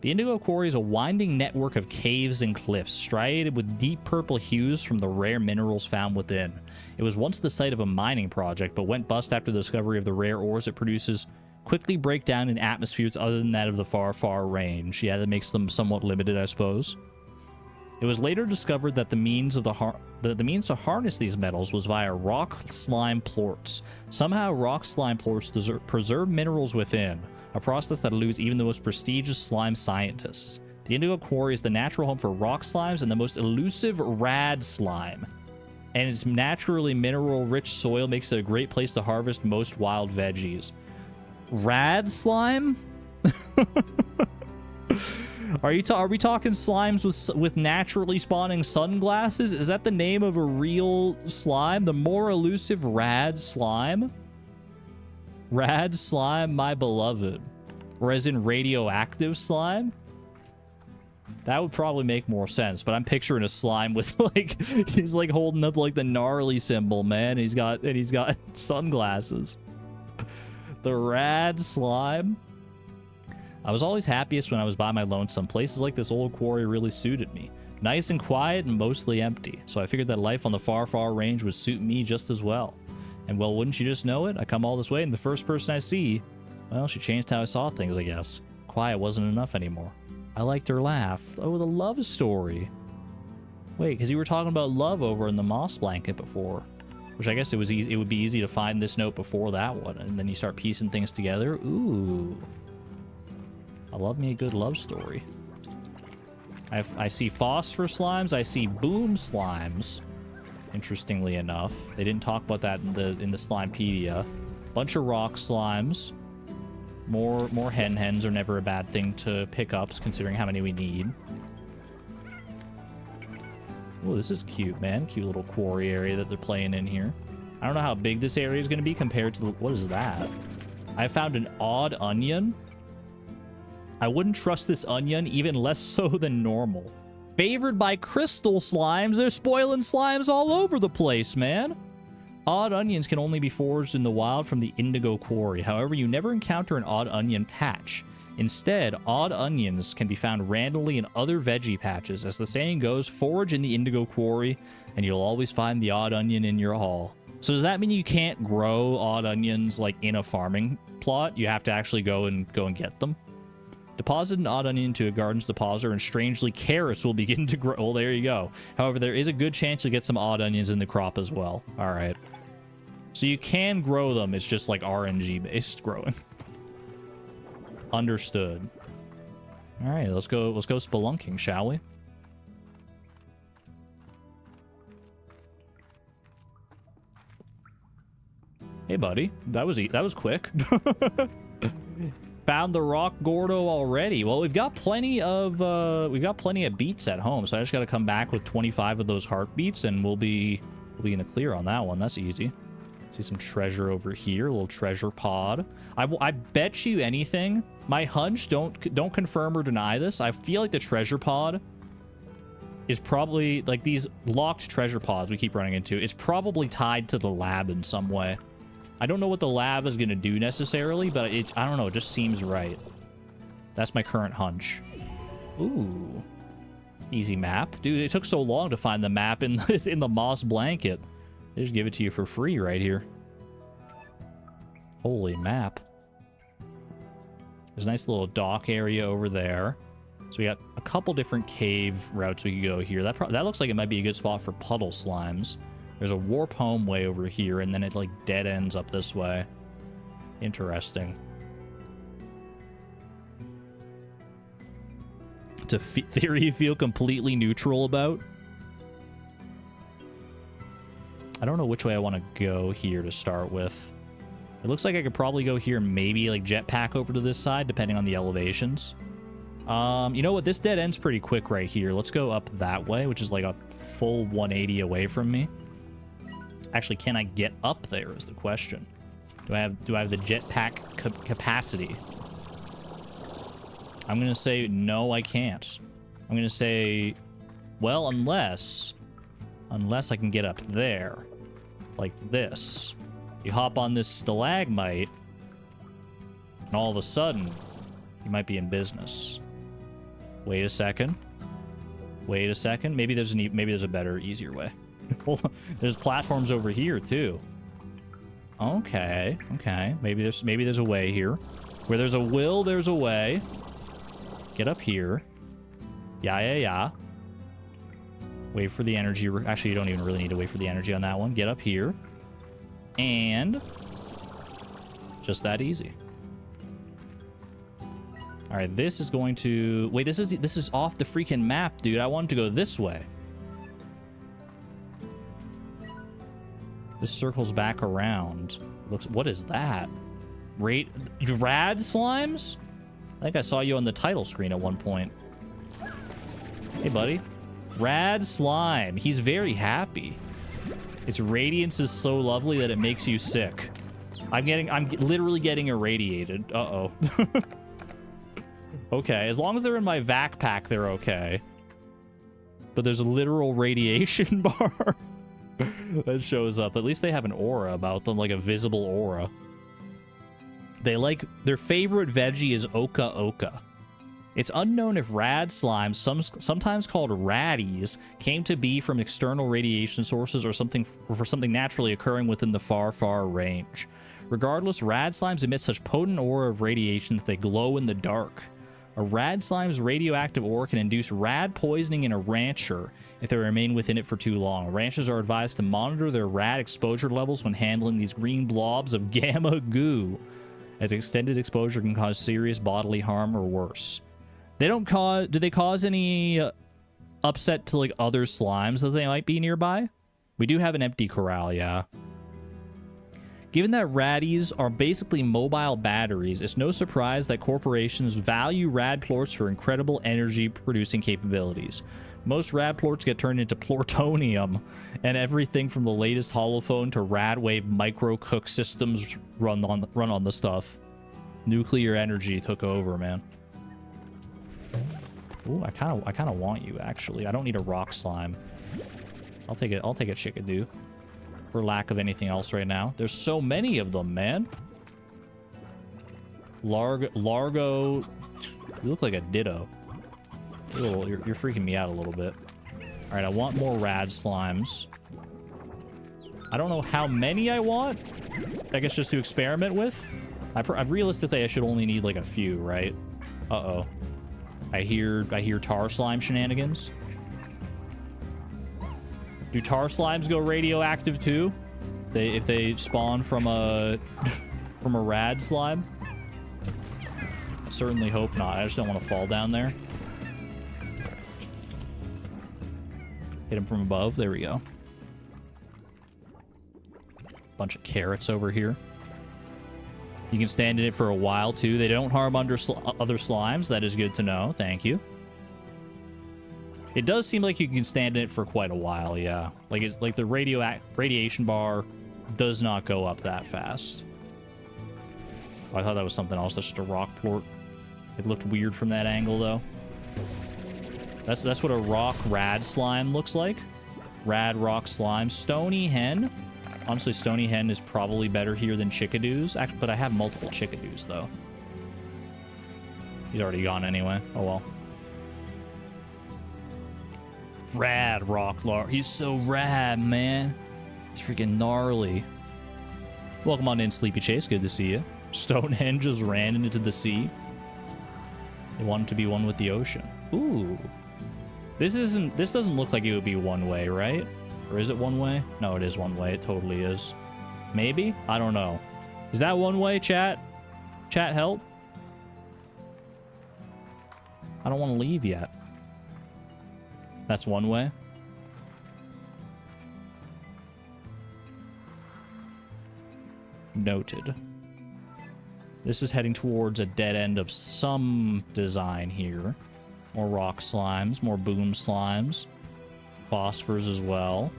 The Indigo Quarry is a winding network of caves and cliffs, striated with deep purple hues from the rare minerals found within. It was once the site of a mining project, but went bust after the discovery of the rare ores it produces quickly break down in atmospheres other than that of the far, far range. Yeah, that makes them somewhat limited, I suppose. It was later discovered that the means to harness these metals was via rock slime plorts. Somehow, rock slime plorts preserve minerals within, a process that eludes even the most prestigious slime scientists. The Indigo Quarry is the natural home for rock slimes and the most elusive rad slime. And its naturally mineral-rich soil makes it a great place to harvest most wild veggies. Rad slime? Are we talking slimes with naturally spawning sunglasses? Is that the name of a real slime? The more elusive rad slime? Rad slime, my beloved. Or as in radioactive slime? That would probably make more sense, but I'm picturing a slime with like he's like holding up like the gnarly symbol, man. He's got sunglasses. The rad slime. I was always happiest when I was by my lonesome. Places like this old quarry really suited me. Nice and quiet and mostly empty. So I figured that life on the far, far range would suit me just as well. And well, wouldn't you just know it? I come all this way and the first person I see, well, she changed how I saw things, I guess. Quiet wasn't enough anymore. I liked her laugh. Oh, the love story. Wait, because you were talking about love over in the moss blanket before. Which I guess it was easy. It would be easy to find this note before that one. And then you start piecing things together. Ooh. I love me a good love story. I see phosphor slimes. I see boom slimes. Interestingly enough, they didn't talk about that in the Slimepedia. Bunch of rock slimes. More hens are never a bad thing to pick up, considering how many we need. Oh, this is cute, man. Cute little quarry area that they're playing in here. I don't know how big this area is going to be compared to the... What is that? I found an odd onion. I wouldn't trust this onion, even less so than normal. Favored by crystal slimes. They're spoiling slimes all over the place, man. Odd onions can only be foraged in the wild from the Indigo Quarry. However, you never encounter an odd onion patch. Instead, odd onions can be found randomly in other veggie patches. As the saying goes, forage in the Indigo Quarry, and you'll always find the odd onion in your haul. So does that mean you can't grow odd onions like in a farming plot? You have to actually go and get them? Deposit an odd onion to a garden's depositor, and strangely, carrots will begin to grow. Well, there you go. However, there is a good chance you'll get some odd onions in the crop as well. All right. So you can grow them. It's just like RNG-based growing. Understood. All right, let's go spelunking, shall we? Hey, buddy. That was quick. Found the rock gordo already. Well, we've got plenty of beats at home, so I just got to come back with 25 of those heartbeats, and we'll be in the clear on that one. That's easy. See some treasure over here, a little treasure pod. I bet you anything. My hunch, don't confirm or deny this. I feel like the treasure pod is probably like these locked treasure pods we keep running into. It's probably tied to the lab in some way. I don't know what the lab is going to do necessarily, but I don't know. It just seems right. That's my current hunch. Ooh. Easy map. Dude, it took so long to find the map in the moss blanket. They just give it to you for free right here. Holy map. There's a nice little dock area over there. So we got a couple different cave routes we could go here. That looks like it might be a good spot for puddle slimes. There's a warp home way over here, and then it like dead ends up this way. Interesting. to theory you feel completely neutral about. I don't know which way I want to go here to start with. It looks like I could probably go here and maybe like jetpack over to this side, depending on the elevations. You know what? This dead end's pretty quick right here. Let's go up that way, which is like a full 180 away from me. Actually, can I get up there is the question. Do I have the jetpack capacity? I'm going to say no, I can't. I'm going to say, well, unless I can get up there like this. You hop on this stalagmite and all of a sudden you might be in business. Wait a second. Wait a second. Maybe there's a better, easier way. There's platforms over here too. Okay. Maybe there's a way here. Where there's a will, there's a way. Get up here. Yeah. Wait for the energy. Actually, you don't even really need to wait for the energy on that one. Get up here. And just that easy. All right, this is going to... Wait, this is off the freaking map, dude. I wanted to go this way. This circles back around. Looks... What is that? Rad slimes? I think I saw you on the title screen at one point. Hey, buddy. Rad slime. He's very happy. Its radiance is so lovely that it makes you sick. I'm literally getting irradiated. Uh-oh. Okay, as long as they're in my vac pack, they're okay. But there's a literal radiation bar that shows up. At least they have an aura about them, like a visible aura. They like... Their favorite veggie is oka oka. It's unknown if rad slimes, sometimes called raddies, came to be from external radiation sources or something naturally occurring within the far range. Regardless, rad slimes emit such potent aura of radiation that they glow in the dark. A rad slime's radioactive aura can induce rad poisoning in a rancher if they remain within it for too long. Ranchers are advised to monitor their rad exposure levels when handling these green blobs of gamma goo, as extended exposure can cause serious bodily harm or worse. They don't cause... Do they cause any upset to, like, other slimes that they might be nearby? We do have an empty corral, yeah. Given that raddies are basically mobile batteries, it's no surprise that corporations value rad plorts for incredible energy-producing capabilities. Most rad plorts get turned into plutonium, and everything from the latest holophone to rad-wave micro-cook systems run on the stuff. Nuclear energy took over, man. Ooh, I kind of want you, actually. I don't need a rock slime. I'll take a chickadoo. For lack of anything else right now. There's so many of them, man. Largo. You look like a ditto. You're freaking me out a little bit. All right, I want more rad slimes. I don't know how many I want. I guess just to experiment with. Realistically, I should only need like a few, right? Uh-oh. I hear tar slime shenanigans. Do tar slimes go radioactive too? If they spawn from a rad slime? I certainly hope not. I just don't want to fall down there. Hit him from above. There we go. Bunch of carrots over here. You can stand in it for a while too. They don't harm other slimes. That is good to know. Thank you. It does seem like you can stand in it for quite a while, yeah. Like it's like the radiation bar does not go up that fast. Oh, I thought that was something else. That's just a rock plort. It looked weird from that angle though. That's what a rock rad slime looks like. Rad rock slime. Stony hen. Honestly, stony hen is probably better here than chickadoos. Actually, but I have multiple chickadoos though. He's already gone anyway. Oh well. Rad rock lord. He's so rad, man. It's freaking gnarly. Welcome on in, Sleepy Chase. Good to see you. Stonehenge just ran into the sea. They wanted to be one with the ocean. Ooh. This doesn't look like it would be one way, right? Or is it one way? No, it is one way. It totally is. Maybe? I don't know. Is that one way, chat? Chat, help? I don't want to leave yet. That's one way. Noted. This is heading towards a dead end of some design here. More rock slimes, more boom slimes. Phosphors as well.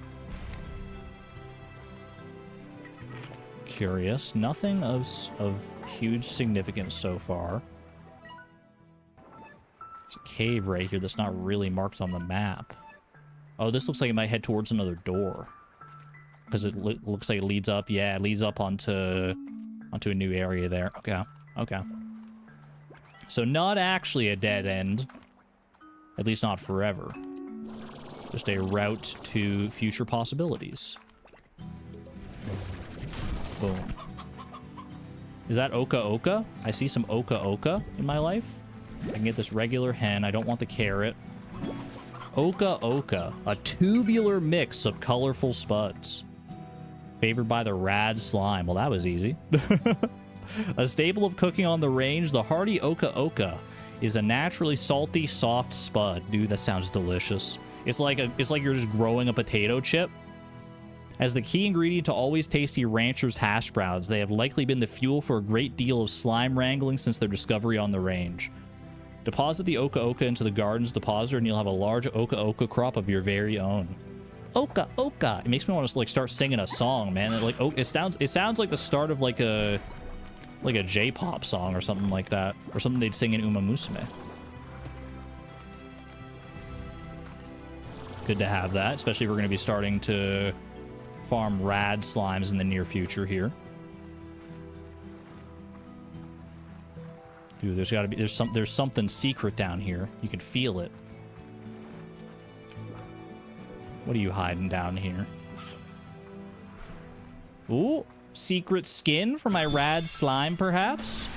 Curious. Nothing of huge significance so far. There's a cave right here that's not really marked on the map. Oh, this looks like it might head towards another door. Because it looks like it leads up. Yeah, it leads up onto a new area there. Okay, okay. So not actually a dead end. At least not forever. Just a route to future possibilities. Boom. Is that Oka Oka? I see some Oka Oka in my life. I can get this regular hen. I don't want the carrot. Oka Oka. A tubular mix of colorful spuds. Favored by the rad slime. Well, that was easy. A staple of cooking on the range, the hearty Oka Oka is a naturally salty, soft spud. Dude, that sounds delicious. It's like you're just growing a potato chip. As the key ingredient to always tasty ranchers' hash browns, they have likely been the fuel for a great deal of slime wrangling since their discovery on the range. Deposit the Oka Oka into the garden's depositor and you'll have a large Oka Oka crop of your very own. Oka Oka. It makes me want to like start singing a song, man. It sounds like the start of like a J-pop song or something like that, or something they'd sing in Uma Musume. Good to have that, especially if we're going to be starting to farm rad slimes in the near future here. Dude, there's something secret down here. You can feel it. What are you hiding down here? Ooh, secret skin for my rad slime, perhaps?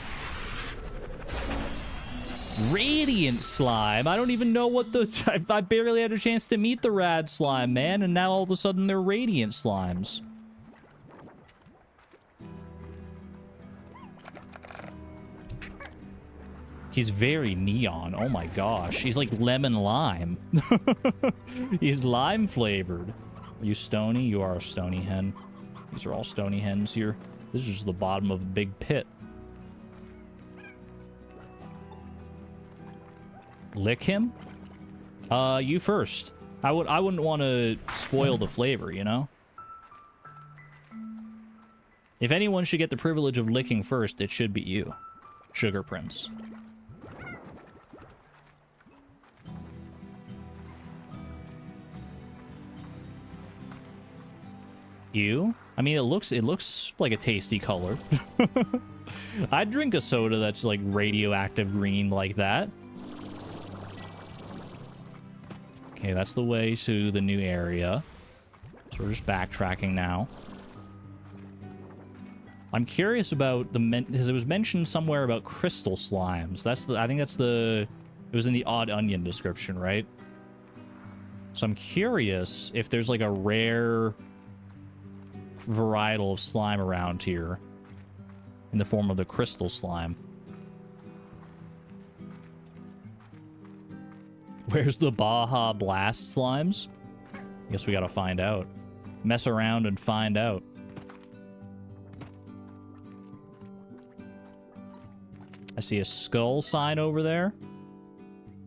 Radiant slime. I don't even know what the... I barely had a chance to meet the rad slime, man, and now all of a sudden they're radiant slimes. He's very neon. Oh my gosh. He's like lemon lime. He's lime flavored. Are you stony? You are a stony hen. These are all stony hens here. This is just the bottom of a big pit. Lick him? You first. I wouldn't want to spoil the flavor, you know? If anyone should get the privilege of licking first, it should be you. Sugar Prince. You? I mean, it looks like a tasty color. I'd drink a soda that's like radioactive green like that. Okay, that's the way to the new area. So we're just backtracking now. I'm curious about because it was mentioned somewhere about crystal slimes. I think that's it was in the Odd Onion description, right? So I'm curious if there's like a rare varietal of slime around here in the form of the crystal slime. Where's the Baja Blast slimes? I guess we gotta find out. Mess around and find out. I see a skull sign over there.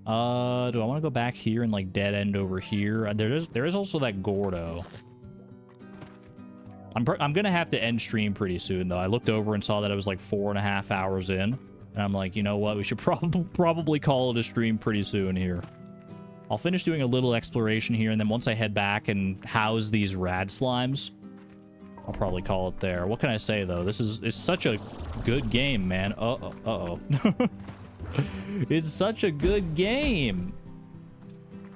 Do I want to go back here and like dead end over here? There is also that Gordo. I'm gonna have to end stream pretty soon though. I looked over and saw that it was like 4.5 hours in, and I'm like, you know what? We should probably call it a stream pretty soon here. I'll finish doing a little exploration here, and then once I head back and house these rad slimes, I'll probably call it there. What can I say though? It's such a good game, man. Uh-oh. It's such a good game.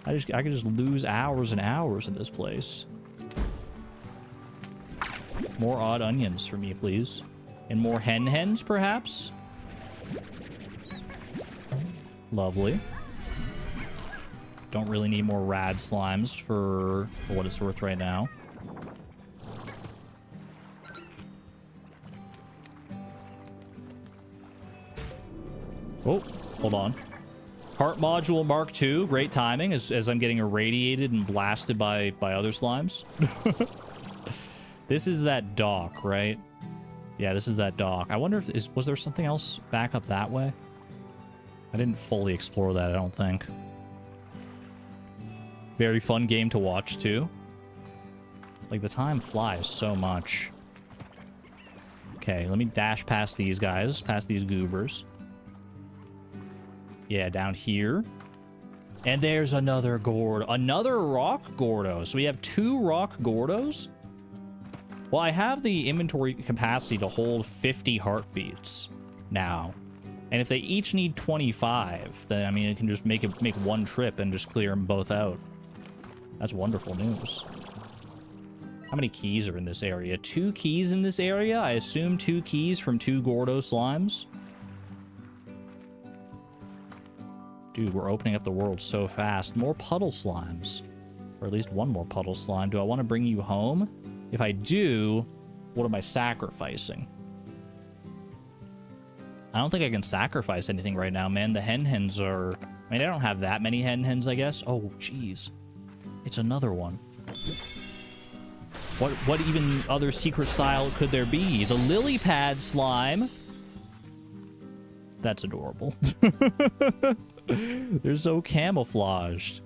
I could just lose hours and hours in this place. More odd onions for me, please. And more hens, perhaps? Lovely. Don't really need more rad slimes for what it's worth right now. Oh, hold on. Heart module Mark II. Great timing as I'm getting irradiated and blasted by other slimes. This is that dock, right? Yeah, this is that dock. I wonder if was there something else back up that way? I didn't fully explore that, I don't think. Very fun game to watch, too. Like, the time flies so much. Okay, let me dash past these guys, past these goobers. Yeah, down here. And there's another rock Gordo. So we have 2 rock Gordos? Well, I have the inventory capacity to hold 50 heartbeats now. And if they each need 25, then, I mean, it can just make one trip and just clear them both out. That's wonderful news. How many keys are in this area? 2 keys in this area? I assume 2 keys from 2 Gordo slimes. Dude, we're opening up the world so fast. More puddle slimes. Or at least one more puddle slime. Do I want to bring you home? If I do, what am I sacrificing? I don't think I can sacrifice anything right now, man. The hen-hens are... I mean, I don't have that many hen-hens, I guess. Oh, jeez. It's another one. What even other secret style could there be? The lily pad slime. That's adorable. They're so camouflaged.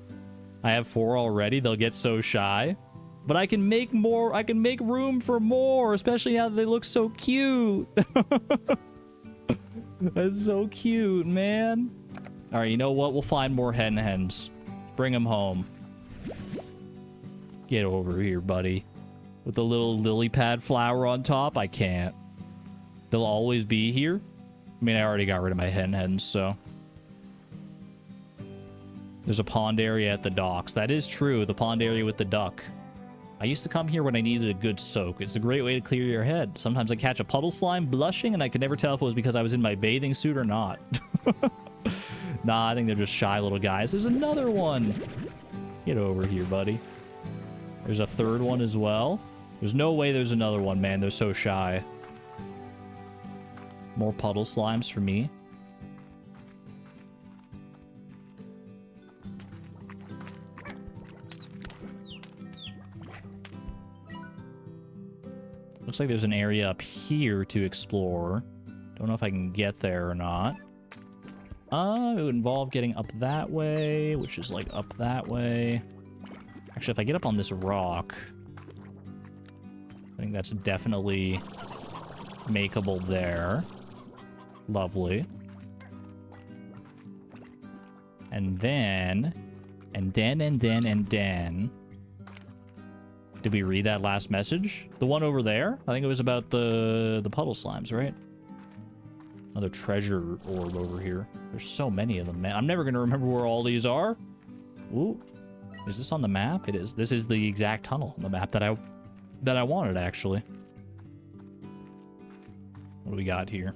I have 4 already. They'll get so shy. But I can make more. I can make room for more, especially now that they look so cute. That's so cute, man. All right, you know what? We'll find more hen-hens. Bring them home. Get over here, buddy. With the little lily pad flower on top, I can't. They'll always be here. I mean, I already got rid of my hen-hens, so... There's a pond area at the docks. That is true, the pond area with the duck. I used to come here when I needed a good soak. It's a great way to clear your head. Sometimes I catch a puddle slime blushing, and I could never tell if it was because I was in my bathing suit or not. Nah, I think they're just shy little guys. There's another one. Get over here, buddy. There's a 3rd one as well. There's no way there's another one, man. They're so shy. More puddle slimes for me. Looks like there's an area up here to explore. Don't know if I can get there or not. It would involve getting up that way, which is like up that way. Actually, if I get up on this rock, I think that's definitely makeable there. Lovely. And then... Did we read that last message? The one over there? I think it was about the puddle slimes, right? Another treasure orb over here. There's so many of them, man. I'm never going to remember where all these are. Ooh. Is this on the map? It is. This is the exact tunnel on the map that I wanted, actually. What do we got here?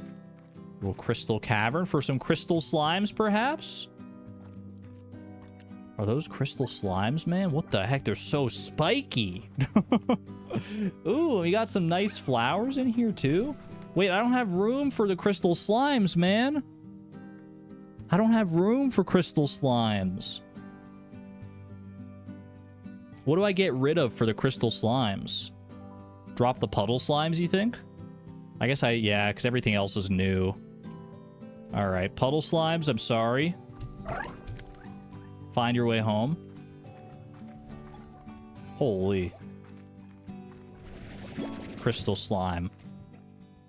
A little crystal cavern for some crystal slimes, perhaps? Are those crystal slimes, man? What the heck? They're so spiky. Ooh, we got some nice flowers in here, too. Wait, I don't have room for the crystal slimes, man. I don't have room for crystal slimes. What do I get rid of for the crystal slimes? Drop the puddle slimes, you think? I guess yeah, because everything else is new. All right, puddle slimes, I'm sorry. Find your way home. Holy. Crystal slime.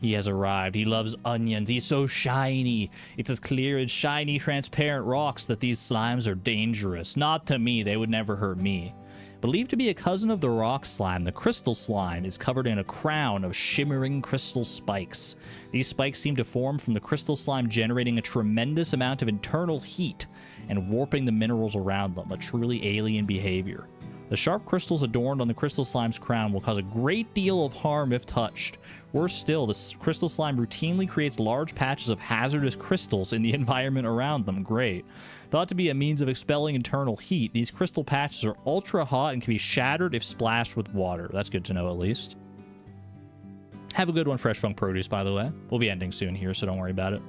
He has arrived. He loves onions. He's so shiny. It's as clear as shiny, transparent rocks that these slimes are dangerous. Not to me. They would never hurt me. Believed to be a cousin of the rock slime, the crystal slime is covered in a crown of shimmering crystal spikes. These spikes seem to form from the crystal slime, generating a tremendous amount of internal heat and warping the minerals around them, a truly alien behavior. The sharp crystals adorned on the crystal slime's crown will cause a great deal of harm if touched. Worse still, the crystal slime routinely creates large patches of hazardous crystals in the environment around them. Great. Thought to be a means of expelling internal heat, these crystal patches are ultra hot and can be shattered if splashed with water. That's good to know, at least. Have a good one, Fresh Funk Produce, by the way. We'll be ending soon here, so don't worry about it.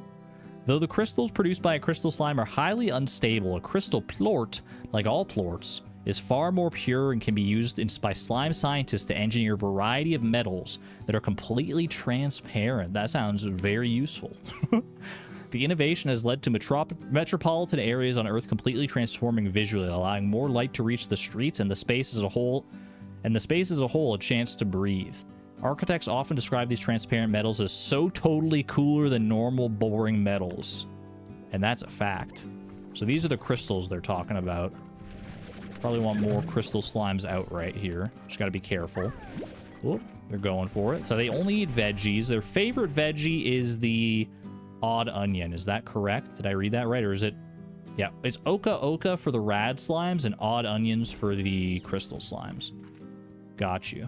Though the crystals produced by a crystal slime are highly unstable, a crystal plort, like all plorts, is far more pure and can be used by slime scientists to engineer a variety of metals that are completely transparent. That sounds very useful. The innovation has led to metropolitan areas on Earth completely transforming visually, allowing more light to reach the streets and the space as a whole, a chance to breathe. Architects often describe these transparent metals as so totally cooler than normal boring metals. And that's a fact. So these are the crystals they're talking about. Probably want more crystal slimes out right here. Just gotta be careful. Whoop, they're going for it. So they only eat veggies. Their favorite veggie is the odd onion. Is that correct? Did I read that right? Or is it... Yeah, it's oka oka for the rad slimes and odd onions for the crystal slimes. Got you.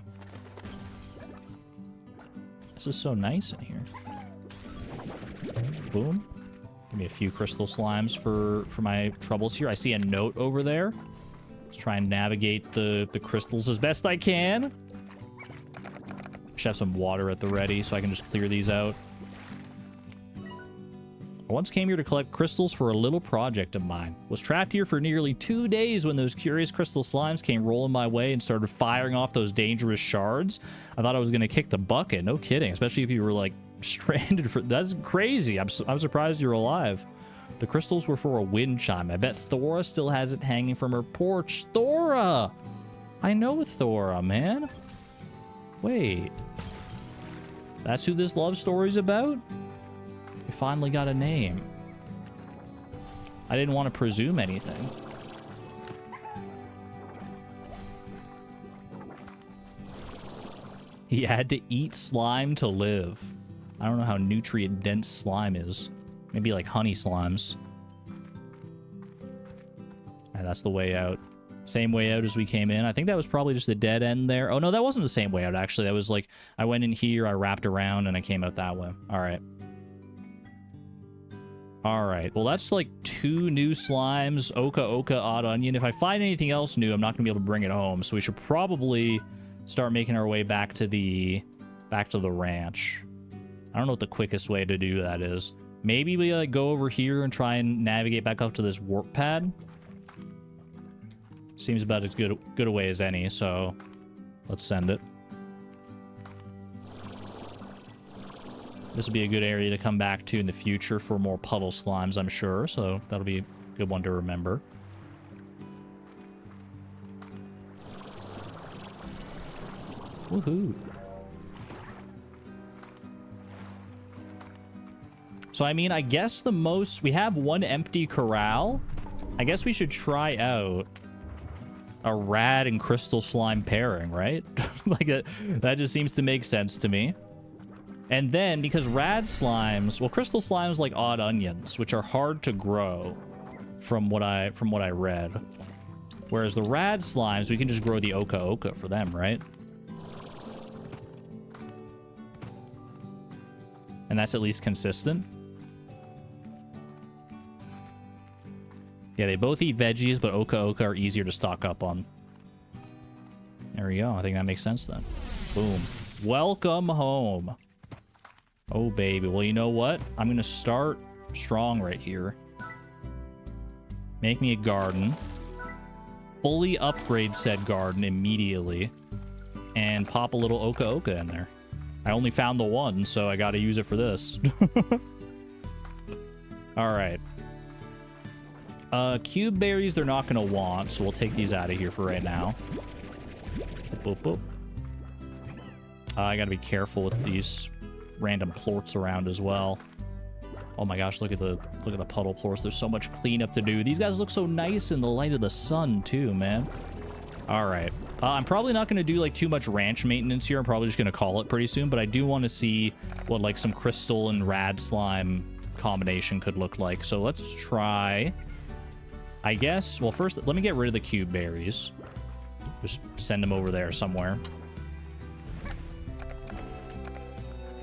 This is so nice in here. Boom. Give me a few crystal slimes for my troubles here. I see a note over there. Let's try and navigate the crystals as best I can. Should have some water at the ready so I can just clear these out. I once came here to collect crystals for a little project of mine. Was trapped here for nearly 2 days when those curious crystal slimes came rolling my way and started firing off those dangerous shards. I thought I was going to kick the bucket. No kidding. Especially if you were, like, stranded for... That's crazy. I'm surprised you're alive. The crystals were for a wind chime. I bet Thora still has it hanging from her porch. Thora! I know Thora, man. Wait. That's who this love story's about? We finally got a name. I didn't want to presume anything. He had to eat slime to live. I don't know how nutrient-dense slime is. Maybe like honey slimes. And that's the way out. Same way out as we came in. I think that was probably just the dead end there. Oh, no, that wasn't the same way out, actually. That was like, I went in here, I wrapped around, and I came out that way. All right. All right. Well, that's like 2 new slimes. Oka Oka, Odd Onion. If I find anything else new, I'm not going to be able to bring it home. So we should probably start making our way back to the ranch. I don't know what the quickest way to do that is. Maybe we like go over here and try and navigate back up to this warp pad. Seems about as good a way as any, so let's send it. This will be a good area to come back to in the future for more puddle slimes, I'm sure, so that'll be a good one to remember. Woohoo! So, I mean, I guess the most... We have 1 empty corral. I guess we should try out a rad and crystal slime pairing, right? Like, that just seems to make sense to me. And then, because rad slimes... Well, crystal slimes like odd onions, which are hard to grow from what I read. Whereas the rad slimes, we can just grow the oka oka for them, right? And that's at least consistent. Yeah, they both eat veggies, but oka oka are easier to stock up on. There we go. I think that makes sense then. Boom. Welcome home. Oh, baby. Well, you know what? I'm going to start strong right here. Make me a garden. Fully upgrade said garden immediately. And pop a little oka oka in there. I only found the 1, so I got to use it for this. All right. Cube berries they're not going to want, so we'll take these out of here for right now. Boop, boop, boop. I got to be careful with these random plorts around as well. Oh my gosh, look at the puddle plorts. There's so much cleanup to do. These guys look so nice in the light of the sun too, man. All right. I'm probably not going to do like too much ranch maintenance here. I'm probably just going to call it pretty soon, but I do want to see what like some crystal and rad slime combination could look like. So let's try, I guess. Well, first, let me get rid of the cube berries. Just send them over there somewhere.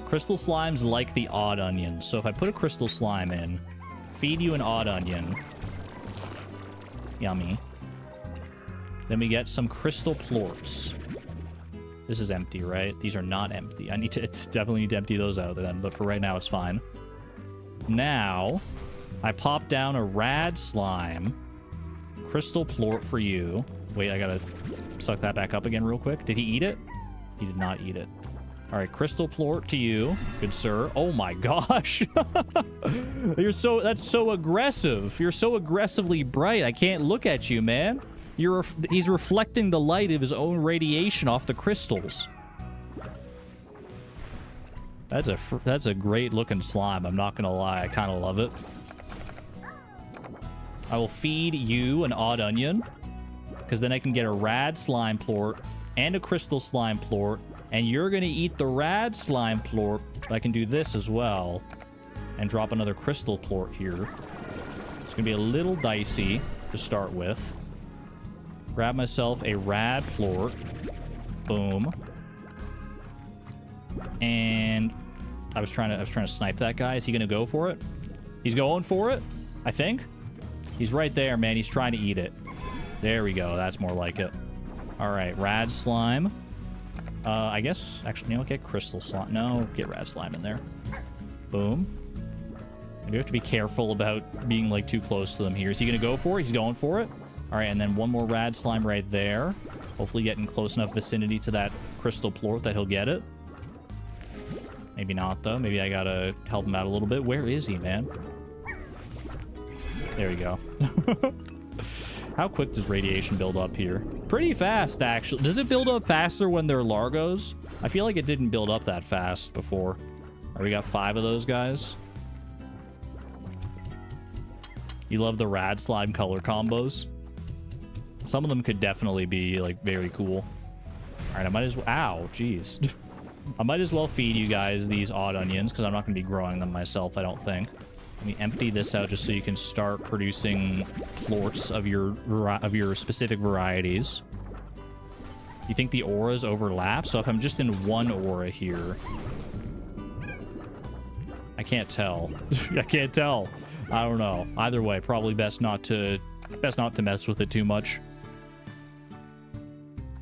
Crystal slimes like the odd onion. So if I put a crystal slime in, feed you an odd onion. Yummy. Then we get some crystal plorts. This is empty, right? These are not empty. I need to definitely need to empty those out then, but for right now it's fine. Now, I pop down a rad slime. Crystal plort for you. Wait, I gotta suck that back up again real quick. Did he eat it? He did not eat it. All right, crystal plort to you, good sir. Oh my gosh. That's so aggressive. You're so aggressively bright. I can't look at you, man. He's reflecting the light of his own radiation off the crystals. That's a great looking slime. I'm not gonna lie, I kind of love it. I will feed you an odd onion, because then I can get a rad slime plort and a crystal slime plort, and you're gonna eat the rad slime plort. I can do this as well and drop another crystal plort here. It's gonna be a little dicey to start with. Grab myself a rad plort. Boom. And I was trying to snipe that guy. Is he gonna go for it? He's going for it, I think. He's right there, man. He's trying to eat it. There we go. That's more like it. All right, rad slime. I guess actually, you know, get crystal slime. No, get rad slime in there. Boom. I do have to be careful about being like too close to them here. Is he gonna go for it? He's going for it. All right, and then one more rad slime right there. Hopefully getting close enough vicinity to that crystal plort that he'll get it. Maybe not, though. Maybe I gotta help him out a little bit. Where is he, man? There we go. How quick does radiation build up here? Pretty fast, actually. Does it build up faster when they're Largos? I feel like it didn't build up that fast before. All right, we got 5 of those guys. You love the rad slime color combos. Some of them could definitely be, like, very cool. All right, I might as well... Ow, jeez. I might as well feed you guys these odd onions, because I'm not going to be growing them myself, I don't think. Let me empty this out just so you can start producing plorts of your specific varieties. You think the auras overlap? So if I'm just in one aura here... I can't tell. I can't tell. I don't know. Either way, probably best not to mess with it too much.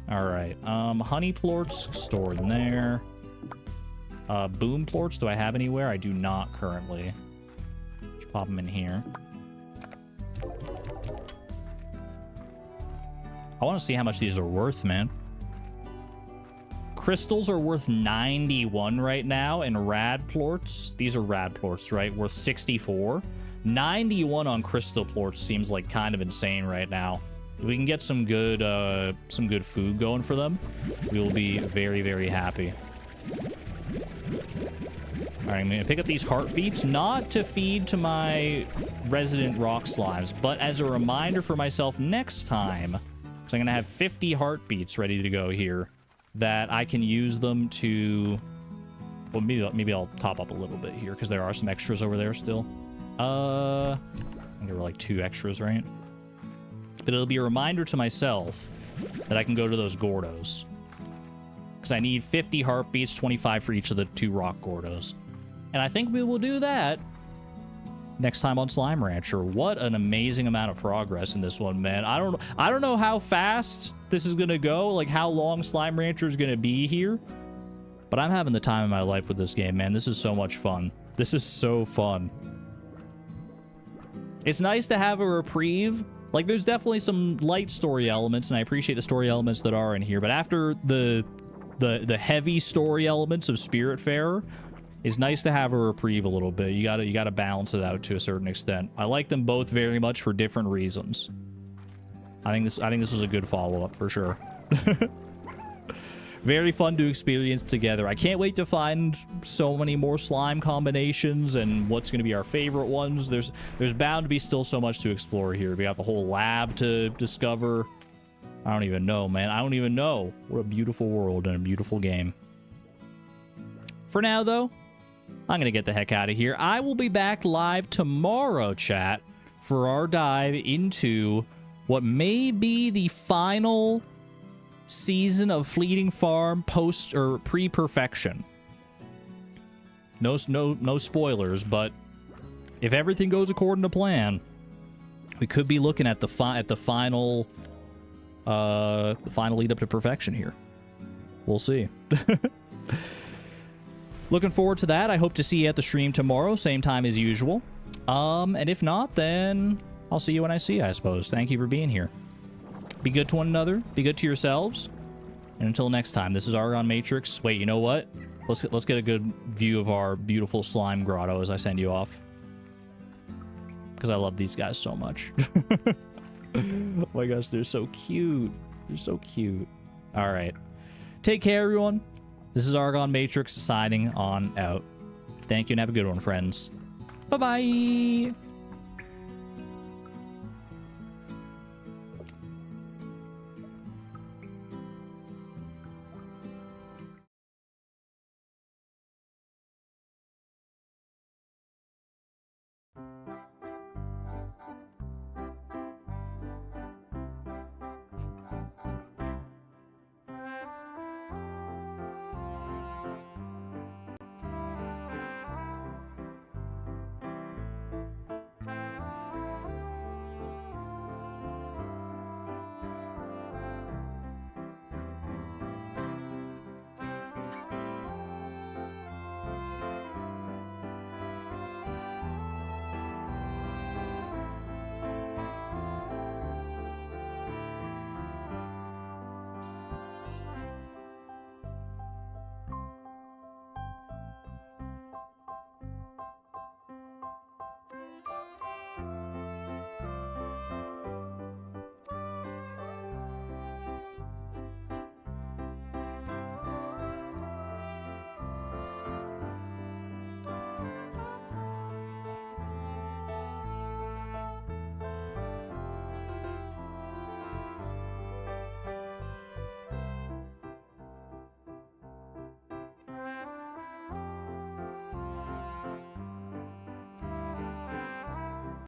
All right. Honey plorts stored in there. Boom plorts, do I have anywhere? I do not currently. Just pop them in here. I want to see how much these are worth, man. Crystals are worth 91 right now, and rad plorts, these are rad plorts, right? Worth 64. 91 on crystal plorts seems like kind of insane right now. If we can get some good food going for them, we will be very, very happy. All right, I'm gonna pick up these heartbeats, not to feed to my resident rock slimes, but as a reminder for myself next time, because I'm gonna have 50 heartbeats ready to go here, that I can use them to... Well, maybe I'll top up a little bit here, because there are some extras over there still. I think there were like 2 extras, right? But it'll be a reminder to myself that I can go to those Gordos. Because I need 50 heartbeats, 25 for each of the 2 rock Gordos. And I think we will do that next time on Slime Rancher. What an amazing amount of progress in this one, man. I don't know how fast this is gonna go, like how long Slime Rancher is gonna be here. But I'm having the time of my life with this game, man. This is so much fun. This is so fun. It's nice to have a reprieve. Like, there's definitely some light story elements, and I appreciate the story elements that are in here. But after the heavy story elements of Spiritfarer, it's nice to have a reprieve a little bit. You gotta balance it out to a certain extent. I like them both very much for different reasons. I think this was a good follow-up for sure. Very fun to experience together. I can't wait to find so many more slime combinations and what's going to be our favorite ones. There's bound to be still so much to explore here. We got the whole lab to discover. I don't even know, man. I don't even know. What a beautiful world and a beautiful game. For now, though, I'm going to get the heck out of here. I will be back live tomorrow, chat, for our dive into what may be the final season of Fleeting Farm post or pre-perfection. No spoilers, but if everything goes according to plan, we could be looking at the final lead up to perfection here. We'll see. looking forward to that. I hope to see you at the stream tomorrow, same time as usual. And if not, then I'll see you when I see you, I suppose. Thank you for being here. Be good to one another. Be good to yourselves. And until next time, this is Argon Matrix. Wait, you know what? Let's get a good view of our beautiful slime grotto as I send you off. Because I love these guys so much. Oh my gosh, they're so cute. They're so cute. All right. Take care, everyone. This is Argon Matrix signing on out. Thank you and have a good one, friends. Bye-bye.